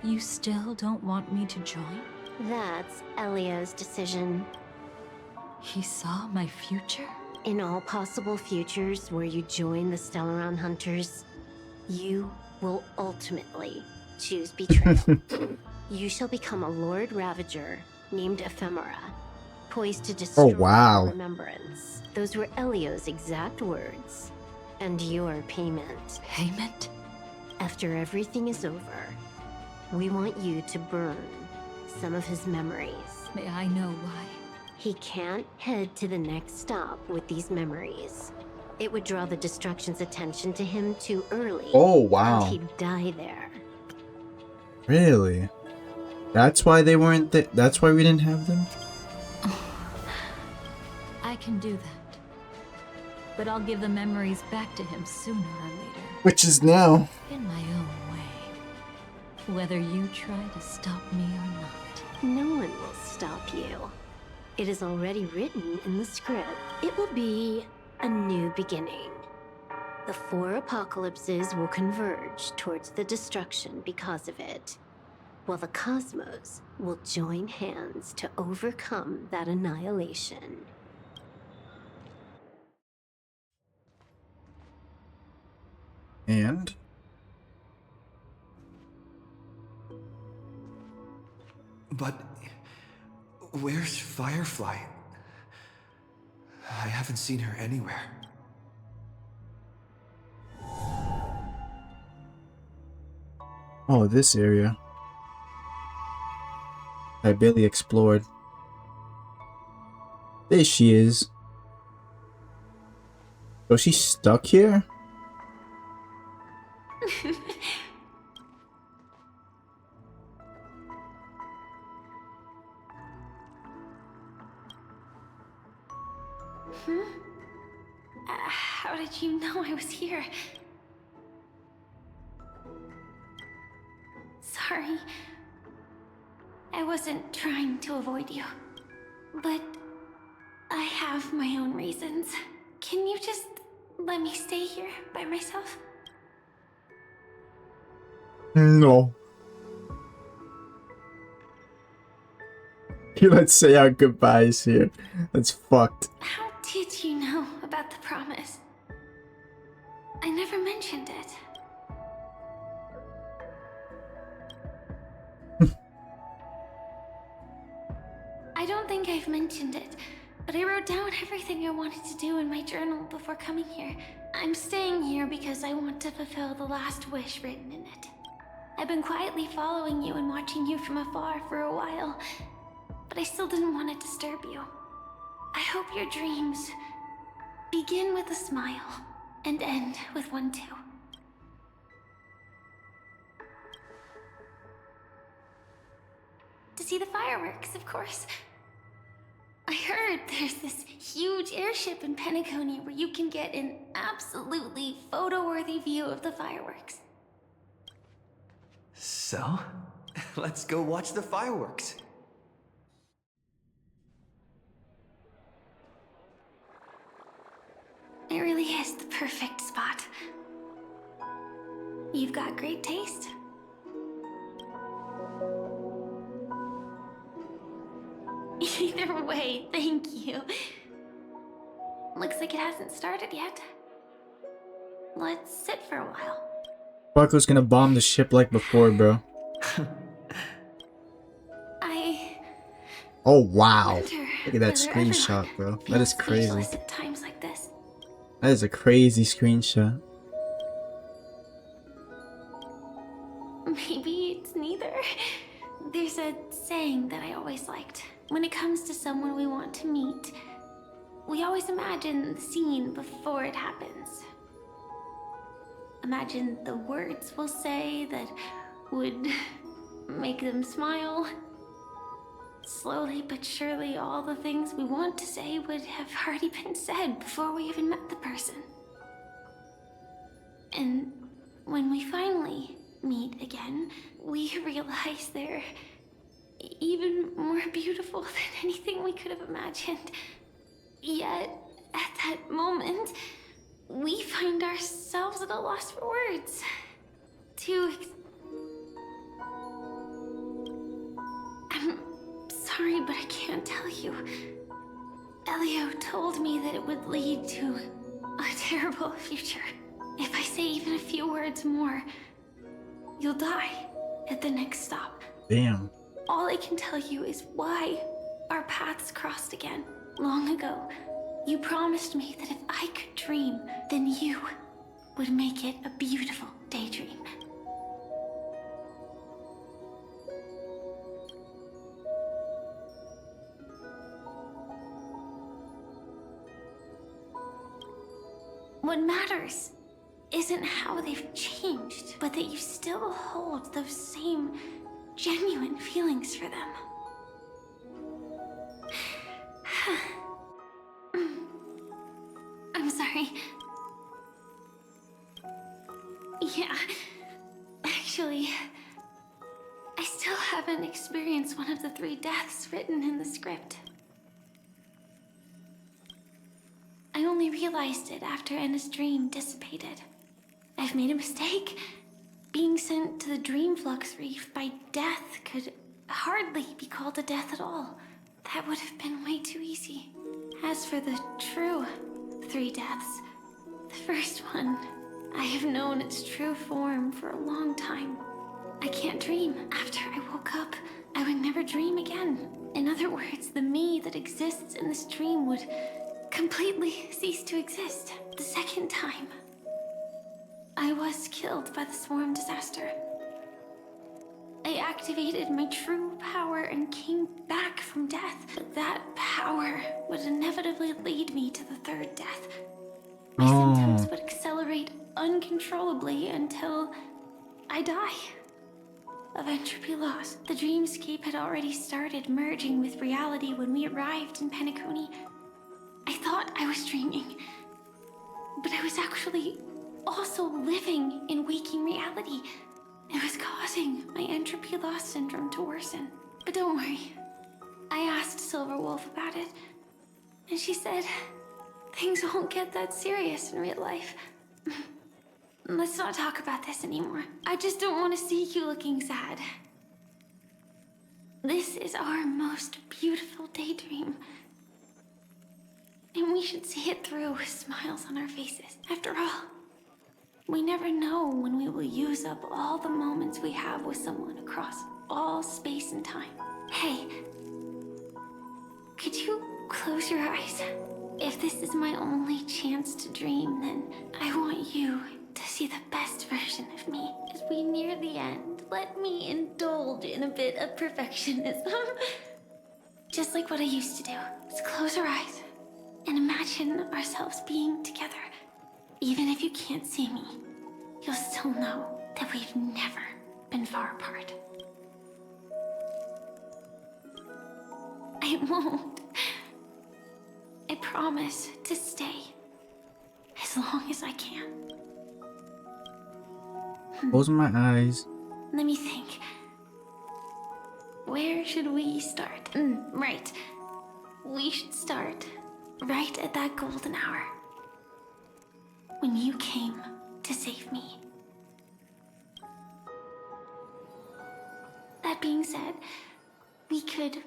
you still don't want me to join? That's Elia's decision. He saw my future? In all possible futures where you join the Stellaron Hunters, you will ultimately choose betrayal. You shall become a Lord Ravager named Ephemera, poised to destroy wow. remembrance. Those were Elio's exact words. And your payment. Payment? After everything is over, we want you to burn some of his memories. May I know why? He can't head to the next stop with these memories. It would draw the Destruction's attention to him too early. Oh, wow. And he'd die there. Really? That's why they weren't that's why we didn't have them? I can do that. But I'll give the memories back to him sooner or later. Which is now. In my own way. Whether you try to stop me or not. No one will stop you. It is already written in the script. It will be a new beginning. The 4 apocalypses will converge towards the destruction because of it, while the cosmos will join hands to overcome that annihilation. And? But where's Firefly? I haven't seen her anywhere. Oh, this area. I barely explored. There she is. Was she stuck here? How did you know I was here? Sorry. I wasn't trying to avoid you. But I have my own reasons. Can you just let me stay here by myself? No. Let's say our goodbyes here. That's fucked. How did you know about the promise? I never mentioned it. I don't think I've mentioned it, but I wrote down everything I wanted to do in my journal before coming here. I'm staying here because I want to fulfill the last wish written in it. I've been quietly following you and watching you from afar for a while, but I still didn't want to disturb you. I hope your dreams begin with a smile and end with one too. To see the fireworks, of course. I heard there's this huge airship in Penacony where you can get an absolutely photo-worthy view of the fireworks. So, let's go watch the fireworks. It really is the perfect spot. You've got great taste. Either way, thank you. Looks like it hasn't started yet. Let's sit for a while. Barco's gonna bomb the ship like before, bro. Oh wow. Look at that screenshot, bro. That is crazy. At times like this. That is a crazy screenshot. Maybe it's neither. There's a saying that I always liked. When it comes to someone we want to meet, we always imagine the scene before it happens. Imagine the words we'll say that would make them smile. Slowly but surely, all the things we want to say would have already been said before we even met the person. And when we finally meet again, we realize they're even more beautiful than anything we could have imagined. Yet, at that moment, we find ourselves at a loss for words. I'm sorry, but I can't tell you. Elio told me that it would lead to a terrible future. If I say even a few words more, you'll die at the next stop. Damn. All I can tell you is why our paths crossed again. Long ago, you promised me that if I could dream, then you would make it a beautiful daydream. What matters isn't how they've changed, but that you still hold those same genuine feelings for them. I'm sorry. Yeah, actually, I still haven't experienced one of the 3 deaths written in the script. I only realized it after Anna's dream dissipated. I've made a mistake. Being sent to the Dream Flux Reef by death could hardly be called a death at all. That would have been way too easy. As for the true 3 deaths, the first one, I have known its true form for a long time. I can't dream. After I woke up, I would never dream again. In other words, the me that exists in this dream would completely cease to exist. The second time, I was killed by the swarm disaster. activated my true power and came back from death. But that power would inevitably lead me to the third death. My symptoms would accelerate uncontrollably until I die. Of entropy loss. The dreamscape had already started merging with reality when we arrived in Penacony. I thought I was dreaming, but I was actually also living in waking reality. It was causing my entropy loss syndrome to worsen. But don't worry. I asked Silverwolf about it, and she said things won't get that serious in real life. Let's not talk about this anymore. I just don't want to see you looking sad. This is our most beautiful daydream. And we should see it through with smiles on our faces. After all, we never know when we will use up all the moments we have with someone across all space and time. Hey, could you close your eyes? If this is my only chance to dream, then I want you to see the best version of me. As we near the end, let me indulge in a bit of perfectionism. Just like what I used to do. Let's close our eyes and imagine ourselves being together. Even if you can't see me, you'll still know that we've never been far apart. I won't. I promise to stay as long as I can. Close my eyes. Let me think. Where should we start? Right. We should start right at that golden hour. When you came to save me. That being said, we could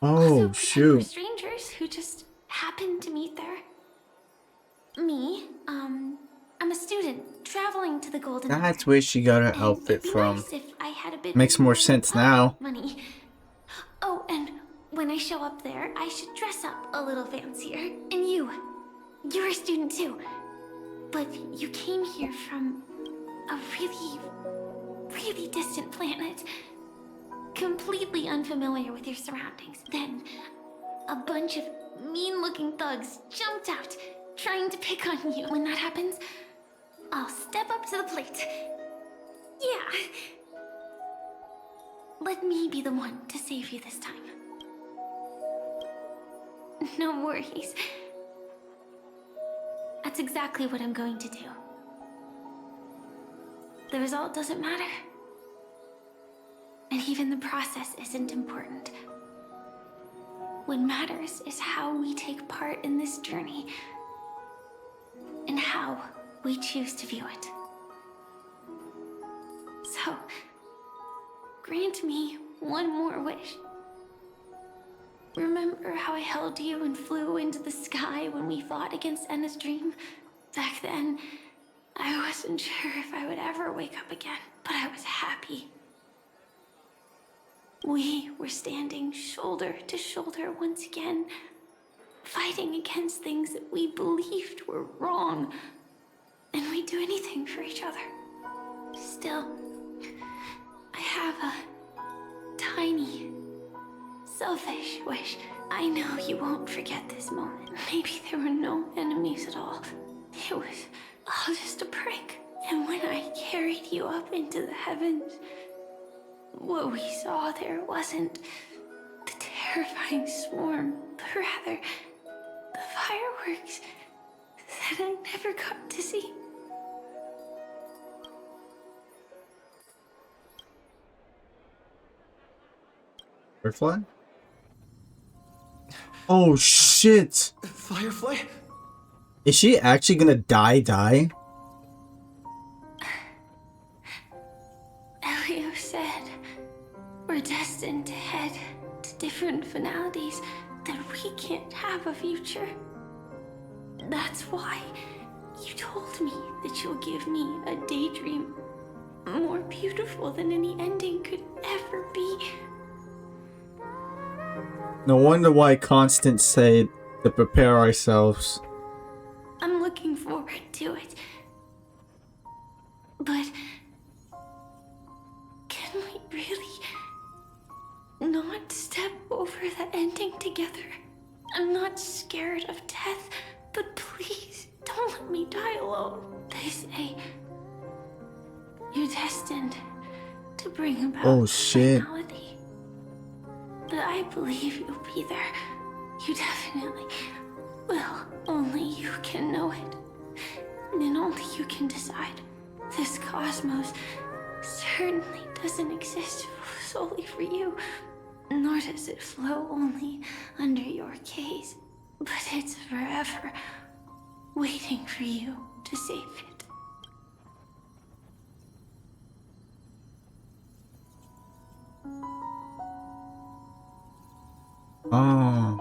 Oh, we're shoot. strangers who just happened to meet there. Me, I'm a student traveling to the Golden Hour. That's where she got her And outfit it'd be from. nice if I had a bit Makes more sense now. money. Oh, and when I show up there, I should dress up a little fancier. And you're a student too. But you came here from a really, really distant planet. Completely unfamiliar with your surroundings. Then, a bunch of mean-looking thugs jumped out, trying to pick on you. When that happens, I'll step up to the plate. Yeah. Let me be the one to save you this time. No worries. That's exactly what I'm going to do. The result doesn't matter. And even the process isn't important. What matters is how we take part in this journey. And how we choose to view it. So, grant me one more wish. Remember how I held you and flew into the sky when we fought against Enna's dream? Back then, I wasn't sure if I would ever wake up again, but I was happy. We were standing shoulder to shoulder once again, fighting against things that we believed were wrong, and we'd do anything for each other. Still, I have a tiny, selfish wish. I know you won't forget this moment. Maybe there were no enemies at all. It was all just a prank. And when I carried you up into the heavens, what we saw there wasn't the terrifying swarm, but rather the fireworks that I never got to see. Firefly? Oh shit! Firefly? Is she actually gonna die? Elio said we're destined to head to different finalities, that we can't have a future. That's why you told me that you'll give me a daydream more beautiful than any ending could ever be. No wonder why Constance said to prepare ourselves. I'm looking forward to it. But can we really not step over the ending together. I'm not scared of death, but please don't let me die alone. They say you're destined to bring about finality. But I believe you'll be there. You definitely will. Only you can know it. And only you can decide. This cosmos certainly doesn't exist solely for you. Nor does it flow only under your gaze. But it's forever waiting for you to save it. Oh.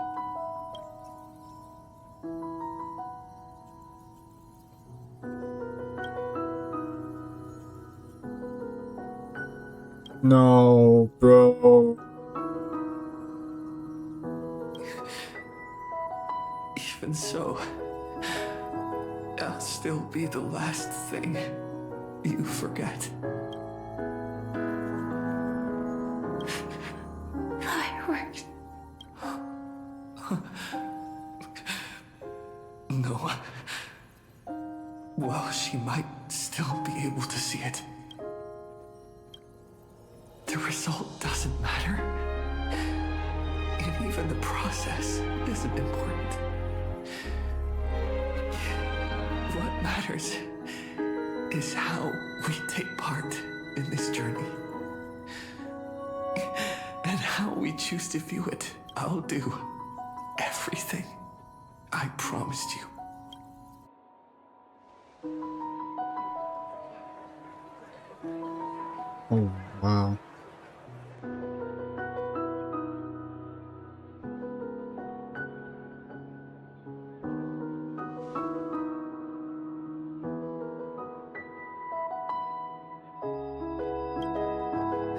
No, bro. Even so, I'll still be the last thing you forget. Fireworks. No. Well, she might still be able to see it. The result doesn't matter. And even the process isn't important. What matters is how we take part in this journey. And how we choose to view it. I'll do everything I promised you. Oh, wow.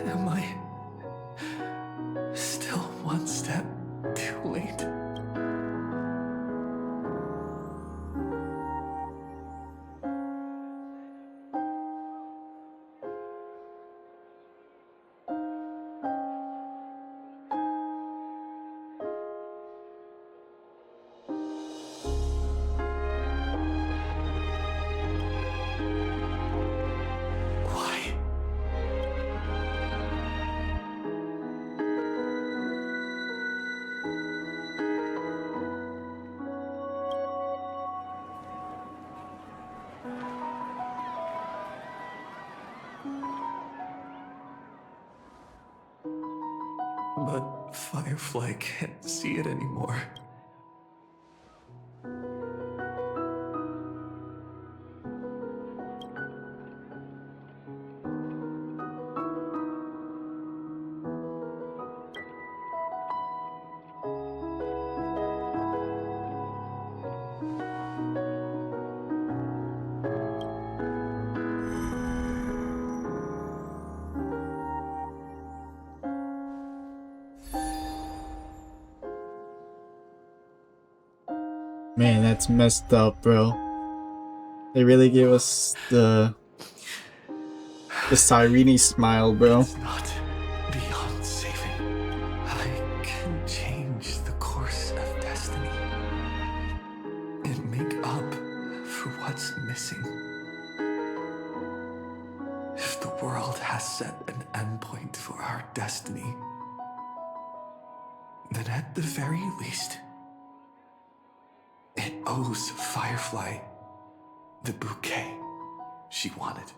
Am I still one step too late? But Firefly can't see it anymore. Man, that's messed up, bro. They really gave us the Cyrene smile, bro. It's not beyond saving. I can change the course of destiny and make up for what's missing. If the world has set an endpoint for our destiny, then at the very least, it owes Firefly the bouquet she wanted.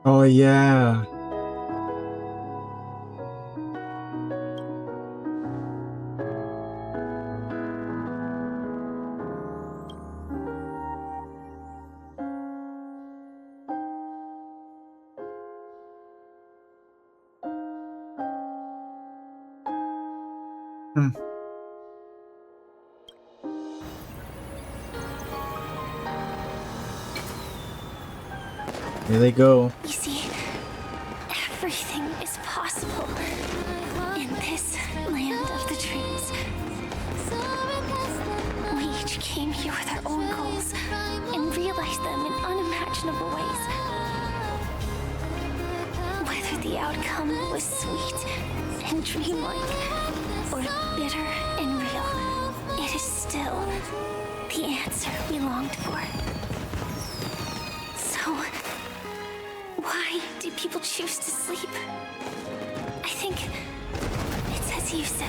Oh yeah. Here they go. You see, everything is possible in this land of the dreams. unimaginable ways. Whether the outcome was sweet and dreamlike, or bitter and real, it is still the answer we longed for. So, why do people choose to sleep? I think it's as you said.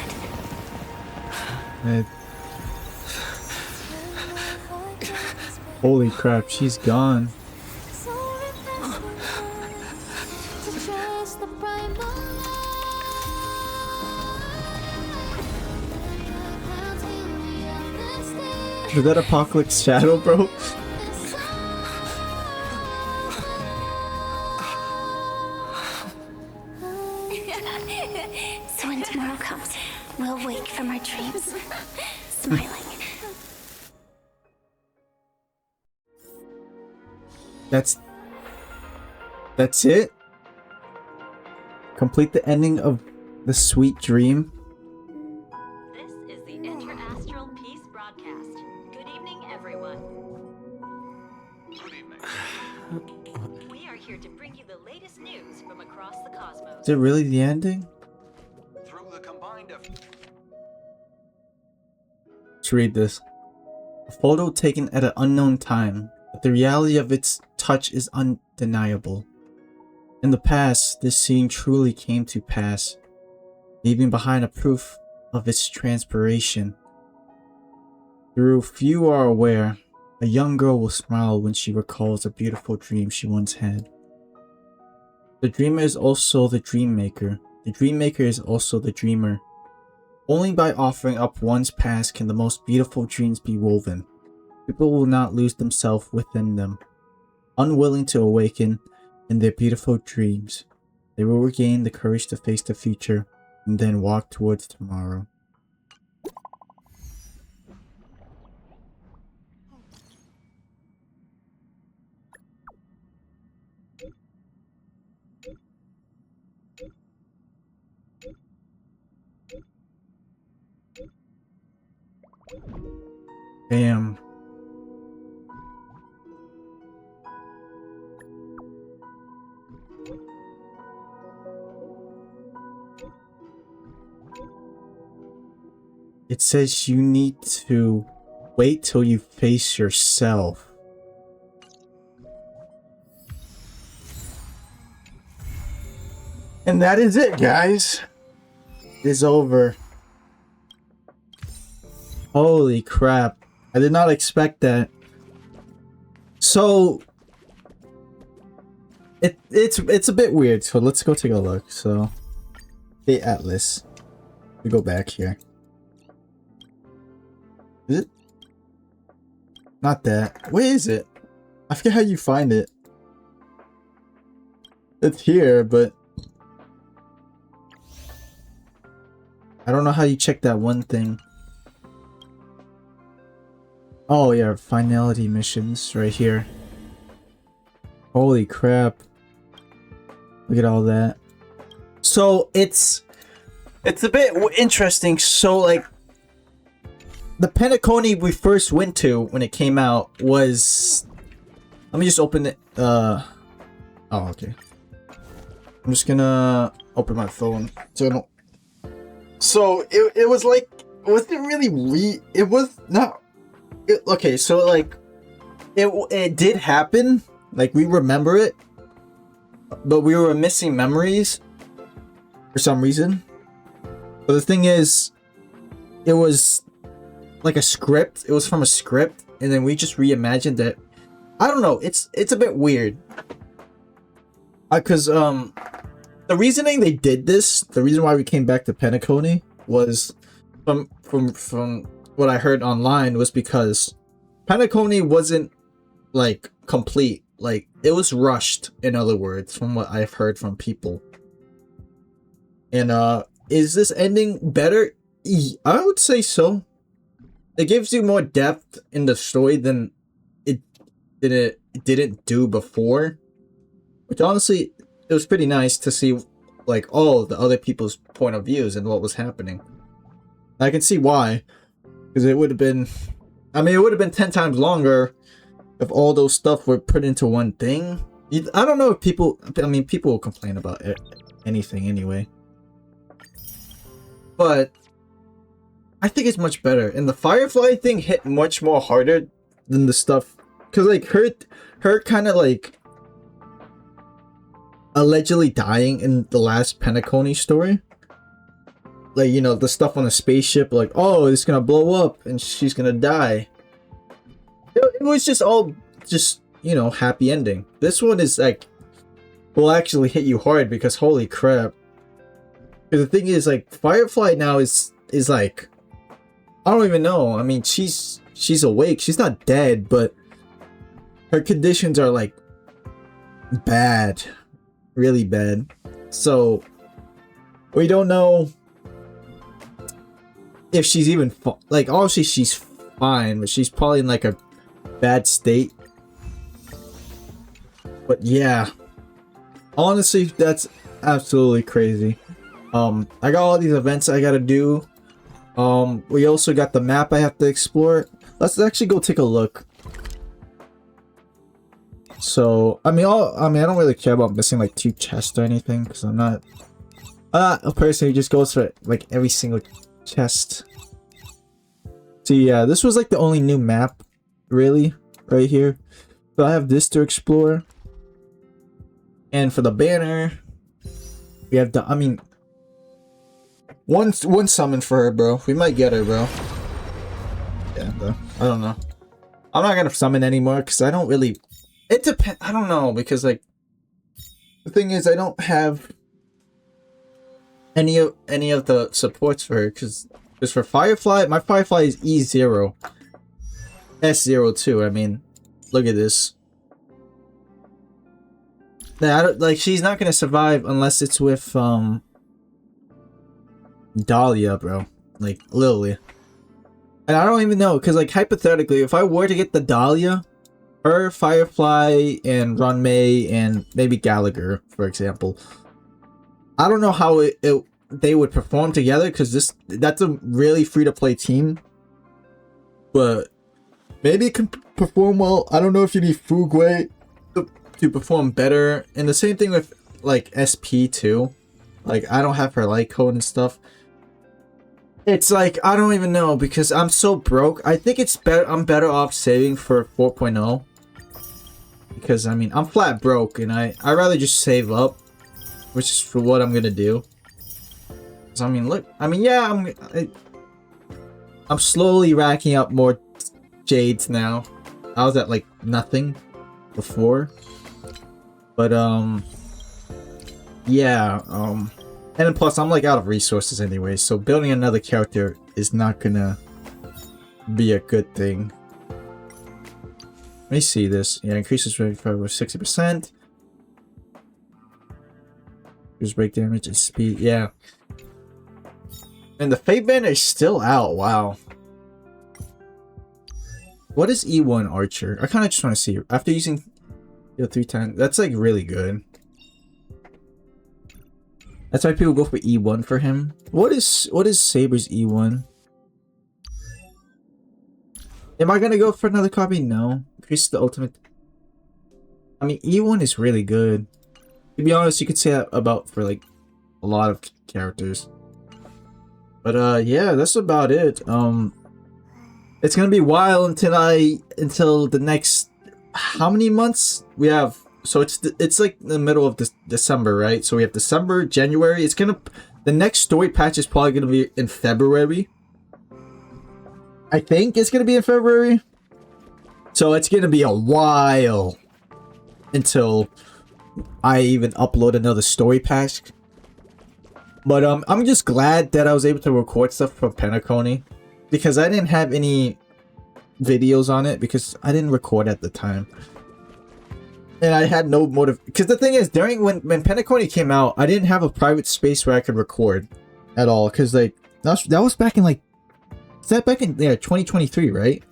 Holy crap, she's gone. Is that Apocalypse Shadow, bro? So when tomorrow comes, we'll wake from our dreams, smiling. That's it? Complete the ending of the sweet dream? This is the Inter-Astral Peace Broadcast. Good evening, everyone. Good evening. We are here to bring you the latest news from across the cosmos. Is it really the ending? Through the combined effort. Let's read this. A photo taken at an unknown time, but the reality of its touch is undeniable. In the past, this scene truly came to pass, leaving behind a proof of its transpiration. Though few are aware, a young girl will smile when she recalls a beautiful dream she once had. The dreamer is also the dream maker. The dream maker is also the dreamer. Only by offering up one's past can the most beautiful dreams be woven. People will not lose themselves within them. Unwilling to awaken in their beautiful dreams, they will regain the courage to face the future and then walk towards tomorrow. Bam. It says you need to wait till you face yourself. And that is it, guys. It's over. Holy crap. I did not expect that. So it's a bit weird, so let's go take a look. So the Atlas. We go back here. Is it? Not that. Where is it? I forget how you find it. It's here, but I don't know how you check that one thing. Oh yeah, finality missions right here. Holy crap. Look at all that. So it's a bit interesting. So like the Penacony we first went to when it came out was, let me just open it. Oh, okay. I'm just gonna open my phone so I don't. So it was like, wasn't really it was not. Okay, so like it did happen. Like we remember it, but we were missing memories for some reason. But the thing is, it was like a script. It was from a script, and then we just reimagined it. I don't know. It's a bit weird. Cause the reasoning they did this, the reason why we came back to Penacony was from what I heard online was because Penacony wasn't like complete. Like it was rushed, in other words, from what I've heard from people. And is this ending better? I would say so. It gives you more depth in the story than it didn't do before. Which honestly, it was pretty nice to see like all the other people's point of views and what was happening. I can see why. Because it would have been, I mean, it would have been 10 times longer if all those stuff were put into one thing. I don't know if people, I mean, people will complain about anything anyway. But I think it's much better. And the Firefly thing hit much more harder than the stuff. Because, like, her kind of, like, allegedly dying in the last Penacony story. Like, you know, the stuff on the spaceship, like, oh, it's gonna blow up and she's gonna die. It was just all, just, you know, happy ending. This one is, like, will actually hit you hard because, holy crap. Because the thing is, like, Firefly now is like, I don't even know. I mean, she's awake. She's not dead, but her conditions are, like, bad. Really bad. So, we don't know if she's even, like, obviously she's fine, but she's probably in, like, a bad state. But yeah, honestly, that's absolutely crazy. I got all these events I gotta do. We also got the map I have to explore. Let's actually go take a look. So, I mean, I don't really care about missing like 2 chests or anything, because I'm not a person who just goes for like every single chest. So yeah, this was like the only new map, really, right here. So I have this to explore. And for the banner, we have the, I mean, one summon for her, bro. We might get her, bro. Yeah, bro. I don't know. I'm not gonna summon anymore because I don't really. It depends. I don't know, because like the thing is, I don't have any of the supports for her, because for Firefly, my Firefly is E0, S0 too. I mean, look at this. Nah, I don't, like, she's not gonna survive unless it's with Dahlia, bro. Like, literally. And I don't even know, because like hypothetically, if I were to get the Dahlia, her, Firefly, and Runmei, and maybe Gallagher, for example, I don't know how they would perform together, because that's a really free-to-play team. But maybe it can perform well. I don't know if you need Fugway to perform better. And the same thing with like SP too. Like, I don't have her light code and stuff. It's like, I don't even know, because I'm so broke. I think it's better. I'm better off saving for 4.0. Because I mean, I'm flat broke, and I rather just save up, which is for what I'm gonna do. So I mean, look, I mean, yeah, I'm slowly racking up more jades now. I was at like nothing before, but yeah, and then plus I'm like out of resources anyway, so building another character is not gonna be a good thing. Let me see this. Yeah, increases rate for 60%. Use break damage and speed. Yeah. And the Fate Banner is still out. Wow. What is E1 Archer? I kind of just want to see. After using 3 times, that's like really good. That's why people go for E1 for him. What is Saber's E1? Am I gonna go for another copy? No. Increase the ultimate. I mean, E1 is really good. To be honest, you could say that about for like a lot of characters. But yeah, that's about it. It's gonna be a while until the next, how many months we have? So it's like the middle of December, right? So we have December, January. The next story patch is probably gonna be in February. I think it's gonna be in February. So it's gonna be a while until I even upload another story patch. But I'm just glad that I was able to record stuff from Penacony, because I didn't have any videos on it because I didn't record at the time. And I had no motive, because the thing is, when Penacony came out, I didn't have a private space where I could record at all, because like that was back in like, is that back in 2023, right?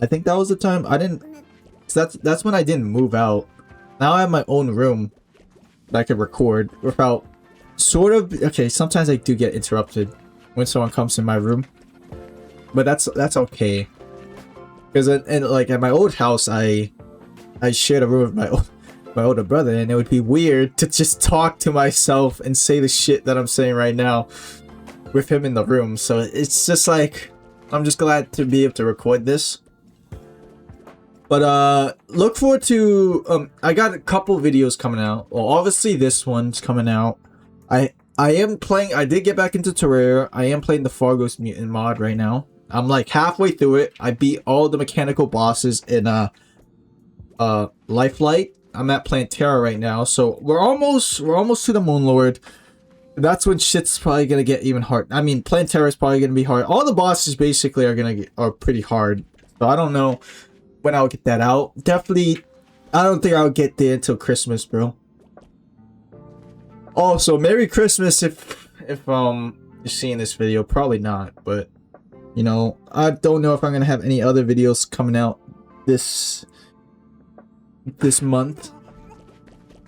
I think that was the time. I didn't, so that's when I didn't move out. Now I have my own room that I could record without sort of, okay, sometimes I do get interrupted when someone comes in my room, but that's okay. Because like at my old house, I shared a room with my older brother, and it would be weird to just talk to myself and say the shit that I'm saying right now with him in the room. So it's just like, I'm just glad to be able to record this. But look forward to I got a couple videos coming out. Well, obviously this one's coming out. I am playing, I did get back into Terraria. I am playing the Fargo's Mutant mod right now. I'm like halfway through it. I beat all the mechanical bosses in Lifelight. I'm at Plantera right now, so we're almost to the Moon Lord. That's when shit's probably gonna get even hard. I mean, Plantera is probably gonna be hard. All the bosses basically are pretty hard. So I don't know when I'll get that out. Definitely, I don't think I'll get there until Christmas, bro. Also, Merry Christmas if you're seeing this video. Probably not, but you know, I don't know if I'm gonna have any other videos coming out this month.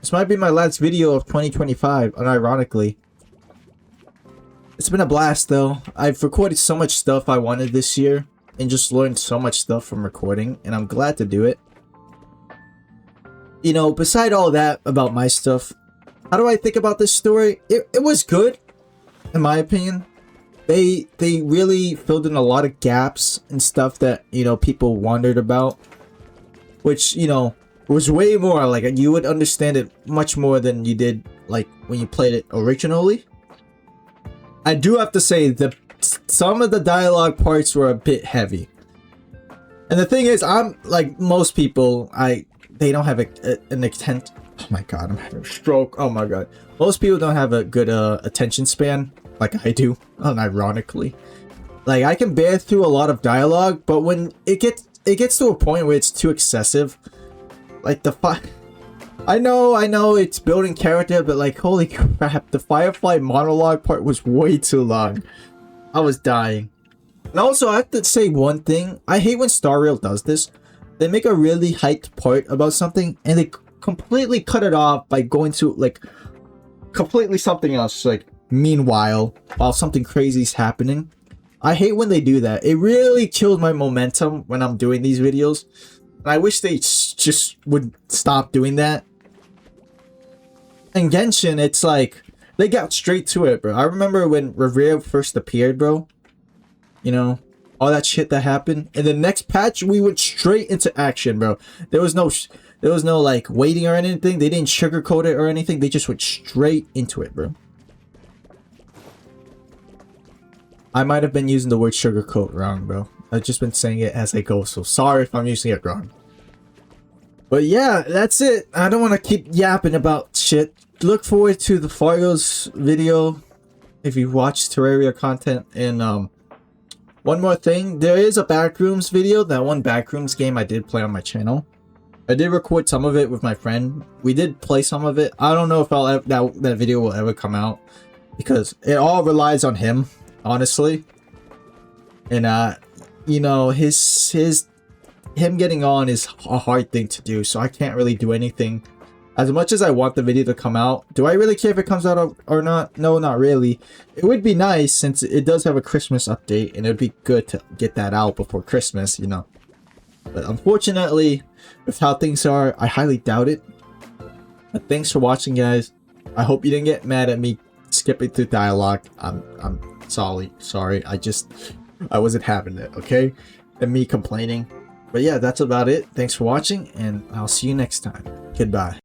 This might be my last video of 2025, unironically. It's been a blast though. I've recorded so much stuff I wanted this year and just learned so much stuff from recording, and I'm glad to do it. You know, beside all that about my stuff, how do I think about this story? It was good, in my opinion. They really filled in a lot of gaps and stuff that, you know, people wondered about, which, you know, was way more like you would understand it much more than you did like when you played it originally. I do have to say that some of the dialogue parts were a bit heavy, and the thing is, I'm like most people, they don't have an intent. Oh my god, I'm having a stroke. Oh my god, most people don't have a good attention span like I do, unironically. Like, I can bear through a lot of dialogue, but when it gets to a point where it's too excessive, like I know it's building character, but like, holy crap, the Firefly monologue part was way too long. I was dying. And also, I have to say one thing. I hate when Star Rail does this. They make a really hyped part about something, and they completely cut it off by going to, like, completely something else. Like, meanwhile, while something crazy is happening. I hate when they do that. It really kills my momentum when I'm doing these videos. And I wish they just would stop doing that. And Genshin, it's like, they got straight to it, bro. I remember when Revere first appeared, bro. You know, all that shit that happened. And the next patch, we went straight into action, bro. There was no like waiting or anything. They didn't sugarcoat it or anything. They just went straight into it, bro. I might have been using the word sugarcoat wrong, bro. I've just been saying it as I go, so sorry if I'm using it wrong. But yeah, that's it. I don't want to keep yapping about shit. Look forward to the Fargo's video if you watch Terraria content. And one more thing, there is a Backrooms video. That one Backrooms game I did play on my channel. I did record some of it with my friend. We did play some of it. I don't know if that video will ever come out, because it all relies on him, honestly. And you know, him getting on is a hard thing to do, so I can't really do anything. As much as I want the video to come out, do I really care if it comes out or not? No, not really. It would be nice since it does have a Christmas update, and it would be good to get that out before Christmas, you know. But unfortunately, with how things are, I highly doubt it. But thanks for watching, guys. I hope you didn't get mad at me skipping through dialogue. I'm sorry. I wasn't having it, okay? And me complaining. But yeah, that's about it. Thanks for watching, and I'll see you next time. Goodbye.